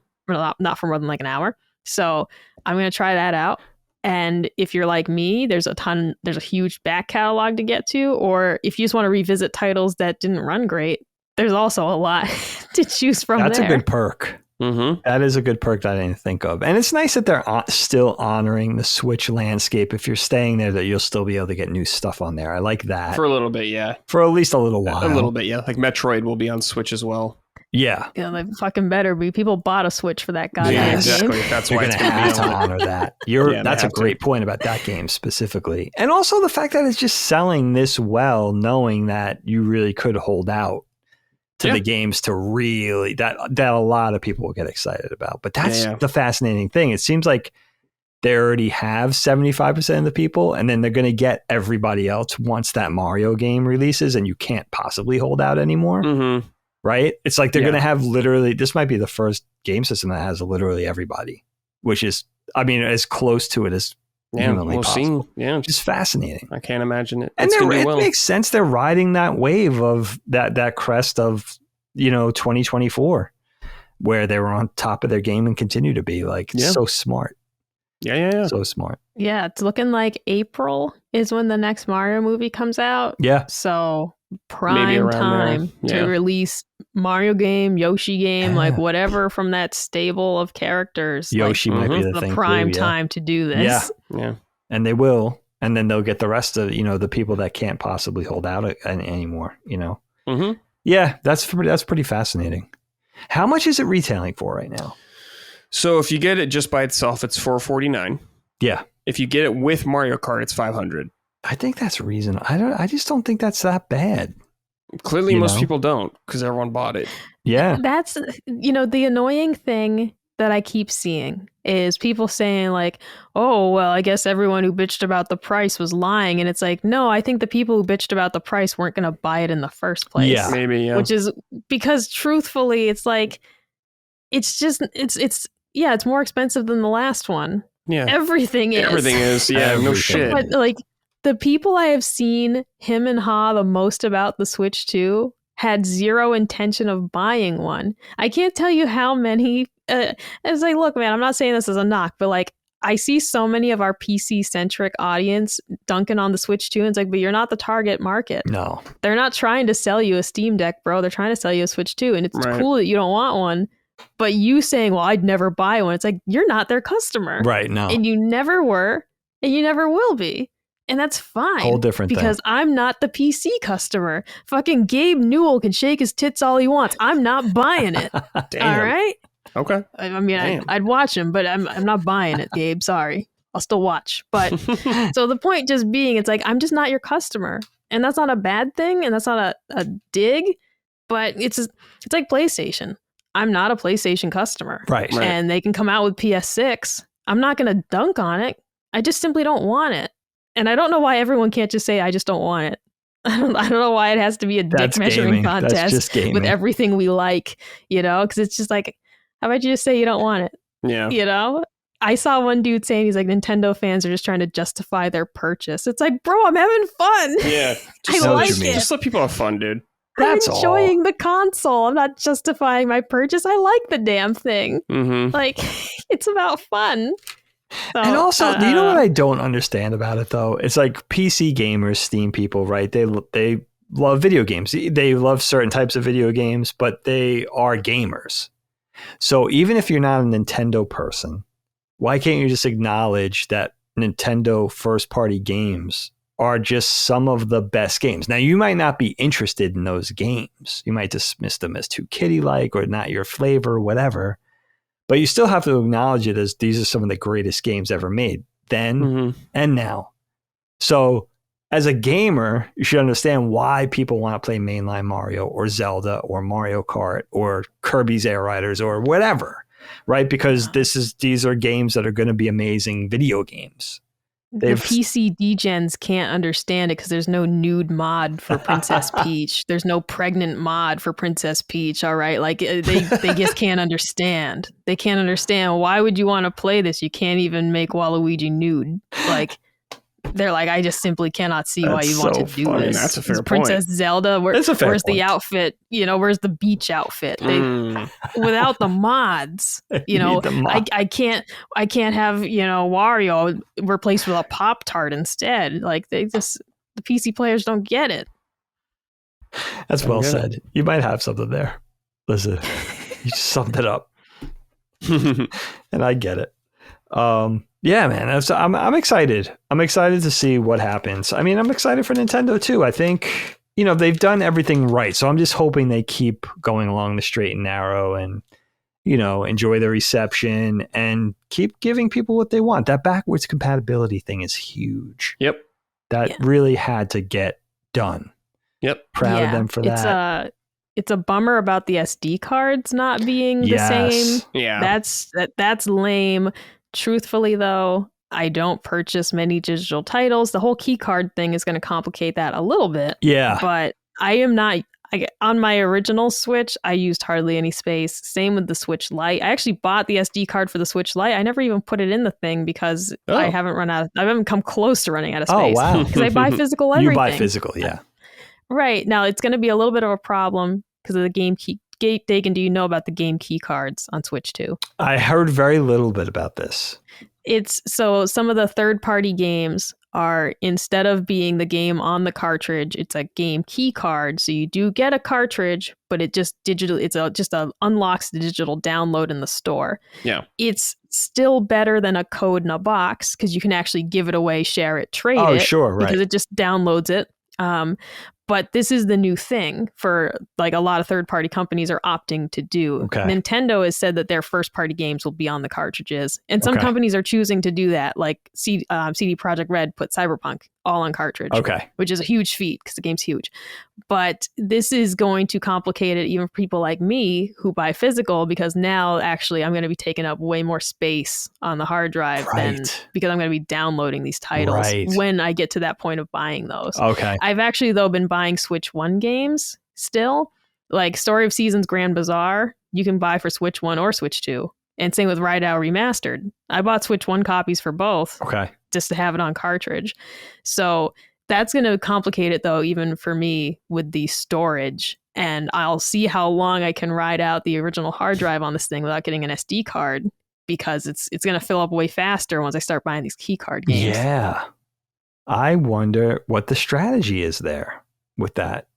Speaker 4: for more than like an hour. So I'm going to try that out. And if you're like me, there's a huge back catalog to get to. Or if you just want to revisit titles that didn't run great, there's also a lot to choose from.
Speaker 2: That's a good perk. That is a good perk that I didn't think of. And it's nice that they're still honoring the Switch landscape. If you're staying there, that you'll still be able to get new stuff on there. I like that.
Speaker 3: For a little bit, yeah.
Speaker 2: For at least a little while.
Speaker 3: A little bit, yeah. Like Metroid will be on Switch as well.
Speaker 2: Yeah.
Speaker 4: Yeah, they fucking better be. People bought a Switch for that goddamn game.
Speaker 3: Exactly. That's why it's going to
Speaker 2: have to honor that. That's a great point about that game specifically. And also the fact that it's just selling this well, knowing that you really could hold out to the games to really that a lot of people will get excited about. But that's the fascinating thing. It seems like they already have 75% of the people, and then they're going to get everybody else once that Mario game releases, and you can't possibly hold out anymore. Right? It's like they're going to have literally, this might be the first game system that has literally everybody, which is, I mean, as close to it as
Speaker 3: Yeah, we'll see. Yeah,
Speaker 2: which is fascinating.
Speaker 3: I can't imagine it.
Speaker 2: And it makes sense. They're riding that wave of that crest of 2024, where they were on top of their game and continue to be. Like, so smart.
Speaker 3: Yeah.
Speaker 2: So smart.
Speaker 4: Yeah, it's looking like April is when the next Mario movie comes out.
Speaker 2: Yeah.
Speaker 4: So prime time to release Mario game, Yoshi game, like whatever from that stable of characters.
Speaker 2: Yoshi might be the thing.
Speaker 4: Prime time to do this.
Speaker 3: Yeah.
Speaker 2: And they will. And then they'll get the rest of, the people that can't possibly hold out anymore,
Speaker 3: Mm-hmm.
Speaker 2: Yeah, that's pretty fascinating. How much is it retailing for right now?
Speaker 3: So if you get it just by itself, it's $449.
Speaker 2: Yeah.
Speaker 3: If you get it with Mario Kart, it's $500.
Speaker 2: I think that's reasonable. I just don't think that's that bad.
Speaker 3: Clearly, most people don't, because everyone bought it.
Speaker 2: Yeah.
Speaker 4: That's, the annoying thing that I keep seeing is people saying like, oh, well, I guess everyone who bitched about the price was lying. And it's like, no, I think the people who bitched about the price weren't going to buy it in the first place.
Speaker 2: Yeah.
Speaker 3: Maybe, yeah.
Speaker 4: Which is because truthfully, it's like, it's more expensive than the last one.
Speaker 3: Yeah.
Speaker 4: Everything is.
Speaker 3: Yeah, no shit.
Speaker 4: But like the people I have seen him and Ha the most about the Switch 2 had zero intention of buying one. I can't tell you how many. It's like, look, man, I'm not saying this as a knock, but like I see so many of our PC centric audience dunking on the Switch 2, and it's like, but you're not the target market.
Speaker 2: No,
Speaker 4: they're not trying to sell you a Steam Deck, bro. They're trying to sell you a Switch 2, and it's cool that you don't want one. But you saying, well, I'd never buy one. It's like, you're not their customer.
Speaker 2: Right, no.
Speaker 4: And you never were, and you never will be. And that's fine.
Speaker 2: Whole different
Speaker 4: because
Speaker 2: thing.
Speaker 4: I'm not the PC customer. Fucking Gabe Newell can shake his tits all he wants. I'm not buying it.
Speaker 3: Damn.
Speaker 4: All right?
Speaker 3: Okay.
Speaker 4: I mean, I'd watch him, but I'm not buying it, Gabe. Sorry. I'll still watch. But so the point just being, it's like, I'm just not your customer. And that's not a bad thing. And that's not a dig. But it's like PlayStation. I'm not a PlayStation customer.
Speaker 2: Right.
Speaker 4: And they can come out with PS6. I'm not going to dunk on it. I just simply don't want it. And I don't know why everyone can't just say, I just don't want it. I don't know why it has to be a dick measuring contest with everything we like, because it's just like, how about you just say you don't want it?
Speaker 3: Yeah.
Speaker 4: I saw one dude saying he's like, Nintendo fans are just trying to justify their purchase. It's like, bro, I'm having fun.
Speaker 3: Yeah.
Speaker 4: I like it.
Speaker 3: Just let people have fun, dude.
Speaker 2: That's
Speaker 4: I'm enjoying the console. I'm not justifying my purchase. I like the damn thing.
Speaker 3: Mm-hmm.
Speaker 4: Like, it's about fun. So,
Speaker 2: and also, you know what I don't understand about it, though? It's like PC gamers, Steam people, right? They love video games. They love certain types of video games, but they are gamers. So even if you're not a Nintendo person, why can't you just acknowledge that Nintendo first-party games are just some of the best games? Now, you might not be interested in those games. You might dismiss them as too kiddie-like or not your flavor, whatever. But you still have to acknowledge it as these are some of the greatest games ever made then and now. So as a gamer, you should understand why people want to play mainline Mario or Zelda or Mario Kart or Kirby's Air Riders or whatever, right? Because these are games that are going to be amazing video games.
Speaker 4: The PC degens can't understand it because there's no nude mod for Princess Peach. There's no pregnant mod for Princess Peach. All right. Like they just can't understand. They can't understand. Why would you want to play this? You can't even make Waluigi nude. Like they're like, I just simply cannot see why you want to do this.
Speaker 3: That's a fair point.
Speaker 4: Princess Zelda, where's the outfit? Where's the beach outfit? Without the mods, I can't have, Wario replaced with a Pop-Tart instead. Like the PC players don't get it.
Speaker 2: That's well said. You might have something there. Listen, you just summed it up. And I get it. Yeah, man, I'm excited. I'm excited to see what happens. I mean, I'm excited for Nintendo too. I think, they've done everything right. So I'm just hoping they keep going along the straight and narrow and, enjoy the reception and keep giving people what they want. That backwards compatibility thing is huge.
Speaker 3: Yep.
Speaker 2: That really had to get done.
Speaker 3: Yep.
Speaker 2: Proud of them for that.
Speaker 4: It's a bummer about the SD cards not being the same.
Speaker 3: Yeah.
Speaker 4: That's lame. Truthfully, though, I don't purchase many digital titles. The whole key card thing is going to complicate that a little bit.
Speaker 2: Yeah.
Speaker 4: But I am not On my original Switch, I used hardly any space. Same with the Switch Lite. I actually bought the SD card for the Switch Lite. I never even put it in the thing because I haven't come close to running out of space.
Speaker 2: Oh, wow.
Speaker 4: Because I buy physical everything.
Speaker 2: You buy physical, yeah.
Speaker 4: Right. Now, it's going to be a little bit of a problem because of the game key. Dagan, do you know about the game key cards on Switch 2?
Speaker 2: I heard very little bit about this.
Speaker 4: So some of the third-party games are, instead of being the game on the cartridge, it's a game key card. So you do get a cartridge, but it just unlocks the digital download in the store.
Speaker 3: Yeah.
Speaker 4: It's still better than a code in a box because you can actually give it away, share it, trade it.
Speaker 2: Oh, sure, right.
Speaker 4: Because it just downloads it. But this is the new thing for like a lot of third-party companies are opting to do.
Speaker 2: Okay.
Speaker 4: Nintendo has said that their first-party games will be on the cartridges. And some companies are choosing to do that. Like CD Projekt Red put Cyberpunk all on cartridge.
Speaker 2: Okay.
Speaker 4: Which is a huge feat because the game's huge. But this is going to complicate it even for people like me who buy physical because now actually I'm going to be taking up way more space on the hard drive because I'm going to be downloading these titles when I get to that point of buying those.
Speaker 2: Okay.
Speaker 4: I've actually, though, been buying Switch 1 games still. Like Story of Seasons Grand Bazaar, you can buy for Switch 1 or Switch 2. And same with Ride Out Remastered. I bought Switch 1 copies for both.
Speaker 2: Okay.
Speaker 4: Just to have it on cartridge. So that's going to complicate it, though, even for me with the storage. And I'll see how long I can ride out the original hard drive on this thing without getting an SD card because it's going to fill up way faster once I start buying these key card games.
Speaker 2: Yeah. I wonder what the strategy is there with that.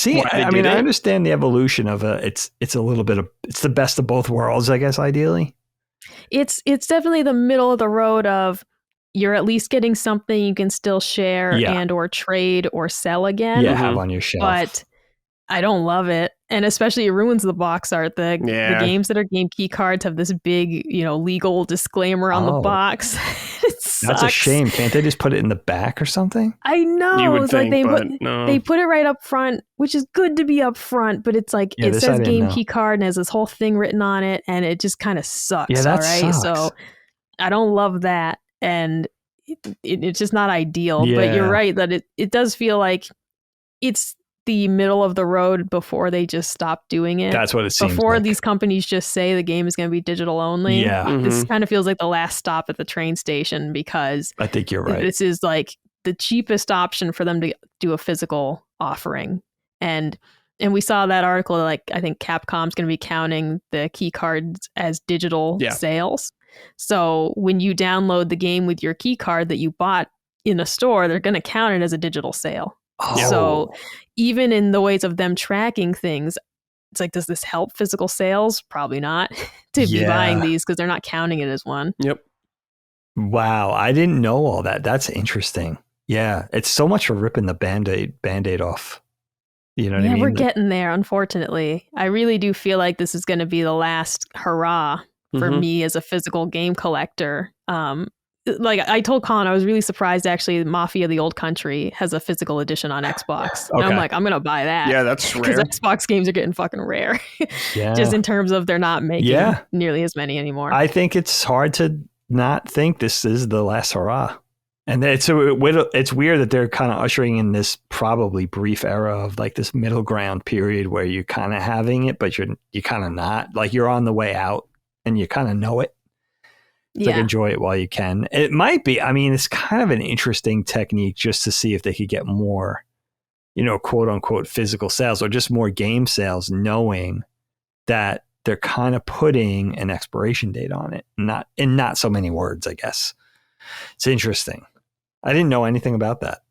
Speaker 2: I understand the evolution of it's a little bit of, it's the best of both worlds, I guess, ideally.
Speaker 4: It's definitely the middle of the road of you're at least getting something you can still share and or trade or sell again.
Speaker 2: Yeah, have on your shelf.
Speaker 4: But I don't love it. And especially it ruins the box art. The games that are game key cards have this big, legal disclaimer on the box. It sucks.
Speaker 2: That's a shame. Can't they just put it in the back or something?
Speaker 4: I know.
Speaker 3: You would
Speaker 4: it's
Speaker 3: think,
Speaker 4: like they put it right up front, which is good to be up front, but it's like it says game key card and has this whole thing written on it, and it just kind of sucks.
Speaker 2: Yeah, that sucks.
Speaker 4: So I don't love that. And it's just not ideal. Yeah. But you're right that it does feel like it's the middle of the road before they just stop doing it.
Speaker 2: That's what it seems
Speaker 4: before
Speaker 2: like.
Speaker 4: These companies just say the game is going to be digital only.
Speaker 2: Yeah.
Speaker 4: This kind of feels like the last stop at the train station because
Speaker 2: I think you're right.
Speaker 4: This is like the cheapest option for them to do a physical offering. And we saw that article, like I think Capcom's going to be counting the key cards as digital sales. So when you download the game with your key card that you bought in a store, they're going to count it as a digital sale.
Speaker 2: Oh.
Speaker 4: So even in the ways of them tracking things, it's like, does this help physical sales? Probably not to be buying these because they're not counting it as one.
Speaker 3: Yep.
Speaker 2: Wow. I didn't know all that. That's interesting. Yeah. It's so much for ripping the Band-Aid off. You know what I mean?
Speaker 4: Yeah, we're getting there, unfortunately. I really do feel like this is going to be the last hurrah for me as a physical game collector. Like I told Colin, I was really surprised actually Mafia the Old Country has a physical edition on Xbox. And I'm like, I'm going to buy that.
Speaker 3: Yeah, that's rare.
Speaker 4: Because Xbox games are getting fucking rare. Just in terms of they're not making nearly as many anymore.
Speaker 2: I think it's hard to not think this is the last hurrah. And it's weird that they're kind of ushering in this probably brief era of like this middle ground period where you're kind of having it, but you're kind of not. Like you're on the way out and you kind of know it. It's like enjoy it while you can. It might be, it's kind of an interesting technique just to see if they could get more, quote unquote physical sales or just more game sales, knowing that they're kind of putting an expiration date on it. Not so many words, I guess. It's interesting. I didn't know anything about that.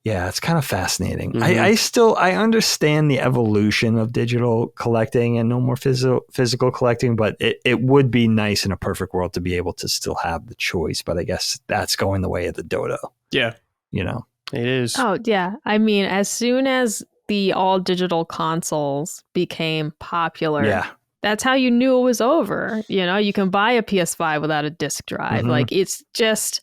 Speaker 2: Yeah, it's kind of fascinating. I understand the evolution of digital collecting and no more physical collecting, but it would be nice in a perfect world to be able to still have the choice. But I guess that's going the way of the dodo.
Speaker 3: Yeah.
Speaker 2: It
Speaker 3: is.
Speaker 4: Oh, yeah. As soon as the all digital consoles became popular, that's how you knew it was over. You can buy a PS5 without a disc drive. Like it's just...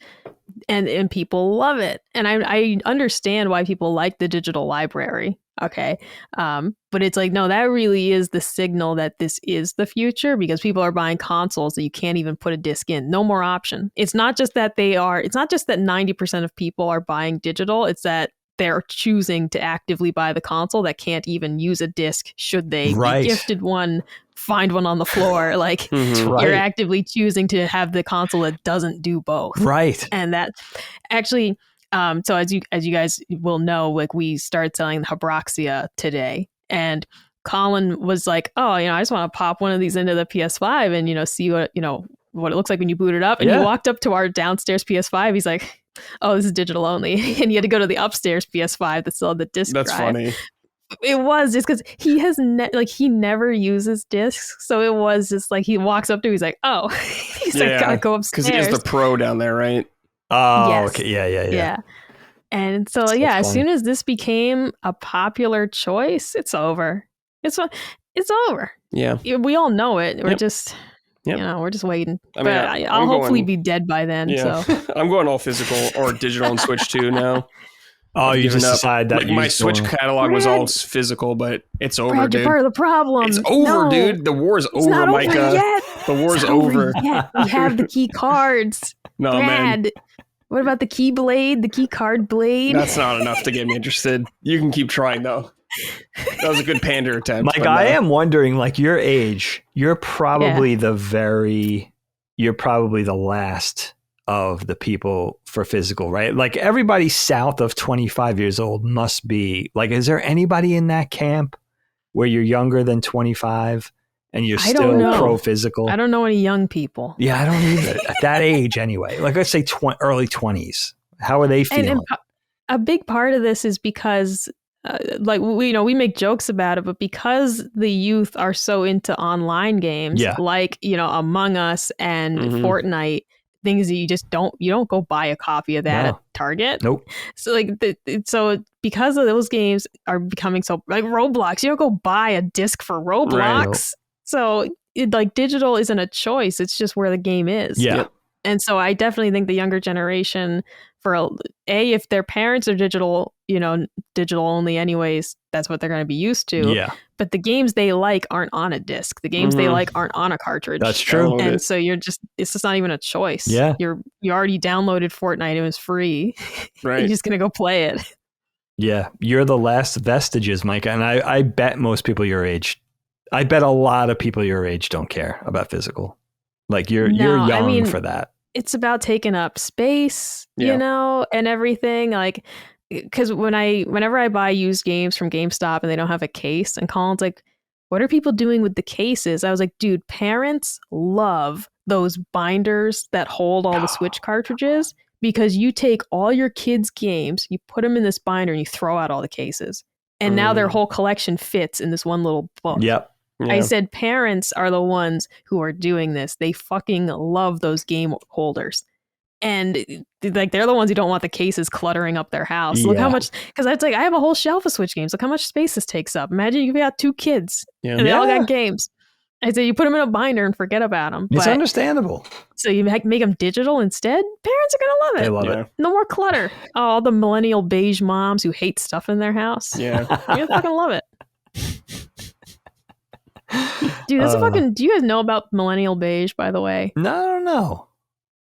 Speaker 4: And people love it. And I understand why people like the digital library. Okay. But it's like, no, that really is the signal that this is the future because people are buying consoles that you can't even put a disc in. No more option. It's not just that 90% of people are buying digital. It's that they're choosing to actively buy the console that can't even use a disc should they be gifted one, find one on the floor. Like you're actively choosing to have the console that doesn't do both.
Speaker 2: Right.
Speaker 4: And that actually, so as you guys will know, like we started selling the Habroxia today, and Colin was like, oh, I just want to pop one of these into the PS5 and, see what, what it looks like when you boot it up. And he walked up to our downstairs PS5. He's like, oh, this is digital only. And he had to go to the upstairs PS5 that still had the disc drive.
Speaker 3: That's funny.
Speaker 4: It was just because he has he never uses discs. So it was just like he walks up to, he's like, oh, he's like, gotta go upstairs.
Speaker 3: Because he has the Pro down there, right?
Speaker 2: Oh,
Speaker 4: yes.
Speaker 2: Okay. Yeah.
Speaker 4: And so, as soon as this became a popular choice, it's over. It's over.
Speaker 3: Yeah.
Speaker 4: We all know it. We're just... we're just waiting. I'll hopefully be dead by then.
Speaker 3: Yeah.
Speaker 4: So
Speaker 3: I'm going all physical or digital on Switch 2 now.
Speaker 2: Oh, you just decide that
Speaker 3: my Switch catalog was all physical, but it's over,
Speaker 4: Brad,
Speaker 3: dude.
Speaker 4: You're part of the problem.
Speaker 3: It's over, dude. The war's over,
Speaker 4: not
Speaker 3: Micah.
Speaker 4: Over yet.
Speaker 3: The war's over.
Speaker 4: Yet. We have the key cards.
Speaker 3: No,
Speaker 4: Brad.
Speaker 3: man.
Speaker 4: What about the key blade? The key card blade?
Speaker 3: That's not enough to get me interested. You can keep trying, though. That was a good pander attempt.
Speaker 2: Mike, I am wondering, like your age, you're probably the last of the people for physical, right? Like everybody south of 25 years old must be like, is there anybody in that camp where you're younger than 25 and you're still pro physical?
Speaker 4: I don't know any young people.
Speaker 2: Yeah, I don't either. At that age anyway, like let's say early 20s. How are they feeling?
Speaker 4: And a big part of this is because we make jokes about it, but because the youth are so into online games, like, Among Us and Fortnite, things that you don't go buy a copy of that at Target.
Speaker 2: Nope.
Speaker 4: So so because of those games are becoming so like Roblox, you don't go buy a disc for Roblox. Right. So digital isn't a choice. It's just where the game is.
Speaker 2: Yeah.
Speaker 4: And so I definitely think the younger generation, if their parents are digital only anyways, that's what they're going to be used to.
Speaker 2: Yeah.
Speaker 4: But the games they like aren't on a disc. The games they like aren't on a cartridge.
Speaker 2: That's true.
Speaker 4: And so it's just not even a choice.
Speaker 2: Yeah.
Speaker 4: You already downloaded Fortnite. It was free.
Speaker 3: Right.
Speaker 4: You're just going to go play it.
Speaker 2: Yeah. You're the last vestiges, Micah. And I bet most people your age, I bet a lot of people your age don't care about physical. Like you're young for that.
Speaker 4: It's about taking up space, and everything. Like, because whenever I buy used games from GameStop and they don't have a case, and Colin's like, what are people doing with the cases? I was like, dude, parents love those binders that hold all the Switch cartridges, because you take all your kids' games, you put them in this binder, and you throw out all the cases. And now their whole collection fits in this one little book.
Speaker 2: Yep.
Speaker 4: Yeah. I said parents are the ones who are doing this. They fucking love those game holders. And like they're the ones who don't want the cases cluttering up their house. Yeah. Look how much, because it's like I have a whole shelf of Switch games. Look how much space this takes up. Imagine you've got 2 kids and they all got games. I said you put them in a binder and forget about them.
Speaker 2: It's understandable.
Speaker 4: So you make them digital instead? Parents are going to love it.
Speaker 2: They love it.
Speaker 4: No more clutter. All the millennial beige moms who hate stuff in their house.
Speaker 3: Yeah.
Speaker 4: You're going to fucking love it. Dude, that's do you guys know about millennial beige, by the way?
Speaker 2: No, I don't know.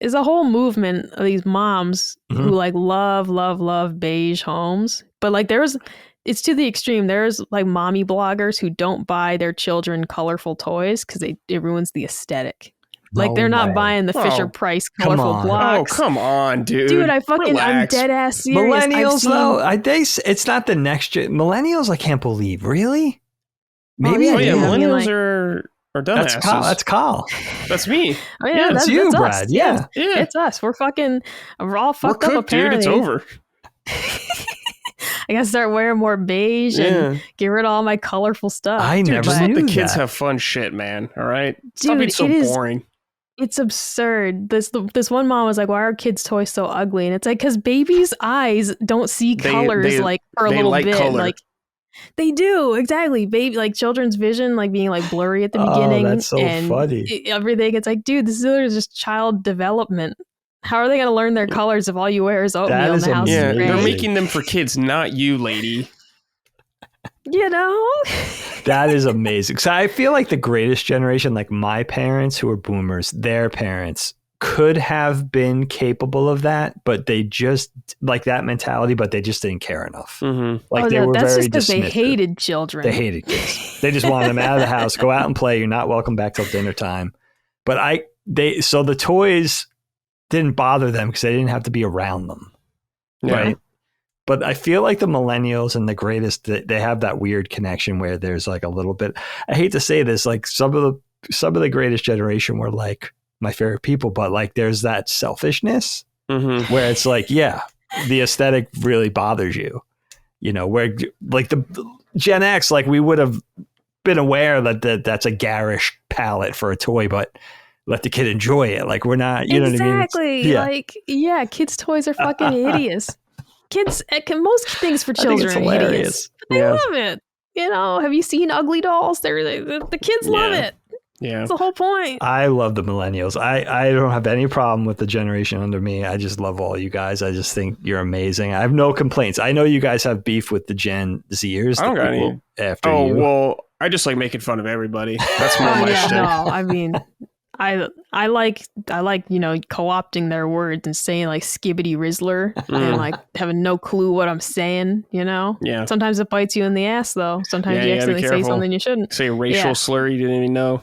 Speaker 4: There's a whole movement of these moms who like love beige homes. But like it's to the extreme. There's like mommy bloggers who don't buy their children colorful toys because it ruins the aesthetic. Like they're not buying the Fisher Price colorful blocks.
Speaker 3: Oh, come on, dude.
Speaker 4: Dude, I'm dead ass serious.
Speaker 2: Millennials though, it's not the next gen. Millennials, I can't believe. Really?
Speaker 3: Maybe. Millennials are dumbasses.
Speaker 2: That's Kyle.
Speaker 3: That's me.
Speaker 4: Oh, yeah,
Speaker 2: that's you,
Speaker 4: that's
Speaker 2: Brad.
Speaker 4: Us.
Speaker 2: Yeah,
Speaker 4: it's us. We're all fucked
Speaker 3: up.
Speaker 4: Apparently,
Speaker 3: dude. It's over.
Speaker 4: I gotta start wearing more beige and get rid of all my colorful stuff.
Speaker 2: I never knew
Speaker 3: let the kids
Speaker 2: that.
Speaker 3: have fun shit, man. All right,
Speaker 4: stop
Speaker 3: being so boring.
Speaker 4: It's absurd. This one mom was like, "Why are kids' toys so ugly?" And it's like, because babies' eyes don't see colors like for a little bit.
Speaker 3: Color.
Speaker 4: Like they do exactly. Baby, like children's vision, like being like blurry at the beginning.
Speaker 2: That's so funny.
Speaker 4: Everything. It's like, dude, this is just child development. How are they going to learn their colors if all you wear is oatmeal in the house?
Speaker 3: Yeah, they're making them for kids, not you, lady.
Speaker 4: You know?
Speaker 2: That is amazing. So I feel like the greatest generation, like my parents who are boomers, their parents could have been capable of that, but they just like that mentality, but they just didn't care enough. Like they were
Speaker 4: that's
Speaker 2: very
Speaker 4: just because
Speaker 2: dismissive.
Speaker 4: they hated children.
Speaker 2: They hated kids. They just wanted them out of the house, go out and play. You're not welcome back till dinner time. But so the toys didn't bother them because they didn't have to be around them.
Speaker 3: Yeah.
Speaker 2: Right. But I feel like the millennials and the greatest, they have that weird connection where there's like a little bit, I hate to say this, like some of the greatest generation were like my favorite people, but like there's that selfishness where it's like, yeah, the aesthetic really bothers you, you know, where like the Gen X, like we would have been aware that that's a garish palette for a toy, but let the kid enjoy it. Like we're not, you know what I mean?
Speaker 4: Exactly. Like, yeah, kids' toys are fucking hideous. Kids, most things for children are hideous. They love it. You know, have you seen ugly dolls? The kids love it.
Speaker 3: Yeah.
Speaker 4: That's the whole point.
Speaker 2: I love the millennials. I don't have any problem with the generation under me. I just love all you guys. I just think you're amazing. I have no complaints. I know you guys have beef with the Gen Zers.
Speaker 3: I don't got any.
Speaker 2: After you.
Speaker 3: Well, I just like making fun of everybody. That's more my shtick.
Speaker 4: No, I mean, I like you know, co-opting their words and saying like skibbity rizzler and like having no clue what I'm saying, you know?
Speaker 3: Yeah.
Speaker 4: Sometimes it bites you in the ass though. Sometimes you accidentally say something you shouldn't.
Speaker 3: Say a racial slur you didn't even know.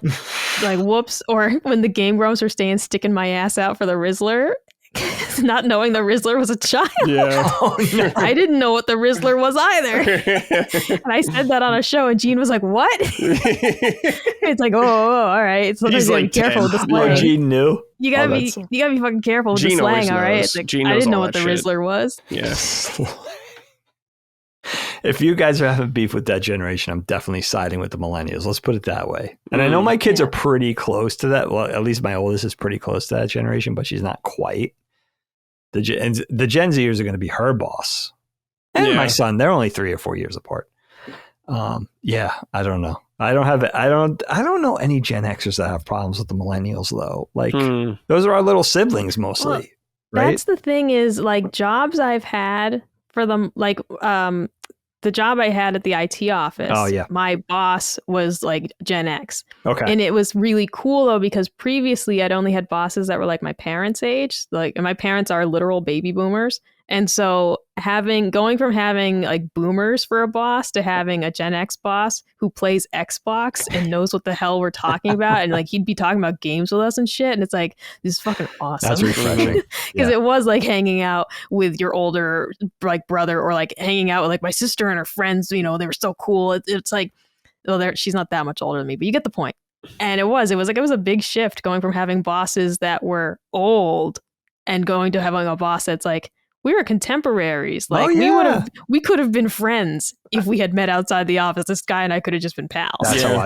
Speaker 4: Like whoops. Or when the Game Grumps were sticking my ass out for the Rizzler, not knowing the Rizzler was a child.
Speaker 3: Yeah.
Speaker 2: Oh, no.
Speaker 4: I didn't know what the Rizzler was either. And I said that on a show and Gene was like, what? It's like, oh, all right. Sometimes you gotta be careful with the slang.
Speaker 2: Gene knew.
Speaker 4: You gotta be fucking careful with the slang, all right? It's like, I didn't know what the Rizzler was.
Speaker 3: Yeah.
Speaker 2: If you guys are having beef with that generation, I'm definitely siding with the millennials. Let's put it that way. And I know my kids are pretty close to that. Well, at least my oldest is pretty close to that generation, but she's not quite. The Gen Zers are going to be her boss. And my son, they're only 3 or 4 years apart. Yeah, I don't know. I don't know any Gen Xers that have problems with the millennials though. Like those are our little siblings mostly.
Speaker 4: Well,
Speaker 2: right?
Speaker 4: That's the thing is like jobs I've had for them, like the job I had at the IT office.
Speaker 2: Oh yeah.
Speaker 4: My boss was like Gen X.
Speaker 2: Okay.
Speaker 4: And it was really cool though, because previously I'd only had bosses that were like my parents' age. Like, and my parents are literal baby boomers. And so going from having like boomers for a boss to having a Gen X boss who plays Xbox and knows what the hell we're talking about. And like, he'd be talking about games with us and shit. And it's like, this is fucking awesome.
Speaker 2: That's refreshing.
Speaker 4: Because it was like hanging out with your older like brother or like hanging out with like my sister and her friends, you know, they were so cool. It's like, well, she's not that much older than me, but you get the point. And it was a big shift going from having bosses that were old and going to having a boss that's like, we were contemporaries. Like we could have been friends if we had met outside the office. This guy and I could have just been pals.
Speaker 2: That's how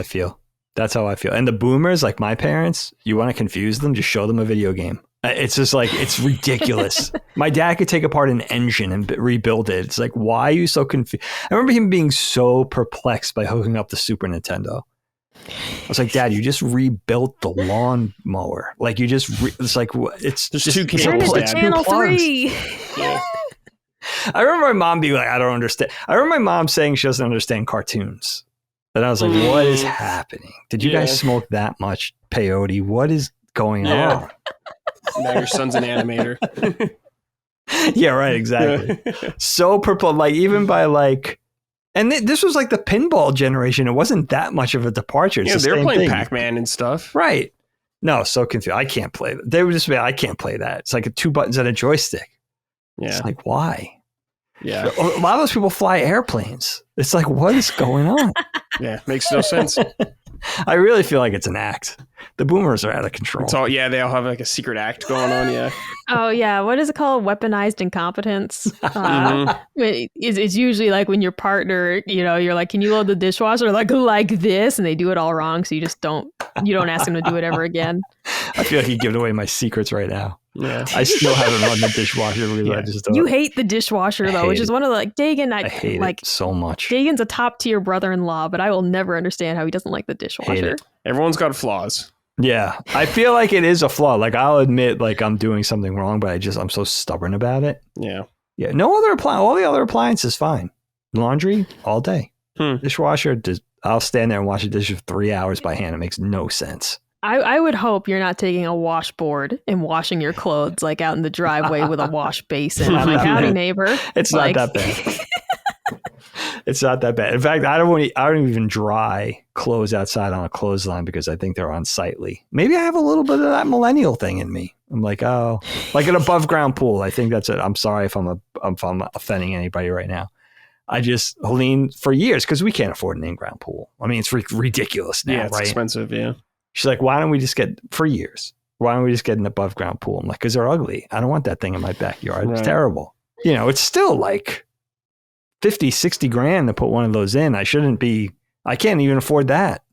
Speaker 2: I feel. And the boomers, like my parents, you want to confuse them, just show them a video game. It's just like, it's ridiculous. My dad could take apart an engine and rebuild it. It's like, why are you so confused? I remember him being so perplexed by hooking up the Super Nintendo. I was like, Dad, you just rebuilt the lawnmower. Like you just, it's like, it's just
Speaker 3: two
Speaker 4: Turn it to channel 3.
Speaker 3: Yeah.
Speaker 2: I remember my mom being like, I don't understand. I remember my mom saying she doesn't understand cartoons. And I was like, what is happening? Did you guys smoke that much peyote? What is going on?
Speaker 3: Now your son's an animator.
Speaker 2: Yeah, right. Exactly. So perplexed, like even by like, and this was like the pinball generation. It wasn't that much of a departure. It's
Speaker 3: they were playing
Speaker 2: thing.
Speaker 3: Pac-Man and stuff.
Speaker 2: Right. No, so confused. I can't play that. They would just be, I can't play that. It's like 2 buttons and a joystick.
Speaker 3: Yeah.
Speaker 2: It's like, why?
Speaker 3: Yeah.
Speaker 2: A lot of those people fly airplanes. It's like, what is going on?
Speaker 3: Yeah. Makes no sense.
Speaker 2: I really feel like it's an act. The boomers are out of control.
Speaker 3: It's all, they all have like a secret act going on. Yeah.
Speaker 4: Oh yeah. What is it called? Weaponized incompetence. It's usually like when your partner, you know, you're like, can you load the dishwasher like this? And they do it all wrong. So you don't ask them to do it ever again.
Speaker 2: I feel like you're giving away my secrets right now.
Speaker 3: Yeah.
Speaker 2: I still haven't run the dishwasher because I just don't.
Speaker 4: You hate the dishwasher though, which is one of the like Dagan.
Speaker 2: I hate it so much.
Speaker 4: Dagan's a top tier brother-in-law, but I will never understand how he doesn't like the dishwasher.
Speaker 3: Everyone's got flaws.
Speaker 2: Yeah, I feel like it is a flaw. Like I'll admit, like I'm doing something wrong, but I'm so stubborn about it.
Speaker 3: Yeah.
Speaker 2: Yeah. No other all the other appliances fine. Laundry all day. Dishwasher. I'll stand there and wash a dish for 3 hours by hand. It makes no sense.
Speaker 4: I would hope you're not taking a washboard and washing your clothes like out in the driveway with a wash basin. I'm like, howdy, neighbor.
Speaker 2: It's not that bad. It's not that bad. In fact, I don't even dry clothes outside on a clothesline because I think they're unsightly. Maybe I have a little bit of that millennial thing in me. I'm like, oh, like an above ground pool. I think that's it. I'm sorry if I'm offending anybody right now. I just, Helene, for years, because we can't afford an in-ground pool. I mean, it's ridiculous now,
Speaker 3: yeah, it's
Speaker 2: right?
Speaker 3: expensive, yeah.
Speaker 2: She's like, why don't we just get an above ground pool? I'm like, because they're ugly. I don't want that thing in my backyard. It's terrible. You know, it's still like 50, 60 grand to put one of those in. I can't even afford that.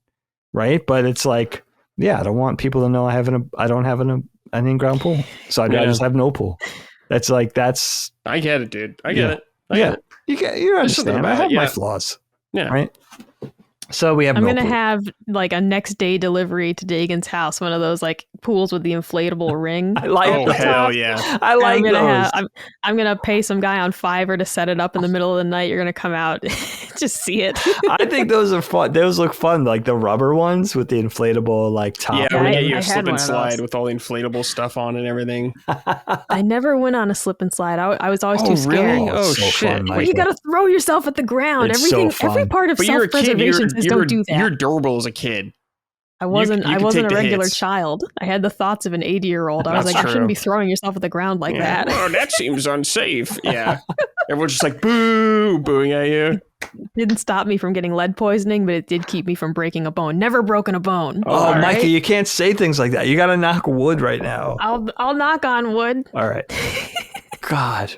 Speaker 2: Right. But it's like, yeah, I don't want people to know I don't have an in-ground pool. So I just have no pool. That's like,
Speaker 3: I get it, dude. I get it.
Speaker 2: You understand. I have my flaws. Yeah. Right. So we have.
Speaker 4: I'm gonna have like a next day delivery to Dagan's house, one of those like pools with the inflatable ring.
Speaker 2: I like.
Speaker 3: Oh hell yeah!
Speaker 2: I like those.
Speaker 4: I'm gonna pay some guy on Fiverr to set it up in the middle of the night. You're gonna come out, just see it.
Speaker 2: I think those are fun. Those look fun, like the rubber ones with the inflatable like top.
Speaker 3: Yeah, we get you a slip and slide with all the inflatable stuff on and everything.
Speaker 4: I never went on a slip and slide. I was always too scared.
Speaker 3: Really? Oh so shit!
Speaker 4: Well, you gotta throw yourself at the ground. Every part of self-preservation says don't do that.
Speaker 3: You're durable as a kid.
Speaker 4: I wasn't a regular child. I had the thoughts of an 80-year-old. I was like, you shouldn't be throwing yourself at the ground like that.
Speaker 3: Oh, that seems unsafe. Yeah. Everyone's just like, booing at you.
Speaker 4: Didn't stop me from getting lead poisoning, but it did keep me from breaking a bone. Never broken a bone.
Speaker 2: Oh, Micah, you can't say things like that. You got to knock wood right now.
Speaker 4: I'll knock on wood.
Speaker 2: All right. God.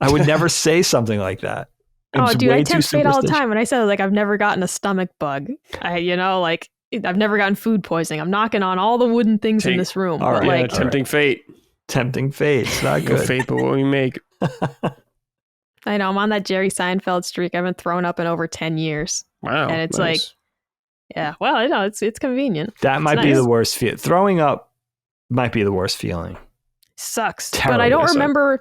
Speaker 2: I would never say something like that.
Speaker 4: Oh, dude, I tempt fate all the time. When I said, like, I've never gotten a stomach bug. I've never gotten food poisoning. I'm knocking on all the wooden things in this room.
Speaker 2: All right.
Speaker 3: Tempting fate.
Speaker 2: Tempting fate. It's not good.
Speaker 3: No fate, but what we make.
Speaker 4: I know. I'm on that Jerry Seinfeld streak. I've been thrown up in over 10 years.
Speaker 3: Wow.
Speaker 4: And it's like, yeah, well, I know it's convenient.
Speaker 2: That might be the worst feeling. Throwing up might be the worst feeling.
Speaker 4: Sucks. But I don't remember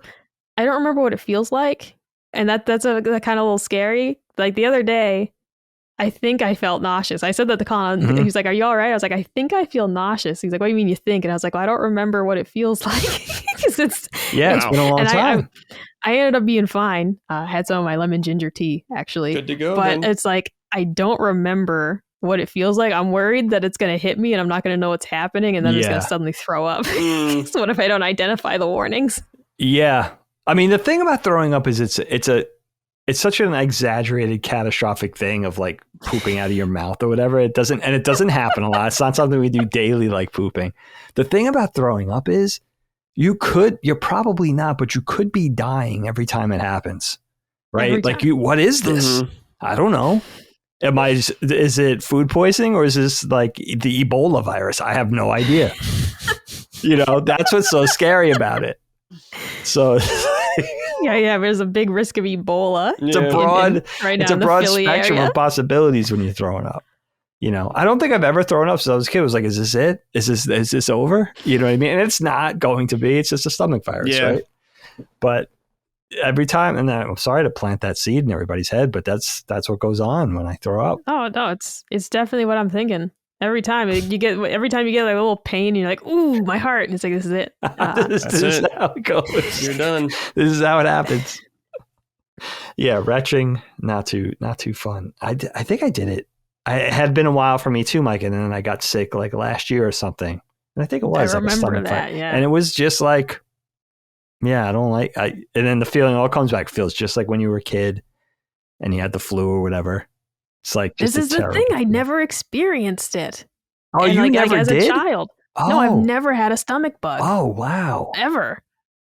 Speaker 4: what it feels like. And that's a kind of a little scary. Like the other day, I think I felt nauseous. I said that to Colin. Mm-hmm. He was like, "Are you all right?" I was like, "I think I feel nauseous." He's like, "What do you mean you think?" And I was like, "Well, I don't remember what it feels like." it's
Speaker 2: been a long time.
Speaker 4: I ended up being fine. I had some of my lemon ginger tea, actually.
Speaker 3: Good to go.
Speaker 4: But it's like, I don't remember what it feels like. I'm worried that it's going to hit me and I'm not going to know what's happening. And then it's going to suddenly throw up. So what if I don't identify the warnings?
Speaker 2: Yeah. I mean, the thing about throwing up is it's such an exaggerated, catastrophic thing of like pooping out of your mouth or whatever. It doesn't happen a lot. It's not something we do daily, like pooping. The thing about throwing up is you're probably not, but you could be dying every time it happens, right? Like what is this? Mm-hmm. I don't know. Is it food poisoning or is this like the Ebola virus? I have no idea. That's what's so scary about it. So
Speaker 4: yeah, there's a big risk of Ebola.
Speaker 2: It's a broad spectrum of possibilities when you're throwing up. I don't think I've ever thrown up since I was a kid. I was like, is this it? Is this over? You know what I mean? And it's not going to be. It's just a stomach virus, right? But every time, and I'm sorry to plant that seed in everybody's head, but that's what goes on when I throw up.
Speaker 4: Oh no, it's definitely what I'm thinking. Every time you get like a little pain, you're like, ooh, my heart. And it's like, this is it.
Speaker 2: This is how it goes.
Speaker 3: You're done.
Speaker 2: This is how it happens. Yeah, retching, not too fun. I think I did it. It had been a while for me too, Mike, and then I got sick like last year or something. And I think it was.
Speaker 4: I remember that, yeah.
Speaker 2: And it was just like, yeah, I don't like, and then the feeling all comes back. Feels just like when you were a kid and you had the flu or whatever. It's like,
Speaker 4: this is the thing. I never experienced it.
Speaker 2: Oh, and you never
Speaker 4: as
Speaker 2: did?
Speaker 4: A child.
Speaker 2: Oh.
Speaker 4: No, I've never had a stomach bug.
Speaker 2: Oh, wow.
Speaker 4: Ever.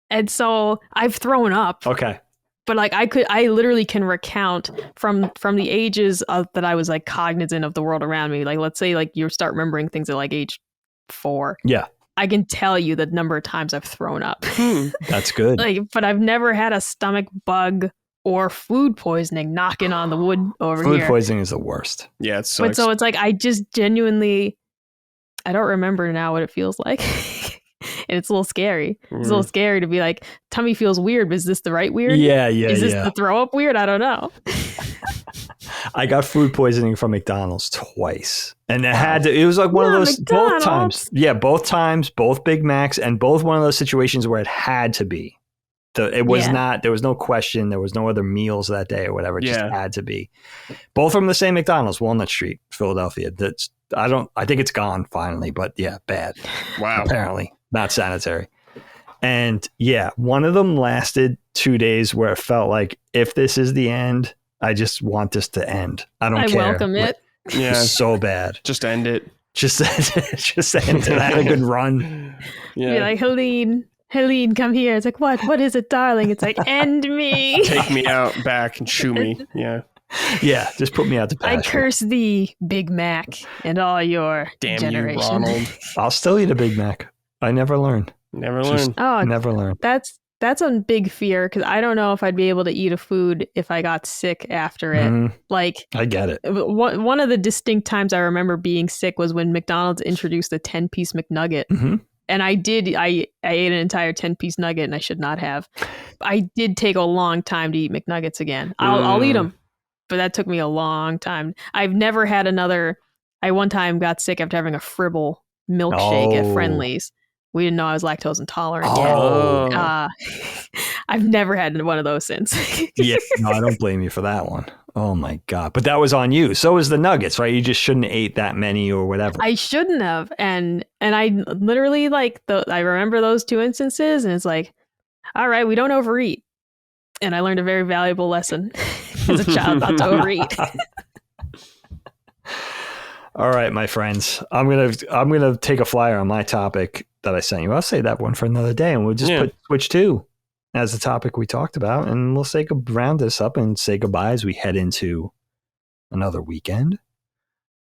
Speaker 4: And so I've thrown up.
Speaker 2: Okay.
Speaker 4: But like I literally can recount from the ages that I was like cognizant of the world around me. Like, let's say like you start remembering things at like age 4.
Speaker 2: Yeah.
Speaker 4: I can tell you the number of times I've thrown up.
Speaker 2: That's good.
Speaker 4: But I've never had a stomach bug or food poisoning knocking on the wood over
Speaker 2: here. Food poisoning is the worst.
Speaker 3: Yeah, it's
Speaker 4: so it's like I just genuinely, I don't remember now what it feels like. And it's a little scary. It's a little scary to be like, tummy feels weird, but is this the right weird?
Speaker 2: Yeah.
Speaker 4: Is this the throw up weird? I don't know.
Speaker 2: I got food poisoning from McDonald's twice. And it was like one of those, both times. Yeah, both times, both Big Macs, and both one of those situations where it had to be. It was not, there was no question. There was no other meals that day or whatever. It just had to be. Both from the same McDonald's, Walnut Street, Philadelphia. I think it's gone finally, but yeah, bad.
Speaker 3: Wow.
Speaker 2: Apparently not sanitary. And yeah, one of them lasted 2 days where it felt like, if this is the end, I just want this to end. I care.
Speaker 4: I welcome it.
Speaker 3: Yeah.
Speaker 2: So bad.
Speaker 3: Just end it.
Speaker 2: Just end it. I had a good run.
Speaker 4: Yeah. Be like, Helene, come here. It's like, what is it, darling? It's like, end me.
Speaker 3: Take me out back and chew me. Yeah.
Speaker 2: Yeah, just put me out to pasture.
Speaker 4: I curse thee, Big Mac, and all your
Speaker 3: damn
Speaker 4: generation.
Speaker 3: You, Ronald.
Speaker 2: I'll still eat a Big Mac. I never learned.
Speaker 3: Never learned.
Speaker 2: Never learned.
Speaker 4: That's a big fear, because I don't know if I'd be able to eat a food if I got sick after it.
Speaker 2: Mm-hmm.
Speaker 4: Like,
Speaker 2: I get it.
Speaker 4: One of the distinct times I remember being sick was when McDonald's introduced the 10-piece McNugget. Mm-hmm. And I ate an entire 10-piece nugget, and I should not have. I did take a long time to eat McNuggets again. I'll eat them, but that took me a long time. I've never had another. I one time got sick after having a Fribble milkshake at Friendly's. We didn't know I was lactose intolerant yet. I've never had one of those since.
Speaker 2: Yeah, no, I don't blame you for that one. Oh my God. But that was on you. So was the nuggets, right? You just shouldn't have ate that many or whatever.
Speaker 4: I shouldn't have. And I literally I remember those two instances, and it's like, all right, we don't overeat. And I learned a very valuable lesson as a child not to overeat.
Speaker 2: All right, my friends. I'm gonna take a flyer on my topic that I sent you. I'll save that one for another day, and we'll just put switch 2 as the topic we talked about, and we'll round this up and say goodbye as we head into another weekend.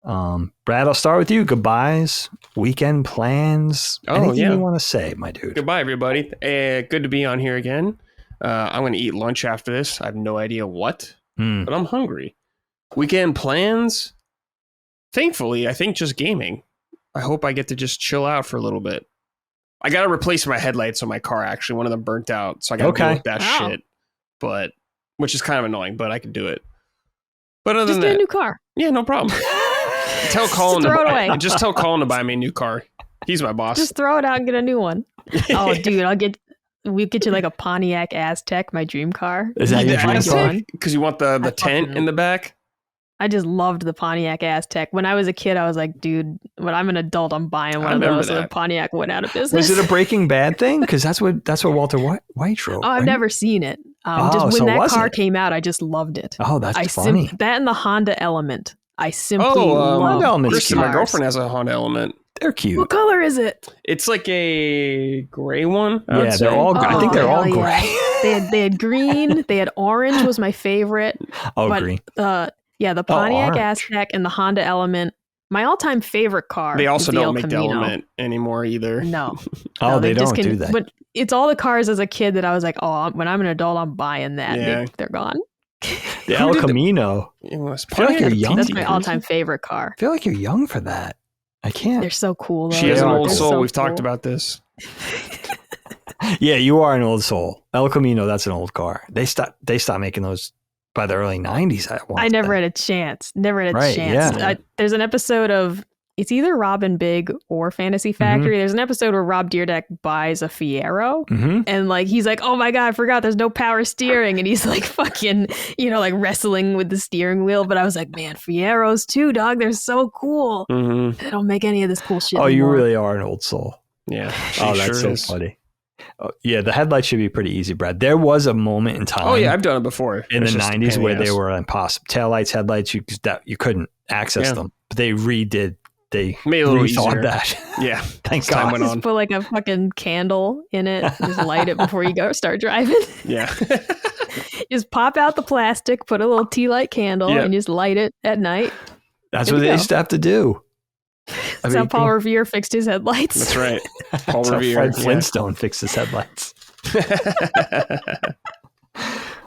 Speaker 2: Brad, I'll start with you. Goodbyes, weekend plans. Anything you want to say, my dude?
Speaker 3: Goodbye, everybody. Good to be on here again. I'm going to eat lunch after this. I have no idea what, but I'm hungry. Weekend plans? Thankfully, I think just gaming. I hope I get to just chill out for a little bit. I got to replace my headlights on my car, actually. One of them burnt out, so I got to deal with that shit. Which is kind of annoying, but I can do it. But other than that,
Speaker 4: get a new car.
Speaker 3: Yeah, no problem. Tell Colin just tell Colin to buy me a new car. He's my boss.
Speaker 4: Just throw it out and get a new one. Oh, dude, we'll get you like a Pontiac Aztek, my dream car.
Speaker 2: Is that your dream car?
Speaker 3: Because you want the tent in the back?
Speaker 4: I just loved the Pontiac Aztek. When I was a kid, I was like, dude, when I'm an adult, I'm buying one of those. So the Pontiac went out of business.
Speaker 2: Was it a Breaking Bad thing? Because that's what Walter White wrote.
Speaker 4: Oh, I've never seen it. Just when that car came out, I just loved it.
Speaker 2: Oh, that's funny.
Speaker 4: That and the Honda Element. I simply love
Speaker 2: Honda Element's
Speaker 3: my girlfriend has a Honda Element.
Speaker 2: They're cute.
Speaker 4: What color is it?
Speaker 3: It's like a gray one.
Speaker 2: Yeah, they're all. I think they're all gray.
Speaker 4: They had green. They had orange. Was my favorite.
Speaker 2: Green.
Speaker 4: The Pontiac Aztek and the Honda Element. My all-time favorite car.
Speaker 3: They also don't make the Element anymore either.
Speaker 4: No.
Speaker 2: They don't do that.
Speaker 4: But it's all the cars as a kid that I was like, oh, when I'm an adult, I'm buying that.
Speaker 3: Yeah.
Speaker 4: They're gone.
Speaker 2: The El Camino. I feel like you're young.
Speaker 4: That's my all-time favorite car.
Speaker 2: I feel like you're young for that. I can't.
Speaker 4: They're so cool, though.
Speaker 3: She is an old soul. We've talked about this.
Speaker 2: Yeah, you are an old soul. El Camino, that's an old car. They stopped making those by the early 90s.
Speaker 4: I never had a chance. Yeah. There's an episode of, it's either Robin Big or Fantasy Factory. There's an episode where Rob Dyrdek buys a Fiero and he's like, oh my God, I forgot there's no power steering. And he's like fucking, wrestling with the steering wheel. But I was like, man, Fieros too, dog. They're so cool. They don't make any of this cool shit anymore.
Speaker 2: You really are an old soul.
Speaker 3: Yeah.
Speaker 2: That's so funny. Oh, yeah, the headlights should be pretty easy, Brad. There was a moment in time.
Speaker 3: Oh yeah, I've done it before
Speaker 2: in the 90s where they were impossible. Taillights, headlights, you couldn't access them. But they redid. They
Speaker 3: made it a little easier.
Speaker 2: That.
Speaker 3: Yeah,
Speaker 2: thank God.
Speaker 3: Time went on.
Speaker 4: Just put like a fucking candle in it. Just light it before you start driving.
Speaker 3: Yeah.
Speaker 4: Just pop out the plastic, put a little tea light candle, and just light it at night.
Speaker 2: That's what they used to have to do.
Speaker 4: That's how Paul Revere fixed his headlights.
Speaker 3: That's right. Paul Revere.
Speaker 2: Fred Flintstone fixed his headlights.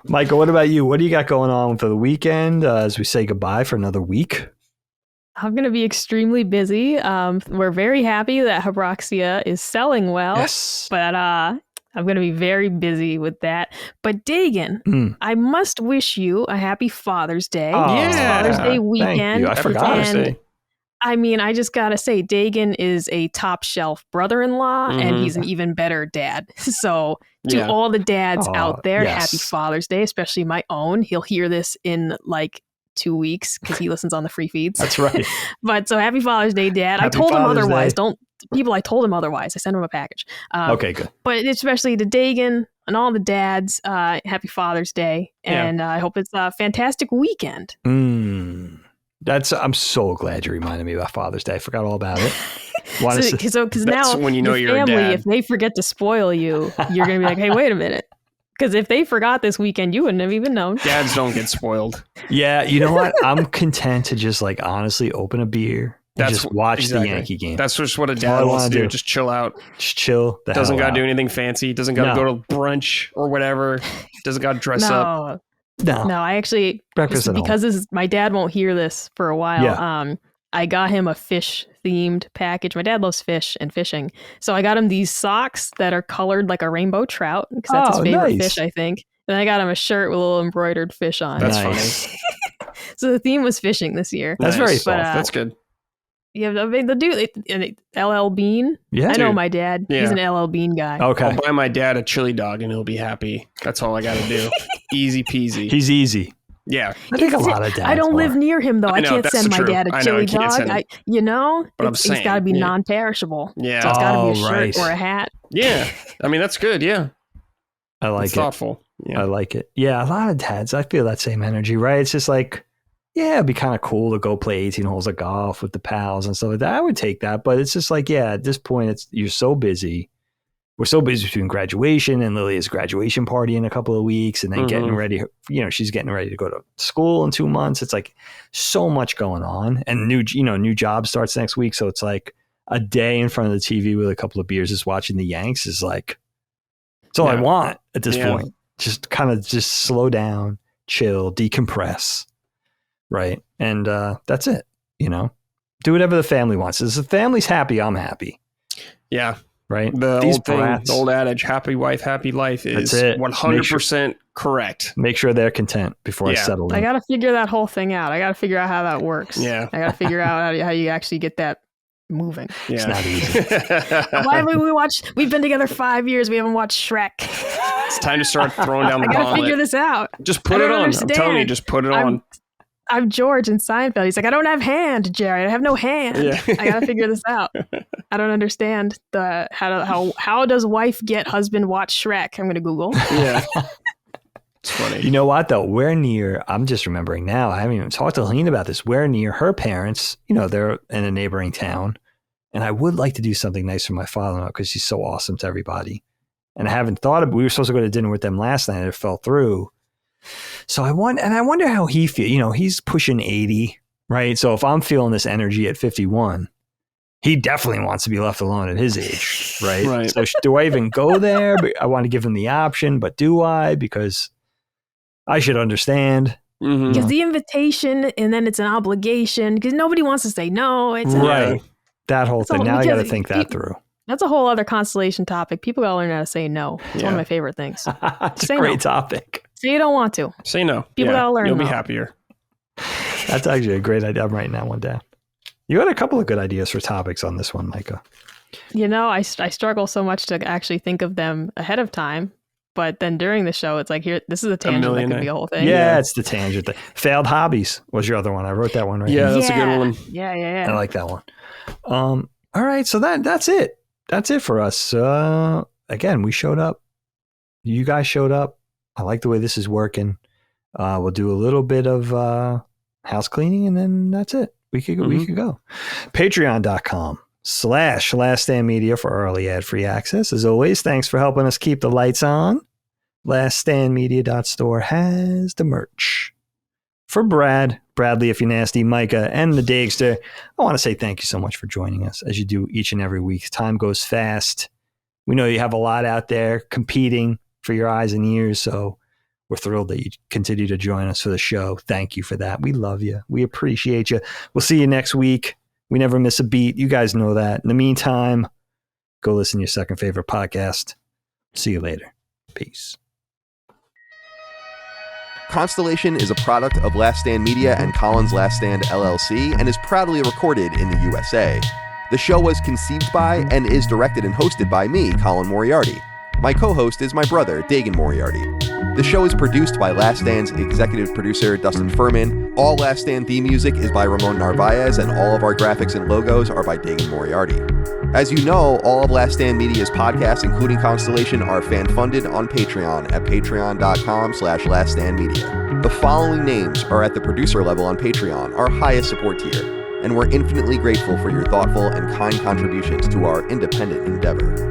Speaker 2: Michael, what about you? What do you got going on for the weekend as we say goodbye for another week?
Speaker 4: I'm going to be extremely busy. We're very happy that Habroxia is selling well.
Speaker 2: Yes.
Speaker 4: But I'm going to be very busy with that. But Dagan, I must wish you a happy Father's Day.
Speaker 2: Oh,
Speaker 4: It's Father's Day weekend.
Speaker 2: Thank you. I forgot.
Speaker 3: Father's Day.
Speaker 4: I mean, I just got to say, Dagan is a top shelf brother-in-law, and he's an even better dad. So to all the dads out there, happy Father's Day, especially my own. He'll hear this in like 2 weeks because he listens on the free feeds.
Speaker 2: That's right.
Speaker 4: But so happy Father's Day, Dad.
Speaker 2: Happy
Speaker 4: I told him
Speaker 2: Father's
Speaker 4: otherwise.
Speaker 2: Day.
Speaker 4: I told him otherwise. I sent him a package.
Speaker 2: Okay, good.
Speaker 4: But especially to Dagan and all the dads, happy Father's Day. And I hope it's a fantastic weekend.
Speaker 2: I'm so glad you reminded me about Father's Day. I forgot all about it.
Speaker 4: Because now
Speaker 3: when you know
Speaker 4: your
Speaker 3: you're a
Speaker 4: family,
Speaker 3: dad.
Speaker 4: if they forget to spoil you, you're going to be like, hey, wait a minute. Because if they forgot this weekend, you wouldn't have even known.
Speaker 3: Dads don't get spoiled.
Speaker 2: Yeah, you know what? I'm content to just like honestly open a beer and just watch the Yankee game.
Speaker 3: That's just what a dad wants to do. Just chill out.
Speaker 2: Just chill.
Speaker 3: Doesn't got to do anything fancy. Doesn't got to go to brunch or whatever. Doesn't got to dress up.
Speaker 4: No, I actually, because my dad won't hear this for a while.
Speaker 2: Yeah.
Speaker 4: I got him a fish themed package. My dad loves fish and fishing. So I got him these socks that are colored like a rainbow trout because that's his favorite fish, I think. And I got him a shirt with a little embroidered fish on.
Speaker 3: That's funny.
Speaker 4: So the theme was fishing this year.
Speaker 2: That's very soft.
Speaker 3: That's good.
Speaker 4: Yeah, the dude, LL Bean.
Speaker 2: Yeah,
Speaker 4: I know my dad. Yeah. He's an LL Bean guy.
Speaker 2: Okay.
Speaker 3: I'll buy my dad a chili dog and he'll be happy. That's all I got to do. Easy peasy.
Speaker 2: He's easy.
Speaker 3: Yeah.
Speaker 2: I think a lot of dads
Speaker 4: I don't live near him, though. I can't send my dad a chili dog.
Speaker 3: But
Speaker 4: it's got to be non-perishable.
Speaker 3: Yeah.
Speaker 4: So it's got to be a shirt or a hat.
Speaker 3: Yeah. I mean, that's good. Yeah.
Speaker 2: I like
Speaker 3: it's thoughtful. Yeah.
Speaker 2: I like it. Yeah. A lot of dads, I feel that same energy, right? It's just like, yeah, it'd be kind of cool to go play 18 holes of golf with the pals and stuff like that. I would take that. But it's just like, yeah, at this point, you're so busy. We're so busy between graduation and Lily has graduation party in a couple of weeks and then getting ready. She's getting ready to go to school in 2 months. It's like so much going on and new job starts next week. So it's like a day in front of the TV with a couple of beers just watching the Yanks is like, it's all I want at this point. Just kind of just slow down, chill, decompress. Right. And that's it. Do whatever the family wants. If the family's happy, I'm happy.
Speaker 3: Yeah.
Speaker 2: Right.
Speaker 3: The old adage, happy wife, happy life is 100% correct.
Speaker 2: Make sure they're content before I settle in.
Speaker 4: I got to figure that whole thing out. I got to figure out how that works. Yeah. I got to figure out how you actually get that moving.
Speaker 2: Yeah. It's not easy.
Speaker 4: Why haven't we've been together 5 years. We haven't watched Shrek.
Speaker 3: It's time to start throwing down the gauntlet.
Speaker 4: I got to figure this out.
Speaker 3: Just put it on. I'm telling you, just put it on.
Speaker 4: I'm George in Seinfeld. He's like, I don't have hand, Jerry. I have no hand. Yeah. I gotta figure this out. I don't understand how does wife get husband watch Shrek? I'm gonna Google.
Speaker 3: Yeah. It's funny.
Speaker 2: You know what though? We're near. I'm just remembering now. I haven't even talked to Helene about this. We're near her parents. They're in a neighboring town, and I would like to do something nice for my father-in-law because he's so awesome to everybody. And I haven't thought of. We were supposed to go to dinner with them last night, and it fell through. So I wonder how he feels. He's pushing 80, right? So if I'm feeling this energy at 51, he definitely wants to be left alone at his age, right?
Speaker 3: Right.
Speaker 2: So do I even go there? But I want to give him the option, but do I? Because I should understand.
Speaker 4: Because the invitation and then it's an obligation because nobody wants to say no. It's
Speaker 2: right. That whole thing. Now I got to think that through.
Speaker 4: That's a whole other Constellation topic. People got to learn how to say no. It's one of my favorite things.
Speaker 2: It's a great topic.
Speaker 4: Say you don't want to.
Speaker 3: Say no.
Speaker 4: People got to learn.
Speaker 3: You'll be happier.
Speaker 2: That's actually a great idea. I'm writing that one down. You had a couple of good ideas for topics on this one, Micah.
Speaker 4: I struggle so much to actually think of them ahead of time. But then during the show, it's like, this is a tangent that could be a whole thing.
Speaker 2: Yeah, it's the tangent. Failed hobbies was your other one. I wrote that one right
Speaker 3: here. Yeah, that's a good one.
Speaker 4: Yeah.
Speaker 2: I like that one. All right, so that's it. That's it for us. Again, we showed up. You guys showed up. I like the way this is working. We'll do a little bit of house cleaning, and then that's it. We could go. Patreon.com/LastStandMedia for early ad-free access. As always, thanks for helping us keep the lights on. LastStandMedia.store has the merch. For Bradley, if you're nasty, Micah, and the Dagster, I want to say thank you so much for joining us as you do each and every week. Time goes fast. We know you have a lot out there competing for your eyes and ears, so we're thrilled that you continue to join us for the show. Thank you for that. We love you. We appreciate you. We'll see you next week. We never miss a beat. You guys know that. In the meantime, go listen to your second favorite podcast. See you later. Peace.
Speaker 1: Constellation is a product of Last Stand Media and Collins Last Stand LLC and is proudly recorded in the USA. The show was conceived by and is directed and hosted by me, Colin Moriarty. My co-host is my brother, Dagan Moriarty. The show is produced by Last Stand's executive producer, Dustin Furman. All Last Stand theme music is by Ramon Narvaez, and all of our graphics and logos are by Dagan Moriarty. As you know, all of Last Stand Media's podcasts, including Constellation, are fan-funded on Patreon at patreon.com/laststandmedia. The following names are at the producer level on Patreon, our highest support tier, and we're infinitely grateful for your thoughtful and kind contributions to our independent endeavor.